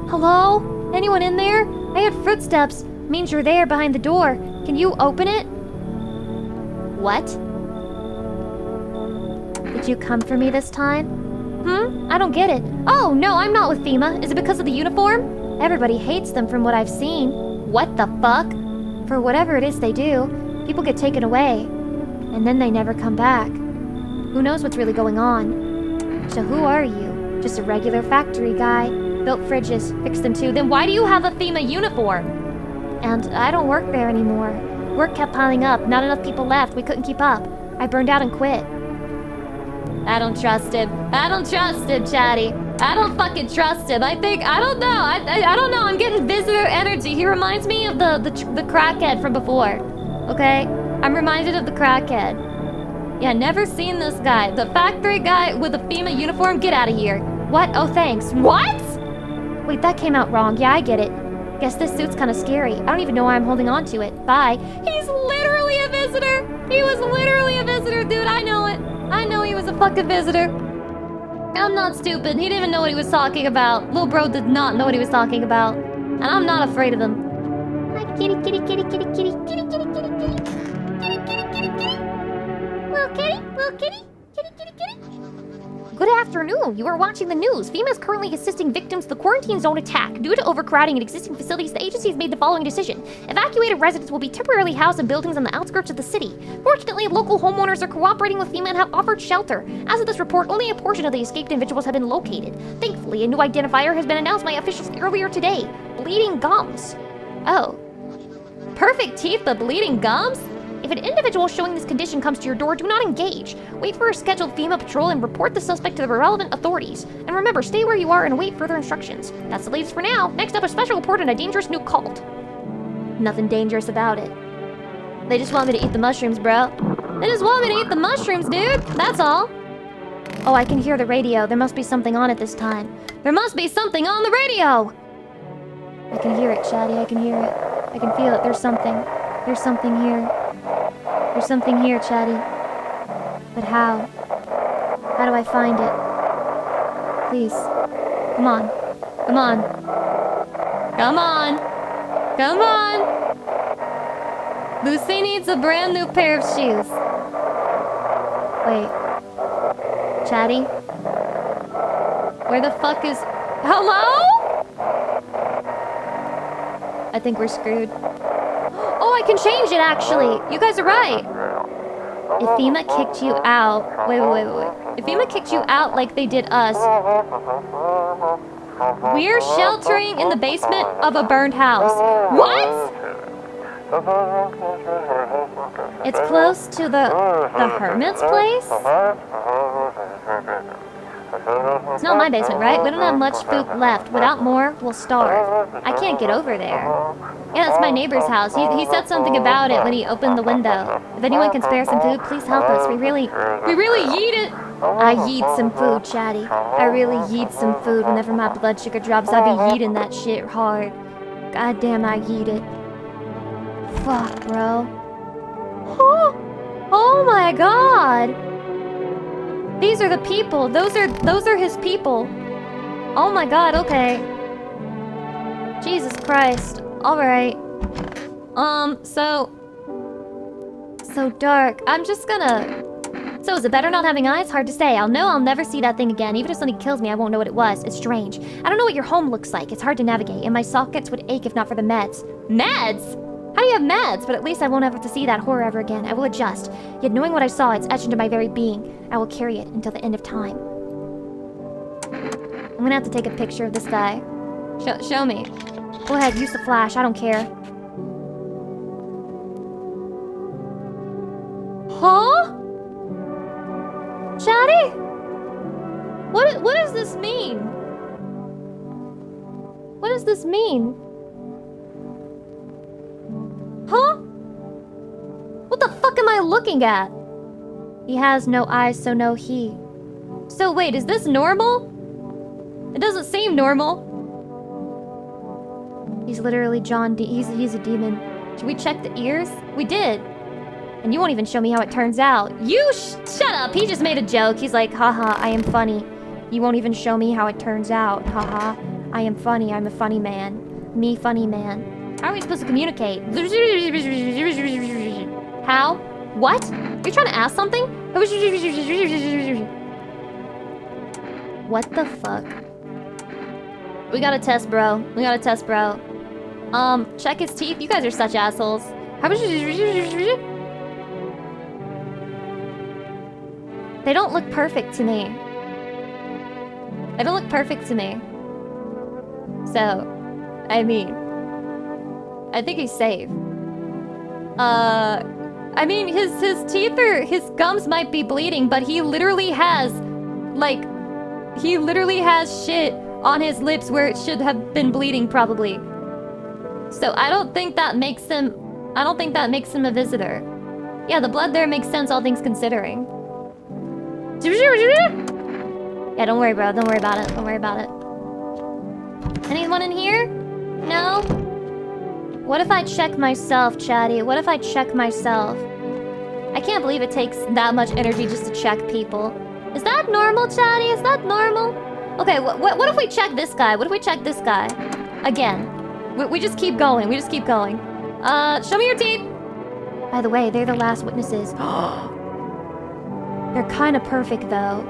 Hello? Anyone in there? I heard footsteps. Means you're there behind the door. Can you open it? What? Did you come for me this time? I don't get it. Oh, no, I'm not with FEMA. Is it because of the uniform? Everybody hates them from what I've seen. What the fuck? For whatever it is they do, people get taken away. And then they never come back. Who knows what's really going on? So who are you? Just a regular factory guy. Built fridges, fixed them too. Then why do you have a FEMA uniform? And I don't work there anymore. Work kept piling up. Not enough people left. We couldn't keep up. I burned out and quit. I don't trust him. I don't trust him, Chatty. I don't fucking trust him. I don't know. I don't know. I'm getting visitor energy. He reminds me of the crackhead from before. Okay? I'm reminded of the crackhead. Yeah, never seen this guy. The factory guy with a FEMA uniform. Get out of here. What? Oh, thanks. What? Wait, that came out wrong. Yeah, I get it. Guess this suit's kind of scary. I don't even know why I'm holding on to it. Bye. He's literally a visitor. He was literally a visitor, dude. I know it. I know he was a fucking visitor. I'm not stupid. He didn't even know what he was talking about. Lil bro did not know what he was talking about. And I'm not afraid of him. Hi, kitty, kitty, kitty, kitty, kitty, kitty, kitty, kitty, kitty. Kitty, kitty, kitty, kitty. Little kitty, little kitty, kitty, kitty, kitty. Good afternoon. You are watching the news. FEMA is currently assisting victims of the quarantine zone attack. Due to overcrowding in existing facilities, the agency has made the following decision. Evacuated residents will be temporarily housed in buildings on the outskirts of the city. Fortunately, local homeowners are cooperating with FEMA and have offered shelter. As of this report, only a portion of the escaped individuals have been located. Thankfully, a new identifier has been announced by officials earlier today. Bleeding gums. Oh. Perfect teeth, but bleeding gums? If an individual showing this condition comes to your door, do not engage. Wait for a scheduled FEMA patrol and report the suspect to the relevant authorities. And remember, stay where you are and await further instructions. That's the latest for now. Next up, a special report on a dangerous new cult. Nothing dangerous about it. They just want me to eat the mushrooms, bro. They just want me to eat the mushrooms, dude. That's all. Oh, I can hear the radio. There must be something on it this time. There must be something on the radio! I can hear it, Chatty. I can hear it. I can feel it. There's something. There's something here. There's something here, Chatty. But how? How do I find it? Please. Come on. Come on. Come on. Come on. Lucy needs a brand new pair of shoes. Wait. Chatty? Where the fuck is... Hello? I think we're screwed. Oh, I can change it, actually. You guys are right. If FEMA kicked you out... Wait. If FEMA kicked you out like they did us... We're sheltering in the basement of a burned house. What? It's close to the hermit's place? It's not my basement, right? We don't have much food left. Without more, we'll starve. I can't get over there. Yeah, that's my neighbor's house. He said something about it when he opened the window. If anyone can spare some food, please help us. We really yeet it. I yeet some food, Chatty. I really yeet some food. Whenever my blood sugar drops, I be yeeting that shit hard. God damn, I yeet it. Fuck, bro. Oh my god. These are the people. Those are his people. Oh my god, okay. Jesus Christ. Alright. So dark. I'm just gonna... So is it better not having eyes? Hard to say. I'll know I'll never see that thing again. Even if something kills me, I won't know what it was. It's strange. I don't know what your home looks like. It's hard to navigate, and my sockets would ache if not for the meds. Meds? How do you have meds? But at least I won't ever have to see that horror ever again. I will adjust. Yet knowing what I saw, it's etched into my very being. I will carry it until the end of time. I'm gonna have to take a picture of this guy. Show me. Go ahead, use the flash. I don't care. Huh? Chatty? What does this mean? What does this mean? Huh? What the fuck am I looking at? He has no eyes, so no he. So wait, is this normal? It doesn't seem normal. He's literally John D. He's a demon. Should we check the ears? We did. And you won't even show me how it turns out. You shut up! He just made a joke. He's like, haha, I am funny. You won't even show me how it turns out. Haha, I am funny. I'm a funny man. Me funny man. How are we supposed to communicate? How? What? Are you trying to ask something? What the fuck? We gotta test, bro. We gotta test, bro. Check his teeth. You guys are such assholes. They don't look perfect to me. They don't look perfect to me. So, I mean, I think he's safe. I mean, his teeth are, his gums might be bleeding, but he literally has, like, he literally has shit on his lips where it should have been bleeding, probably. So I don't think that makes him a visitor. Yeah, the blood there makes sense, all things considering. Yeah, don't worry, bro. Don't worry about it. Don't worry about it. Anyone in here? No? What if I check myself, Chatty? What if I check myself? I can't believe it takes that much energy just to check people. Is that normal, Chatty? Is that normal? Okay, what if we check this guy? What if we check this guy? Again. We just keep going. We just keep going. Show me your teeth! By the way, they're the last witnesses. They're kind of perfect, though.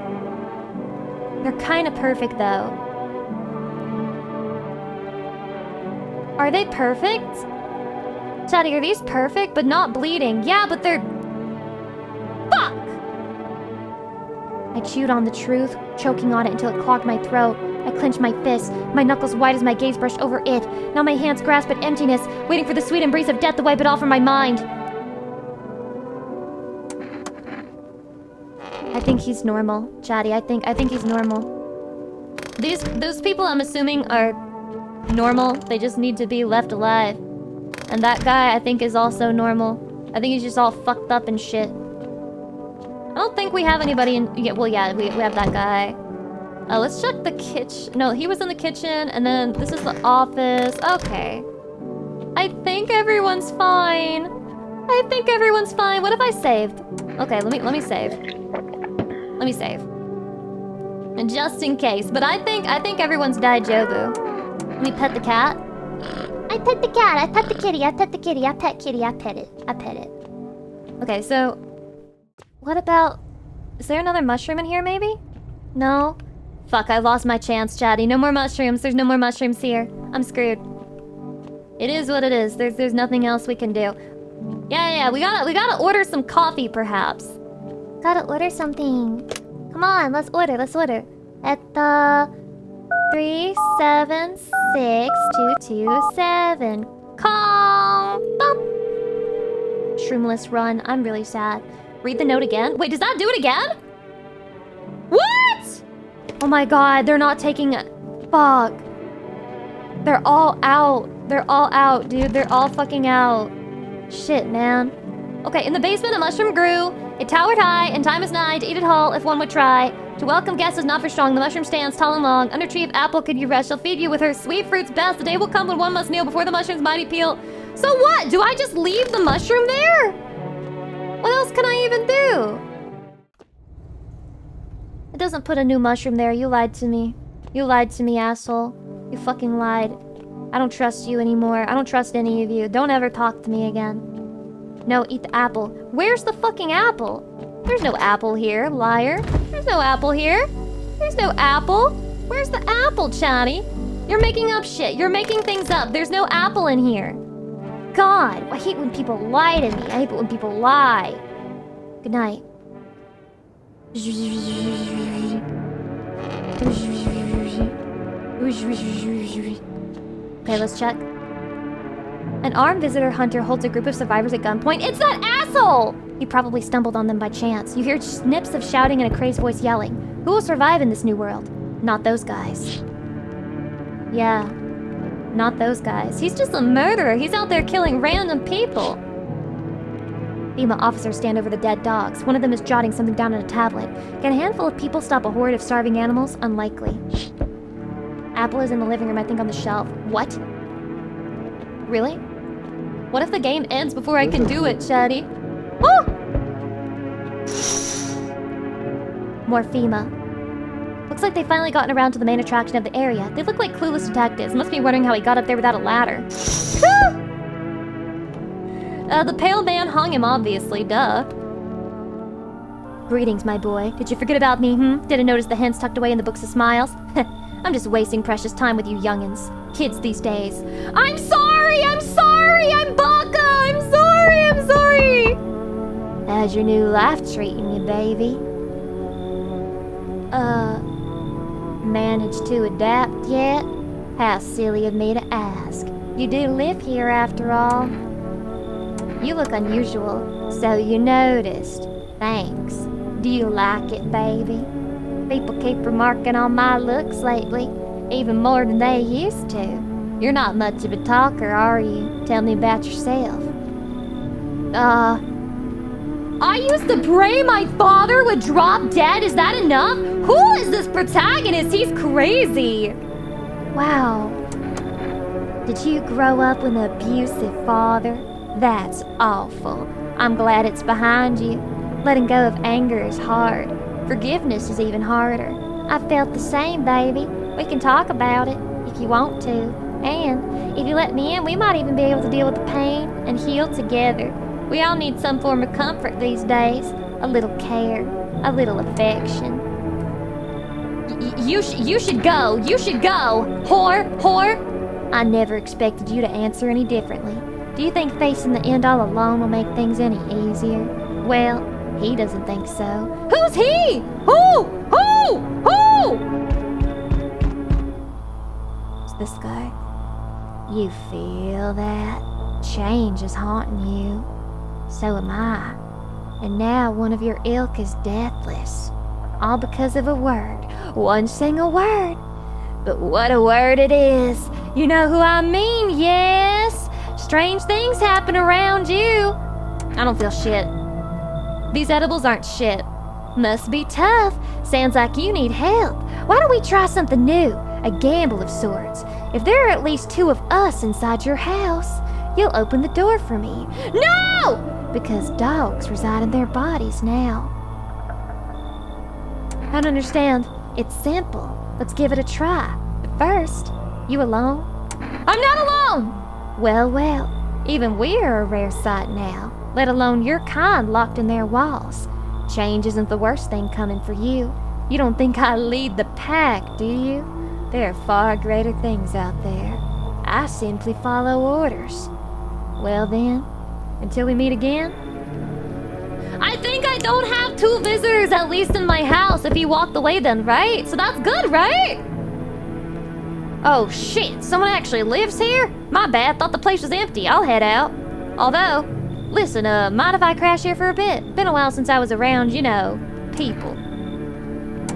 They're kind of perfect, though. Are they perfect? Chatty, are these perfect but not bleeding? Yeah, but they're... Fuck! I chewed on the truth, choking on it until it clogged my throat. I clenched my fists, my knuckles white as my gaze brushed over it. Now my hands grasp at emptiness, waiting for the sweet embrace of death to wipe it all from my mind. I think he's normal, Chatty. I think he's normal. Those people, I'm assuming, are normal. They just need to be left alive. And that guy, I think, is also normal. I think he's just all fucked up and shit. I don't think we have anybody in... Yeah, well, yeah, we have that guy. Let's check the kitchen. No, he was in the kitchen, and then this is the office. Okay. I think everyone's fine. I think everyone's fine. What if I saved? Okay, let me save. Let me save. And just in case. But I think everyone's died, Jobu. Let me pet the cat. I pet the cat. I pet the kitty. I pet the kitty. I pet kitty. I pet it. I pet it. Okay, so... What about... Is there another mushroom in here, maybe? No? Fuck, I lost my chance, Chatty. No more mushrooms. There's no more mushrooms here. I'm screwed. It is what it is. There's nothing else we can do. Yeah, we gotta order some coffee, perhaps. Gotta order something. Come on, let's order. At the 376227. Calm. Bump. Shroomless run. I'm really sad. Read the note again. Wait, does that do it again? What? Oh my god, they're not taking it. Fuck. They're all out. They're all out, dude. They're all fucking out. Shit, man. Okay, in the basement, a mushroom grew. It towered high, and time is nigh to eat it whole if one would try. To welcome guests is not for strong. The mushroom stands tall and long. Under tree of apple could you rest. She'll feed you with her sweet fruits best. The day will come when one must kneel before the mushroom's mighty peel. So what? Do I just leave the mushroom there? What else can I even do? It doesn't put a new mushroom there. You lied to me. You lied to me, asshole. You fucking lied. I don't trust you anymore. I don't trust any of you. Don't ever talk to me again. No, eat the apple. Where's the fucking apple? There's no apple here, liar. There's no apple here. There's no apple. Where's the apple, Chatty? You're making up shit. You're making things up. There's no apple in here. God, I hate when people lie to me. I hate it when people lie. Good night. Okay, let's check. An armed visitor hunter holds a group of survivors at gunpoint. It's that asshole! He probably stumbled on them by chance. You hear snips of shouting and a crazed voice yelling. Who will survive in this new world? Not those guys. Yeah, not those guys. He's just a murderer. He's out there killing random people. FEMA officers stand over the dead dogs. One of them is jotting something down on a tablet. Can a handful of people stop a horde of starving animals? Unlikely. Apple is in the living room, I think on the shelf. What? Really? What if the game ends before I can do it, Chatty? Woo! More FEMA. Looks like they've finally gotten around to the main attraction of the area. They look like clueless detectives. Must be wondering how he got up there without a ladder. The pale man hung him, obviously. Duh. Greetings, my boy. Did you forget about me, Didn't notice the hints tucked away in the books of smiles? I'm just wasting precious time with you youngins. Kids these days. I'm sorry! I'm Baka! I'm sorry! How's your new life treating you, baby? Managed to adapt yet? How silly of me to ask. You do live here after all. You look unusual, so you noticed. Thanks. Do you like it, baby? People keep remarking on my looks lately, even more than they used to. You're not much of a talker, are you? Tell me about yourself. I used to pray my father would drop dead. Is that enough? Who is this protagonist? He's crazy. Wow. Did you grow up with an abusive father? That's awful. I'm glad it's behind you. Letting go of anger is hard. Forgiveness is even harder. I felt the same, baby. We can talk about it if you want to. And if you let me in, we might even be able to deal with the pain and heal together. We all need some form of comfort these days. A little care, a little affection. You should go. You should go. Whore. I never expected you to answer any differently. Do you think facing the end all alone will make things any easier? Well, he doesn't think so. Who's he? Who? It's this guy. You feel that? Change is haunting you. So am I. And now one of your ilk is deathless. All because of a word. One single word. But what a word it is. You know who I mean, yes? Strange things happen around you. I don't feel shit. These edibles aren't shit. Must be tough. Sounds like you need help. Why don't we try something new? A gamble of sorts. If there are at least 2 of us inside your house, you'll open the door for me. No! Because dogs reside in their bodies now. I don't understand. It's simple. Let's give it a try. But first, you alone? I'm not alone! Well, even we're a rare sight now, let alone your kind locked in their walls. Change isn't the worst thing coming for you. You don't think I lead the pack, do you? There are far greater things out there. I simply follow orders. Well then, until we meet again. I think I don't have 2 visitors, at least in my house, if he walked away then, right? So that's good, right? Oh shit, someone actually lives here? My bad, thought the place was empty. I'll head out. Although, listen, mind if I crash here for a bit? Been a while since I was around, you know, people.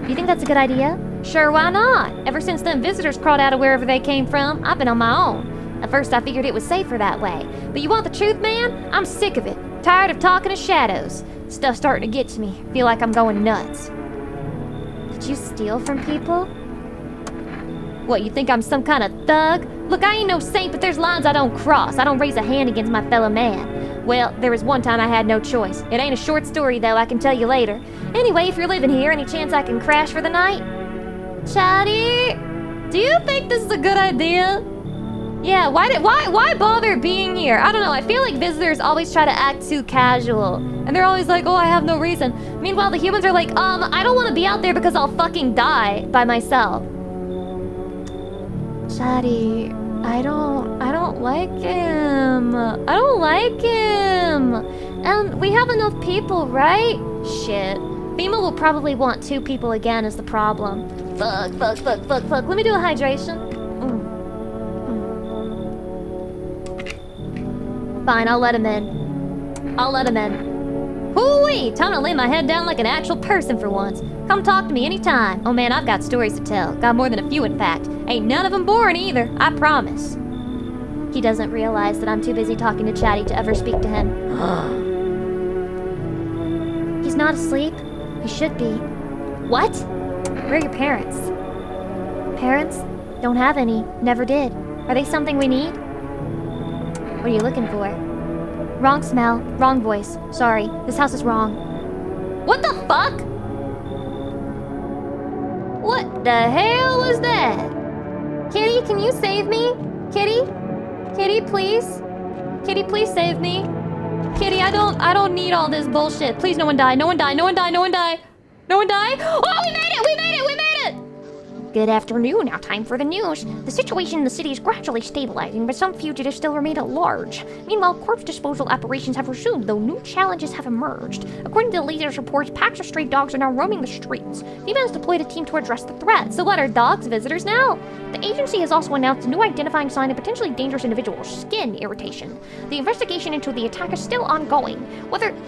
You think that's a good idea? Sure, why not? Ever since them visitors crawled out of wherever they came from, I've been on my own. At first I figured it was safer that way. But you want the truth, man? I'm sick of it. Tired of talking to shadows. Stuff's starting to get to me. Feel like I'm going nuts. Did you steal from people? What, you think I'm some kind of thug? Look, I ain't no saint, but there's lines I don't cross. I don't raise a hand against my fellow man. Well, there was one time I had no choice. It ain't a short story, though, I can tell you later. Anyway, if you're living here, any chance I can crash for the night? Chatty, do you think this is a good idea? Yeah, why bother being here? I don't know, I feel like visitors always try to act too casual. And they're always like, oh, I have no reason. Meanwhile, the humans are like, I don't want to be out there because I'll fucking die by myself. Chatty, I don't like him. I don't like him. And we have enough people, right? Shit. FEMA will probably want 2 people again is the problem. Fuck. Let me do a hydration. Fine, I'll let him in. Hoo-wee! Time to lay my head down like an actual person for once. Come talk to me anytime. Oh man, I've got stories to tell. Got more than a few, in fact. Ain't none of them boring either, I promise. He doesn't realize that I'm too busy talking to Chatty to ever speak to him. He's not asleep. He should be. What? Where are your parents? Parents? Don't have any. Never did. Are they something we need? What are you looking for? Wrong smell. Wrong voice. Sorry. This house is wrong. What the fuck? What the hell was that? Kitty, can you save me? Kitty? Kitty, please? Kitty, please save me. Kitty, I don't need all this bullshit. Please, no one die. No one die. No one die. No one die. No one die. Oh, we made it! We made it! We made it! Good afternoon. Now time for the news. The situation in the city is gradually stabilizing, but some fugitives still remain at large. Meanwhile, corpse disposal operations have resumed, though new challenges have emerged. According to the latest reports, packs of stray dogs are now roaming the streets. FEMA has deployed a team to address the threat. So what, are dogs visitors now? The agency has also announced a new identifying sign of potentially dangerous individuals, skin irritation. The investigation into the attack is still ongoing.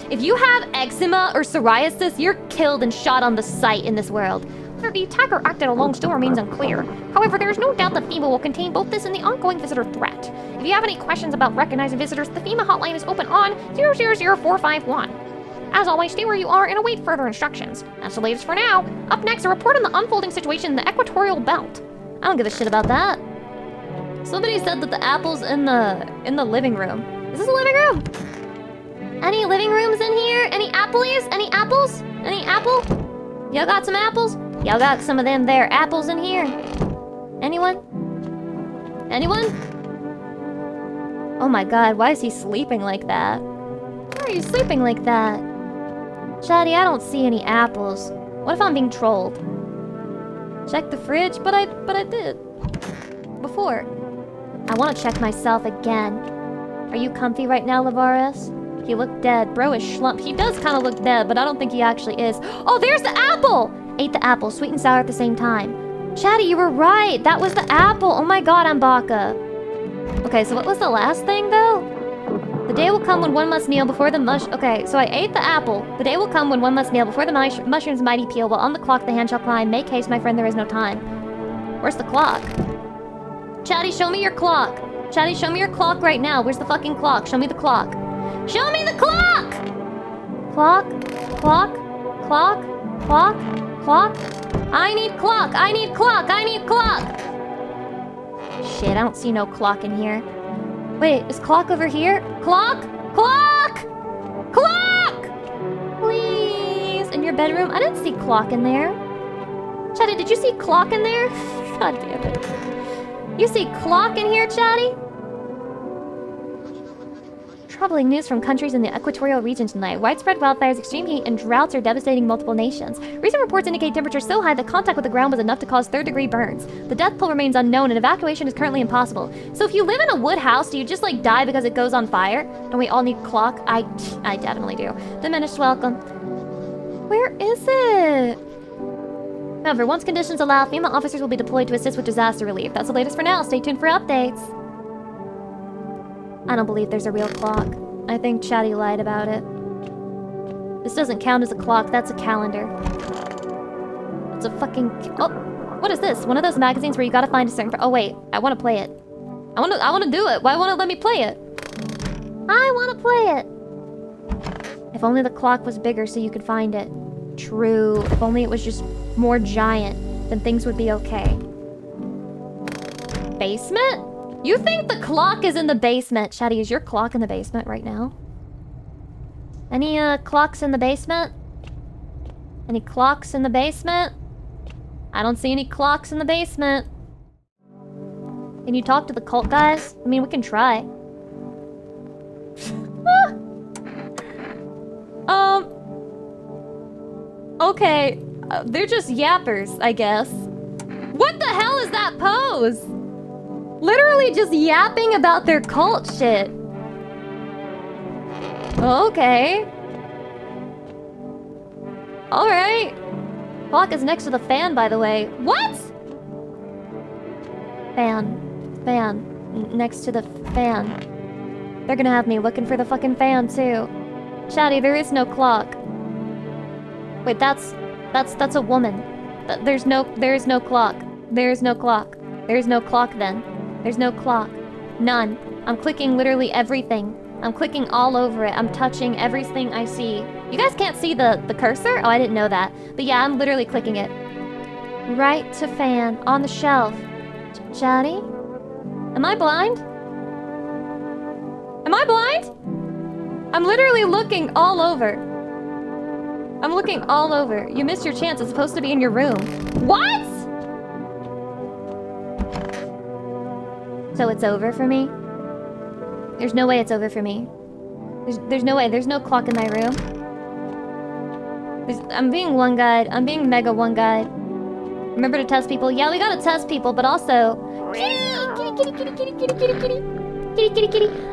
If you have eczema or psoriasis, you're killed and shot on the site in this world. Whether the attacker acted alone still remains unclear. However, there is no doubt that FEMA will contain both this and the ongoing visitor threat. If you have any questions about recognizing visitors, the FEMA hotline is open on 000451. As always, stay where you are and await further instructions. That's the latest for now. Up next, a report on the unfolding situation in the equatorial belt. I don't give a shit about that. Somebody said that the apple's in the living room. Is this a living room? Any living rooms in here? Any apples? Any apples? Any apple? Y'all got some apples? Y'all got some of them there apples in here? Anyone? Anyone? Oh my god, why is he sleeping like that? Why are you sleeping like that? Chatty, I don't see any apples. What if I'm being trolled? Check the fridge, but I did. Before. I want to check myself again. Are you comfy right now, Lavares? He looked dead. Bro is slumped. He does kind of look dead, but I don't think he actually is. Oh, there's the apple! Ate the apple, sweet and sour at the same time. Chatty, you were right. That was the apple. Oh my god, I'm Baka. Okay, so what was the last thing, though? The day will come when one must kneel before the Okay, so I ate the apple. The day will come when one must kneel before the mushroom's mighty peel, while on the clock the hand shall climb. Make haste, my friend, there is no time. Where's the clock? Chatty, show me your clock. Chatty, show me your clock right now. Where's the fucking clock? Show me the clock. Show me the clock! Clock? Clock? Clock? Clock? Clock? I need clock! I need clock! I need clock! Shit, I don't see no clock in here. Wait, is clock over here? Clock? Clock! Clock! Please! In your bedroom? I didn't see clock in there. Chatty, did you see clock in there? God damn it. You see clock in here, Chatty? troubling news from countries in the equatorial region tonight. Widespread wildfires, extreme heat, and droughts are devastating multiple nations. Recent reports indicate temperatures so high that contact with the ground was enough to cause third-degree burns. The death toll remains unknown, and evacuation is currently impossible. So if you live in a wood house, do you just, like, die because it goes on fire? Don't we all need clock? I definitely do. Diminished welcome. Where is it? However, once conditions allow, FEMA officers will be deployed to assist with disaster relief. That's the latest for now. Stay tuned for updates. I don't believe there's a real clock. I think Chatty lied about it. This doesn't count as a clock, that's a calendar. It's a fucking... Oh! What is this? One of those magazines where you gotta find a certain... Oh wait, I wanna play it. I wanna do it. Why won't it let me play it? I wanna play it! If only the clock was bigger so you could find it. True. If only it was just more giant, then things would be okay. Basement? You think the clock is in the basement? Chatty, is your clock in the basement right now? Any clocks in the basement? Any clocks in the basement? I don't see any clocks in the basement. Can you talk to the cult guys? I mean, we can try. Okay. They're just yappers, I guess. What the hell is that pose? Literally just yapping about their cult shit. Okay. Alright. Clock is next to the fan, by the way. What? Fan. Next to the fan. They're gonna have me looking for the fucking fan, too. Chatty, there is no clock. Wait, that's a woman. There is no clock. There is no clock. There is no clock then. There's no clock. None. I'm clicking literally everything. I'm clicking all over it. I'm touching everything I see. You guys can't see the cursor? Oh, I didn't know that. But yeah, I'm literally clicking it. Right to fan. On the shelf. Chatty? Am I blind? Am I blind? I'm literally looking all over. I'm looking all over. You missed your chance. It's supposed to be in your room. What? So it's over for me? There's no way it's over for me. There's no way. There's no clock in my room. I'm being one-guyed. I'm being mega one-guyed. Remember to test people? Yeah, we gotta test people, but also... Kitty.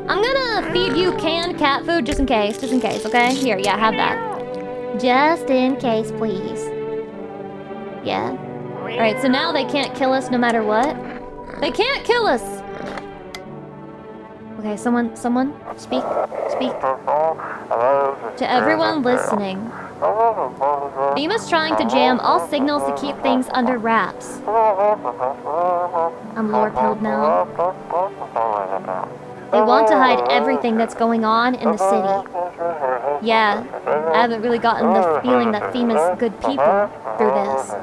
I'm gonna feed you canned cat food just in case, okay? Here, yeah, have that. Just in case, please. Yeah. Alright, so now they can't kill us no matter what. They can't kill us! Okay, someone, speak. To everyone listening. FEMA's trying to jam all signals to keep things under wraps. I'm lore-pilled now. They want to hide everything that's going on in the city. Yeah, I haven't really gotten the feeling that FEMA's good people through this.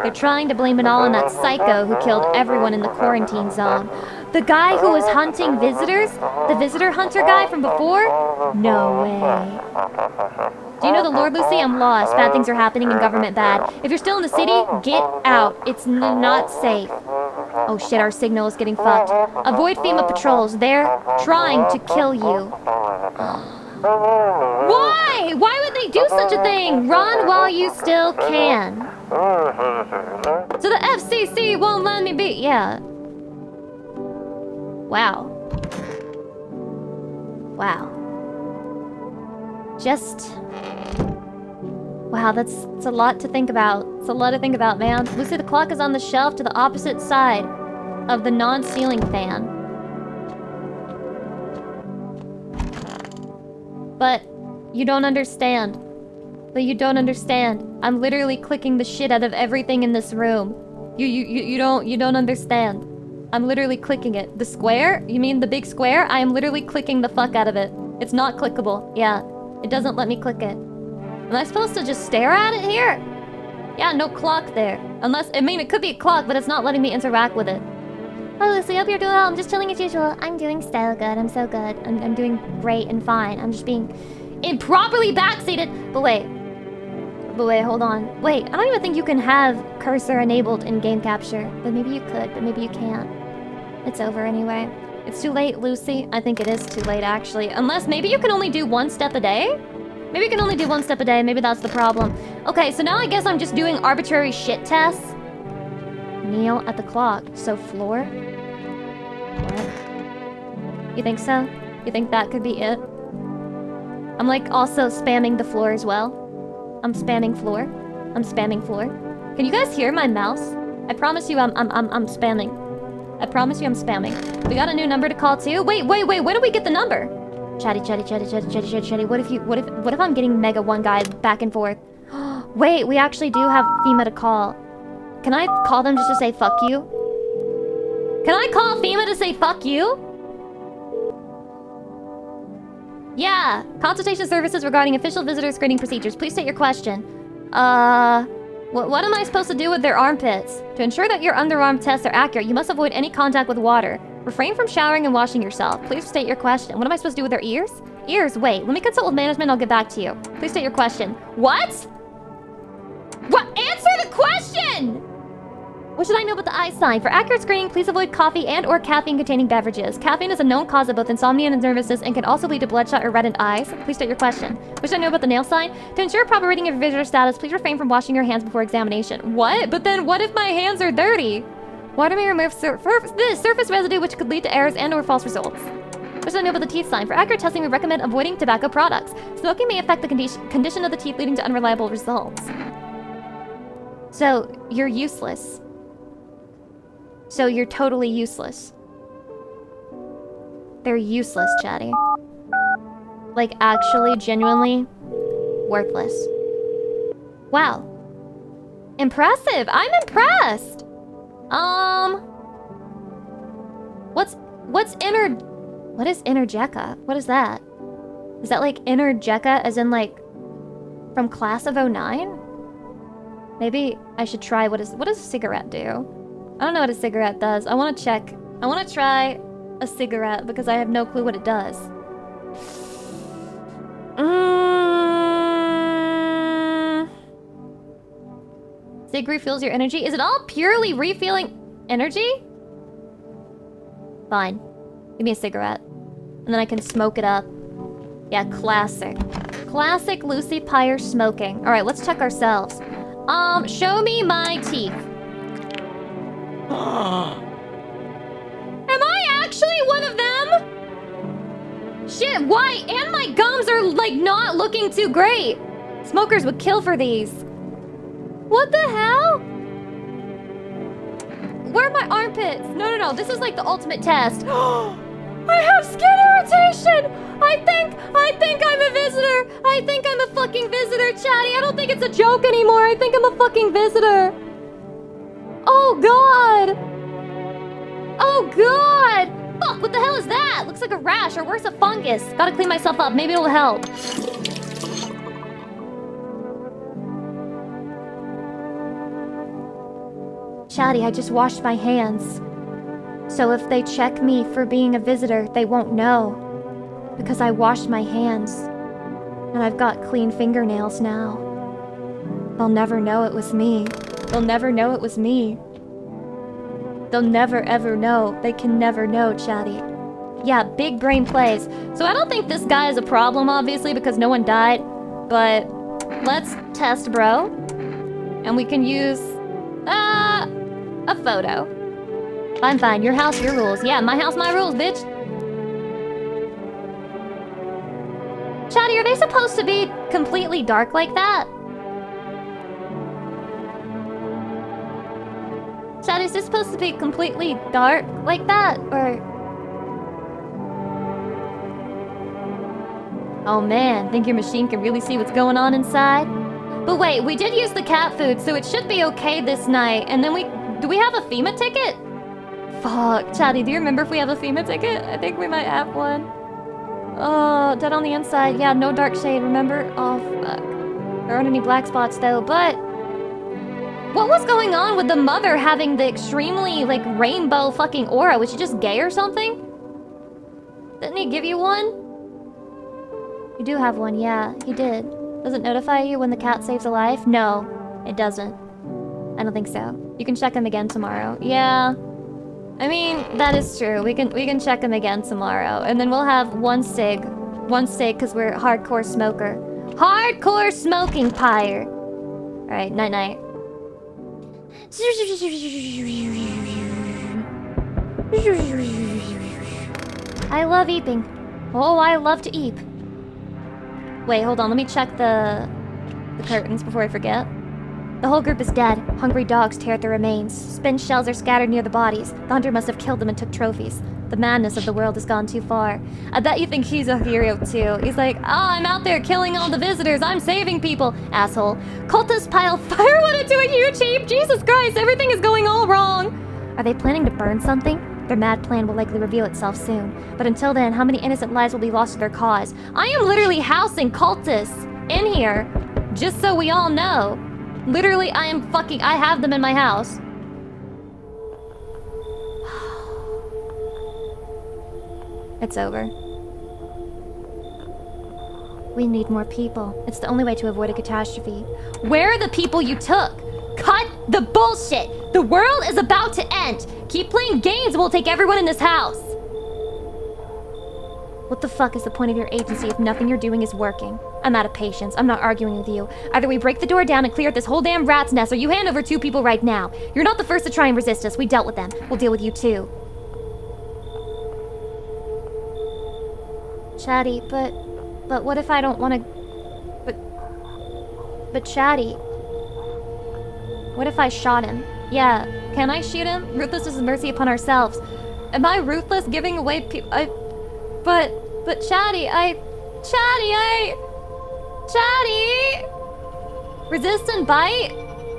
They're trying to blame it all on that psycho who killed everyone in the quarantine zone. The guy who was hunting visitors? The visitor hunter guy from before? No way. Do you know the Lord, Lucy? I'm lost. Bad things are happening in government bad. If you're still in the city, get out. It's not safe. Oh shit, our signal is getting fucked. Avoid FEMA patrols. They're trying to kill you. Why? Why would they do such a thing? Run while you still can. So the FCC won't let me be... Yeah. Wow. Just... Wow, that's a lot to think about. It's a lot to think about, man. Lucy, the clock is on the shelf to the opposite side of the non-ceiling fan. But you don't understand. I'm literally clicking the shit out of everything in this room. You don't understand. I'm literally clicking it. The square? You mean the big square? I am literally clicking the fuck out of it. It's not clickable. Yeah. It doesn't let me click it. Am I supposed to just stare at it here? Yeah, no clock there. Unless, I mean, it could be a clock, but it's not letting me interact with it. Hi, Lucy. Hope you're doing well. I'm just chilling as usual. I'm doing so good. I'm so good. I'm doing great and fine. I'm just being improperly backseated. But wait, hold on. Wait, I don't even think you can have cursor enabled in game capture. But maybe you could, but maybe you can't. It's over anyway. It's too late, Lucy. I think it is too late, actually. Unless maybe you can only do 1 step a day? Maybe you can only do 1 step a day. Maybe that's the problem. Okay, so now I guess I'm just doing arbitrary shit tests. Kneel at the clock. So floor? What? You think so? You think that could be it? I'm like also spamming the floor as well. I'm spamming floor. I'm spamming floor. Can you guys hear my mouse? I promise you I'm spamming. I promise you I'm spamming. We got a new number to call too. Wait, where do we get the number? Chatty. What if I'm getting Mega One guy back and forth? Wait, we actually do have FEMA to call. Can I call them just to say fuck you? Can I call FEMA to say fuck you? Yeah, consultation services regarding official visitor screening procedures. Please state your question. What am I supposed to do with their armpits? To ensure that your underarm tests are accurate, you must avoid any contact with water. Refrain from showering and washing yourself. Please state your question. What am I supposed to do with their ears? Ears, wait. Let me consult with management, I'll get back to you. Please state your question. What? What? Answer the question! What should I know about the eye sign? For accurate screening, please avoid coffee and or caffeine-containing beverages. Caffeine is a known cause of both insomnia and nervousness and can also lead to bloodshot or reddened eyes. Please state your question. What should I know about the nail sign? To ensure proper reading of your visitor status, please refrain from washing your hands before examination. What? But then what if my hands are dirty? Water may remove surface residue which could lead to errors and or false results. What should I know about the teeth sign? For accurate testing, we recommend avoiding tobacco products. Smoking may affect the condition of the teeth, leading to unreliable results. So, you're useless. So you're totally useless. They're useless, Chatty. Like, actually, genuinely, worthless. Wow. Impressive! I'm impressed! What is Energeca? What is that? Is that like Energeca as in like from class of 09? Maybe I should try what does a cigarette do? I don't know what a cigarette does. I want to check. I want to try a cigarette because I have no clue what it does. Sig refuels your energy. Is it all purely refueling energy? Fine. Give me a cigarette. And then I can smoke it up. Yeah, classic. Classic Lucy Pyre smoking. Alright, let's check ourselves. Show me my teeth. Am I actually one of them? Shit, why? And my gums are, like, not looking too great. Smokers would kill for these. What the hell? Where are my armpits? No. This is, like, the ultimate test. I have skin irritation! I think I'm a visitor. I think I'm a fucking visitor, Chatty. I don't think it's a joke anymore. I think I'm a fucking visitor. Oh, God! Oh, God! Fuck, what the hell is that? Looks like a rash, or worse, a fungus. Gotta clean myself up. Maybe it'll help. Chatty, I just washed my hands. So if they check me for being a visitor, they won't know. Because I washed my hands. And I've got clean fingernails now. They'll never know it was me. They'll never know it was me. They'll never ever know. They can never know, Chatty. Yeah, big brain plays. So I don't think this guy is a problem, obviously, because no one died. But let's test, bro. And we can use a photo. Fine. Your house, your rules. Yeah, my house, my rules, bitch. Chatty, are they supposed to be completely dark like that? Chatty, is this supposed to be completely dark like that? Or... Oh man, think your machine can really see what's going on inside? But wait, we did use the cat food, so it should be okay this night. And then do we have a FEMA ticket? Fuck, Chatty, do you remember if we have a FEMA ticket? I think we might have one. Oh, dead on the inside. Yeah, no dark shade, remember? Oh, fuck. There aren't any black spots, though, but... What was going on with the mother having the extremely, like, rainbow fucking aura? Was she just gay or something? Didn't he give you one? You do have one, yeah, he did. Does it notify you when the cat saves a life? No, it doesn't. I don't think so. You can check him again tomorrow. Yeah. I mean, that is true. We can check him again tomorrow, and then we'll have one cig, because we're hardcore smoker. Hardcore smoking pyre. All right, night night. I love eeping. Oh, I love to eep. Wait, hold on. Let me check the curtains before I forget. The whole group is dead. Hungry dogs tear at their remains. Spent shells are scattered near the bodies. The hunter must have killed them and took trophies. The madness of the world has gone too far. I bet you think he's a hero too. He's like, I'm out there killing all the visitors. I'm saving people. Asshole. Cultists pile firewood into a huge heap. Jesus Christ, everything is going all wrong. Are they planning to burn something? Their mad plan will likely reveal itself soon. But until then, how many innocent lives will be lost to their cause? I am literally housing cultists in here, just so we all know. Literally, I have them in my house. It's over. We need more people. It's the only way to avoid a catastrophe. Where are the people you took? Cut the bullshit! The world is about to end! Keep playing games and we'll take everyone in this house! What the fuck is the point of your agency if nothing you're doing is working? I'm out of patience. I'm not arguing with you. Either we break the door down and clear out this whole damn rat's nest, or you hand over 2 people right now. You're not the first to try and resist us. We dealt with them. We'll deal with you too. Chatty, but what if I don't want to... But Chatty... What if I shot him? Yeah, can I shoot him? Ruthless is mercy upon ourselves. Am I ruthless giving away people? But Chatty, Chatty! Resist and bite?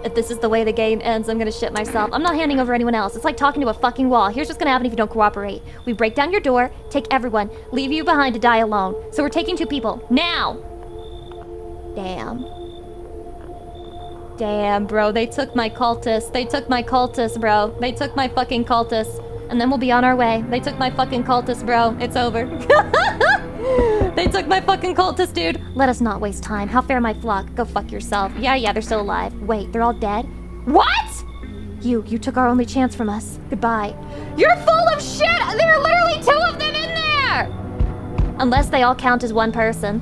If this is the way the game ends, I'm gonna shit myself. I'm not handing over anyone else. It's like talking to a fucking wall. Here's what's gonna happen if you don't cooperate. We break down your door, take everyone, leave you behind to die alone. So we're taking 2 people. Now! Damn, bro. They took my cultists. They took my cultists, bro. They took my fucking cultists. And then we'll be on our way. They took my fucking cultists, bro. It's over. They took my fucking cultists, dude. Let us not waste time. How fair my flock. Go fuck yourself. Yeah, they're still alive. Wait, they're all dead? What? You took our only chance from us. Goodbye. You're full of shit! There are literally 2 of them in there! Unless they all count as one person.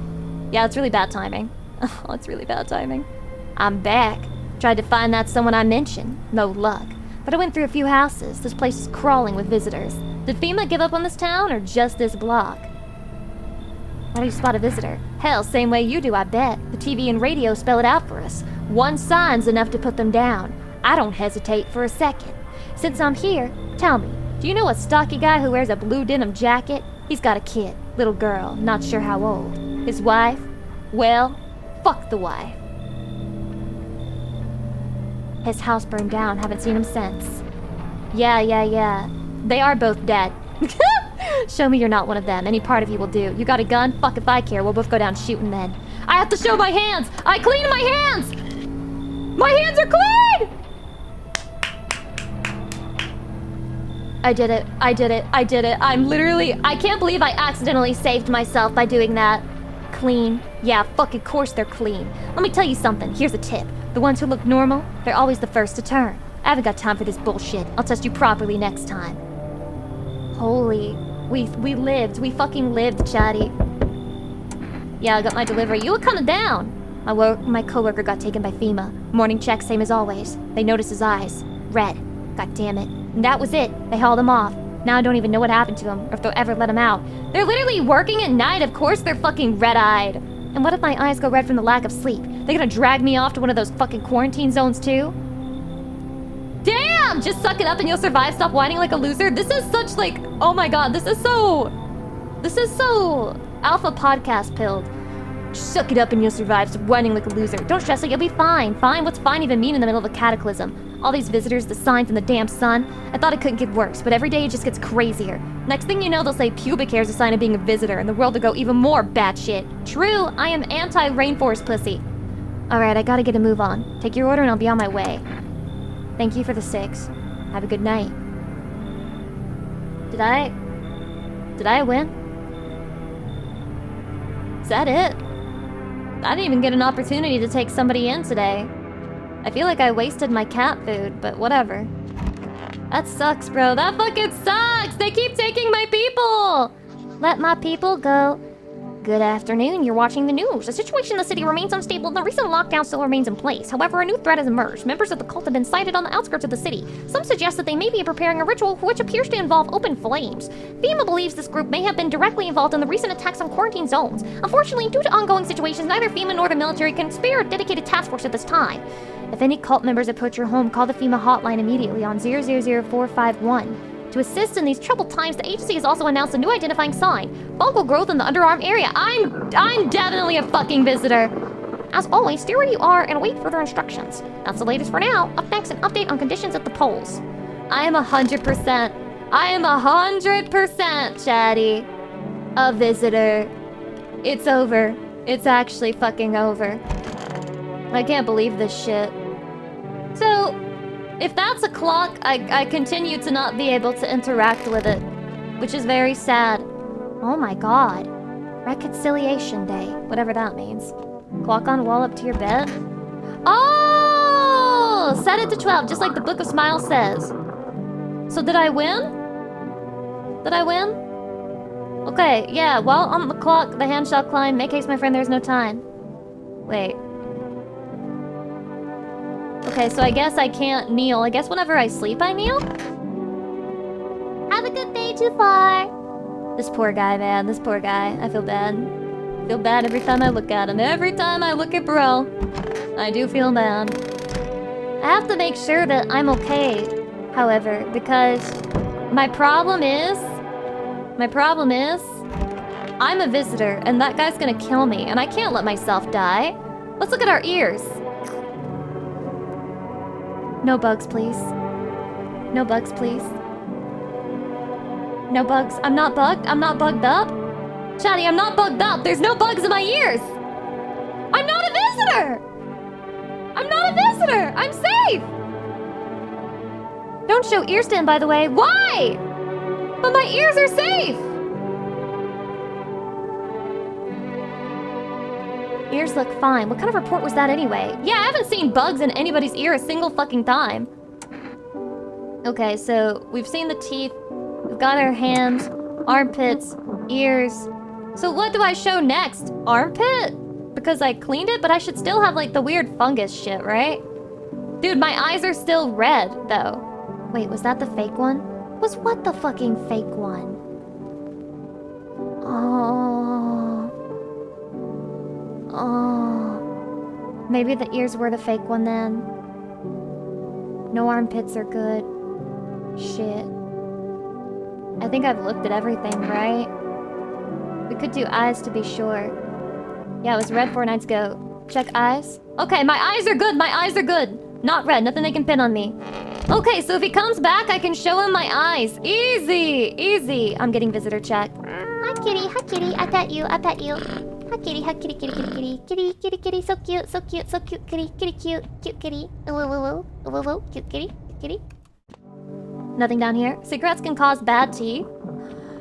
Yeah, it's really bad timing. Oh, it's really bad timing. I'm back. Tried to find that someone I mentioned. No luck. But I went through a few houses. This place is crawling with visitors. Did FEMA give up on this town or just this block? How do you spot a visitor? Hell, same way you do, I bet. The TV and radio spell it out for us. One sign's enough to put them down. I don't hesitate for a second. Since I'm here, tell me, do you know a stocky guy who wears a blue denim jacket? He's got a kid, little girl, not sure how old. His wife? Well, fuck the wife. His house burned down, haven't seen him since. Yeah. They are both dead. Show me you're not one of them. Any part of you will do. You got a gun? Fuck if I care. We'll both go down shooting then. I have to show my hands! I clean my hands! My hands are clean! I did it. I'm literally... I can't believe I accidentally saved myself by doing that. Clean. Yeah, fucking course they're clean. Let me tell you something. Here's a tip. The ones who look normal, they're always the first to turn. I haven't got time for this bullshit. I'll test you properly next time. Holy... We lived. We fucking lived, Chatty. Yeah, I got my delivery. You look kinda down. My coworker got taken by FEMA. Morning check, same as always. They noticed his eyes. Red. God damn it. And that was it. They hauled him off. Now I don't even know what happened to him, or if they'll ever let him out. They're literally working at night. Of course they're fucking red-eyed. And what if my eyes go red from the lack of sleep? They gonna drag me off to one of those fucking quarantine zones too? Damn! Just suck it up and you'll survive. Stop whining like a loser. This is such like... Oh my god, this is so alpha podcast pilled. Just suck it up and you'll survive. Stop whining like a loser. Don't stress it, you'll be fine. Fine? What's fine even mean in the middle of a cataclysm? All these visitors, the signs, and the damn sun. I thought it couldn't get worse, but every day it just gets crazier. Next thing you know, they'll say pubic hair is a sign of being a visitor, and the world will go even more batshit. True, I am anti-rainforest pussy. Alright, I gotta get a move on. Take your order and I'll be on my way. Thank you for the 6. Have a good night. Did I win? Is that it? I didn't even get an opportunity to take somebody in today. I feel like I wasted my cat food, but whatever. That sucks, bro. That fucking sucks! They keep taking my people! Let my people go. Good afternoon, you're watching the news. The situation in the city remains unstable and the recent lockdown still remains in place. However, a new threat has emerged. Members of the cult have been sighted on the outskirts of the city. Some suggest that they may be preparing a ritual which appears to involve open flames. FEMA believes this group may have been directly involved in the recent attacks on quarantine zones. Unfortunately, due to ongoing situations, neither FEMA nor the military can spare a dedicated task force at this time. If any cult members approach your home, call the FEMA hotline immediately on 000451. To assist in these troubled times, the agency has also announced a new identifying sign: fungal growth in the underarm area. I'm definitely a fucking visitor. As always, stay where you are and await further instructions. That's the latest for now. Up next, an update on conditions at the polls. I am 100%, Chatty, a visitor. It's over. It's actually fucking over. I can't believe this shit. So, if that's a clock, I continue to not be able to interact with it, which is very sad. Oh my god. Reconciliation Day, whatever that means. Clock on wall up to your bed? Oh! Set it to 12, just like the Book of Smiles says. So did I win? Did I win? Okay, yeah, while on the clock, the hand shall climb. Make haste, my friend, there's no time. Wait. Okay, so I guess I can't kneel. I guess whenever I sleep, I kneel? Have a good day too far. This poor guy, man. This poor guy. I feel bad. I feel bad every time I look at him. Every time I look at bro, I do feel bad. I have to make sure that I'm okay, however, because my problem is, I'm a visitor, and that guy's gonna kill me, and I can't let myself die. Let's look at our ears. No bugs, please. No bugs, please. No bugs. I'm not bugged. I'm not bugged up. Chatty, I'm not bugged up. There's no bugs in my ears. I'm not a visitor. I'm not a visitor. I'm safe. Don't show ears to him, by the way. Why? But my ears are safe. Ears look fine. What kind of report was that anyway? Yeah, I haven't seen bugs in anybody's ear a single fucking time. Okay, so we've seen the teeth. We've got our hands, armpits, ears. So what do I show next? Armpit? Because I cleaned it, but I should still have like the weird fungus shit, right? Dude, my eyes are still red, though. Wait, was that the fake one? Was what the fucking fake one? Oh, maybe the ears were the fake one then. No armpits are good. Shit. I think I've looked at everything, right? We could do eyes to be sure. Yeah, it was red 4 nights ago. Check eyes. Okay, my eyes are good, my eyes are good. Not red, nothing they can pin on me. Okay, so if he comes back, I can show him my eyes. Easy, easy. I'm getting visitor check. Hi, kitty. Hi, kitty. I pet you. I pet you. Hi, kitty. Hi, kitty. Kitty, kitty, kitty. Kitty, kitty, kitty. So cute. So cute. So cute. Kitty, kitty, cute. Cute kitty. Woo, woo, woo. Woo, woo. Cute kitty. Cute kitty. Nothing down here. Cigarettes can cause bad tea.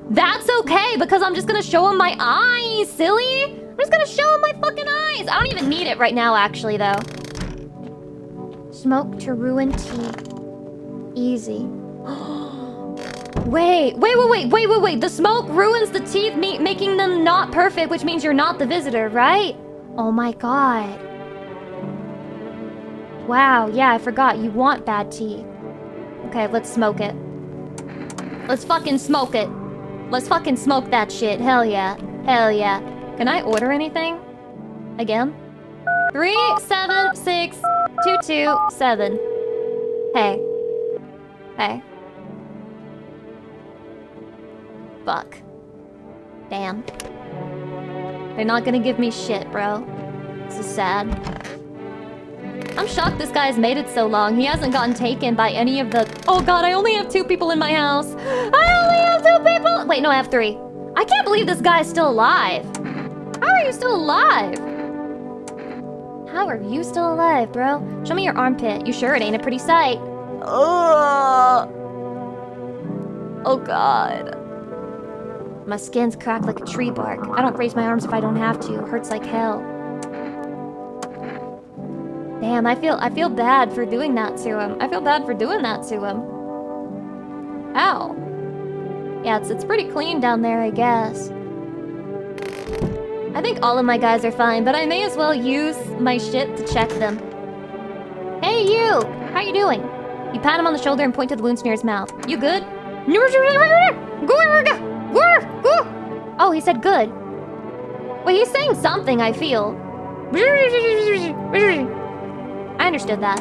That's okay, because I'm just gonna show him my eyes, silly. I'm just gonna show him my fucking eyes. I don't even need it right now, actually, though. Smoke to ruin teeth. Easy. Wait. The smoke ruins the teeth, making them not perfect, which means you're not the visitor, right? Oh my god. Wow, yeah, I forgot. You want bad teeth. Okay, let's smoke it. Let's fucking smoke it. Let's fucking smoke that shit. Hell yeah. Hell yeah. Can I order anything? Again? 376227. Hey. Hey. Fuck. Damn. They're not gonna give me shit, bro. This is sad. I'm shocked this guy's made it so long. He hasn't gotten taken by any of the... Oh god, I only have 2 people in my house. I only have 2 people! Wait, no, I have 3. I can't believe this guy is still alive. How are you still alive? How are you still alive, bro? Show me your armpit. You sure it ain't a pretty sight? Oh god. My skin's cracked like a tree bark. I don't raise my arms if I don't have to. It hurts like hell. Damn, I feel bad for doing that to him. I feel bad for doing that to him. Ow. Yeah, it's pretty clean down there, I guess. I think all of my guys are fine, but I may as well use my shit to check them. Hey, you! How you doing? You pat him on the shoulder and point to the wounds near his mouth. You good? Oh, he said good. Wait, he's saying something, I feel. I understood that.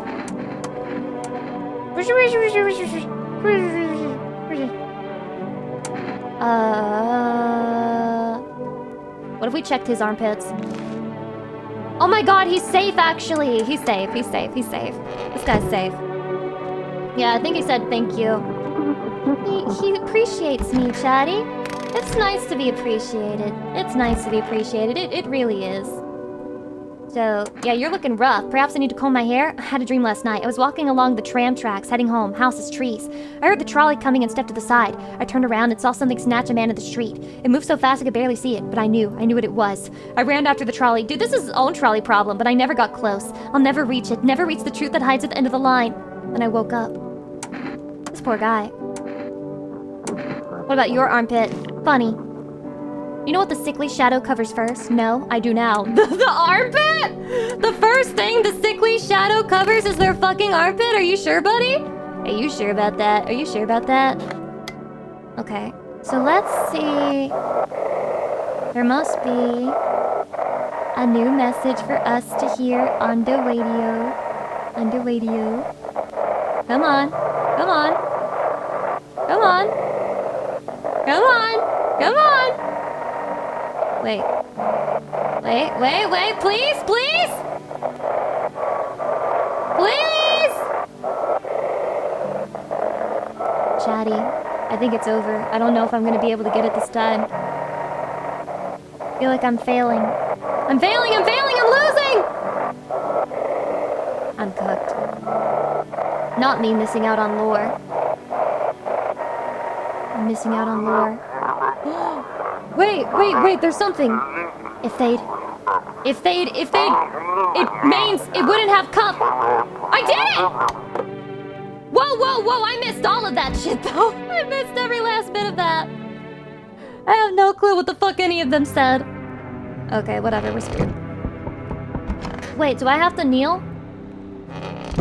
What if we checked his armpits? Oh my god, he's safe actually. He's safe. This guy's safe. Yeah, I think he said thank you. He appreciates me, Chatty. It's nice to be appreciated. It really is. So, yeah, you're looking rough. Perhaps I need to comb my hair? I had a dream last night. I was walking along the tram tracks, heading home, houses, trees. I heard the trolley coming and stepped to the side. I turned around and saw something snatch a man in the street. It moved so fast I could barely see it, but I knew what it was. I ran after the trolley. Dude, this is his own trolley problem, but I never got close. I'll never reach it, never reach the truth that hides at the end of the line. Then I woke up. This poor guy. What about your armpit? Funny. You know what the sickly shadow covers first? No, I do now. The armpit? The first thing the sickly shadow covers is their fucking armpit? Are you sure, buddy? Are you sure about that? Okay, so let's see. There must be a new message for us to hear on the radio. Come on. Wait, please! Chatty, I think it's over. I don't know if I'm gonna be able to get it this time. I feel like I'm failing. I'm losing! I'm cooked. Not me missing out on lore. I'm missing out on lore. Wait, there's something. If they'd, it means it wouldn't have come. I did it! Whoa, I missed all of that shit though. I missed every last bit of that. I have no clue what the fuck any of them said. Okay, whatever, we're screwed. Wait, do I have to kneel?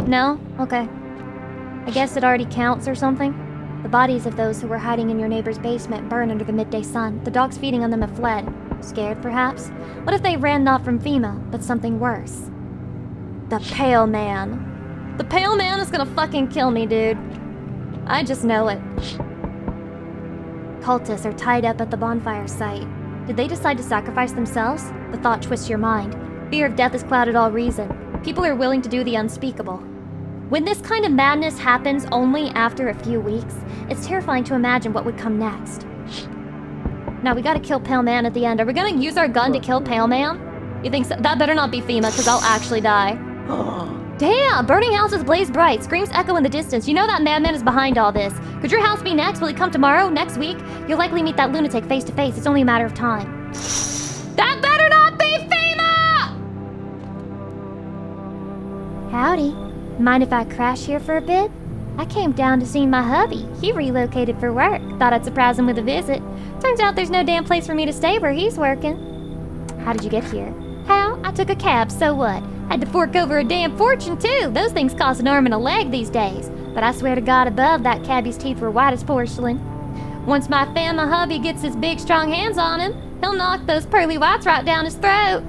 No? Okay. I guess it already counts or something. The bodies of those who were hiding in your neighbor's basement burn under the midday sun. The dogs feeding on them have fled. Scared, perhaps? What if they ran not from FEMA, but something worse? The Pale Man. The Pale Man is gonna fucking kill me, dude. I just know it. Cultists are tied up at the bonfire site. Did they decide to sacrifice themselves? The thought twists your mind. Fear of death has clouded all reason. People are willing to do the unspeakable. When this kind of madness happens only after a few weeks, it's terrifying to imagine what would come next. Now we gotta kill Pale Man at the end. Are we gonna use our gun to kill Pale Man? You think so? That better not be FEMA, because I'll actually die. Damn! Burning houses blaze bright. Screams echo in the distance. You know that madman is behind all this. Could your house be next? Will he come tomorrow? Next week? You'll likely meet that lunatic face to face. It's only a matter of time. That better not be FEMA! Howdy. Mind if I crash here for a bit? I came down to see my hubby. He relocated for work. Thought I'd surprise him with a visit. Turns out there's no damn place for me to stay where he's working. How did you get here? How? I took a cab, so what? Had to fork over a damn fortune, too. Those things cost an arm and a leg these days. But I swear to God above, that cabbie's teeth were white as porcelain. Once my hubby gets his big, strong hands on him, he'll knock those pearly whites right down his throat.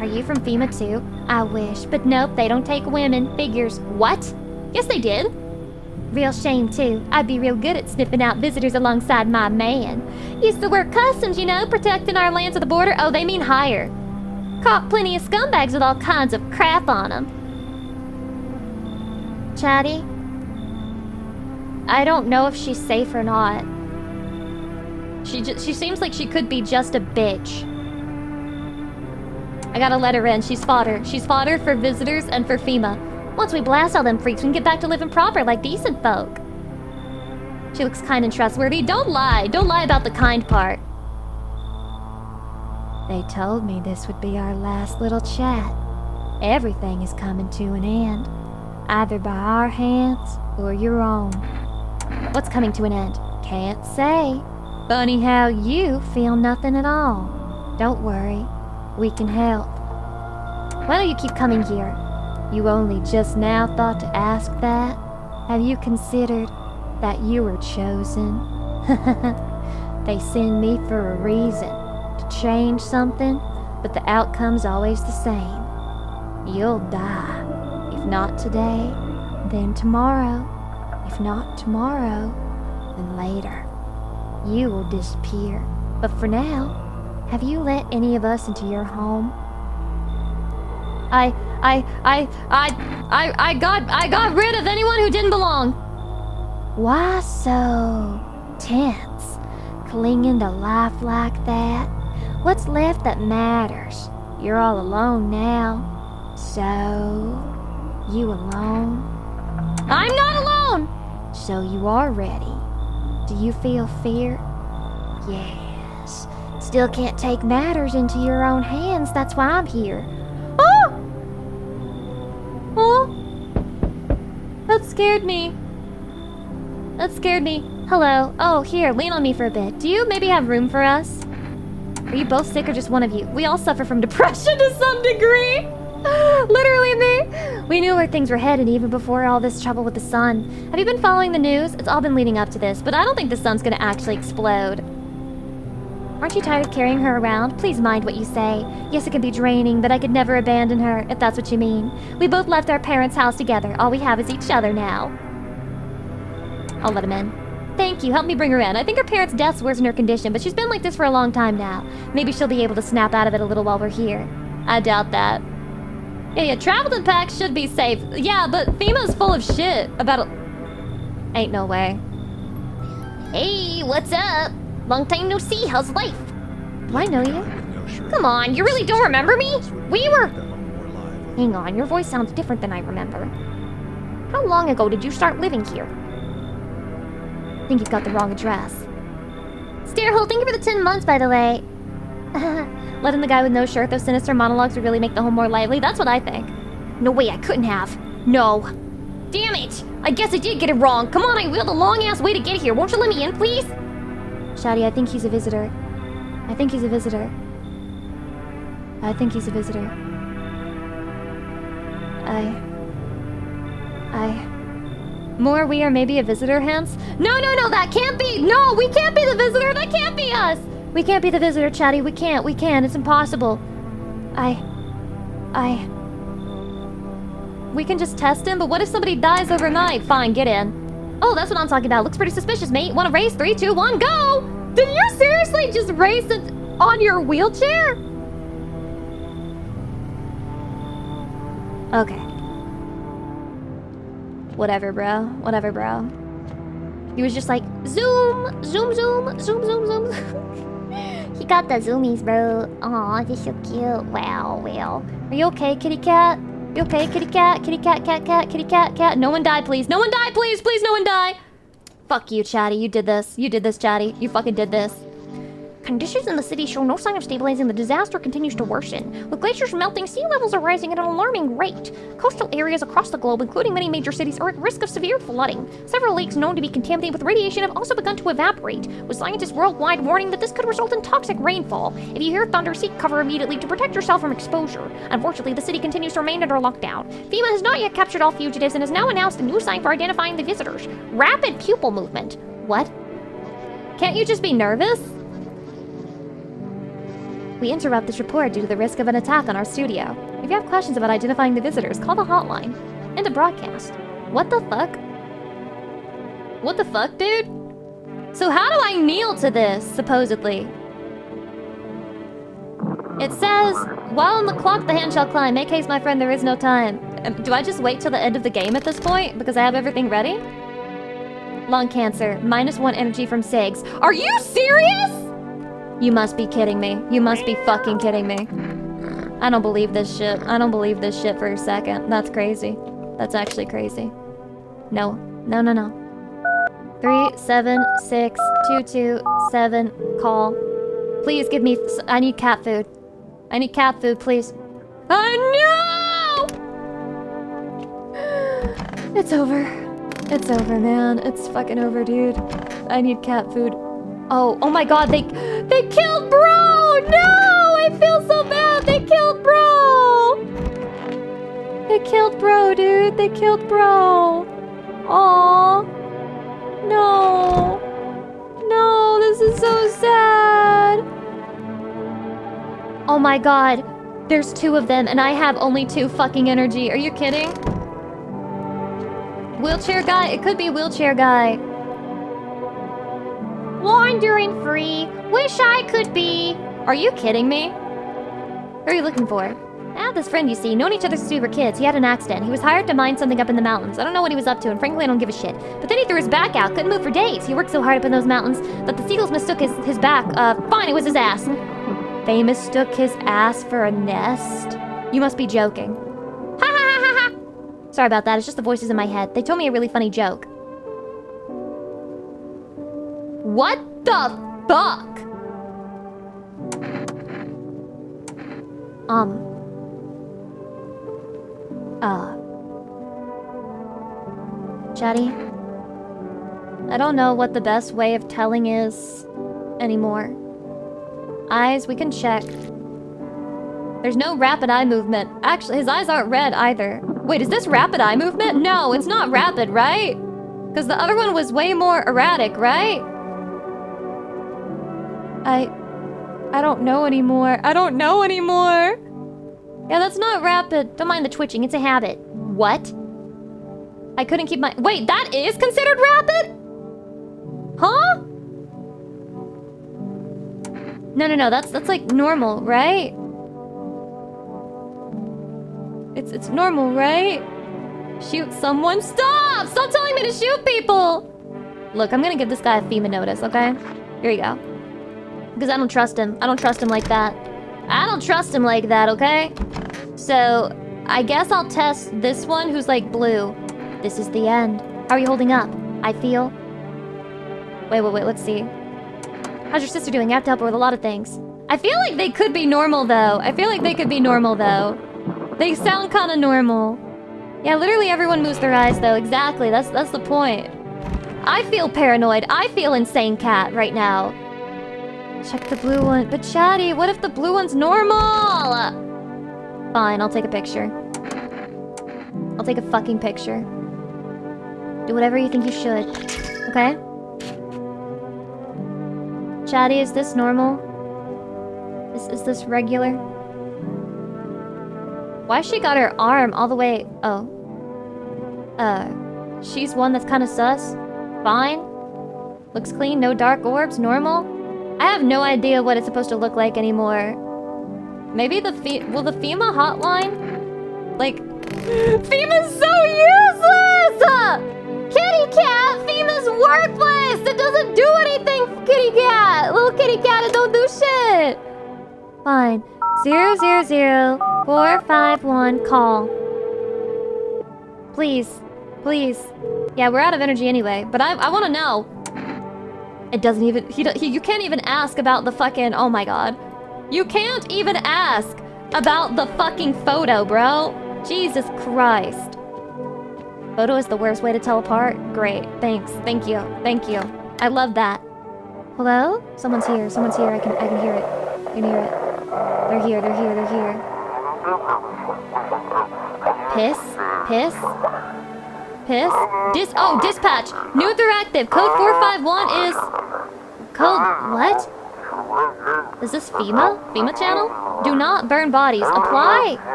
Are you from FEMA, too? I wish, but nope, they don't take women. Figures. What? Yes, they did. Real shame, too. I'd be real good at sniffing out visitors alongside my man. Used to work customs, you know, protecting our lands at the border. Oh, they mean hire. Caught plenty of scumbags with all kinds of crap on them. Chatty? I don't know if she's safe or not. She seems like she could be just a bitch. I gotta let her in. She's fodder. She's fodder for visitors and for FEMA. Once we blast all them freaks, we can get back to living proper like decent folk. She looks kind and trustworthy. Don't lie. Don't lie about the kind part. They told me this would be our last little chat. Everything is coming to an end. Either by our hands or your own. What's coming to an end? Can't say. Funny how you feel nothing at all. Don't worry, we can help. Why don't you keep coming here? You only just now thought to ask that? Have you considered that you were chosen? They send me for a reason, to change something, but the outcome's always the same. You'll die. If not today, then tomorrow. If not tomorrow, then later. You will disappear. But for now, have you let any of us into your home? I got rid of anyone who didn't belong. Why so tense? Clinging to life like that? What's left that matters? You're all alone now. So, you alone? I'm not alone! So you are ready. Do you feel fear? Yes. Still can't take matters into your own hands, that's why I'm here. Oh! Oh! That scared me. That scared me. Hello. Oh, here, lean on me for a bit. Do you maybe have room for us? Are you both sick or just one of you? We all suffer from depression to some degree. Literally me. We knew where things were headed even before all this trouble with the sun. Have you been following the news? It's all been leading up to this, but I don't think the sun's gonna actually explode. Aren't you tired of carrying her around? Please mind what you say. Yes, it can be draining, but I could never abandon her, if that's what you mean. We both left our parents' house together. All we have is each other now. I'll let him in. Thank you, help me bring her in. I think her parents' deaths worsened her condition, but she's been like this for a long time now. Maybe she'll be able to snap out of it a little while we're here. I doubt that. Yeah, traveling packs should be safe. Yeah, but FEMA's full of shit about Ain't no way. Hey, what's up? Long time no see, how's life? Do I know you? Come on, you really don't remember me? We were... Hang on, your voice sounds different than I remember. How long ago did you start living here? I think you've got the wrong address. Stairhole, thank you for the 10 months, by the way. Letting the guy with no shirt, those sinister monologues would really make the home more lively. That's what I think. No way, I couldn't have. No. Damn it! I guess I did get it wrong. Come on, I wheeled a long-ass way to get here. Won't you let me in, please? Shadi, I think he's a visitor. I think he's a visitor. I think he's a visitor. More we are maybe a visitor, hence? No, that can't be! No, we can't be the visitor! That can't be us! We can't be the visitor, Chatty. We can't. It's impossible. We can just test him, but what if somebody dies overnight? Fine, get in. Oh, that's what I'm talking about. Looks pretty suspicious, mate. Wanna race? 3, 2, 1, go! Did you seriously just race it on your wheelchair? Okay. Whatever, bro. He was just like, zoom. He got the zoomies, bro. Aw, you're so cute. Wow. Are you okay, kitty cat? You okay, kitty cat? Kitty cat, cat. No one die, please. No one die, please. Please, no one die. Fuck you, Chatty. You did this, Chatty. You fucking did this. Conditions in the city show no sign of stabilizing. The disaster continues to worsen. With glaciers melting, sea levels are rising at an alarming rate. Coastal areas across the globe, including many major cities, are at risk of severe flooding. Several lakes known to be contaminated with radiation have also begun to evaporate, with scientists worldwide warning that this could result in toxic rainfall. If you hear thunder, seek cover immediately to protect yourself from exposure. Unfortunately, the city continues to remain under lockdown. FEMA has not yet captured all fugitives and has now announced a new sign for identifying the visitors. Rapid pupil movement. What? Can't you just be nervous? We interrupt this report due to the risk of an attack on our studio. If you have questions about identifying the visitors, call the hotline. End of broadcast. What the fuck? What the fuck, dude? So how do I kneel to this, supposedly? It says, while on the clock the hand shall climb. Make haste, my friend, there is no time. Do I just wait till the end of the game at this point? Because I have everything ready? Lung cancer. -1 energy from SIGs. Are you serious? You must be kidding me. You must be fucking kidding me. I don't believe this shit. I don't believe this shit for a second. That's crazy. That's actually crazy. No. 3, 7, 6, 2, 2, 7. Call. Please give me... I need cat food. I need cat food, please. Oh, no! It's over. It's over, man. It's fucking over, dude. I need cat food. Oh my god, they killed bro! No! I feel so bad! They killed bro! They killed bro, dude. They killed bro. Aww. No. No, this is so sad. Oh my god. There's 2 of them and I have only 2 fucking energy. Are you kidding? Wheelchair guy? It could be wheelchair guy. Wandering free. Wish I could be. Are you kidding me? Who are you looking for? I have this friend you see, known each other since we were kids. He had an accident. He was hired to mine something up in the mountains. I don't know what he was up to, and frankly I don't give a shit. But then he threw his back out, couldn't move for days. He worked so hard up in those mountains that the seagulls mistook his back. Fine, it was his ass. They mistook his ass for a nest? You must be joking. Ha ha ha ha ha! Sorry about that, it's just the voices in my head. They told me a really funny joke. What the fuck? Chatty? I don't know what the best way of telling is anymore. Eyes, we can check. There's no rapid eye movement. Actually, his eyes aren't red either. Wait, is this rapid eye movement? No, it's not rapid, right? Because the other one was way more erratic, right? I don't know anymore. I don't know anymore. Yeah, that's not rapid. Don't mind the twitching, it's a habit. What? I couldn't keep my... Wait, that is considered rapid? Huh? No, that's like normal, right? It's normal, right? Shoot someone. Stop! Stop telling me to shoot people! Look, I'm gonna give this guy a FEMA notice, okay? Here you go. Because I don't trust him. I don't trust him like that. I don't trust him like that, okay? So, I guess I'll test this one who's like blue. This is the end. How are you holding up? I feel... Wait, let's see. How's your sister doing? I have to help her with a lot of things. I feel like they could be normal, though. I feel like they could be normal, though. They sound kind of normal. Yeah, literally everyone moves their eyes, though. Exactly, that's the point. I feel paranoid. I feel insane cat right now. Check the blue one. But Chatty, what if the blue one's normal? Fine, I'll take a picture. I'll take a fucking picture. Do whatever you think you should. Okay? Chatty, is this normal? Is this regular? Why she got her arm all the way... Oh. She's one that's kind of sus. Fine. Looks clean, no dark orbs, normal. I have no idea what it's supposed to look like anymore. Maybe will the FEMA hotline? Like... FEMA's so useless! Kitty cat! FEMA's worthless! It doesn't do anything, kitty cat! Little kitty cat, it don't do shit! Fine. 000-451, call. Please. Please. Yeah, we're out of energy anyway, but I want to know. It doesn't even... you can't even ask about the fucking... Oh my god. You can't even ask about the fucking photo, bro. Jesus Christ. Photo is the worst way to tell apart? Great. Thanks. Thank you. Thank you. I love that. Hello? Someone's here. Someone's here. I can hear it. I can hear it. They're here. They're here. They're here. Piss? Piss? Piss? Oh, dispatch! New interactive. Code 451 is... Code... What? Is this FEMA? FEMA channel? Do not burn bodies. Apply...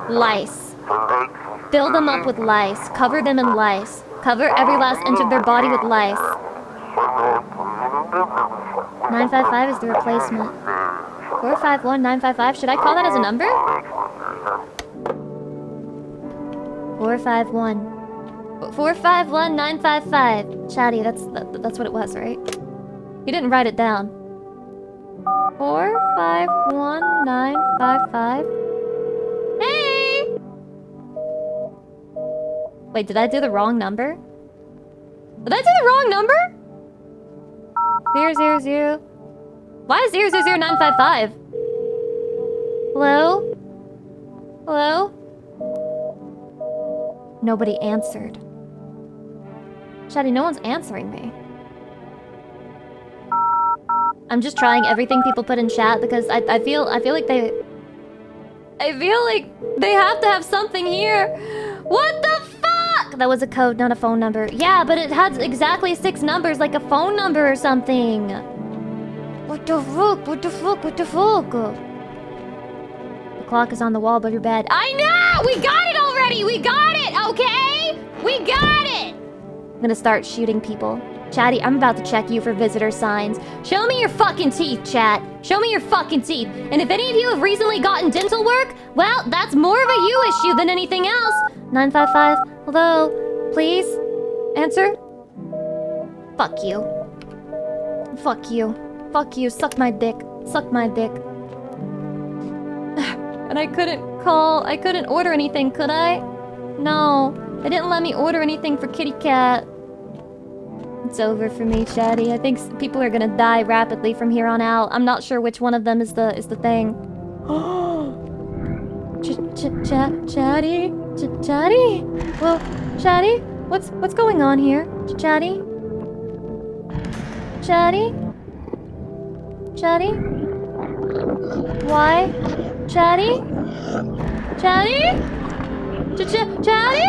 lice. Fill them up with lice. Cover them in lice. Cover every last inch of their body with lice. 955 is the replacement. 451 955. Should I call that as a number? 451. 451 955. Chatty, that's what it was, right? You didn't write it down. 451 955. Hey! Wait, did I do the wrong number? Did I do the wrong number? 000. Why is 000955? Hello? Hello? Nobody answered. Chatty, no one's answering me. I'm just trying everything people put in chat because I feel like they have to have something here. What the fuck? That was a code, not a phone number. Yeah, but it had exactly 6 numbers, like a phone number or something. What the fuck? What the fuck? What the fuck? The clock is on the wall above your bed. I know! We got it already! We got it, okay? We got it! I'm gonna start shooting people. Chatty, I'm about to check you for visitor signs. Show me your fucking teeth, chat. Show me your fucking teeth. And if any of you have recently gotten dental work, well, that's more of a you issue than anything else. 955, hello? Please? Answer? Fuck you. Fuck you. Fuck you. Suck my dick. Suck my dick. And I couldn't order anything, could I? No. They didn't let me order anything for kitty cat. It's over for me, Chatty. I think people are gonna die rapidly from here on out. I'm not sure which one of them is the thing. Chatty? Chatty? Well, Chatty? What's going on here? Chatty? Chatty? Chatty? Why? Chatty? Chatty? Chatty?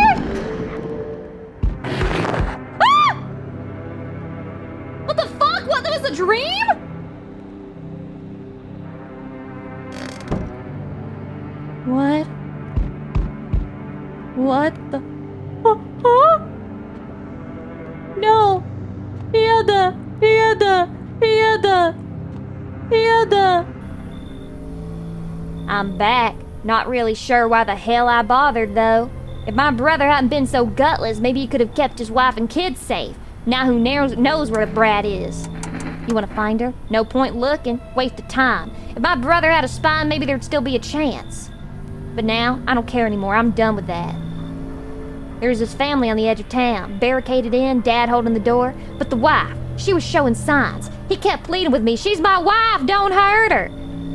What the fuck? What? That was a dream? What? What the? Huh? No. Hiada. I'm back. Not really sure why the hell I bothered, though. If my brother hadn't been so gutless, maybe he could have kept his wife and kids safe. Now who knows where the brat is? You want to find her? No point looking. Waste of time. If my brother had a spine, maybe there'd still be a chance. But now, I don't care anymore. I'm done with that. There's this family on the edge of town, barricaded in, dad holding the door. But the wife, she was showing signs. He kept pleading with me, she's my wife, don't hurt her.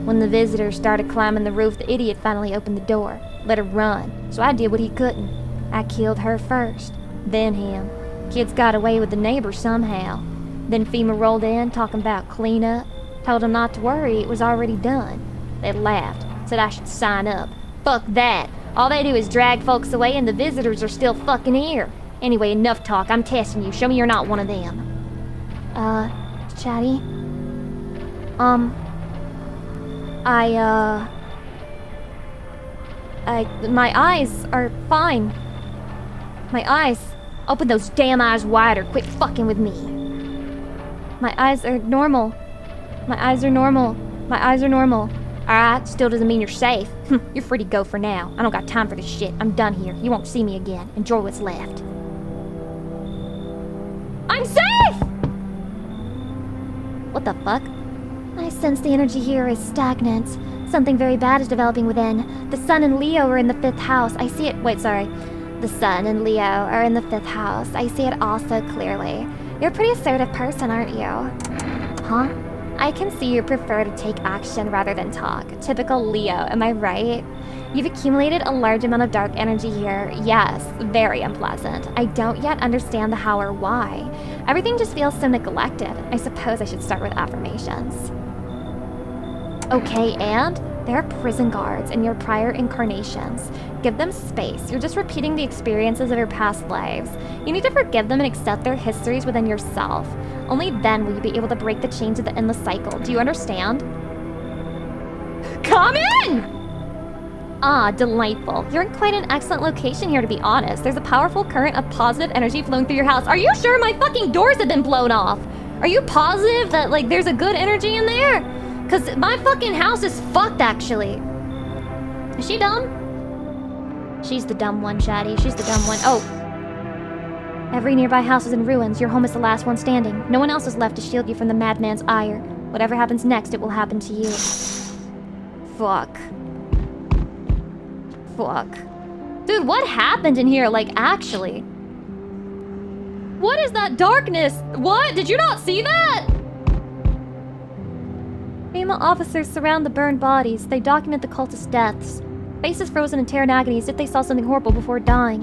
When the visitors started climbing the roof, the idiot finally opened the door, let her run. So I did what he couldn't. I killed her first, then him. Kids got away with the neighbor somehow. Then FEMA rolled in, talking about cleanup. Told them not to worry, it was already done. They laughed, said I should sign up. Fuck that. All they do is drag folks away and the visitors are still fucking here. Anyway, enough talk. I'm testing you. Show me you're not one of them. Chatty? My eyes are fine. My eyes. Open those damn eyes wider. Quit fucking with me. My eyes are normal. My eyes are normal. My eyes are normal. Alright, still doesn't mean you're safe. You're free to go for now. I don't got time for this shit. I'm done here. You won't see me again. Enjoy what's left. I'm safe! What the fuck? I sense the energy here is stagnant. Something very bad is developing within. The sun and Leo are in the 5th house. I see it. Wait, sorry. The sun and Leo are in the 5th house. I see it all so clearly. You're a pretty assertive person, aren't you? Huh? I can see you prefer to take action rather than talk. Typical Leo, am I right? You've accumulated a large amount of dark energy here. Yes, very unpleasant. I don't yet understand the how or why. Everything just feels so neglected. I suppose I should start with affirmations. Okay, and there are prison guards in your prior incarnations. Give them space. You're just repeating the experiences of your past lives. You need to forgive them and accept their histories within yourself. Only then will you be able to break the chains of the endless cycle. Do you understand? Come in! Ah, delightful. You're in quite an excellent location here, to be honest. There's a powerful current of positive energy flowing through your house. Are you sure my fucking doors have been blown off? Are you positive that, like, there's a good energy in there? Because my fucking house is fucked, actually. Is she dumb? She's the dumb one, Chatty. She's the dumb one. Oh. Every nearby house is in ruins. Your home is the last one standing. No one else is left to shield you from the madman's ire. Whatever happens next, it will happen to you. Fuck. Fuck. Dude, what happened in here, like, actually? What is that darkness? What? Did you not see that? FEMA officers surround the burned bodies. They document the cultist deaths. Faces frozen in terror and agony as if they saw something horrible before dying.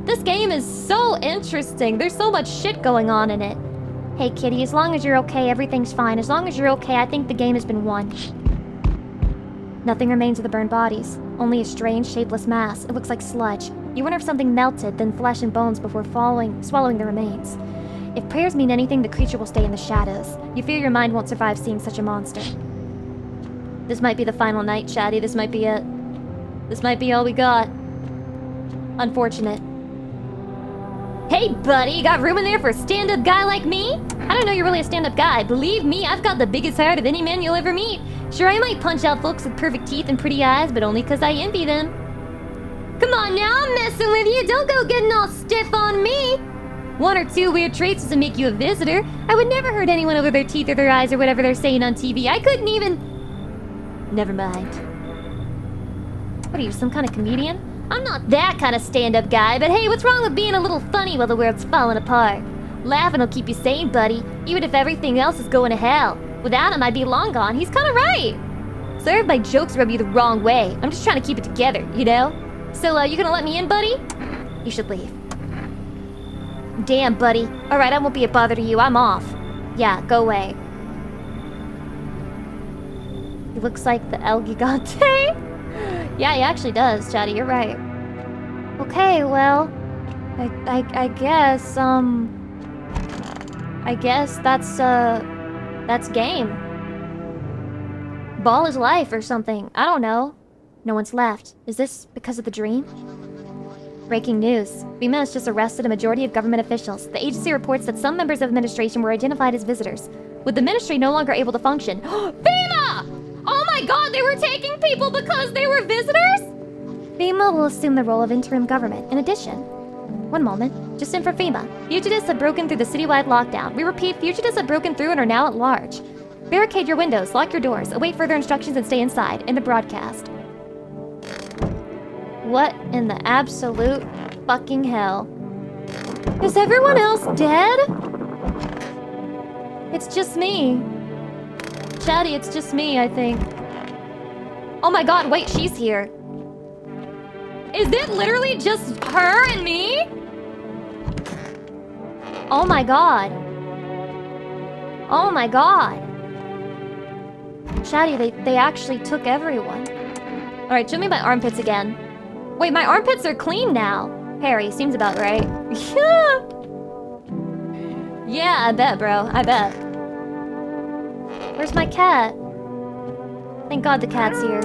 This game is so interesting. There's so much shit going on in it. Hey, kitty, as long as you're okay, everything's fine. As long as you're okay, I think the game has been won. Nothing remains of the burned bodies. Only a strange, shapeless mass. It looks like sludge. You wonder if something melted, then flesh and bones before swallowing the remains. If prayers mean anything, the creature will stay in the shadows. You fear your mind won't survive seeing such a monster. This might be the final night, Chatty. This might be it. This might be all we got. Unfortunate. Hey, buddy, you got room in there for a stand-up guy like me? I don't know you're really a stand-up guy. Believe me, I've got the biggest heart of any man you'll ever meet. Sure, I might punch out folks with perfect teeth and pretty eyes, but only 'cause I envy them. Come on now, I'm messing with you. Don't go getting all stiff on me. 1 or 2 weird traits doesn't make you a visitor. I would never hurt anyone over their teeth or their eyes or whatever they're saying on TV. I couldn't even... Never mind. What are you, some kind of comedian? I'm not that kind of stand-up guy, but hey, what's wrong with being a little funny while the world's falling apart? Laughing will keep you sane, buddy, even if everything else is going to hell. Without him, I'd be long gone. He's kind of right. Sorry if my jokes rub you the wrong way. I'm just trying to keep it together, you know? So, you gonna let me in, buddy? You should leave. Damn, buddy. Alright, I won't be a bother to you. I'm off. Yeah, go away. He looks like the El Gigante. Yeah, he actually does, Chatty. You're right. Okay, well... I guess, I guess that's game. Ball is life or something. I don't know. No one's left. Is this because of the dream? Breaking news. FEMA has just arrested a majority of government officials. The agency reports that some members of administration were identified as visitors, with the ministry no longer able to function. FEMA! Oh my god, they were taking people because they were visitors? FEMA will assume the role of interim government. In addition, one moment, just in for FEMA. Fugitives have broken through the citywide lockdown. We repeat, fugitives have broken through and are now at large. Barricade your windows, lock your doors, await further instructions and stay inside. In the broadcast. What in the absolute fucking hell? Is everyone else dead? It's just me. Chatty, it's just me, I think. Oh my god, wait, she's here. Is it literally just her and me? Oh my god. Oh my god. Chatty, they actually took everyone. Alright, show me my armpits again. Wait, my armpits are clean now. Harry, seems about right. Yeah. Yeah, I bet, bro. I bet. Where's my cat? Thank God the cat's here.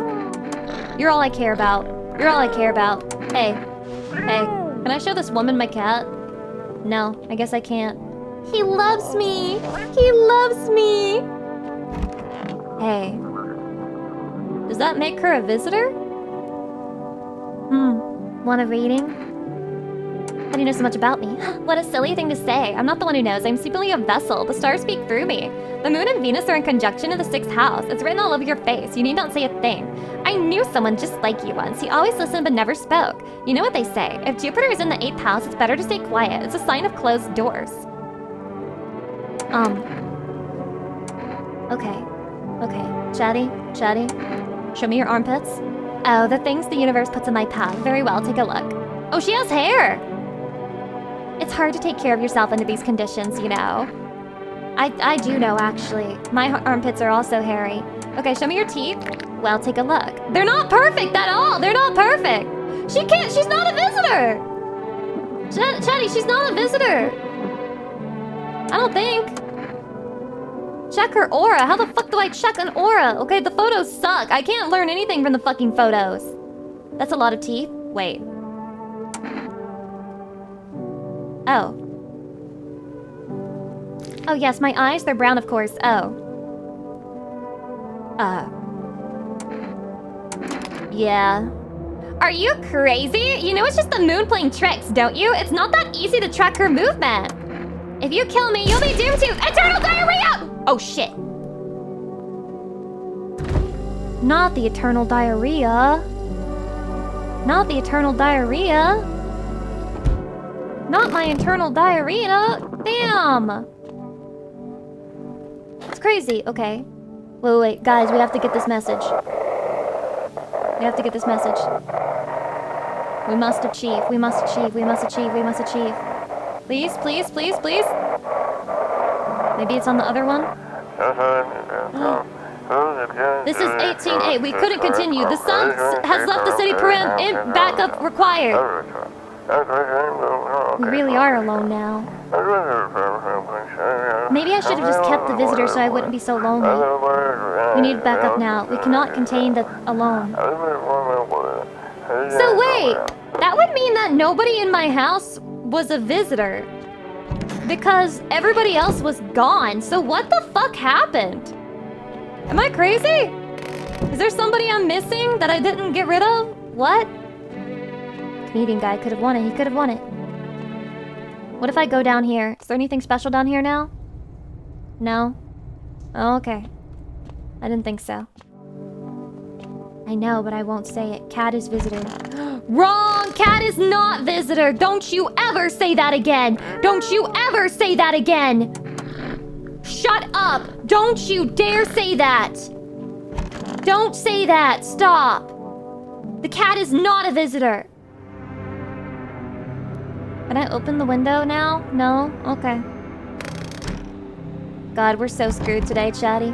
You're all I care about. You're all I care about. Hey. Hey. Can I show this woman my cat? No, I guess I can't. He loves me. He loves me. Hey. Does that make her a visitor? Want a reading? How do you know so much about me? What a silly thing to say. I'm not the one who knows. I'm simply a vessel. The stars speak through me. The moon and Venus are in conjunction in the 6th house. It's written all over your face. You need not say a thing. I knew someone just like you once. He always listened but never spoke. You know what they say. If Jupiter is in the 8th house, it's better to stay quiet. It's a sign of closed doors. Okay. Okay. Chatty. Show me your armpits. Oh, the things the universe puts in my path. Very well, take a look. Oh, she has hair! It's hard to take care of yourself under these conditions, you know. I do know, actually. My armpits are also hairy. Okay, show me your teeth. Well, take a look. They're not perfect at all! They're not perfect! She's not a visitor! Chatty, she's not a visitor! I don't think. Check her aura. How the fuck do I check an aura? Okay, the photos suck. I can't learn anything from the fucking photos. That's a lot of teeth. Wait. Oh. Oh yes, my eyes, they're brown of course. Oh. Yeah. Are you crazy? You know it's just the moon playing tricks, don't you? It's not that easy to track her movement. If you kill me, you'll be doomed to eternal diarrhea! Oh shit. Not the eternal diarrhea. Not the eternal diarrhea. Not my internal diarrhea. Damn. It's crazy. Okay. Wait. Guys, we have to get this message. We have to get this message. We must achieve. We must achieve. We must achieve. We must achieve. Please, please, please, please. Maybe it's on the other one. This is 18-8. We couldn't continue. The sun has left the city param. Backup required. We really are alone now. Maybe I should have just kept the visitor so I wouldn't be so lonely. We need backup now. We cannot contain the alone. So wait, that would mean that nobody in my house was a visitor. Because everybody else was gone. So what the fuck happened? Am I crazy? Is there somebody I'm missing that I didn't get rid of? What? Comedian guy could have won it. He could have won it. What if I go down here? Is there anything special down here now? No? Oh, okay. I didn't think so. I know, but I won't say it. Cat is visitor. Wrong! Cat is not visitor! Don't you ever say that again! Don't you ever say that again! Shut up! Don't you dare say that! Don't say that! Stop! The cat is not a visitor! Can I open the window now? No? Okay. God, we're so screwed today, Chatty.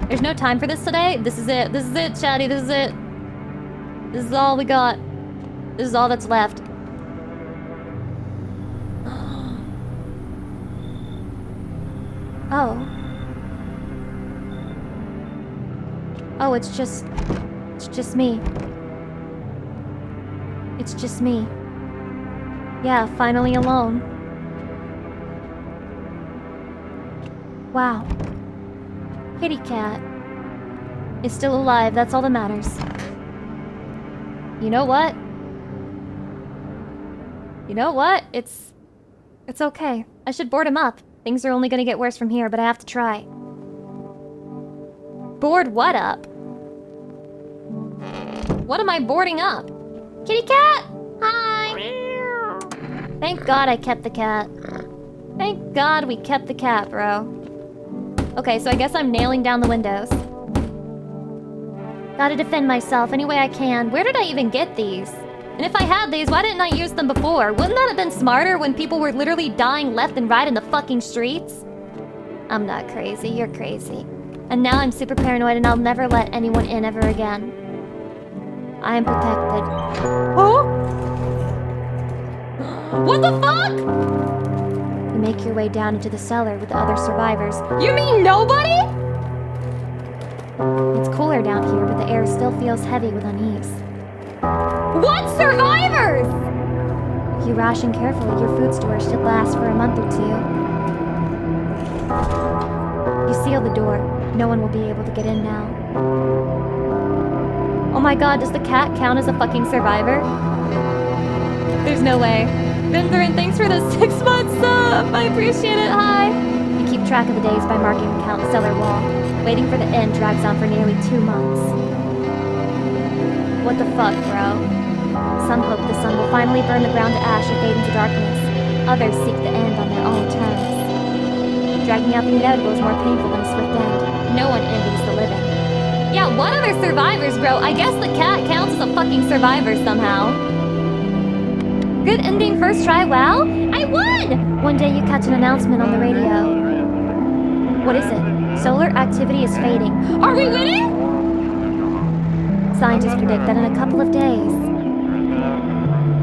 There's no time for this today? This is it. This is it, Chatty. This is it. This is all we got. This is all that's left. Oh. Oh, it's just me. It's just me. Yeah, finally alone. Wow. Kitty cat is still alive, that's all that matters. You know what? You know what? It's okay. I should board him up. Things are only gonna get worse from here, but I have to try. Board what up? What am I boarding up? Kitty cat! Hi! Thank God I kept the cat. Thank God we kept the cat, bro. Okay, so I guess I'm nailing down the windows. Gotta defend myself any way I can. Where did I even get these? And if I had these, why didn't I use them before? Wouldn't that have been smarter when people were literally dying left and right in the fucking streets? I'm not crazy, you're crazy. And now I'm super paranoid and I'll never let anyone in ever again. I am protected. Oh? What the fuck? You make your way down into the cellar with the other survivors. You mean nobody? It's cooler down here, but the air still feels heavy with unease. What survivors? If you ration carefully, your food storage should last for a month or two. You seal the door. No one will be able to get in now. Oh my god, does the cat count as a fucking survivor? There's no way. Vintherin, thanks for the 6 months sub! I appreciate it, hi! You keep track of the days by marking the count cellar wall. Waiting for the end drags on for nearly 2 months. What the fuck, bro? Some hope the sun will finally burn the ground to ash and fade into darkness. Others seek the end on their own terms. Dragging out the inevitable is more painful than a swift end. No one envies the living. Yeah, what other survivors, bro? I guess the cat counts as a fucking survivor somehow. Good ending first try, wow! I won! One day you catch an announcement on the radio. What is it? Solar activity is fading. Are we winning? Scientists predict that in a couple of days.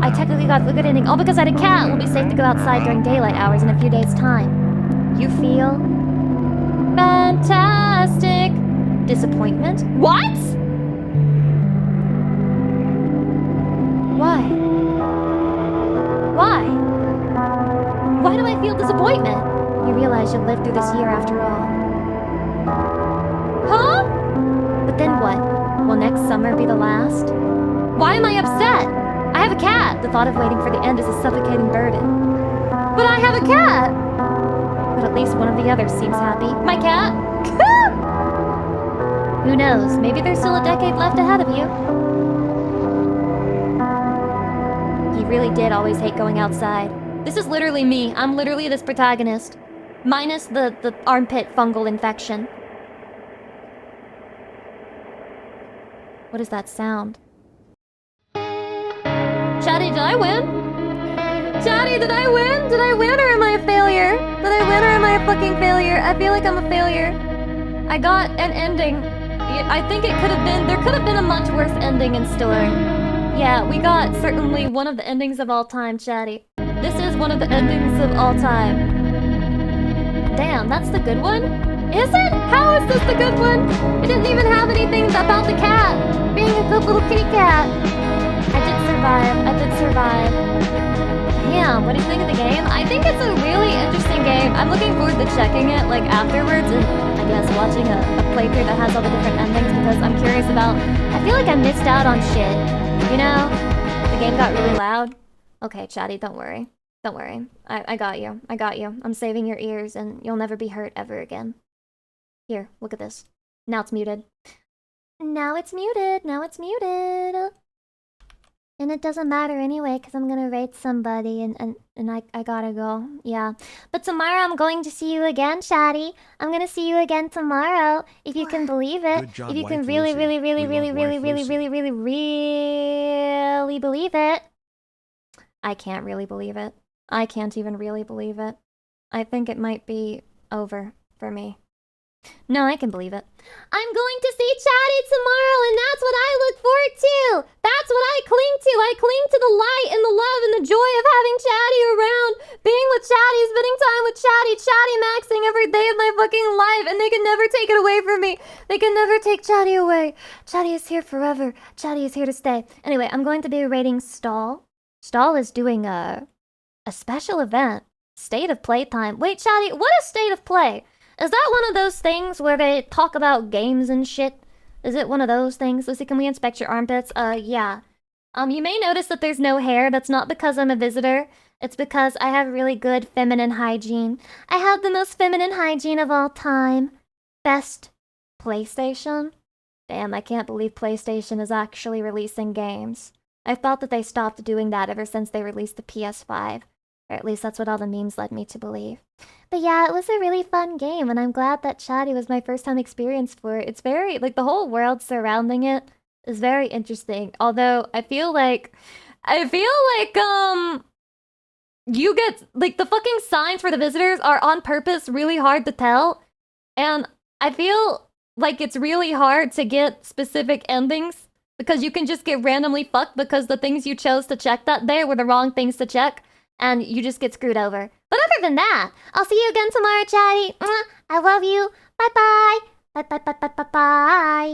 I technically got the good ending. All because I had a cat. We'll be safe to go outside during daylight hours in a few days' time. You feel fantastic. Disappointment? What? Why? Why? Why do I feel disappointment? You realize you'll live through this year after all. Huh? But then what? Will next summer be the last? Why am I upset? I have a cat. The thought of waiting for the end is a suffocating burden. But I have a cat! But at least one of the others seems happy. My cat? Who knows? Maybe there's still a decade left ahead of you. He really did always hate going outside. This is literally me. I'm literally this protagonist. Minus the armpit fungal infection. What is that sound? Chatty, did I win? Chatty, did I win? Did I win or am I a failure? Did I win or am I a fucking failure? I feel like I'm a failure. I got an ending. I think it could have been, there could have been a much worse ending in store. Yeah, we got certainly one of the endings of all time, Chatty. This is one of the endings of all time. Damn, that's the good one? Is it? How is this the good one? It didn't even have anything about the cat being a good little kitty cat. I did survive. I did survive. Damn, what do you think of the game? I think it's a really interesting game. I'm looking forward to checking it like afterwards and I guess watching a playthrough that has all the different endings because I'm curious about... I feel like I missed out on shit. You know? The game got really loud. Okay, Chatty, don't worry. Don't worry. I got you. I got you. I'm saving your ears and you'll never be hurt ever again. Here, look at this. Now it's muted. Now it's muted. Now it's muted. And it doesn't matter anyway, because I'm gonna raid somebody and I gotta go. Yeah. But tomorrow I'm going to see you again, Chatty. I'm gonna see you again tomorrow, if you can believe it. Good job, if you can wife really, Lucy. really, really, We really, love really, wife really, Lucy. really, really, really believe it. I can't really believe it. I can't even really believe it. I think it might be over for me. No, I can believe it. I'm going to see Chatty tomorrow, and that's what I look forward to. That's what I cling to. I cling to the light and the love and the joy of having Chatty around, being with Chatty, spending time with Chatty, Chatty maxing every day of my fucking life, and they can never take it away from me. They can never take Chatty away. Chatty is here forever. Chatty is here to stay. Anyway, I'm going to be rating Stall. Stall is doing a special event. State of Playtime. Wait, Chatty, what is State of Play? Is that one of those things where they talk about games and shit? Is it one of those things? Lucy, can we inspect your armpits? Yeah. You may notice that there's no hair. That's not because I'm a visitor. It's because I have really good feminine hygiene. I have the most feminine hygiene of all time. Best PlayStation? Damn, I can't believe PlayStation is actually releasing games. I thought that they stopped doing that ever since they released the PS5. Or at least that's what all the memes led me to believe. But yeah, it was a really fun game, and I'm glad that Chatty was my first time experience for it. It's very, like, the whole world surrounding it is very interesting. Although, I feel like, you get, like, the fucking signs for the visitors are on purpose really hard to tell. And I feel like it's really hard to get specific endings, because you can just get randomly fucked because the things you chose to check that day were the wrong things to check. And you just get screwed over. But other than that, I'll see you again tomorrow, Chatty. I love you. Bye-bye. Bye-bye-bye-bye-bye.